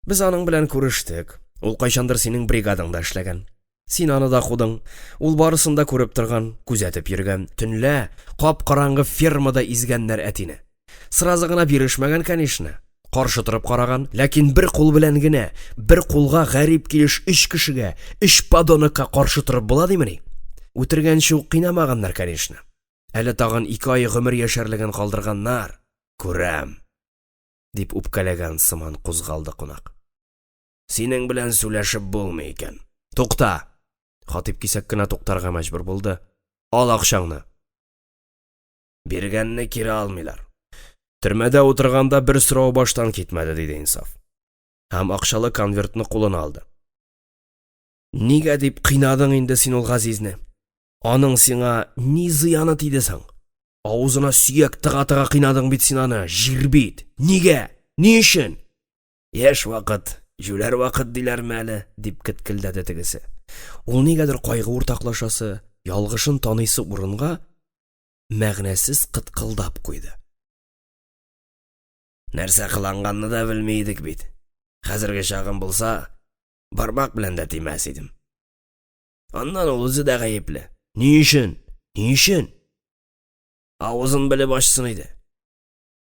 Без аның белән күрештек. Ул кайчандыр синең бригадаңда эшләгән. Син аны да кудың. Ул барысын да күреп торган, күзәтеп йөргән. Төнлә кап-караңгы фермада изгәннәр әтине. Сразу гына бирешмәгән, конечно. Каршы торып караган, ләкин бер кул белән генә, бер кулга гарип килеш 3 кешегә, 3 подонокка каршы торып була димени? Үтергәнче үк кыйнамаганнар, конечно. Әле тагын 2 ай гомер яшәрлеген калдырганнар. Күрәм, дип үпкәләгән сыман кузгалды кунак. Синең белән сөйләшеп булмый икән. Тукта. Хатип кисәк кенә туктарга мәҗбүр булды. Ал акчаңны. Биргәнне кире алмыйлар. Төрмәдә утырганда бер сорау баштан китмәде, диде инсаф. Һәм акчалы конвертны кулына алды. Нигә дип кыйнадың инде син ул Газизне? Аның сиңа ни зыяны тиде соң? Авызына сөяк тыга-тыга кыйнадың бит син аны, җир бит. Нигә? Ни өчен? Яшь вакыт, җүләр вакыт диләрме әле, дип киткелдәде тегесе. Ул нигәдер кайгы уртаклашасы, ялгышын танысы урынга мәгънәсез кыткылдап куйды. Нәрсә кыланганны да белмәйдек бит. Хәзерге чагым булса, бармак белән дә тимәс идем. Аннан ул үзе дә гаепле. Ни өчен? Ни өчен? Авызын белеп ачсын иде.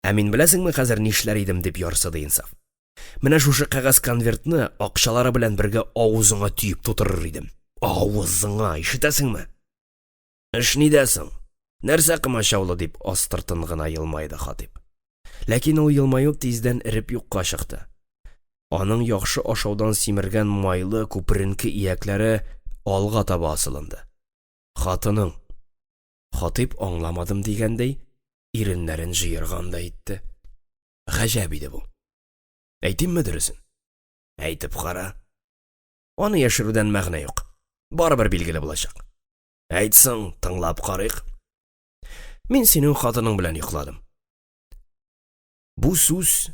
Ә мин беләсеңме хәзер нишләр идем, дип ярсыды инсаф. Менә шушы кәгазь конвертны акчалары белән бергә авызыңа тиеп тутырыр идем. Авызыңа, ишетәсеңме? Эш нидәсең? Нәрсә кымачаулы, дип астыртын гына елмайды Хатип. Ләкин ул елмаю тиздән иреп юкка чыкты. Аның яхшы ашаудан симергән майлы күперенке иякләре алга таба асылынды. Хатының. Хатип аңламадым дигәндәй, иреннәрен җыерган да итте. Гаҗәп иде бу. Әйтимме дөресен? Әйтеп кара. Аны яшерүдән мәгънә юк. Барыбер билгеле булачак. Әйтсәң, тыңлап карыйк. Мин синең хатының белән йокладым. Бу сүз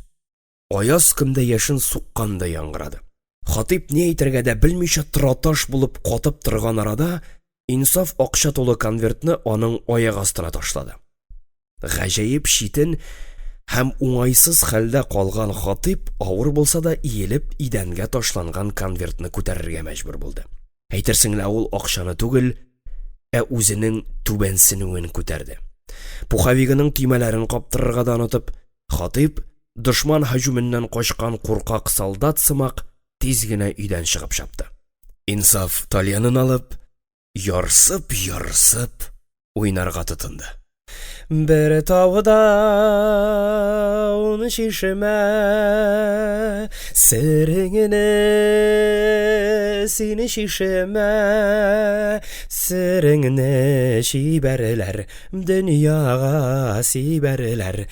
аяз кемдә яшен сукканда яңгырады. Хатип ни әйтергә дә белмичә тыраташ булып катып торган арада, инсаф акча тулы конвертны аның аяк астына ташлады. Гаҗәеп шитен һәм уңайсыз хәлдә калган Хатип авыр булса да иелеп идәнгә ташланган конвертны күтәрергә мәҗбүр булды. Әйтерсең лә ул акчаны түгел, ә үзенең түбәнсенүен күтәрде. Пуховигының төймәләрен каптырырга да онытып, Хатип дошман һөҗүменнән качкан куркак солдат сымак тиз генә өйдән чыгып чапты. Инсаф тальянын алып, ярсып уйнарга тотынды. Бер тауда ун шишмә сиреңне сине шишмә сиреңне шибәрләр дөньяга сибәрләр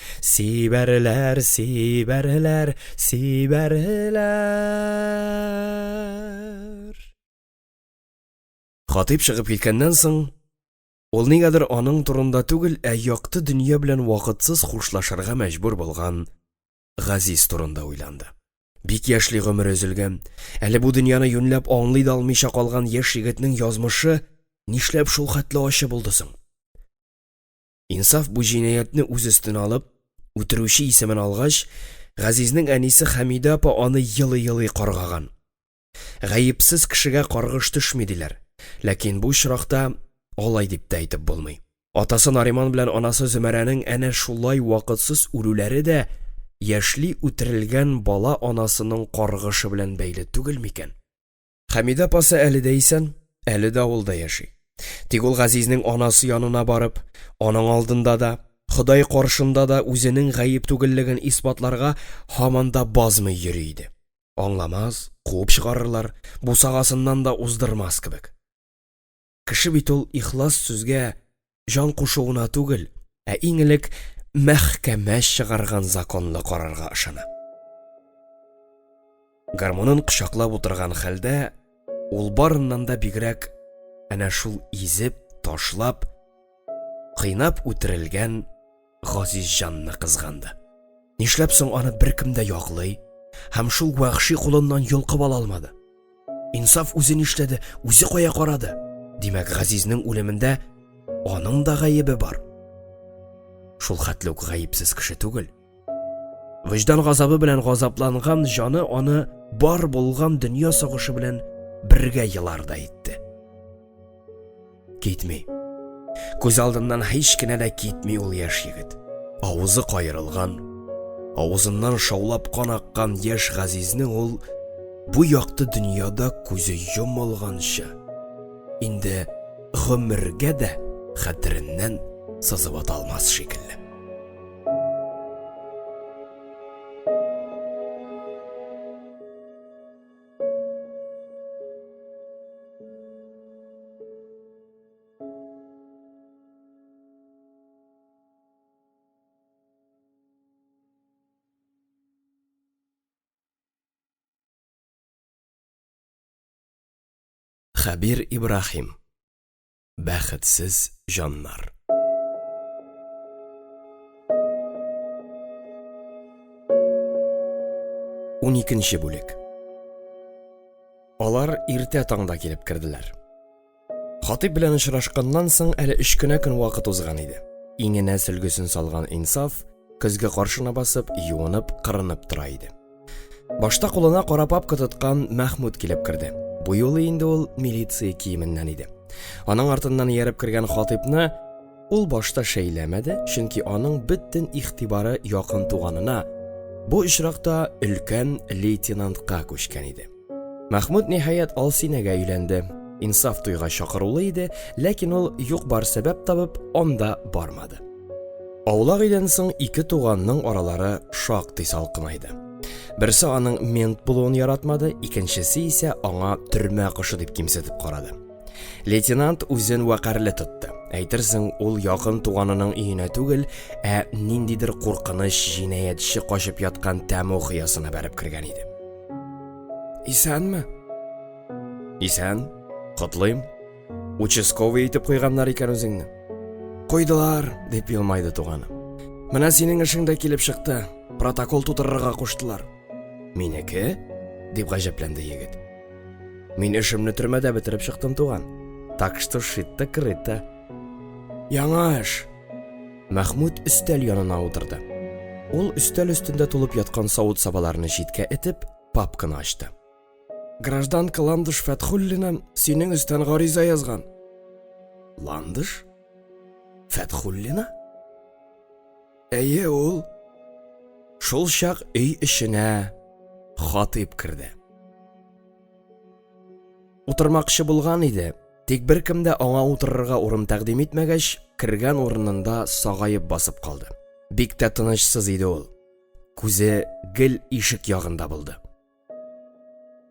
Хатип чыгып киткәннән соң, ул нигәдер аның турында түгел, якты дөнья белән вакытсыз хушлашырга мәҗбүр булган Газиз турында уйланды. Бик яшьли гомер өзелгән, әле бу дөньяны юньләп аңлый да алмыйча калган яшь егетнең язмышы нишләп шул хәтле ачы булды соң? Инсаф бу җинаятьне үз өстенә алып, үтерүче исемен алгач, Газизнең әнисе Хәмидә апа аны йылый каргаган. Гаепсез кешегә каргыш төшми диләр. Ләкин бу очракта алай дип тә әйтеп булмый. Атасы Нариман белән анасы Зөмәрәнең әнә шулай вакытсыз үлүләре дә яшьли үтерелгән бала анасының каргышы белән бәйле түгел микән? Хәмидә апасы әле дә исән, әле дә авылда яши. Тик ул Газизнең анасы янына барып, аның алдында да, Ходай каршында да үзенең гаеп түгеллеген исбатларга һаман да базмый йөри иде. Аңламас, куып чыгарырлар, бусагасыннан да уздырмас кебек. Кеше бит ул ихлас сүзгә, жан кушуына түгел, иң элек мәхкәмә чыгарган законлы карарга ышана. Гармонын кочаклап утырган хәлдә, ул барыннан да бигрәк әнә шул изеп, ташлап, кыйнап үтерелгән Газиз җанны кызганды. Нишләп соң аны беркем дә яклый, һәм шул вахши кулыннан йолкып ала алмады? Инсаф үзе нишләде, үзе кая карады? Димәк, Газизнең үлемендә аның да гаебе бар. Шул хәтле үк гаепсез кеше түгел. Вөҗдан газабы белән газапланган җаны аны бар булган дөнья сагышы белән бергә еларда итте. Китми. Күз алдыннан һич кенә дә китми ул яшь егет. Авызы кайрылган, авызыннан шаулап кан аккан яшь Газизнең ул бу якты дөньяда күзе йомылганча инде гомергә дә хәтереннән сызып ата алмас шикелле. Хәбир Ибраһим. Бәхетсез җаннар. 12-нче бүлек. Алар иртә таңда килеп керделәр. Хатип белән очрашканнан соң әле 3 көн вакыт узган иде. Иңенә сөлгесен салган Инсаф көзгә каршына басып, юынып, кырынып тора иде. Башта кулына кара папка тоткан Мәхмүд килеп керде. Бу юлы инде ул милиция киеменнән иде. Аның артыннан ярып кергән Хатипны ул башта шәйләмәде, чөнки аның бөтен игътибары якын туганына, бу очракта өлкән лейтенантка күчкән иде. Мәхмүд ниһаять Алсинәгә өйләнде. Инсаф туйга чакырулы иде, ләкин ул юк бар сәбәп табып анда бармады. Аула өйдән соң 2 туганның аралары шактый салкынайды. Берсе аның мент булуын яратмады, икенчесе исә аңа төрмә кышы дип кимсетеп карады. Лейтенант үзен вакарлы тотты. Әйтерсең, ул якын туганының өенә түгел, ниндидер куркыныч җинаятчы качып яткан тәмү хыясына барып кергән иде. Исәнме? Исән, котлыйм. Участковый итеп куйганнар икән үзеңне. Койдылар, дип елмайды туганы. Менә синең эшең дә килеп чыкты. Протокол тутырырга куштылар. Минеке? Дип гаҗәпләнде егет. Мин эшемне төрмәдә бетереп чыктым туган. Так что шитта крыта. Яңа эш. Мәхмүд өстәл янына утырды. Ул өстәл өстендә тулып яткан савыт сабаларны читкә этеп, папканы ачты. Гражданка Ландыш Фәтхуллина синең өстән гариза язган. Ландыш? Фәтхуллина? Әйе ул. Шул чак өй ішенә Хатип кірді. Утырмакчы булган иде, тик беркем дә аңа утырырга урын тәкъдим итмәгәч, кергән урынында сагайып басып калды. Бик тә тынычсыз иде ул. Күзе гел ишек ягында булды.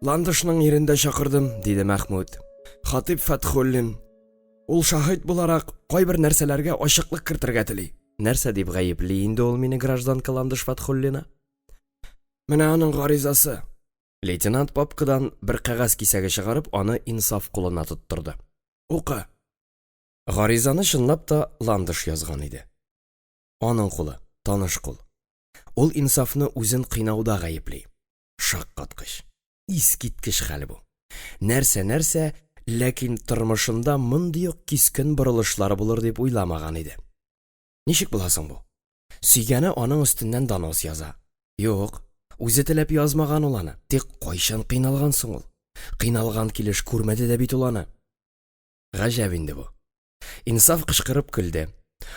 Ландышның yerендә чакырдым, диде Мәхмүд. Хатип Фәтхуллин. Ул шаһид буларак кайбер нәрсәләргә ачыклык кертергә тели. Нәрсә дип гаепли инде ул мине гражданка Ландыш Фәтхуллина? Менә аның гаризасы. Лейтенант папкадан бер кәгазь кисәге чыгарып, аны Инсаф кулына тоттырды. Укы. Гаризаны чынлап та Ландыш язган иде. Аның кулы, таныш кул. Ул Инсафны үзен кыйнауда гаепли. Шаккаткыч. Искиткеч хәл бу. Нәрсә, ләкин тормышында мондый ук кискен борылышлары булыр дип уйламаган иде. Ничек буласың бу? Сөйгәне аның өстеннән донос яза. Юк, үзе теләп язмаган ул аны. Тик кайчан кыйналгансың ул? Кыйналган килеш күрмәде дә бит ул аны. Гаҗәп инде бу. Инсаф кычкырып көлде.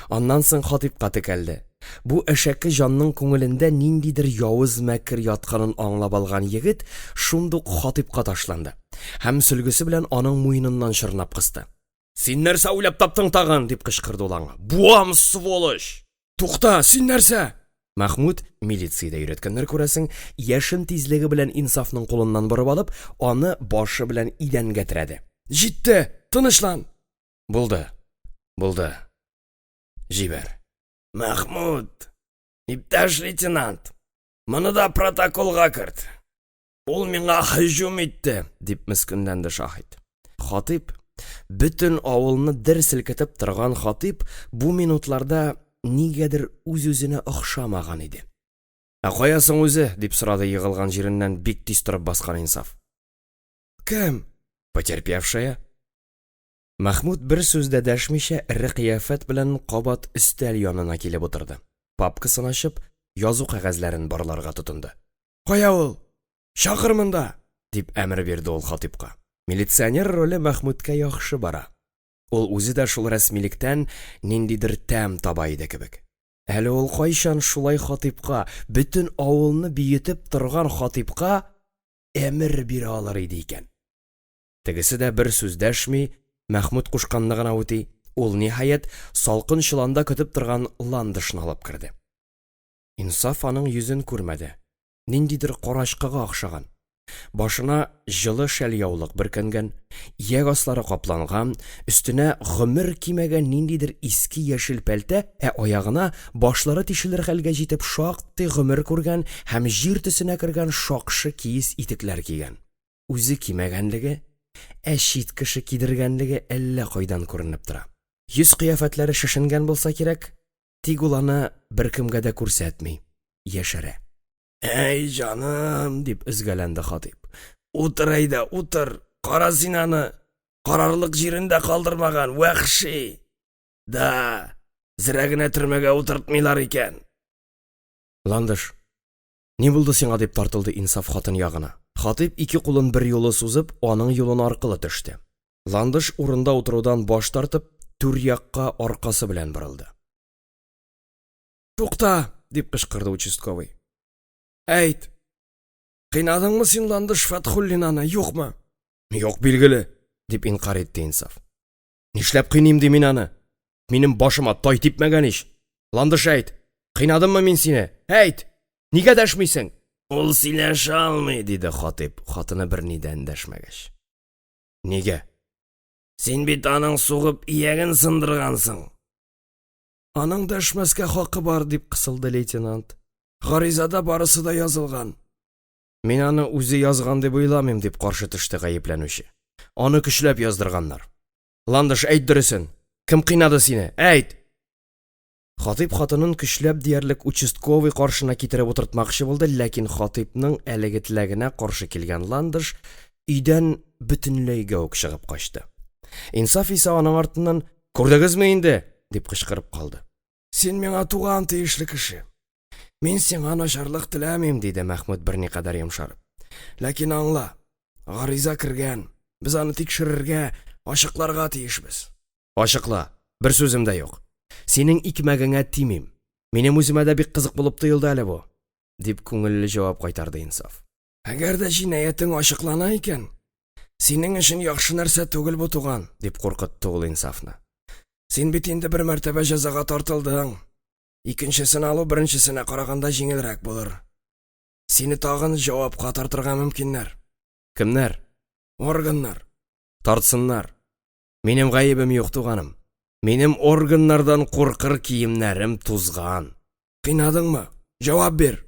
Аннан соң Хатипка текәлде. Бу әшәке җанның күңелендә ниндидер явыз мәкер ятканын аңлап алган егет шундук Хатипка ташланды. Һәм сөлгесе белән аның муеныннан чырнап кысты. Син нәрсә уйлап таптың тагын? Дип кычкырды ул аңа. Буам, сволочь! Тукта, син нәрсә? Мәхмүд, милициядә өйрәткәннәр күрәсең, яшен тизлеге белән Инсафның кулыннан борып алып, аны башы белән идәнгә терәде. Җитте, тынычлан. Булды. Җибәр. Мәхмүд, иптәш лейтенант, моны да протоколга керт. Ул миңа һөҗүм итте, дип мискенләнде шаһид. Хатип, бөтен авылны дер селкетеп торган Хатип, бу минутларда нигәдер үз-үзенә охшамаган иде. Каясың үзе? Дип сорады егылган җиреннән бик тиз торып баскан Инсаф. Кем? Потерпевшая. Мәхмүд бер сүздә дәшмичә ире кыяфәт белән кабат өстәл янына килеп утырды. Папкасын ачып, язу кәгазьләрен барларга тотынды. Кая ул? Чакыр монда, дип әмер бирде ул Хатипка. Милиционер роле Мәхмүдкә яхшы бара. Ул үзе дә шул рәсмилектән ниндидер тәм таба иде кебек. Әле ул кайчан шулай Хатипка, бөтен авылны биетеп торган Хатипка әмер бирә алыр иде икән. Тегесе дә бер сүз дәшми, Мәхмүд кушканны гына үти. Ул ниһаять салкын чыланда көтеп торган Ландышны алып керде. Инсаф аның йөзен күрмәде. Ниндидер карачкыга охшаган. Башына җылы шәльяулык бөркәнгән, ияк аслары капланган, өстенә гомер кимәгән ниндидер иске яшел пәлтә, аягына башлары тишелер хәлгә җитеп шактый гомер күргән һәм җир төсенә кергән шакшы киез итекләр кигән. Үзе кимәгәнлеге, чит кеше кидергәнлеге әллә кайдан күренеп тора. Йөз кыяфәтләре шешенгән булса кирәк, тик ул аны беркемгә дә күрсәтми, яшәрә. Әй җаным, дип өзгәләнде Хатип. Утыр әйдә, утыр. Кара син аны карарлык җирендә калдырмаган вәхши. Да, зрәгенә төрмәгә утыртмыйлар икән. Ландыш, ни булды сиңа? Дип тартылды Инсаф хатын ягына. Хатип ике кулын бер юлы сузып, аның юлын аркылы төште. Ландыш урында утырудан баш тартып, түр якка аркасы белән борылды. Тукта, дип кычкырды участковый. Әйт, кыйнадыңмы син Ландыш Фәтхуллинаны, юкмы? Юк, билгеле, дип инкар итте Инсаф. Нишләп кыйныйм ди мин аны? Минем башыма тай типмәгән ич. Ландыш, әйт, кыйнадыммы мин сине? Әйт, нигә дәшмисең? Ул сөйләшә алмый, диде Хатип, хатыны бернидән дәшмәгәч. Нигә? Син бит аның сугып ияген сындыргансың. Аның дәшмәскә хакы бар, дип кысылды лейтенант. Гаризада барысы да язылган. Мин аны үзе язган дип уйламыйм, дип каршы төште гаепләнүче. Аны көчләп яздырганнар. Ландыш, әйт дөресен. Кем кыйнады сине? Әйт. Хатип хатынын көчләп диярлек участковый каршына китереп утыртмакчы булды, ләкин Хатипның әлеге теләгенә каршы килгән Ландыш өйдән бөтенләйгә үк чыгып качты. Инсаф исә аның артыннан «Күрдегезме инде?» дип кычкырып калды. Син миңа туган тиешле кеше. Мин сиңа начарлык теләмим, диде Мәхмүд берникадәр йомшарып. Ләкин аңла, гариза кергән. Без аны тикшерергә, ачыкларга тиешбез. Ачыкла, бер сүзем дә юк. Синең икмәгеңә тимим. Минем үземә дә бик кызык булып тоелды әле бу. дип күңелле җавап кайтарды Инсаф. Әгәр дә җинаятың ачыклана икән, синең өчен яхшы нәрсә түгел бу туган, дип куркытты ул Инсафны. Син бит инде бер мәртәбә җәзага тартылдың. Икенчесен алу беренчесенә караганда җиңелрәк булыр. Сине тагын җавапка тартырга мөмкиннәр. Кемнәр? Органнар. Тартсыннар. Минем гаебем юк, туганым. Минем органнардан куркыр киемнәрем тузган. Кыйнадыңмы? Җавап бир.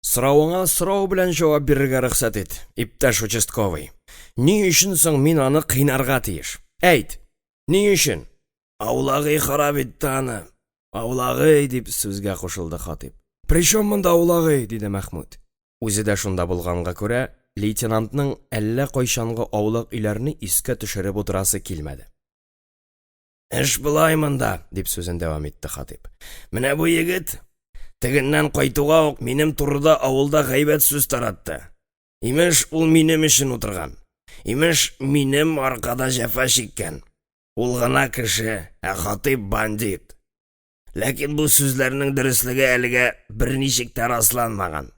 Сорауыңа сорау белән җавап бирергә рөхсәт ит, иптәш участковый. Ни өчен соң мин аны кыйнарга тиеш? Әйт, ни өчен? Аулагый харап итте аны. Аулагый, дип сүзгә кушылды Хатип. Причем монда аулагый, Диде Мәхмүд. Үзе дә шунда булганга күрә, лейтенантның әллә кайчанғы аулак өйләрне искә төшереп утырасы килмәде. Эш булай монда, дип сүзен дәвам итте Хатип. Менә бу егет тегеннән кайтуга ук минем турыда авылда гайбәт сүз таратты. Имеш, ул минем өчен утырган. Имеш, минем аркада җәфа чиккән. Ул гына кеше, ә Хатип бандит. Ләкин бу сүзләрнең дөрестлеге әлегә берничек тә расланмаган.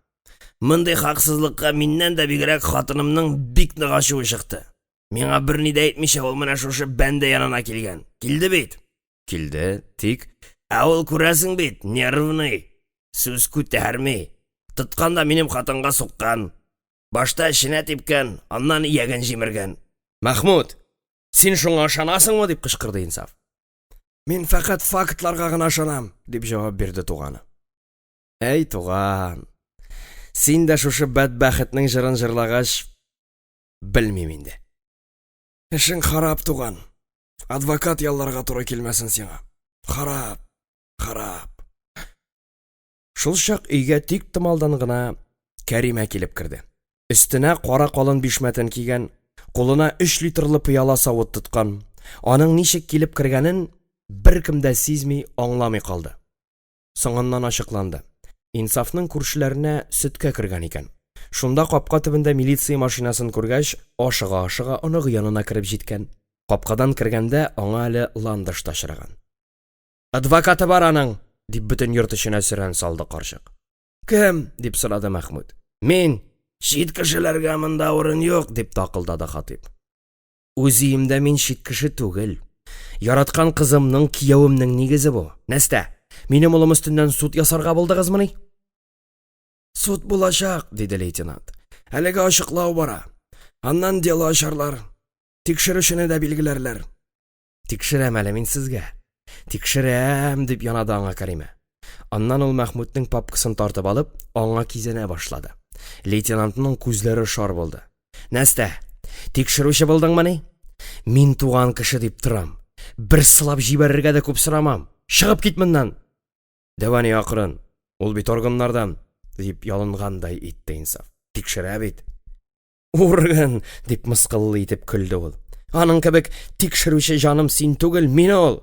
Мондый хаксызлыкка миннән дә бигрәк хатынымның бик нык ачуы чыкты. Миңа берни дә әйтмичә ул менә шушы бәндә янына килгән. Килде бит? Килде, тик Ә ул күрәсең бит, нервный. Сүз күтәрми. Тотканда минем хатынга суккан. Башта эченә типкән, аннан иягән җимергән. Мәхмүд, син шуңа ышанасыңмы, дип кычкырды Инсаф. Мин фақат фактларга гына ышанам, дип җавап бирде туганы. Әй туган, син дә шушы бәдбәхетнең җырын җырлагач, белмим инде. Эшең харап, туган. Адвокат ялларга туры килмәсен сиңа. Харап, харап. Шул чак өйгә тик томалдан гына Кәримә килеп керде. Өстенә кара калын бишмәтен кигән, кулына 3 литрлы пыяла савыт тоткан. Аның ничек килеп кергәнен беркем дә сизми, аңламый калды. Соңыннан ачыкланды. Инсафның күршеләренә сөткә кергән икән. Шунда капка төбендә милиция машинасын күргәч, ашыга-ашыга аның янына кирип җиткән. Капкадан кергәндә аңа әле ландыш ташырган. Адвокаты бар аның, дип бөтен йорт эченә сөрән салды карчык. Кем? Дип сорады Мәхмүд. Мин. Чит кешеләргә монда урын юк, дип такылдады Хатип. Үз өемдә мин чит кеше түгел. Яраткан кызымның, киявемнең нигезе бу. Нәрсә? Минем улым өстеннән суд ясарга булдыгызмыни? Суд булачак, диде лейтенант. Әлегә ачыклау бара. Аннан дело ачарлар. Тикшерүчене дә билгеләрләр. Тикшерәм әле мин сезгә. Тикшерәм, дип янады аңа Кәримә. Аннан ул Мәхмүднең папкасын тартып алып, аңа кизәнә башлады. Лейтенантның күзләре шар булды. Нәрсә? Тикшерүче булдыңмыни? Мин туган кеше дип торам. Бер сылап җибәрергә дә күп сорамам. Чыгып кит моннан. Дәвани акрын. Ул бит органнардан, дип ялынгандай итте Инсаф. Тикшерә бит. Урган, дип мыскыллы итеп көлде ул. Аның кебек тикшерүче җаным син түгел, мин ул.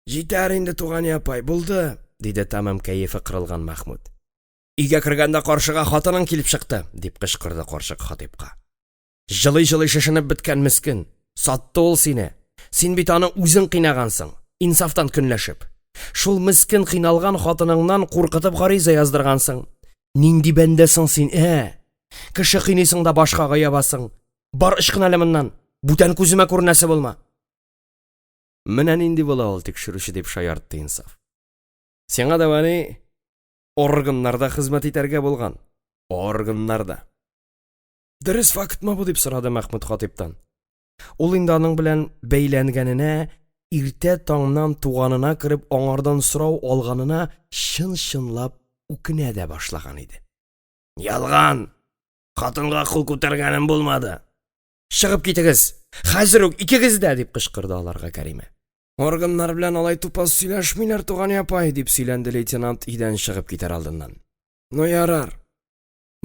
Җитәр инде, туган апай, булды, диде тамам кәефе кырылган Мәхмүд. Өйгә кергәндә каршыга хатының килеп чыкты, дип кычкырды карчык Хатипка. Җылый-җылый шешенеп беткән мескен. Сатты ул сине. Син бит аны үзең кыйнагансың, Инсафтан көнләшеп. Шул мескен кыйналган хатыныңнан куркытып гариза яздыргансың. Нинди бәндәсең син, Кеше кыйнысың да башкага ябасың. Бар ычкын әле моннан. Бүтән күземә күрнәсе булма. Менә нинди була ул тикшерүче, дип шаяртты Инсаф. Сиңа Дәвани органнарда хезмәт итәргә булган. Органнарда. Дөрес фактмы бу, дип сорады Мәхмүд Хатиптан. Ул инде аның белән бәйләнгәненә, иртә таңнан туганына кирип аңардан сорау алганына чын-чынлап үкенә дә башлаган иде. Ялган. Хатынга кул күтәргәнем булмады. Чыгып китегез. Хәзер үк икегез дә, дип кычкырды аларга Кәримә. Органнар белән алай тупас сөйләшмиләр, туган апай, дип сөйләнде лейтенант идән чыгып китәр алдыннан. Ну ярар.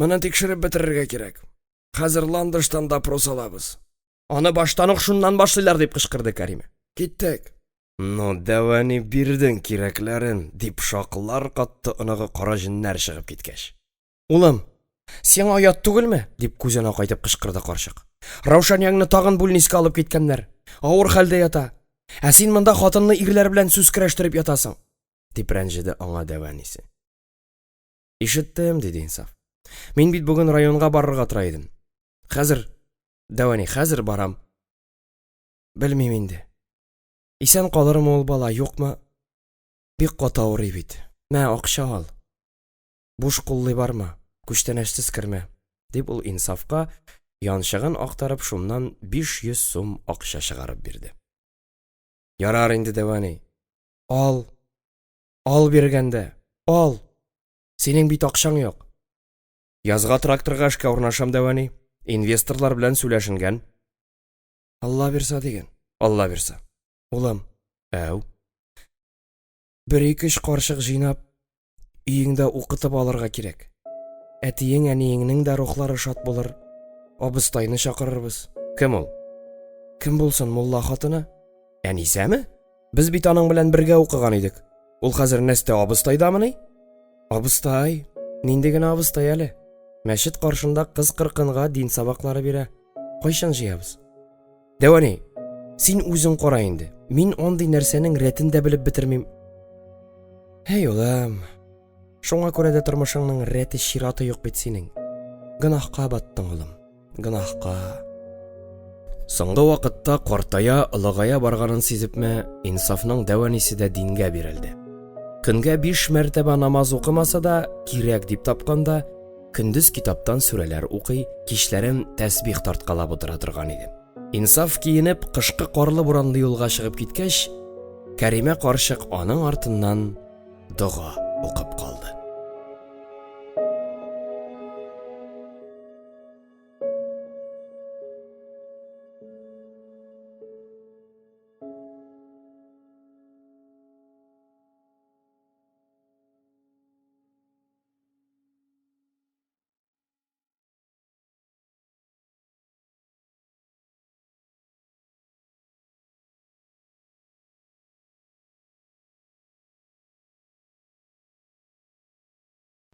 Моны тикшереп бетерергә кирәк. Хәзер ландыштан допрос алабыз. Аны баштан ук шуннан башлыйлар, дип кычкырды Кәримә. Киттек. Ну, Дәвани бирдең кирәкләрен, дип шакыллар катты оныгы кара җеннәр чыгып киткәч. Улым, син аят түгелме? Дип күзенә кайтып кычкырды карчык. Раушанияңны тагын бүлнискә алып киткәннәр. Авыр хәлдә ята. Ә син монда хатынны ирләр белән сүз көрәштереп ятасың, дип рәнҗеде аңа Дәванисе. Ишеттем, диде Инсаф. Мин бит бүген районга барырга тора идем. Хәзер, Дәвани, хәзер барам. Белмим инде. Исән калырмы ул бала, юкмы? Бик каты авырый бит. Мә, акча ал. Буш куллый барма, күчтәнәшсез кермә. Дип ул Инсафка янчыгын актарып шуннан 500 сум акча чыгарып бирде. Ярар инде, Дәвани. Ал. Ал биргәндә. Ал. Синең бит акчаң юк. Язга тракторга эшкә урнашам, Дәвани. Инвесторлар белән сөйләшенгән. Алла бирса дигән. Алла бирса. Улым, әү. 1-2 карчык җыйнап, өеңдә укытып алырга кирәк. Әтиең, әниеңнең дә рухлары шат булыр. Абыстайны чакырырбыз. Кем ул? Кем булсын, мулла хатыны? Әнисәме? Без бит аның белән бергә укыган идек. Ул хәзер нәрсә, абыстайдамыни? Абыстай, нинди генә абыстай әле? Мәчет каршында кыз кыркынга дин сабаклары бирә. Кайчан җыябыз? Дәвани, син үзең кара инде. Мин андый нәрсәнең рәтен дә белеп бетермим. Эй, улым. Шуңа күрә дә тормышыңның рәте чираты юк бит синең. Гынахка баттың, улым. Гынахка. Соңгы вакытта картая, ылыгая барганын сизепме, Инсафның Дәванисе дә дингә бирелде. Көнгә 5 мәртәбә намаз укымаса да, кирәк дип тапканда, көндез китаптан сүрәләр укый, кичләрен тәсбих тарткалап утыра торган иде. Инсаф киенеп, кышкы карлы буранлы юлга чыгып киткәч, Кәримә карчык аның артыннан дуга укып калды.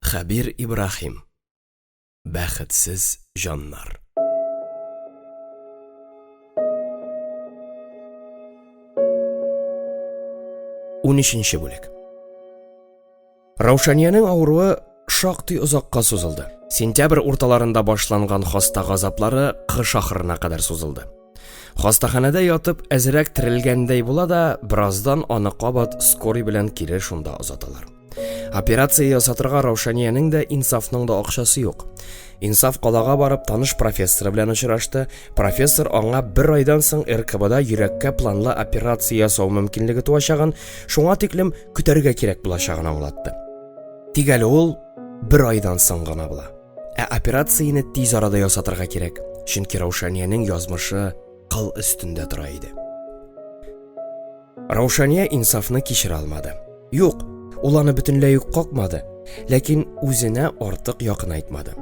Хәбир Ибрахим. Бәхетсез җаннар. 13-нче бүлек. Раушаниянең авыруы шактый озакка сузылды. Сентябрь урталарында башланган хаста газаплары кыш ахырына кадәр сузылды. Хастаханәдә ятып әзрәк терелгәндәй була да, бираздан аны кабат скорый белән кире шунда озаталар. Операция ясатырга Раушаниянең дә, Инсафның да акчасы юк. Инсаф калага барып таныш профессор белән очрашты. Профессор аңа 1 айдан соң РКБда йөрәккә планлы операция ясау мөмкинлеге туачагын, шуңа тиклем көтәргә кирәк булачагын аңлатты. Тик әле ул 1 айдан соң гына була. Операцияны тиз арада ясатырга кирәк, чөнки Раушаниянең язмышы кыл өстендә тора иде. Раушания Инсафны кичерә алмады. Юк, ул аны бөтенләй үк какмады, ләкин үзенә артык якынайтмады.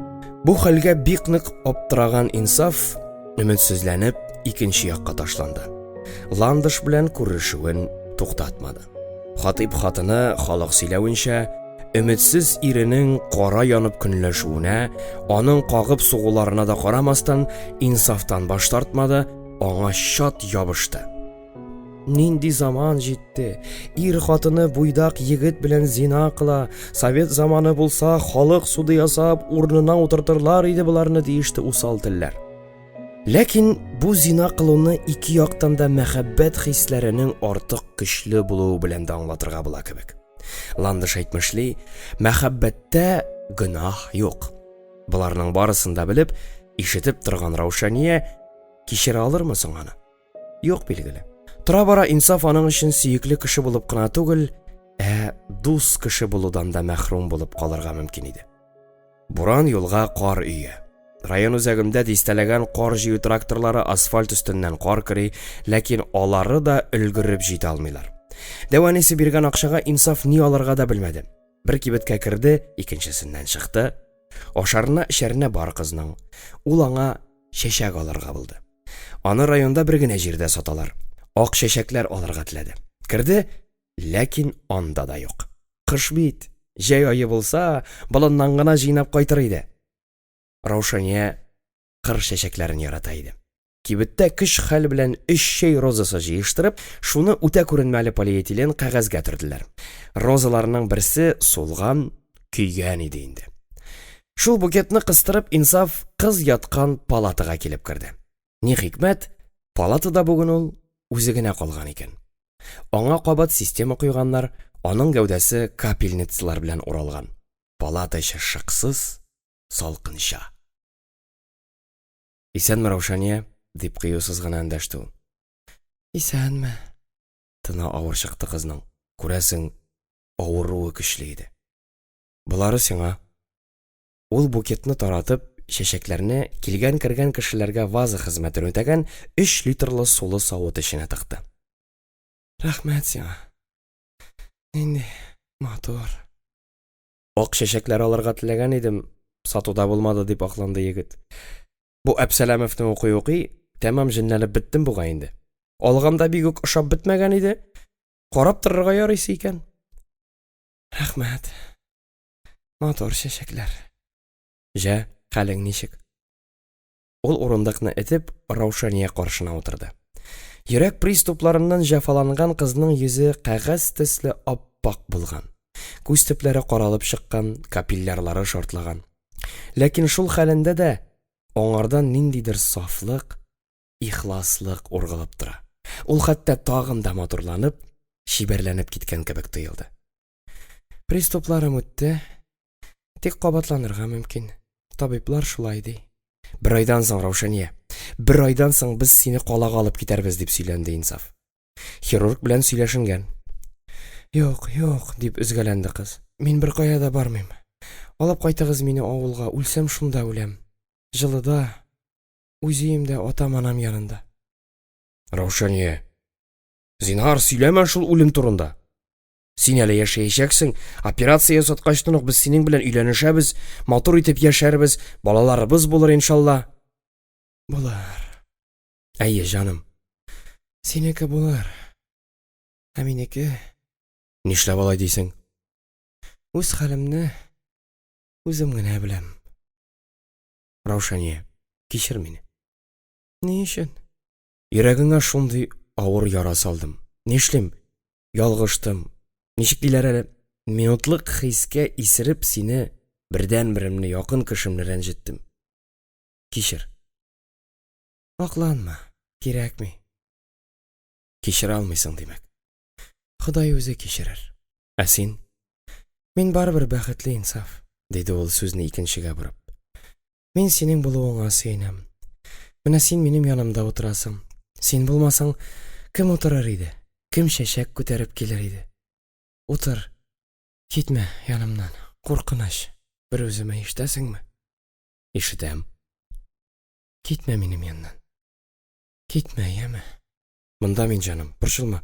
Бу хәлгә бик нык аптыраган Инсаф өметсезләнеп икенче якка ташланды. Ландыш белән күрешүен туктатмады. Хатип хатыны халык сөйләвенчә, өметсез иренең кара янып көнләшүенә, аның кагып сугуларына да карамастан, Инсафтан баш тартмады, аңа чат ябышты. Нинди заман җитте. Ир хатыны буйдак егет белән зина кыла. Совет заманы булса, халык суды ясап, урынына утыртырлар иде буларны диеште усал телләр. Ләкин бу зина кылуны ике яктан да мәхәббәт хисләренең артык көчле булуы белән дә аңлатырга була кебек. Ландыш әйтмешли, мәхәббәттә гөнаһ юк. Буларның барысын да белеп, ишетеп торган Раушания кичерә алырмы соң аны? Юк, билгеле. Тора-бара Инсаф аның өчен сөекле кеше булып кына түгел, дус кеше булудан да мәхрүм булып калырга мөмкин иде. Буран юлга кар өйе. Район үзәгендә дистәләгән кар җыю тракторлары асфальт өстеннән кар кыри, ләкин алары да өлгереп җитә алмыйлар. Дәванисе биргән акчага Инсаф ни алырга да белмәде. Бер кибеткә керде, икенчесеннән чыкты. Ашарына эшәренә бар кызның. Ул аңа чәчәк алырга булды. Аны районда бер генә җирдә саталар. Ак чәчәкләр алырга теләде. Керде, ләкин анда да юк. Кыш бит, җәй айы булса, болыннан гына җыйнап кайтыр иде. Раушания кыр чәчәкләрен ярата иде. Кибеттә көч хәл белән 3 чәй розасы җыештырып, шуны үтә күренмәле полиэтилен кәгазьгә төрделәр. Розаларның берсе сулган, көйгән иде инде. Шул букетны кыстырып, Инсаф кыз яткан палатага килеп керде. Ни хикмәт, палатада бүген ул үзе генә калган икән. Аңа кабат система куйганнар, аның гәүдәсе капельницалар белән уралган. Палата эче шыксыз, салкынча. «Исәнме, Раушания?» дип кыюсыз гына эндәште ул. «Исәнме?» Тына авыр чыкты кызның. Күрәсең, авыруы көчле иде. «Булары сиңа». Ул букетны таратып, чәчәкләрне килгән-кергән кешеләргә ваза хезмәтен үтәгән 3 литрлы сулы савыт эченә тыкты. «Рәхмәт сиңа. Инде матур». «Ак чәчәкләр алырга теләгән идем, сатуда булмады», дип акланды егет. «Бу Әпсәләмовны укый, тәмам җенләнеп беттем буга инде. Алганда бик үк ошап бетмәгән иде. Карап торырга ярыйсы икән». «Рәхмәт. Матур чәчәкләр. Җә, хәлең ничек?» Ул урындыкны этеп, Раушания каршына утырды. Йөрәк приступларыннан җәфаланган кызның йөзе кәгазь төсле аппак булган. Күз төпләре каралып чыккан, капиллярлары шартлаган. Ләкин шул хәлендә дә аңардан ниндидер сафлык, ихласлык ургылып тора. Ул хәтта тагын да матурланып, шибәрләнеп киткән кебек тоелды. «Приступларым үтте. Тик кабатланырга мөмкин. Табиблар шулай ди. 1 айдан соң, Раушания, 1 айдан соң без сине калага алып китәрбез», дип сөйләнде Инсаф. «Хирург белән сөйләшенгән». «Юк, юк», дип үзгәләнде кыз. «Мин бер кая да бармыйм. Алып кайтыгыз мине авылга, үлсәм шунда үләм. Җылыда, үз өемдә, атам-анам янында». «Раушания, зинһар сөйләмә шул үлем турында. Син әле яшәячәксең, операция ясаткачтан ук без синең белән өйләнешәбез, матур итеп яшәрбез, балаларыбыз булыр иншалла». «Булыр. Әйе, җаным. Синеке булыр. Ә минеке...» «Нишләп алай дисең?» «Үз хәлемне үзем генә беләм». «Раушания, кичер мине. «Ни өчен?» Йөрәгеңә шундый авыр яра салдым. Нишлим? Ялгыштым. Ничек диләр әле? Минутлык хискә исереп сине, бердән-беремне, якын кешемне рәнҗеттем. Кичер». «Акланма, кирәкми». «Кичерә алмыйсың димәк». «Ходай үзе кичерер». «Ә син?» «Мин барыбер бәхетле, Инсаф», диде ул сүзне икенчегә борып. «Мин синең булуыңа сөенәм. Менә син минем янымда утырасың. Син булмасаң, кем утырыр иде? Кем чәчәк күтәреп килер иде? Утыр. Китмә янымнан. Куркыныч. Бер үземә ишетәсеңме?» «Ишетәм». «Китмә минем яннан. Китмә, яме?» «Монда мин, җаным, борчылма.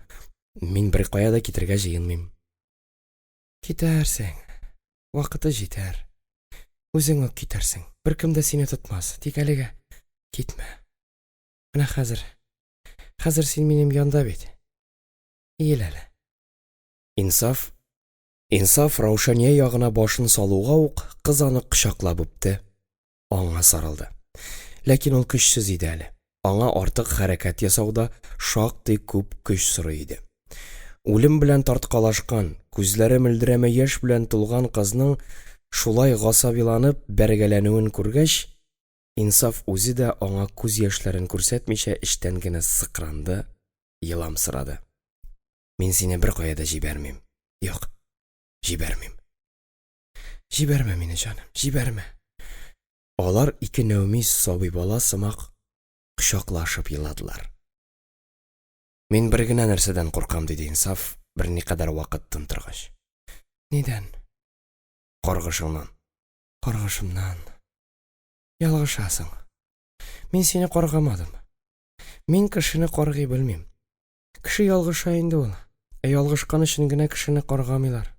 Мин бер кая да китергә җыенмыйм». «Китәрсең. Вакыты җитәр. Үзең үк китәрсең. Беркем дә сине тотмас. Тик әлегә китмә. Менә хәзер син минем янда бит. Иел әле». Инсаф Раушания ягына башын салуга ук кыз аны кочаклап үпте, аңа сарылды. Ләкин ул көчсез иде әле. Аңа артык хәрәкәт ясауда шактый күп көч сорый иде. Үлем белән тарткалашкан, күзләре мөлдерәмә яшь белән тулган кызның шулай гасабиланып бәргәләнүен күргәч, Инсаф үзе дә аңа күз яшьләрен күрсәтмичә эчтән генә сыкранды, еламсырады. «Мин сине бер кая да җибәрмим. Юк, җибәрмим». «Җибәрмә мине, җаным, җибәрмә». Алар ике нәүмис сабый бала сымак кочаклашып еладылар. «Мин бер генә нәрсәдән куркам», диде Инсаф, бер никадәр вакыт тын торгач. «Нидән?» «Каргышыңнан». «Каргышымнан. Ялгышасың. Мин сине каргамадым. Мин кешене каргый белмим. Кеше ялгыша инде ул. Ялгышкан өчен генә кешене каргамыйлар».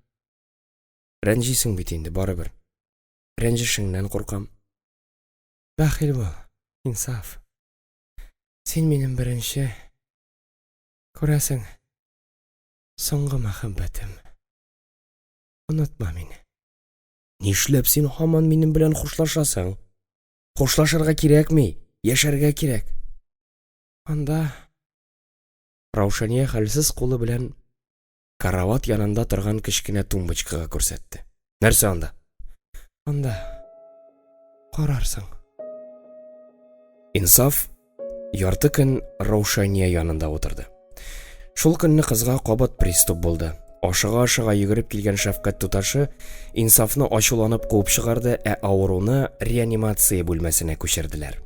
«Рәнҗисең бит инде барыбер». «Рәнҗешеңнән куркам». «Бәхил бул, Инсаф. Син минем беренче, күрәсең, соңгы мәхәббәтем. Онытма мине». «Нишләп син һаман минем белән хушлашасың? Хушлашырга кирәкми, яшәргә кирәк». «Анда...» Раушания хәлсез кулы белән карават янында торган кечкенә тумбочкага күрсәтте. «Нәрсә анда?» «Анда Карарсың. Инсаф ярты көн Раушания янында отырды. Шул көнне кызга кабат приступ булды. Ашыга-ашыга йөгереп килгән шәфкать туташы Инсафны ачуланып куып чыгарды, авыруны реанимация бүлмәсенә күчерделәр.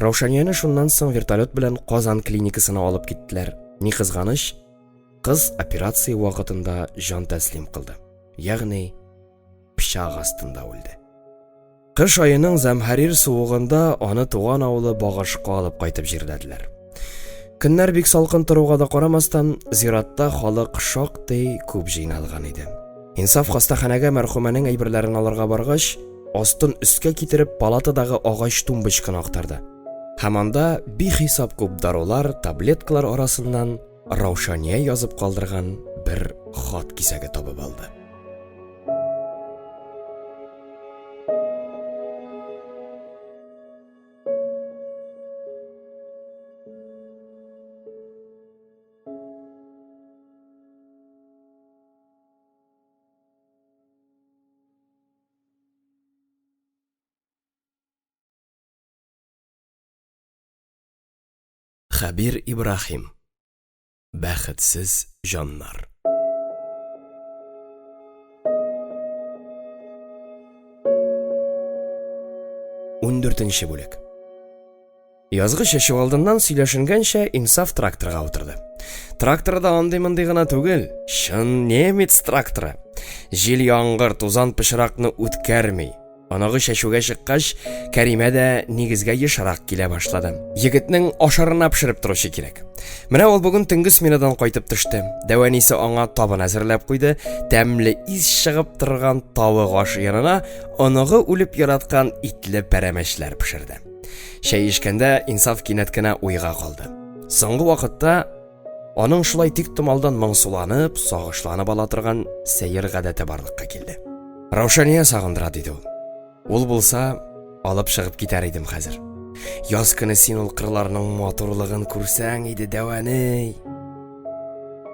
Раушанияны шуннан соң вертолет белән Казан клиникасына алып киттеләр. Ни кызганыч, кыз операция вакытында жан тәслим кылды. Ягъни пычак астында үлде. Кыш айының Замхарир суыгында аны туган авылы Багашка алып кайтып җирләделәр. Көннәр бик салкын торуга да карамастан, зиратта халык шактый күп җыйналган иде. Инсаф хастаханәгә мәрхүмәнең әйберләрен алырга баргач, астын өскә китереп палатадагы агач тумбочканы актарды. Һәм анда бихисап күп дарулар, таблеткалар арасыннан Раушания язып калдырган бер хат кисәге табып алды. Хабир Ибрахим. Бәхетсез җаннар. Ундүртенче бүлек. Язгы чәчү алдыннан сөйләшенгәнчә Инсаф тракторга утырды. Тракторда андый-мондый гына түгел, чын немец тракторы. Җил яңгыр тузан пычракны үткәрми. Анагы чәчүгә чыккач, Кәримә дә нигезгә ешрак килә башлады. Егетнең ашарына пешереп торучы кирәк. Менә ул бүген төнге сменадан кайтып төште. Дәвәнисе аңа табын әзерләп куйды. Тәмле ис чыгып торган тавык ашы янына анагы үлеп яраткан итле пәрәмәчләр пешерде. Чәй эчкәндә Инсаф кинәт кенә уйга калды. Соңгы вакытта аның шулай тик томалдан моңсуланып, сагышланып ала торган сәер гадәте барлыкка килде. Раушания сагындыра диде ул. Ул булса, алып чыгып китәр идем хәзер. Яз көне син ул кырларның матурлыгын күрсәң иде, Дәвәней.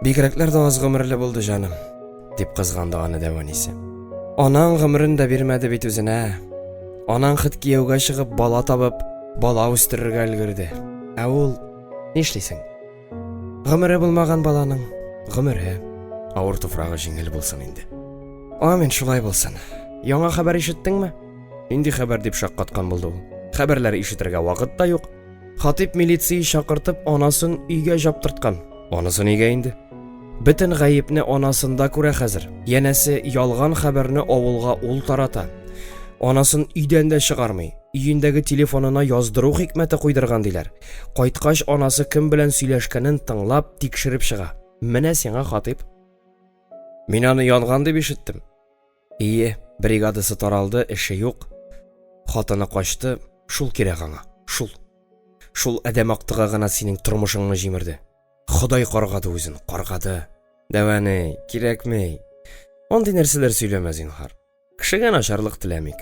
Бигрәкләр дә аз гомерле булды җаным, дип кызганды аны Дәвәнисе. Анаң гомерен дә бирмәде бит үзенә. Анаң хит кияүгә чыгып, бала табып, бала үстерергә өлгерде. Ә ул нишлисең? Гомере булмаган баланың гомере. Авыр туфрагы җиңел булсын инде. Амин, шулай булсын. Яңа хәбәр ишеттеңме? Инди хәбәр дип шаккаткан булды ул. Хәбәрләр ишетергә вакыт та юк. Хатип милиция чакыртып, анасын өйгә жаптырткан. Анысы нигә инде? Бөтен гаепне анасында күрә хәзер. Янәсе ялган хәбәрне авылга ул тарата. Анасын өйдән дә чыгармый. Өендәге телефонына яздыру хикмәте куйдырган диләр. Кайткач анасы кем белән сөйләшкәнен тыңлап, тикшереп чыга. Менә сиңа Хатип. Мин аны янган дип ишеттем. Ие, бригадасы таралды, эше юк. Хатыны качты, шул кирәк аңа. Шул адәм актыга гына синең тормышыңны җимерде. Ходай каргады үзен, каргады. Дәвәней, кирәкмәй. Андый нәрсәләр сөйләмә зинһар. Кешегә начарлык теләмик.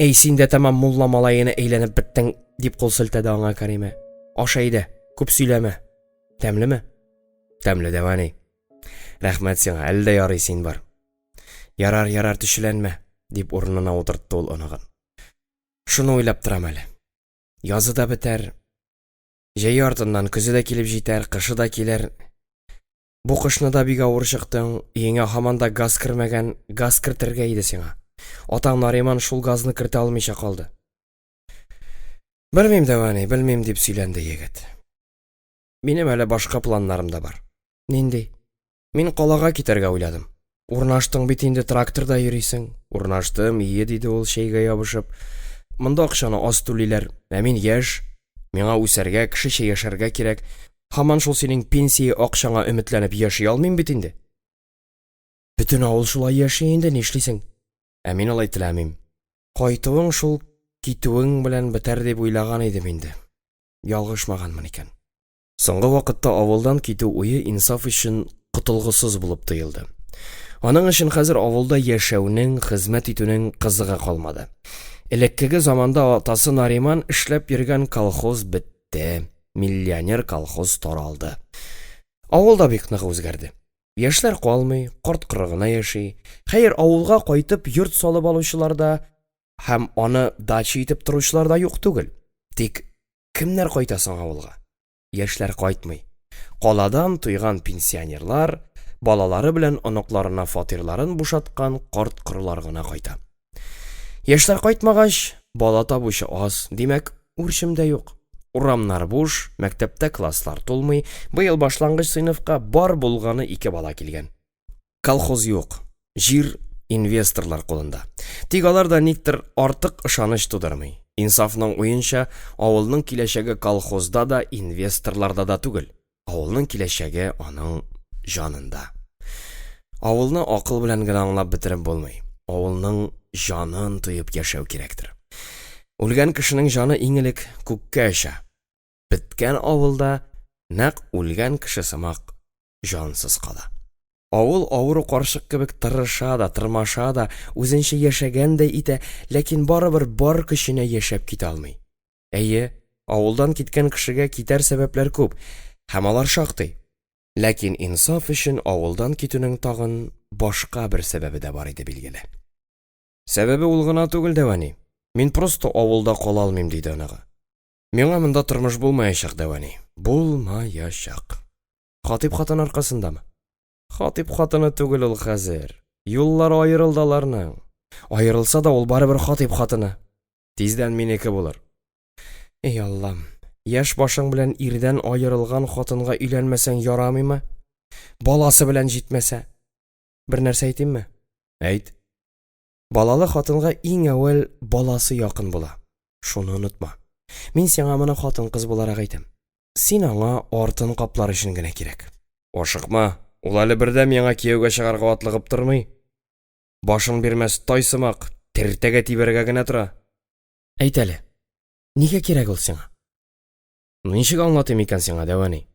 Эй, син дә тәмам мулла малаены әйләнеп беттең, дип кул селтәде аңа Кәримә. Аша иде, күп сөйләмә. Тәмлеме? Тәмле, Дәвәней. Рәхмәт сиңа, әлдә ярый син бар. Ярар, төшеләнмә, дип урынына утыртты ул анагын. Шуны уйлап торам әле. Язы да бетәр. Җәй артыннан көзе дә килеп җитәр, кышы да килер. Бу кышны да бик авыр чыктың, еңә һаман да газ кермәгән, газ кертергә иде сиңа. Атаң Нариман шул газны кертә алмыйча калды. Белмим, Дәвәней, белмим, дип сөйләнде егет. Минем әле башка планнарым да бар. Нинди? Мин калага китәргә уйладым. Урнаштың бит инде, тракторда йөрисең. Урнаштым, ие, диде ул чәйгә ябышып. Монда акчаны аз түлиләр. Ә мин яшь, миңа үсәргә, кешечә яшәргә кирәк. Һаман шул синең пенсия акчаңа өметләнеп яши алмыйм бит инде. Бөтен авыл шулай яши инде, нишлисең? Ә мин алай теләмим. Кайтуың шул китүең белән бетәр дип уйлаган идем инде. Ялгышмаганмын икән. Соңгы вакытта авылдан китү уе Инсаф өчен котылгысыз булып тоелды. Аның өчен хәзер авылда яшәүнең, хезмәт итүнең кызыгы калмады. Элеккеге заманда атасы Нариман эшләп йөргән колхоз бетте. Миллионер колхоз таралды. Авылда бик нык үзгәрде. Яшьләр калмый, карт кырыгына яши. Хәер, авылга кайтып йорт салып алучылар да һәм аны дача итеп торучылар да юк түгел. Тик кемнәр кайта соң авылга? Яшьләр кайтмый. Каладан туйган пенсионерлар, балалары белән оныкларына фатирларын бушаткан карт-корылар гына кайта. Яшьләр кайтмагач, бала табучы аз, димәк, үрчем дә юк. Урамнар буш, мәктәптә класслар тулмый, быел башлангыч сыйныфка бар булганы 2 бала килгән. Колхоз юк, җир инвесторлар кулында. Тик алар да никтер артык ышаныч тудырмый. Инсафның уенча, авылның киләчәге колхозда да, инвесторларда да түгел. Авылның киләчәге аның җанында. Авылны акыл белән генә аңлап бетереп булмый. Авылның җанын тоеп яшәү кирәктер. Үлгән кешенең җаны иң элек күккә оча. Биткән авылда нәкъ үлгән кеше сымак җансыз кала. Авыл авыру каршык кебек тырыша да, тырмаша да, үзенчә яшәгәндәй итә, ләкин барыбер бар көченә яшәп китә алмый. Әйе, авылдан киткән кешегә китәр сәбәпләр күп, һәм алар шактый. Ләкин инсаф өчен авылдан китүнең тагын башка бер сәбәбе дә бар иде билгеле. Сәбәбе ул гына түгел дәвани. Мин просто авылда кала алмыйм диде анага. Миңа монда тормыш булмаячак дәвани. Булмаячак. Хатип хатын аркасындамы? Хатип хатыны түгел ул хәзер. Юллар аерылды аларның. Аерылса да ул барыбер хатип хатыны. Тиздән минеке булыр. Эй Аллам, яшь башың белән ирдән аерылган хатынга өйләнмәсәң ярамыймы? Баласы белән җитмәсә. Бер нәрсә әйтимме? Әйт. Балалы хатынга иң әүвәл баласы якын була. Шуны онытма. Мин сиңа моны хатын-кыз буларак әйтәм. Син аңа артын каплар өчен генә кирәк. Ашыкма, ул әле бердә миңа кияүгә чыгарга атлыгып тормый. Башын бирмәс тайсымак, тертәгә тибәргә генә тора. Әйт әле. Нигә кирәк ул сиңа? Ничек аңлатыйм икән сиңа, дәвани?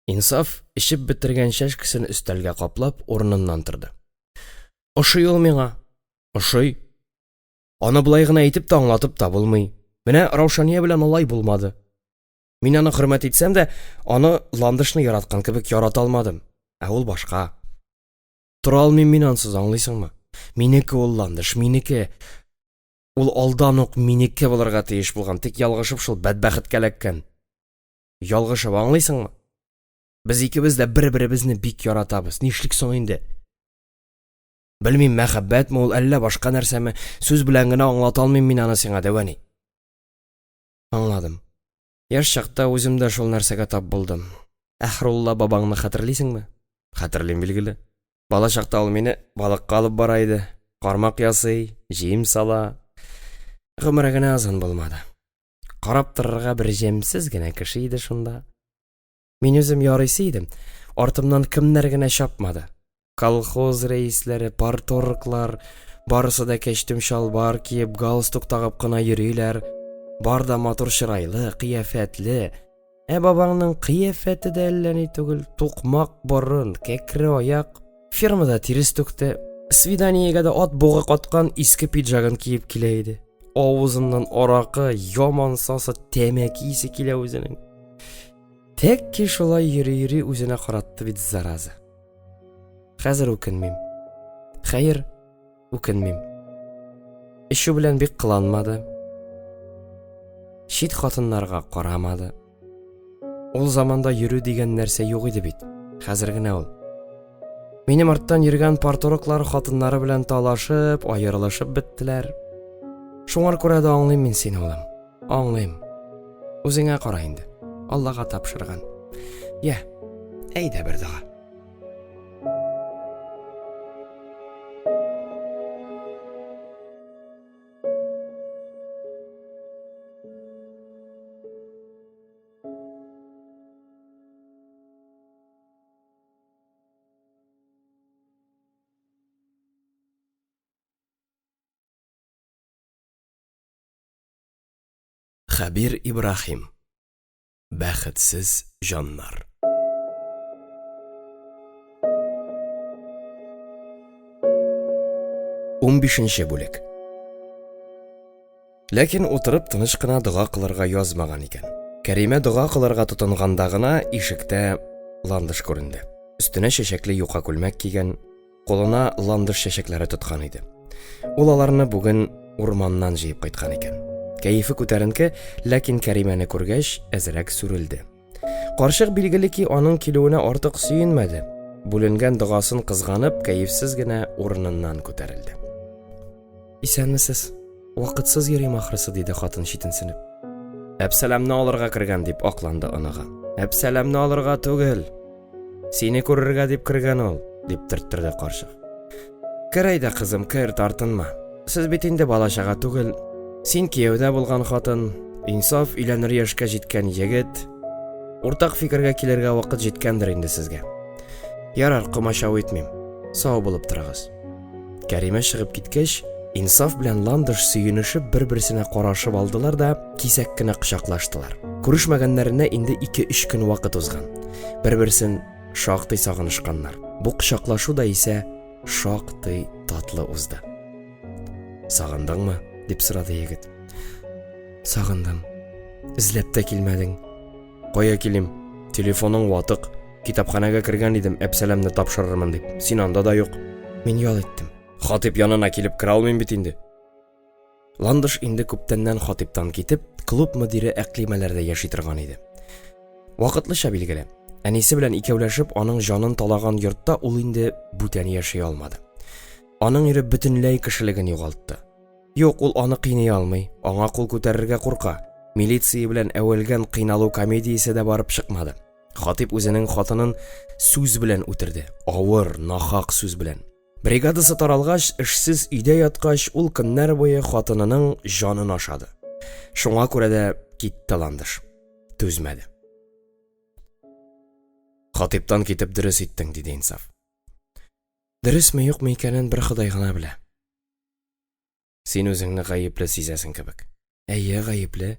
Инсаф ишеп бетергән чәчкесен өстәлгә каплап урыныннан торды. Ошый ул миңа. Ошый. Аны булай гына әйтеп тә аңлатып та булмый. Менә Раушания белән алай булмады. Мин аны хөрмәт итсәм дә, аны ландышны яраткан кебек ярата алмадым. Ә ул башка. Тора алмыйм мин ансыз, аңлыйсыңмы? Минеке ул ландыш, минеке. Ул алдан ук минеке булырга тиеш булган, тик ялгышып шул бәдбәхеткә эләккән. Ялгышып, аңлыйсыңмы? Без икебез дә бер-беребезне бик яратабыз. Нишлек соң инде? Белмим, мәхәббәтме ул, әллә башка нәрсәме? Сүз белән генә аңлата алмыйм мин аны сиңа, дәвани. Аңладым. Яшь чакта үзем дә шул нәрсәгә тап булдым. Әхрулла бабаңны хәтерлисеңме? Хәтерлим билгеле. Бала чакта ул мине балыкка алып бара иде. Кармак ясый, җим сала. Гомере генә озын булмады. Карап торырга бер җемсез генә кеше иде шунда. Мин үзем ярыйсы идем. Артымнан кемнәр генә чапмады. Колхоз рәисләре, парторглар, барысы да кәчтүм чалбар киеп, галстук тагып кына йөриләр. Бар да матур чырайлы, кыяфәтле. Бабаңның кыяфәте дә әллә ни түгел, тукмак борын, кәкре аяк. Фермада тирес түкте. Свиданиягә дә ат бугы каткан иске пиджагын киеп килә иде. Авызыннан аракы, яман сасы, тәмәке исе килә үзенең. Тек ки шулай йөри-йөри үзенә каратты бит зараза. Хәзер үкенмим. Хәер, үкенмим. Эшу белән бик кыланмады. Шит хатыннарга карамады. Ул заманда йөрү дигән нәрсә юк иде бит. Хәзер генә ул. Минем арттан йөргән парторглар хатыннары белән талашып, аерылышып беттеләр. Шуңар күрә дә аңлыйм мин сине, улым. Аңлыйм. Үзеңә кара инде. Аллага тапшырган. Я, әйдә бер дага. Хәбир Ибрахим. Бәхетсез җаннар. 15-нче бүлек. Ләкин утырып тыныч кына дога кылырга язмаган икән. Кәримә дога кылырга тотынганда гына ишектә ландыш күренде. Өстенә чәчәкле юка күлмәк кигән, кулына ландыш чәчәкләре тоткан иде. Ул аларны бүген урманнан җыеп кайткан икән. Кәефе күтәренке, ләкин Кәримәне күргәч, әзрәк сүрелде. Карчык билгеле ки, аның килүенә артык сөенмәде. Бүленгән догасын кызганып, кәефсез генә урыныннан күтәрелде. Исәнмесез? Вакытсыз йөрим ахрысы, диде хатын читенсенеп. Әпсәләмне алырга кергән дип акланды аныга. Әпсәләмне алырга түгел. Сине күрергә дип кергән ул, дип төрттөрде карчык. Кер әйдә, кызым, кер, тартынма. Сез бит инде балачага түгел. Син кияүдә булган хатын, инсаф өйләнер яшькә җиткән егет. Уртак фикергә килергә вакыт җиткәндер инде сезгә. Ярар, комачау итмим. Сау булып торыгыз. Кәримә чыгып киткәч, Инсаф белән Ландыш сөенешеп бер-берсенә карашып алдылар да кисәк кенә кочаклаштылар. Күрешмәгәннәренә инде 2-3 көн вакыт узган. Бер-берсен шактый сагынышканнар. Бу кочаклашу да исә шактый татлы узды. Сагындыңмы? Дип сорады егет. Сагындым. Изләп тә килмәдең. Кая килим? Телефоның ватык. Китапханәгә кергән идем, Әпсәләмне тапшырырмын дип. Син анда да юк. Мин ял иттем. Хатип янына килеп кера алмыйм бит инде. Ландыш инде күптәннән Хатиптан китеп, клуб мөдире әклимәләрдә яши торган иде. Вакытлыча билгеле. Әнисе белән икәүләшеп аның җанын талаган йортта ул инде бүтән яши алмады. Аның ире бөтенләй кешелеген югалтты. Юк, ул аны кыйный алмый, аңа кул күтәрергә курка. Милиция белән әвәлгән кыйналу комедиясе дә барып чыкмады. Хатип үзенең хатынын сүз белән үтерде. Авыр, нахак сүз белән. Бригадасы таралгач, эшсез өйдә яткач, ул көннәр буе хатынының җанын ашады. Шуңа күрә дә китте Ландыш. Түзмәде. Хатиптан китеп дөрес иттең, диде Инсаф. Дөресме, юкмы икәнен бер Ходай гына белә. Син үзеңне гаепле сизәсең кебек. Әйе, гаепле.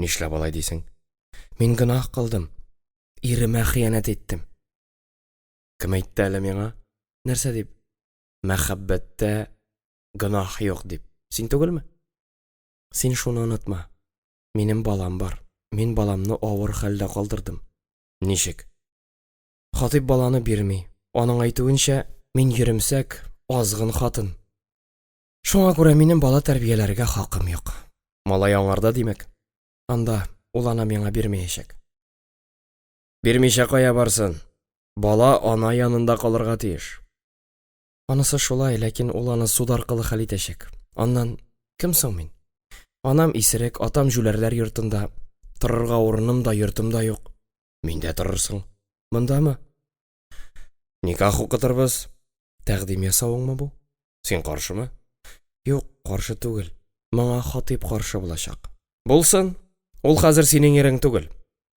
Нишләп алай дисең? Мин гынах кылдым. Иремә хыянәт иттем. Кем әйтте әле миңа? Нәрсә дип? Мәхәббәттә гынах юк дип. Син түгелме? Син шуны онытма. Минем балам бар. Мин баламны авыр хәлдә калдырдым. Ничек? Хатип баланы бирми. Аның әйтүенчә, мин йөремсәк, азгын хатын. Шуңа күрә минем бала тәрбияләргә хакым юк. Малай аңарда димәк. Анда ул ана миңа бирмәячәк. Бирмичә кая барсын? Бала ана янында калырга тиеш. Анысы шулай, ләкин ул аны суд аркылы хәл итәчәк. Аннан кем соң мин? Анам исерек, атам жүләрләр йортында. Торырга урыным да, йортым да юк. Миндә торырсың. Мондамы? Никах укытырбыз. Тәкъдим ясавыңмы бу? Син каршымы? Юк, каршы түгел. Моңа Хатип каршы булачак. Булсын. Ул хәзер синең ирең түгел.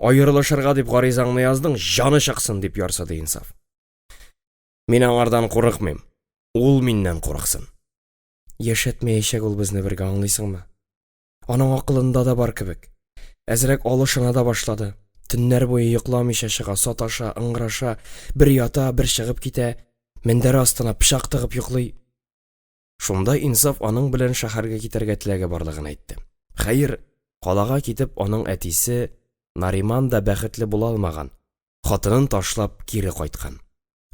Аерылышырга дип гаризаңны яздың, җаны чыксын, дип ярсыды Инсаф. Мин аңардан курыкмыйм. Ул миннән курыксын. Яшәтмәячәк ул безне бергә, аңлыйсыңмы? Аның акылында да бар кебек. Әзрәк алышына да башлады. Төннәр буе йокламыйча чыга, саташа, ыңгыраша, бер ята, бер чыгып китә, мендәр астына пычак тыгып йоклый. Шунда Инсаф аның белән шәһәргә китәргә теләге барлыгын әйтте. Хәер, калага китеп аның әтисе Нариман да бәхетле була алмаган. Хатынын ташлап кире кайткан.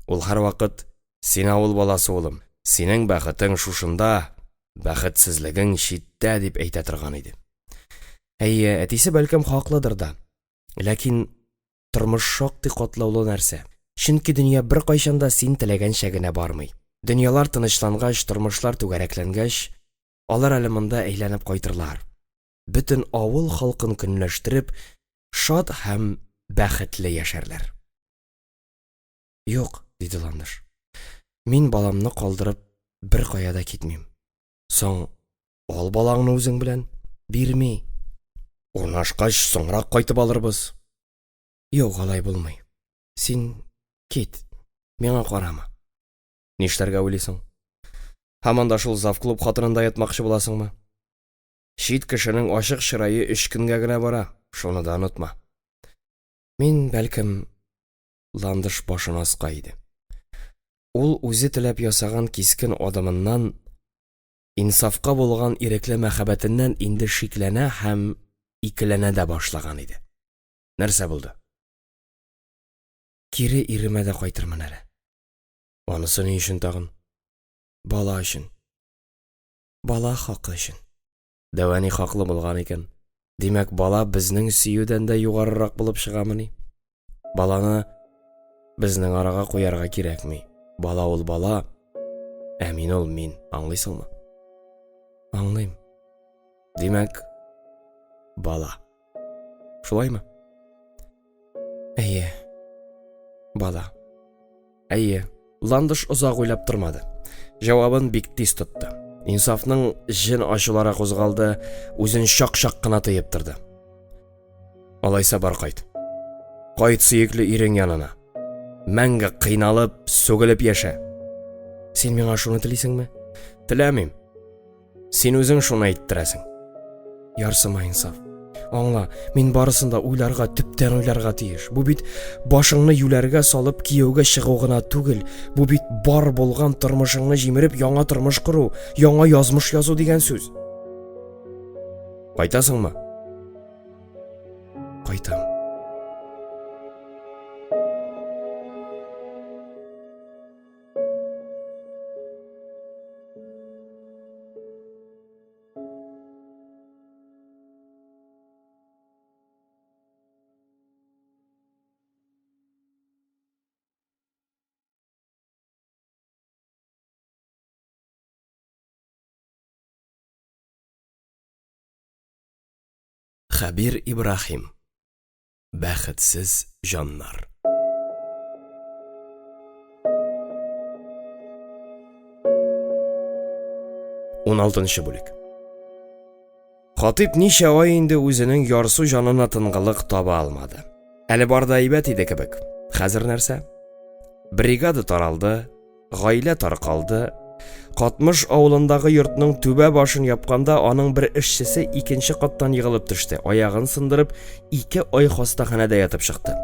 Ул һәрвакыт: "Син авыл баласы улым, синең бәхетең шушында, бәхетсезлегең читтә", дип әйтә торган иде. Әйе, әтисе бәлкем хаклыдыр да. Ләкин тормыш шактый катлаулы нәрсә. Чөнки дөнья бер кайчанда син теләгәнчә генә бармый. Дөньялар тынычлангач, тормышлар түгәрәкләнгәч, алар әле монда әйләнеп кайтырлар. Бөтен авыл халкын көнләштереп, шат һәм бәхетле яшәрләр. Юк, диде Ландыш. Мин баламны калдырып бер кая да китмим. Соң, ал балаңны үзең белән, бирми. Урнашкач, соңрак кайтып алырбыз. Юк, алай булмый. Син кит, миңа карама. Нишләргә уйлыйсың? Һаман да шул завклуб хатынында ятмакчы буласыңмы? Шит кешенең ачык чырае 3 көнгә генә бара. Шуны да онытма. Мин бәлкем Ландыш башын аска иде. Ул үзе теләп ясаган кискен адымыннан, Инсафка булган ирекле мәхәббәтеннән инде шикләнә һәм икеләнә дә башлаган иде. Нәрсә булды? Кире иремә дә кайтырмын әле. Анысы ни өчен тагын? Бала өчен. Бала хакы өчен. Дәвани хаклы булган икән. Димәк, бала безнең сөюдән дә югарырак булып чыгамыни? Баланы безнең арага куярга кирәкми. Бала ул бала, ә мин ул мин. Аңлыйсыңмы? Аңлыйм. Димәк, бала. Шулаймы? Әйе. Бала. Әйе. Ландыш озак уйлап тормады. Җавабын бик тиз тотты. Инсафның җен ачулары кузгалды, үзен шак-шак кына тыеп торды. Алайса бар кайт. Кайт сөекле ирең янына. Мәңге кыйналып, сөгелеп яшә. Син миңа шуны телисеңме? Теләмим. Син үзең шуны әйттерәсең. Ярсыма, Инсаф. Аңла, мин барысында уйларга, төптән уйларга тиеш. Бу бит башыңны юләргә салып кияүгә чыгу гына түгел. Бу бит бар булган тормышыңны җимереп яңа тормыш кору, яңа язмыш язу дигән сүз. Кайтасыңмы? Кайтам. Хәбир Ибрахим. Бәхетсез җаннар. 16 бүлек. Хатип ничә ай инде үзенең ярсу җанына тынгылык таба алмады. Әле барда әйбәт иде кебек. Хәзер нәрсә? Бригада таралды, гаилә таркалды. Катмыш авылындагы йортның түбә башын япканда аның бер эшчесе икенче каттан егылып төште. Аягын сындырып, 2 ай хастаханәдә ятып чыкты.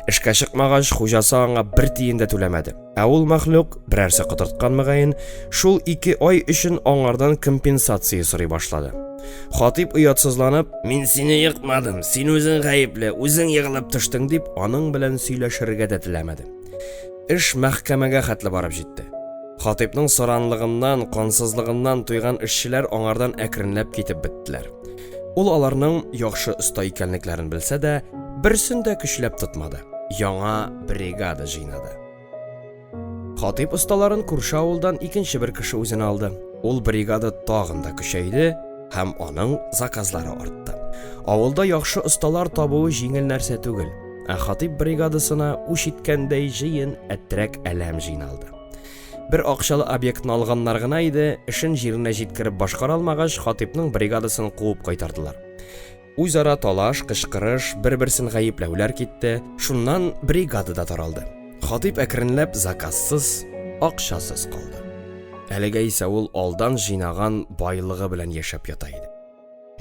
Эшкә чыкмагач, хуҗасы аңа бер тиен дә түләмәде. Ә ул мәхлук, берәрсе кытырткан мөгаен, шул 2 ай өчен аңардан компенсация сорый башлады. Хатип уятсызланып, "Мин сине йыкмадым, син үзең гаепле, үзең егылып төштең" дип, аның белән сөйләшергә дә теләмәде. Эш мәхкәмәгә хәтле барып җитте. Хатипның соранлыгыннан, кансызлыгыннан туйган эшчеләр аңардан әкренләп китеп беттеләр. Ул аларның яхшы оста икәнлекләрен белсә дә, берсен дә көчләп тотмады. Яңа бригада җыйнады. Хатип осталарын күрше авылдан икенче бер кеше үзенә алды. Ул бригада тагын да көчәйде һәм аның заказлары артты. Авылда яхшы осталар табуы җиңел нәрсә түгел. Ә Хатип бригадасына үч иткәндәй җыен әтрәк әләм җыйналды. Бер акчалы объектны алганнар гына иде, эшен җиренә җиткереп башкара алмагач, Хатипның бригадасын куып кайтардылар. Үзара талаш, кычкырыш, бер-берсен гаепләүләр китте. Шуннан бригада да таралды. Хатип әкренләп заказсыз, акчасыз калды. Әлегә исә ул алдан җыйнаган байлыгы белән яшәп ята иде.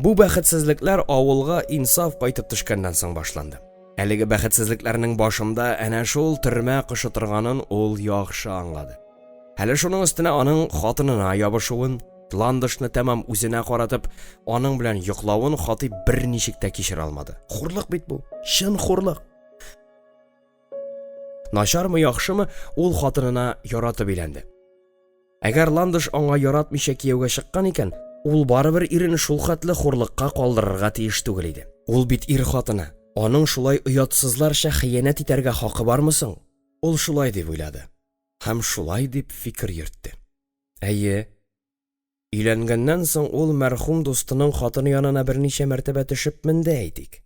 Бу бәхетсезлекләр авылга Инсаф кайтып төшкәннән соң башланды. Әлеге бәхетсезлекләрнең башында әнә шул төрмә кышы торганын ул яхшы аңлады. Әле шуның өстенә аның хатынына ябышуын, Ландышны тәмам үзенә каратып, аның белән йоклавын Хатип берничек тә кичерә алмады. Хурлык бит бу, чын хурлык. Начармы, яхшымы, ул хатынына яратып өйләнде. Әгәр Ландыш аңа яратмыйча кияүгә чыккан икән, ул барыбер ирен шул хәтле хурлыкка калдырырга тиеш түгел иде. Ул бит ир хатыны. Аның шулай оятсызларча хыянәт итәргә хакы бармы соң? Ул шулай дип уйлады. Һәм шулай дип фикер йөртте. Әйе, өйләнгәннән соң ул мәрхүм дустының хатыны янына берничә мәртәбә төшеп менде әйтик.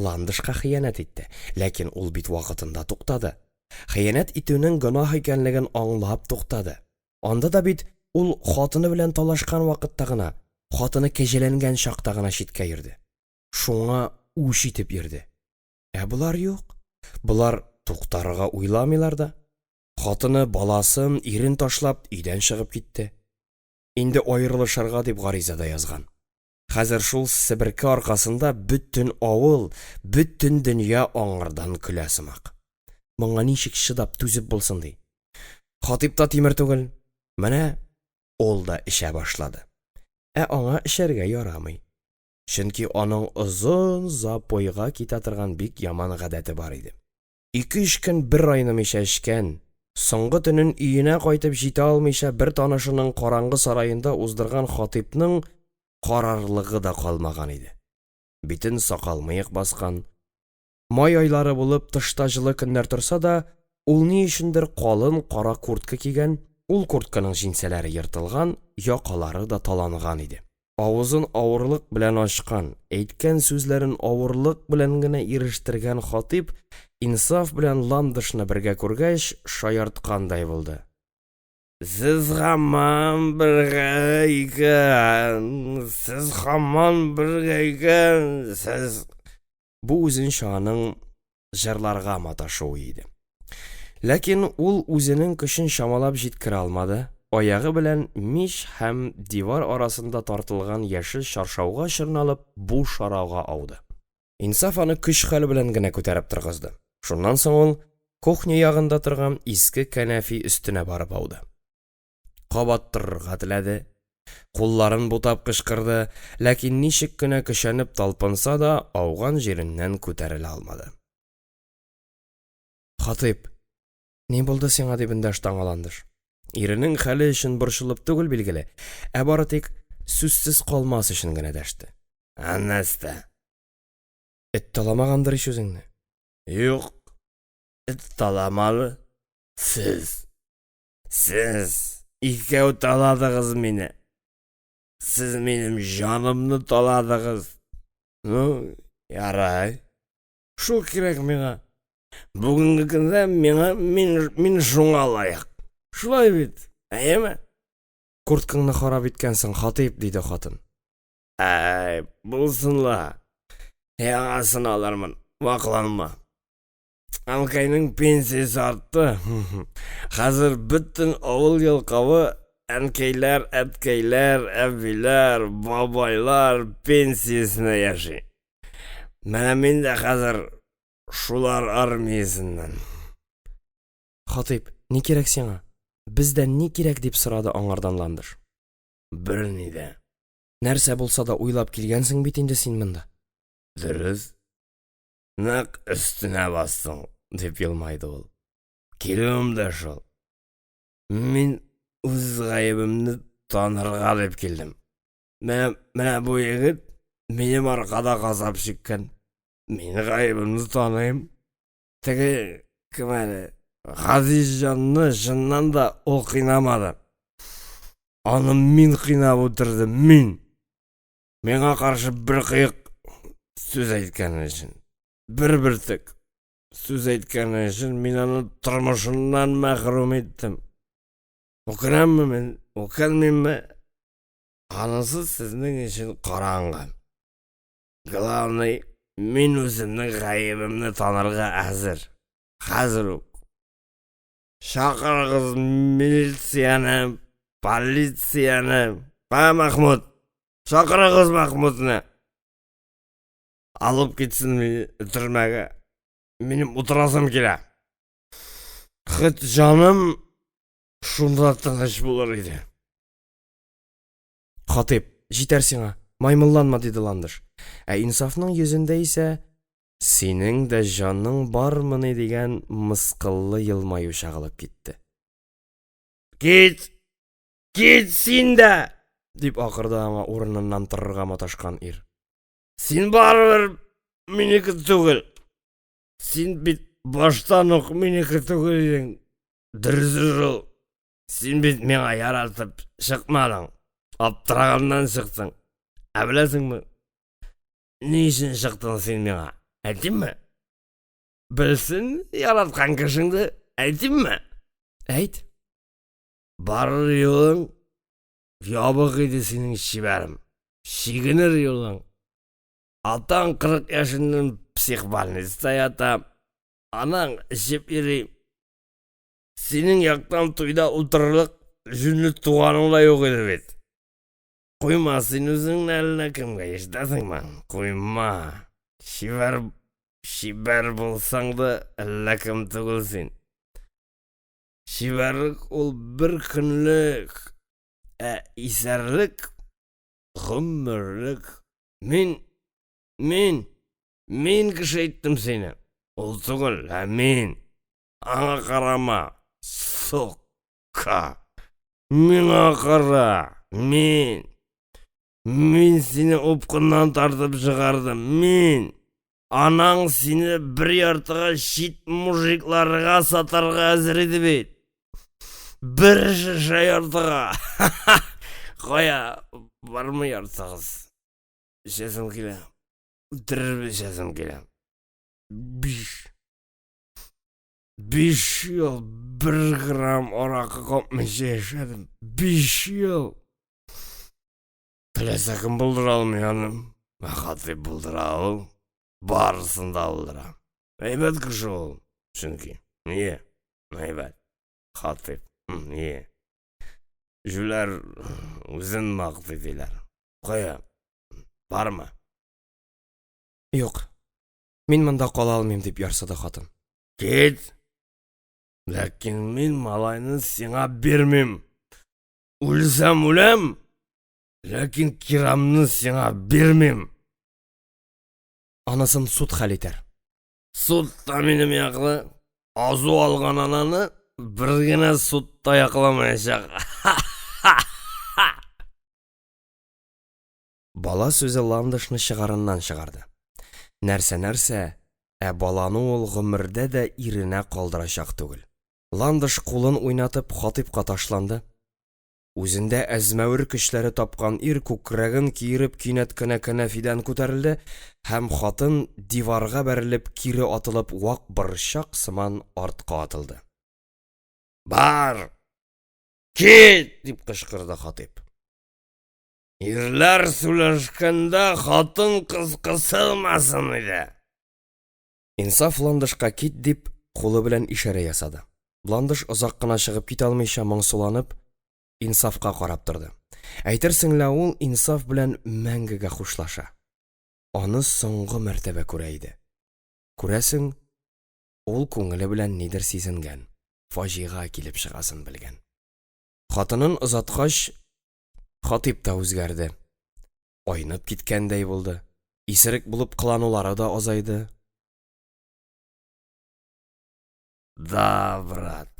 Ландышка хыянәт итте, ләкин ул бит вакытында туктады. Хыянәт итүнең гөнаһ икәнлеген аңлап туктады. Анда да бит ул хатыны белән талашкан вакытта гына, хатыны кәҗәләнгән чакта гына читкә йөрде. Шуңа үч итеп йөрде. Ә булар юк. Булар туктарга уйламыйлар да. Хатыны баласын, ирен ташлап, өйдән чыгып китте. Инде аерылышырга дип гаризада язган. Хәзер шул себерке аркасында бөтен авыл, бөтен дөнья аңардан көлә сымак. Моңа ничек чыдап түзеп булсын ди. Хатип та тимер түгел. Менә ул да эшә башлады. Ә аңа эшәргә ярамый. Чөнки аның озын запойга китә торган бик яман гадәте бар иде. 2-3 көн бер айнымыйча эшкән, соңгы төнен өенә кайтып җитә алмыйча бер танышының караңгы сараенда уздырган Хатипның қарарлығы да қалмаған еді. Бетін сақал-мыйық басқан. Май айлары болып тышта жылы күннәр тұрса да, ул ни өчендер қалын қара куртка киген, ул куртканың җиңсәләре йыртылган, якалары да таланган иде. Авызын авырлык белән ачкан, әйткән сүзләрен авырлык белән генә ирештергән хатип, инсаф белән ландышны бергә күргәч, шаярткандай булды. Сез һаман бергә икән, сез һаман бергә икән, сез... Бу үзенчаның җырларга маташуы иде. Ләкин ул үзенең көчен чамалап җиткерә алмады. Аягы белән мич һәм дивар арасында тартылган яшел чаршауга чорналып, бу шарауга ауды. Инсаф аны көч-хәл белән генә күтәреп торгызды. Шуннан соң ул кухня ягында торган иске кәнәфи өстенә барып ауды. Кабат торырга теләде. Кулларын бутап кычкырды, ләкин ничек кенә көчәнеп талпынса да, ауган җиреннән күтәрелә алмады. Хатип, ни булды сиңа дип эндәште аңаландыш. Иренең хәле өчен борчылып түгел билгеле, ә бары тик сүзсез калмас өчен генә дәште. Аннасты. Эт таламагандыр ич үзеңне? Юк. Эт таламалы. Сез икәү таладыгыз мине. Сез минем җанымны таладыгыз. Ну, ярай. Шул кирәк миңа. Бүгенге көндә мин шуңа лаек. Шулай бит, әйеме? Курткаңны харап иткәнсең, Хатип, диде хатын. Булсынла. Яңасын алырмын, вакланма. Анкайның пенсиясы артты. Хәзер бөтен авыл ялкавы әнкәйләр, әткәйләр, әбиләр, бабайлар пенсиясына яши. Менә мин дә хәзер шулар армиясыннан. Хатип, ни кирәк сиңа? Бездән ни кирәк дип сорады аңардан ландыш. Берни дә. Нәрсә булса да уйлап килгәнсең бит инде син монда. Дөрес. Нәк өстенә бастың, дип елмайды ул. Килүем дә шул. Мин үз гаебемне танырга дип килдем. Менә бу егет минем аркада газап чиккән. Мин гаебемне таныйм. Теге кем әле? Газизҗанны чыннан да ул кыйнамады. Аны мин кыйнап утырдым, мин. Миңа каршы бер кыек сүз әйткән өчен. Бер бөртек сүз әйткән өчен мин аны тормышыннан мәхрүм иттем. Укырмынмы? Анысы сезнең өчен караңгы. Главный, мин үземнең гаебемне танырга әзер. Хәзер үк. Шакыргыз милицияны, полицияны. Махмуд, шакыргыз Махмудны. Алып китсен мине төрмәгә. Минем утырасым килә. Хит җаным шунда тыныч булыр иде. Хатип, җитәр сиңа, маймылланма, диде ландыш. Ә инсафның йөзендә исә синең дә җаның бармыни дигән мыскыллы елмаю чагылып китте. Кит син дә, дип акырды аңа урыныннан торырга маташкан ир. Син барыбер минеке түгел. Син бит баштан ук минеке түгел идең. Дөрес. Син бит миңа яратып чыкмадың. Аптыраганнан чыктың. Ә беләсеңме? Ни өчен чыктың син миңа? Әйтимме? Белсен яраткан кешеңде, әйтимме? Әйт. Барыр юлың ябык иде синең чибәрем. Шигенер юлың. Атаң 40 яшыннан психбольницада ята. Анаң эчеп йөри. Синең яктан туйда утырырлык жүнле туганың да юк иде бит. Куйма син үзеңнең әллә кемгә ишетәсеңме? Куйма. Шибәр булсаң да әллә кем түгел син. Шибәрлек ул бер көнлек, ә исәрлек гомерлек. Мин кеше иттем сине. Ул түгел, ә мин. Аңа карама, сукка. Миңа кара, мин. Мен сені опқыннан тартып шығардым, мен. Анаң сені бір яртыға шит мужикларға сатарға әзір еді бет. Бір шыша яртыға. Қоя, бар ма яртығыз? Ішесім келем. Үтіріп ішесім келем. Беш ел, 1 грамм орақы қопмеше ешедім. 5 ел. Тілесі кім бұлдыра алмайаным? Мақаты бұлдыра ал. Барысын да бұлдыра. Әйбәт күші ол. Чүнки. Е, әйбәт. Қатып. Е. Жүлер өзін мақты дейлер. Қоя, бар ма? Йоқ, мен мұнда қала алмайым деп ярсады қатын. Кет. Ләкин мен малайны сеңа бермем. Өлсәм өләм. Ләкин кирамны сеңа бермем. Анасын суд хәл итәр. Судта минем яқлы. Азу алған ананы бір генә судта яқламаячак. Бала сөзі Ландышны шығарыннан шығарды. Нәрсә, баланы ол ғұмырда да иренә қалдырачак түгел. Ландыш қолын ойнатып Хатипка ташланды. Үзендә әзмәвер көчләре тапкан ир күкрәген киереп кинәт кенә кәнәфидән күтәрелде һәм хатын диварга бәрелеп кире атылып вак борчак сыман артка атылды. Бар! Кит! Дип кычкырды Хатип. Ирләр сөйләшкәндә хатын кыз кысылмасын иде. Инсаф Ландышка кит дип кулы белән ишарә ясады. Ландыш озак кына чыгып китә алмыйча моңсуланып Инсафка карап торды. Әйтерсең лә ул Инсаф белән мәңгегә хушлаша. Аны соңгы мәртәбә күрә иде. Күрәсең, ул күңеле белән нидер сизенгән, фаҗига килеп чыгасын белгән. Хатынын озаткач, Хатип та үзгәрде. Айнып киткәндәй булды. Исерек булып кыланулары да азайды. Да, брат.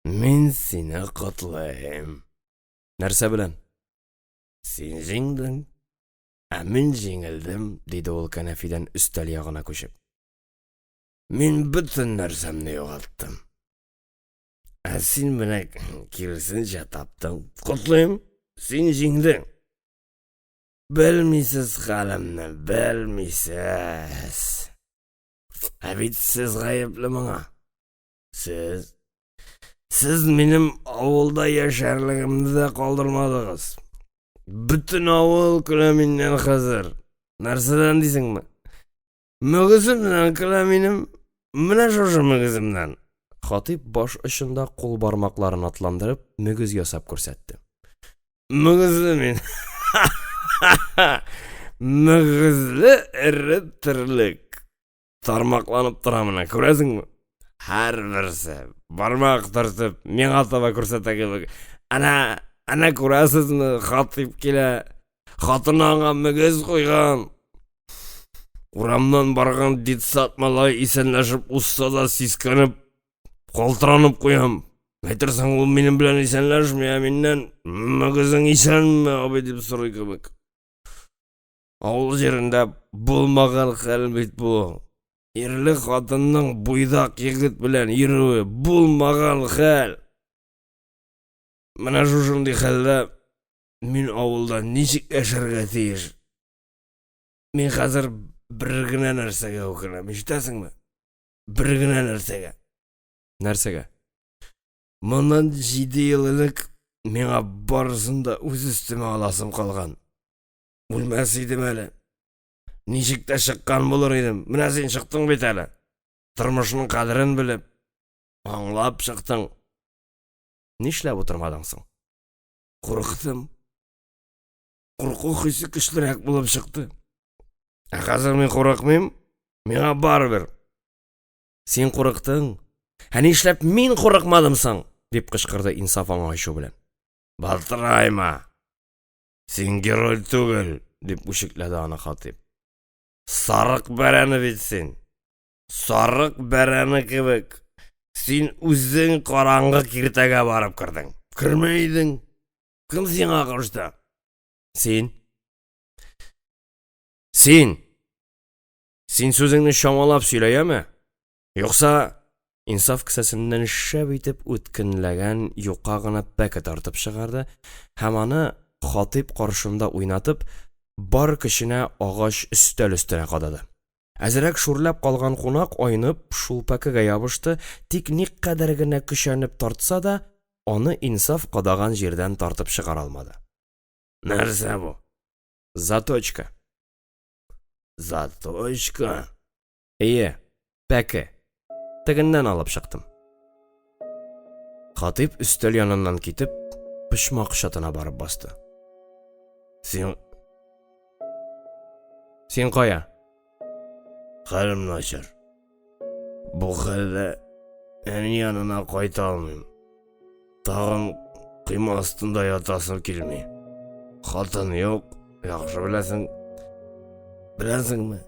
Мен сине котлыйм. Нәрсә белән? Син җиңдең, ә мин җиңелдем, диде ул кәнәфидән өстәл ягына күчеп. Мин бөтен нәрсәмне югалттым. Ә син менә киресенчә таптың. Котлыйм, син җиңдең. Белмисез хәлемне, белмисез. Ә бит сез гаепле моңа. Сіз минем авылда яшәрлегемне дә калдырмадыгыз. Бүтін авыл көлә миннән хәзер. Нәрсәдән дисеңме? Мөгеземнән көлә минем. Менә шушы мөгеземнән. Хатип баш очында кул бармакларын атландырып, мөгез ясап күрсәтте. Мөгезле мин. Мөгезле эре тирлек. Тармакланып тора менә, күрәсеңме? Һәр берсе бармак тартып, миңа таба күрсәтә кебек. Ана күрәсезме, Хатип килә. Хатыны аңа мөгез куйган. Урамнан барган дитсат малай исәнләшеп узса да сискәнеп, калтыранып куям. Әйтерсең ул минем белән исәнләшми, миннән мөгезең исәнме, абый дип сорый кебек. Авыл җирендә булмаган хәл бит бу. Ирле хатынның буйдак егет белән йөрүе булмаган хәл. Менә шушындый хәлдә мин авылда ничек яшәргә тиеш? Мин хәзер бер генә нәрсәгә үкенәм, ишетәсеңме? Бер генә нәрсәгә. Нәрсәгә? Моннан 7 ел элек миңа барысын да үз өстемә аласым калган. Үлмәс идем әле. Ничек тә чыккан булыр идем. Менә син чыктың бит әле. Тормышның кадерен белеп, аңлап чыктың. Нишләп утырмадың соң? Курыктым. Курку хисе көчлерәк булып чыкты. Ә хәзер мин курыкмыйм. Миңа барыбер. Син курыктың. Ә нишләп мин курыкмадым соң? Дип кычкырды Инсаф аңа ачу белән. Балтырайма. Син герой түгел, дип үчекләде аны Хатип. Сарык бәрәне бит син. Сарык бәрәне кебек. Син үзең караңгы киртәгә барып кирдең. Кирмәйдең. Кем сиңа кушты? Син Син сүзеңне шамалап сөйләяме? Юкса инсаф кесәсеннән шәп итеп үткенләгән юка гына пәке тартып чыгарды һәм аны хатип каршында уйнатып бар көченә агач өстәл өстенә кадады. Әзрәк шурлап калган кунак айнып шул пәкегә ябышты, тик никадәр генә көчәнеп тартса да, аны инсаф кадаган җирдән тартып чыгара алмады. Нәрсә бу? Заточка. Заточка. Ие, пәке. Тегеннән алып чыктым. Хатип өстәл яныннан китеп, пычмак чатына барып басты. Син кая? Хәлем начар. Бу хәлдә әни янына кайта алмыйм. Тагын кыйма астында ятасым килми. Хатын юк, яхшы беләсең. Беләсеңме?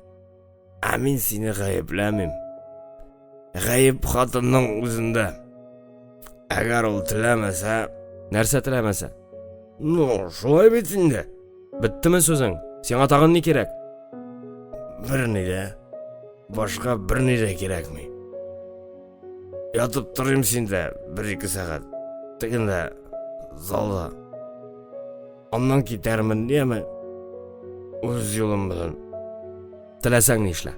Ә мин сине гаепләмим. Гаеп хатынның үзендә. Әгәр ул теләмәсә, нәрсә теләмәсә? Ну, шулай бит инде. Биттеме сүзең? Сиңа тагын ни кирәк? Берни дә. Башка берни дә кирәкми. Ятып торыйм синдә 1-2 сәгать. Тегендә залда. Аннан китәрмен, яме? Үз юлым белән. Теләсәң ни эшлә.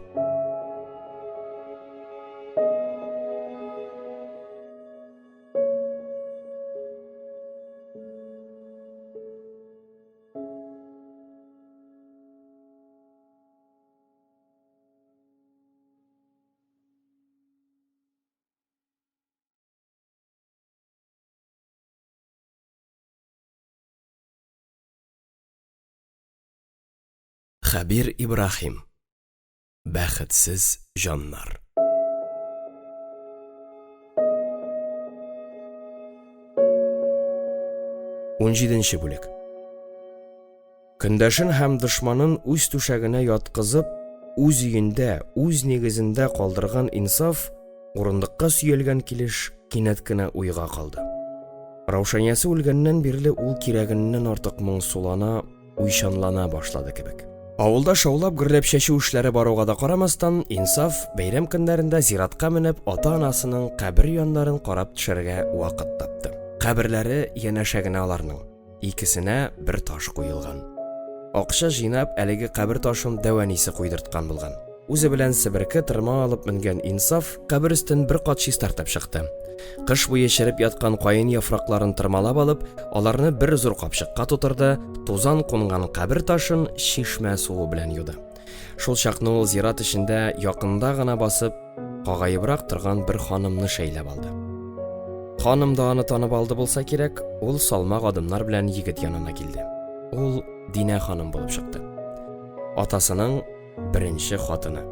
Хәбир Ибрахим. Бәхетсез җаннар. 17-нче бүлек. Көндәшен һәм дошманын үз түшәгенә яткызып, үз өендә, үз нигезендә калдырган инсаф урындыкка сөйелгән килеш кинәт кенә уйга калды. Раушаниясе үлгәннән бирле ул кирәгеннән артык моңсулана, уйчанлана башлады кебек. Авылда шаулап гөрләп чәчү эшләре баруга да карамастан, инсаф бәйрәм көннәрендә зиратка менеп ата-анасының кабер яннарын карап төшәргә вакыт тапты. Каберләре янәшә генә аларның. Икесенә бер таш куелган. Акча җыйнап, әлеге кабер ташын дәванисе куйдырткан булган. Үзе белән себерке тырма алып менгән инсаф кабер өстен бер кат чис тартып чыкты. Кыш буе череп яткан каен яфракларын тырмалап алып, аларны бер зур капчыкка тутырды, тузан кунган кабер ташын шишмә суы белән юды. Шул чакны ул зират эчендә якында гына басып, кагайыбрак торган бер ханымны шәйләп алды. Ханым да аны танып алды булса кирәк, ул салмак адымнар белән егет янына килде. Ул Динә ханым булып чыкты. Атасының беренче хатыны.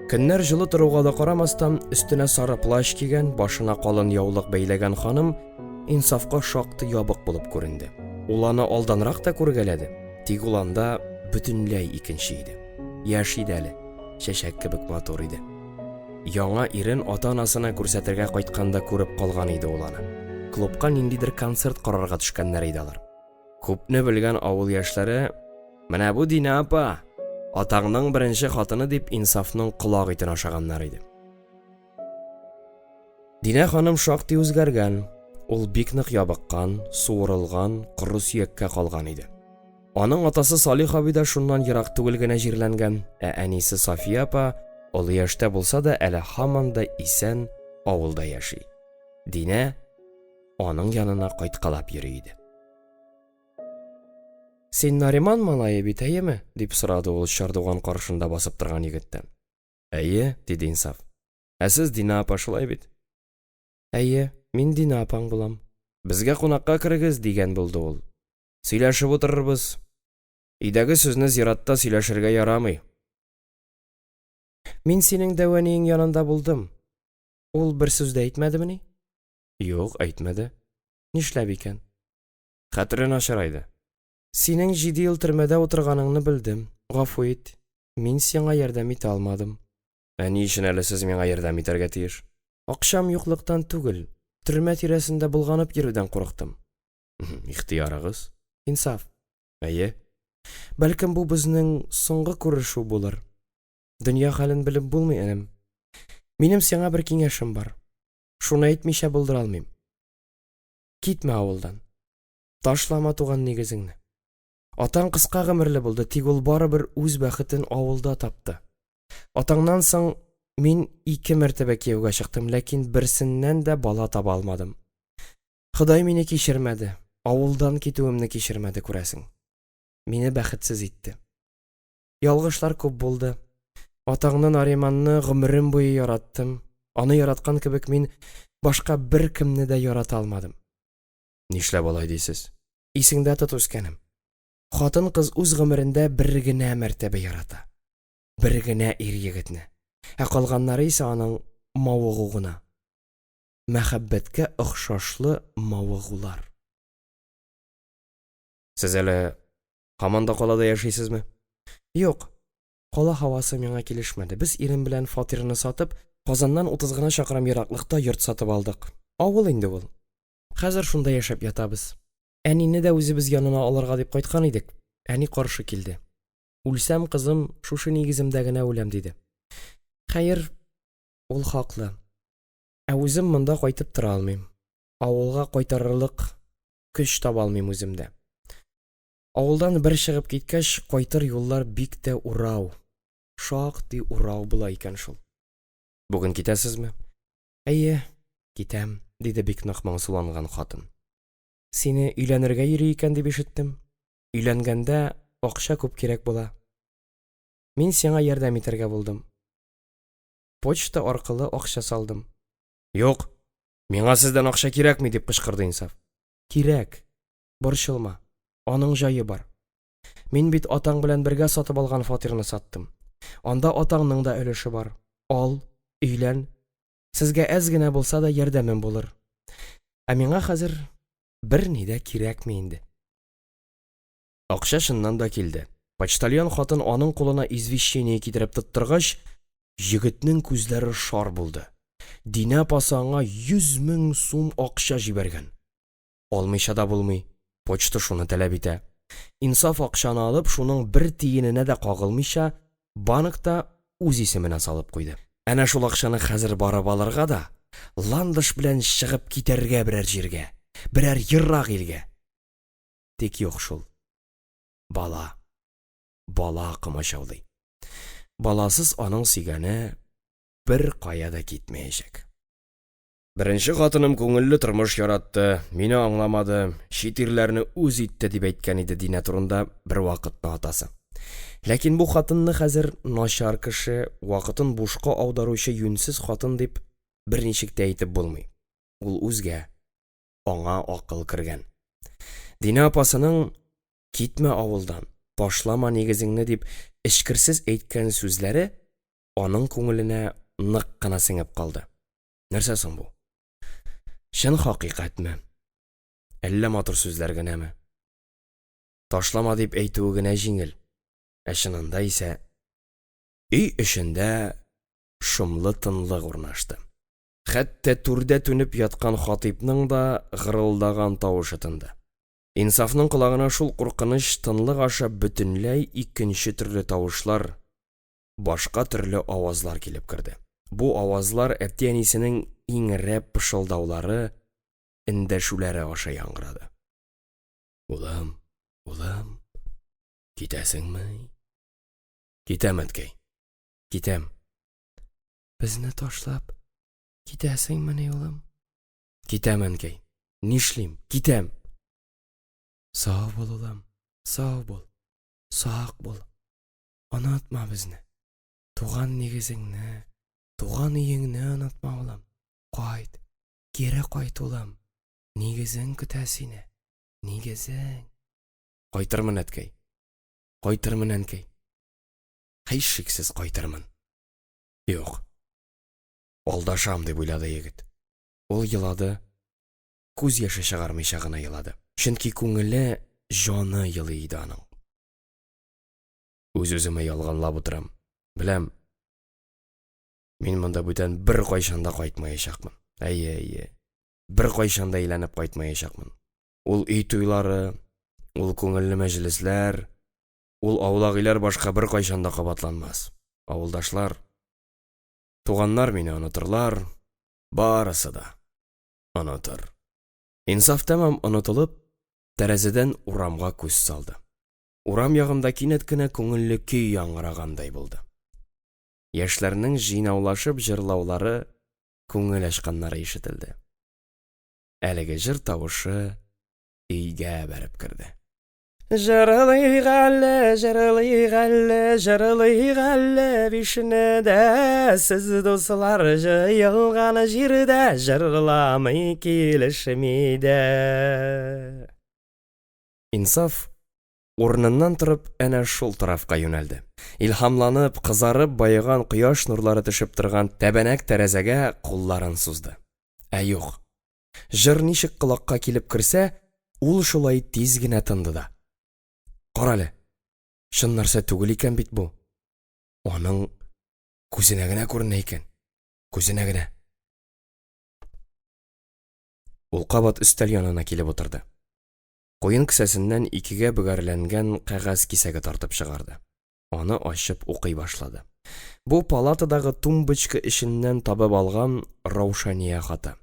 Көннәр җылы торуга да карамастан, өстенә сары плащ кигән, башына калын яулык бәйләгән ханым инсафка шактый ябык булып күренде. Ул аны алданрак та күргәләде, тик ул анда бөтенләй икенче иде. Яшь иде әле, чәчәк кебек матур иде. Яңа ирен ата-анасына күрсәтергә кайтканда күреп калган иде ул аны. Клубка ниндидер концерт карарга төшкәннәр иде алар. Күпне белгән авыл яшьләре, "Менә бу Динә апа, атаңның беренче хатыны" дип инсафның колагы итен ашаганнар иде. Динә ханым шактый үзгәргән. Ул бик нык ябыккан, суырылган, кыры сөяккә калган иде. Аның атасы Салих абый да шуннан ерак түгел генә җирләнгән, ә әнисе Сафия апа олы яшьтә булса да әле һаман да исән авылда яши. Динә аның янына кайткалап йөри иде. "Син Нариман малае бит, әйеме?" дип сорады ул чардуган каршында басып торган егеттән. "Әйе", диде инсаф. "Ә сез Динә апа шулай бит?" "Әйе, мин Динә апаң булам. Безгә кунакка кирегез" дигән булды ул. "Сөйләшеп утырырбыз. Өйдәге сүзне зиратта сөйләшергә ярамый." "Мин синең дәваниең янында булдым. Ул бер сүз дә әйтмәдеме ни?" "Юк, әйтмәде. Нишләп икән?" "Хәтере начарайды. Синең 7 ел төрмәдә утырганыңны белдем. Гафу ит. Мин сиңа ярдәм итә алмадым." "Ә ни өчен әле сез миңа ярдәм итәргә тиеш?" "Акчам юклыктан түгел, төрмә тирәсендә булганып йөрүдән курыктым." "Ихтыярыгыз?" "Инсаф." "Әйе, Бәлкем бу безнең соңгы күрешү булыр. Дөнья хәлен белеп булмый, энем. Минем сиңа бер киңәшем бар. Шуны әйтмичә булдыра алмыйм. Китмә авылдан. Ташлама туган нигезеңне. Атаң кыска гомерле булды, тик ул барыбер үз бәхетен авылда тапты. Атаңнан соң мин 2 мәртәбә кияүгә чыктым, ләкин берсеннән дә бала таба алмадым. Ходай мине кичермәде, авылдан китүемне кичермәде, күрәсең. Мине бәхетсез итте. Ялгышлар күп булды. Атаңны Нариманны гомерем буе яраттым. Аны яраткан кебек мин башка бер кемне дә ярата алмадым. Нишләп алай дисез? Исеңдә тот үскәнем. Хатын-кыз үз гомерендә бер генә мәртәбә ярата. Бер генә ир егетне. Ә калганнары исә аның мавыгы гына. Мәхәббәткә охшашлы мавыгулар. Сез әле һаман да калада яшисезме? Юк. Кала һавасы миңа килешмәде. Без ирем белән фатирны сатып, Казаннан 30 гына чакрым ераклыкта йорт сатып алдык. Авыл инде ул. Хәзер шунда яшәп ятабыз. Әнине дә үзебез янына алырга дип кайткан идек. Әни каршы килде. Үлсәм, кызым, шушы нигеземдә генә үләм диде. Хәер, ул хаклы. Ә үзем монда кайтып тора алмыйм. Авылга кайтарырлык көч таба алмыйм үземдә. Авылдан бер чыгып киткәч, кайтыр юллар бик тә урау. Шактый урау була икән шул. Бүген китәсезме? Әйе, китәм, диде бик нык моңсуланган хатын. Сине өйләнергә йөри икән дип ишеттем. Өйләнгәндә акча күп кирәк була. Мин сиңа ярдәм итәргә булдым. Почта аркылы акча салдым. Юк, миңа сездән акча кирәкми, дип кычкырды Инсаф. Кирәк. Борчылма. Аның җае бар. Мин бит атаң белән бергә сатып алган фатирны саттым. Анда атаңның да өлеше бар. Ал, өйлән. Сезгә әз генә булса да ярдәмем булыр. Ә миңа хәзер бер ни дә кирәкми инде. Акча шуннан да килде. Почтальон хатын аның кулына извещение китереп тоттыргач, егетнең күзләре шар булды. Динә пасаңа 100 000 сум акча җибәргән. Алмыйча да булмый. Почта шуны таләп итә. Инсаф акчаны алып, шуның бер тиененә дә кагылмыйча, банкта үз исеменә салып куйды. Әнә шул акчаны хәзер барып алырга да, ландыш белән чыгып китәргә берәр җиргә, берәр ерак илгә. Тик юк шул. Бала кымычаулый. Баласыз аның сөйгәне бер кая да китмәячәк. Беренче хатыным күңелле тормыш яратты, мине аңламады, чит ирләрне үз итте дип әйткән иде Динә турында бер вакытта атасы. Ләкин бу хатынны хәзер начар кеше, вакытын бушка аударучы юньсез хатын дип берничек тә әйтеп булмый. Ул үзгә, аңа акыл кергән. Динә апасының китмә авылдан, ташлама нигезеңне дип эчкерсез әйткән сүзләре аның күңеленә нык кына сеңеп калды. Нәрсә соң бу? Чын хакыйкатьме? Әллә матур сүзләр генәме? Ташлама дип әйтүе генә җиңел. Ә чынында исә өй эчендә шомлы тынлык урнашты. Хәтта түрдә түнеп яткан хатипның да гырылдаган тавышы тынды. Инсафның колагына шул куркыныч тынлык аша бөтенләй икенче төрле тавышлар, башка төрле авазлар килеп керде. Бу авазлар әти-әнисенең иңрәп пышылдаулары, эндәшүләре аша яңгырады. Улым, китәсеңме? Китәм, әткәй. Китәм. Безне ташлап китәсеңме, улым? Китәм, әнкәй. Нишлим? Китәм. Сау бул, улым. Сау бул. Сак бул. Онытма безне. Туган нигезеңне, туган өеңне онытма, улым. Кайт. Кире кайт, улым. Нигезең көтә сине. Нигезең. Кайтырмын, әткәй. Кайтырмын, әнкәй. Һичшиксез кайтырмын. Юк. Алдашам дип уйлады егет. Ул елады. Күз яшы чыгармыйча гына елады. Чөнки күңеле, җаны елый иде аның. Үз-үземә ялганлап утырам. Беләм. Мин монда бүтән бер кайчанда кайтмаячакмын. Әйе. Бер кайчанда әйләнеп кайтмаячакмын. Ул өй туйлары, ул күңелле мәҗлесләр, Ул аулагыйлар башка бер кайчанда кабатланмас. Авылдашлар, туганнар мине онытырлар, барысы да онытыр. Инсаф тәмам онытылып, тәрәзәдән урамга күз салды. Урам ягында кинәт кенә күңелле көй яңгырагандай булды. Яшьләрнең җыйнаулашып җырлаулары, күңел ачканнары ишетелде. Әлеге җыр тавышы өйгә бәреп керде. Җырлый галле, җырлый галле, җырлый галле бишнедә, сез дуслар җыелган җирдә, җырламый килешми дә. Инсаф урыныннан торып әнә шул тарафка юнәлде. Илһамланып, кызарып байыган кояш нурлары төшеп торган тәбәнәк тәрәзәгә кулларын сузды. Ә юк. Җыр ничек колакка килеп керсә, ул шулай тиз генә тынды да. Карале. Шын нәрсә түгел икән бит бу. Аның күзенә генә күренә икән. Күзенә генә. Ул кабат өстәл янына килеп утырды. Куен кесәсеннән икегә бөгәрләнгән кәгазь кисәге тартып чыгарды. Аны ачып укый башлады. Бу палатадагы тумбочка эченнән табып алган Раушания хаты.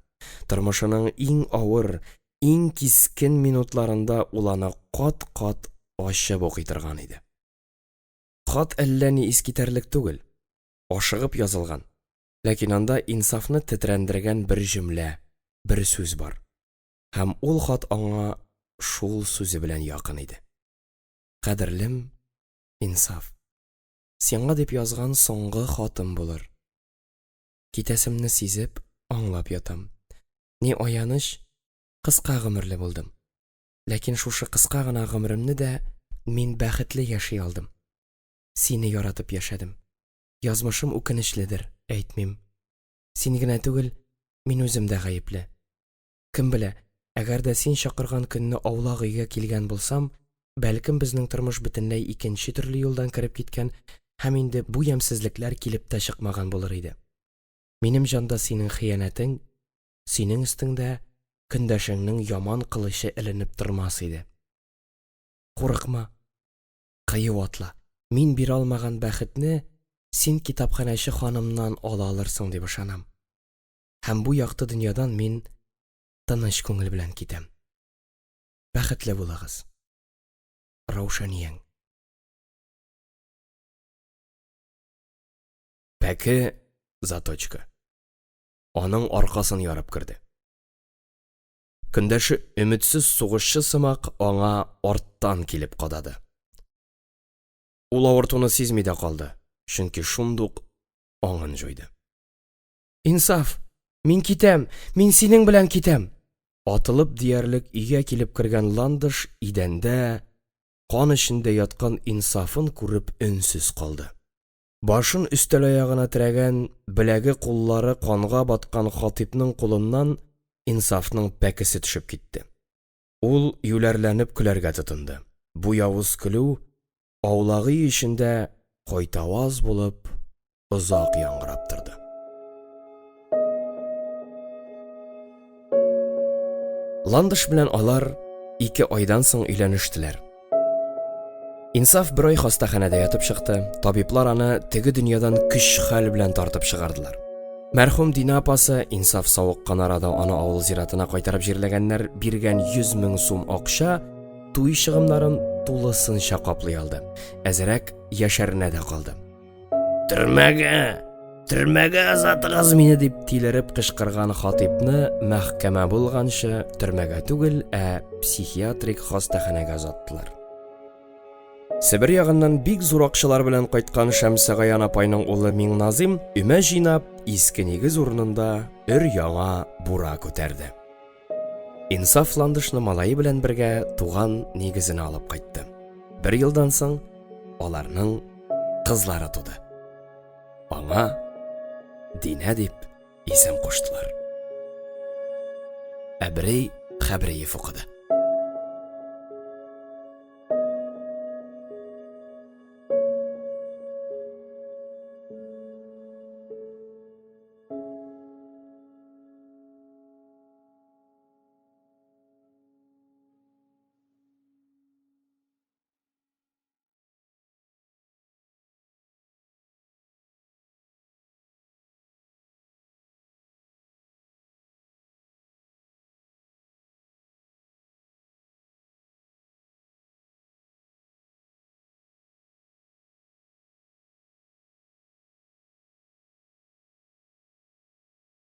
Тормышының иң авыр, иң кискен минутларында ул аны кат-кат ачып укый торган иде. Хат әллә ни искитәрлек түгел, ашыгып язылган. Ләкин анда инсафны тетрәндергән бер җөмлә, бер сүз бар. Һәм ул хат аңа шул сүзе белән якын иде. Кадерлем Инсаф, сиңа дип язган соңгы хатым булыр. Китәсемне сизеп, аңлап ятам. Ни аяныч, кыска гомерле булдым. Ләкин шушы кыска гына гомремне дә мин бәхетле яши алдым. Сине яратып яшәдем. Язмышым үкенечледер, әйтмим. Син генә түгел, мин үзем дә гаепле. Кем белә, әгәр дә син чакырган көнне аулак өйгә килгән булсам, бәлкем безнең тормыш бөтенләй икенче төрле юлдан кереп киткән, һәм инде бу ямсызлекләр килеп тә чыкмаган булыр иде. Минем җанда синең хыянәтең, синең өстеңдә көндәшеңнең яман кылычы эленеп тормас иде. Курыкма, кыю атла. Мин бирә алмаган бәхетне син китапханәче ханымнан ала алырсың дип ышанам. Һәм бу якты дөньядан мин тыныч күңел белән китәм. Бәхетле булыгыз. Раушанияң. Пәке заточка. Аның аркасын ярып керде. Көндәше өметсез сугышчы сымак аңа арттан килеп кадады. Ул авыртуны сизми дә калды, чөнки шундук аңын җуйды. Инсаф, мин китәм, мин синең белән китәм. Атылып диярлек өйгә килеп кергән Ландыш идәндә, кан эчендә яткан Инсафын күреп өнсез калды. Башын өстәл аягына терәгән, беләге куллары канга баткан Хатипның кулыннан Инсафның пәкесе төшеп китте. Ул юләрләнеп көләргә тотынды. Бу явыз көлү аулагы эчендә кайтаваз булып озак яңгырап торды. Ландыш белән алар 2 айдан соң өйләнештеләр. Инсаф бер ай хастаханәдә ятып чыкты. Табиблар аны теге дөньядан көч-хәл белән тартып чыгардылар. Мәрхүм Дина апасы Инсаф савыккан арада аны авыл зиратына кайтарып җирләгәннәр биргән 100 000 сум акча туй чыгымнарын тулысынча каплый алды. Әзрәк яшәренә дә калды. Төрмәгә азатыгыз мине дип тилереп кычкырган Хатипны мәхкәмә булганчы төрмәгә түгел, ә психиатрик хастаханәгә озаттылар. Себер ягыннан бик зур акчалар белән кайткан Шәмсәгаян апайның улы Миңназим өмә җыйнап, иске нигез урынында өр-яңа бура күтәрде. Инсаф Ландышны малае белән бергә туган нигезенә алып кайтты. 1 елдан соң аларның кызлары туды. Аңа Динә дип исем куштылар. Әбрей Хәбриев укыды.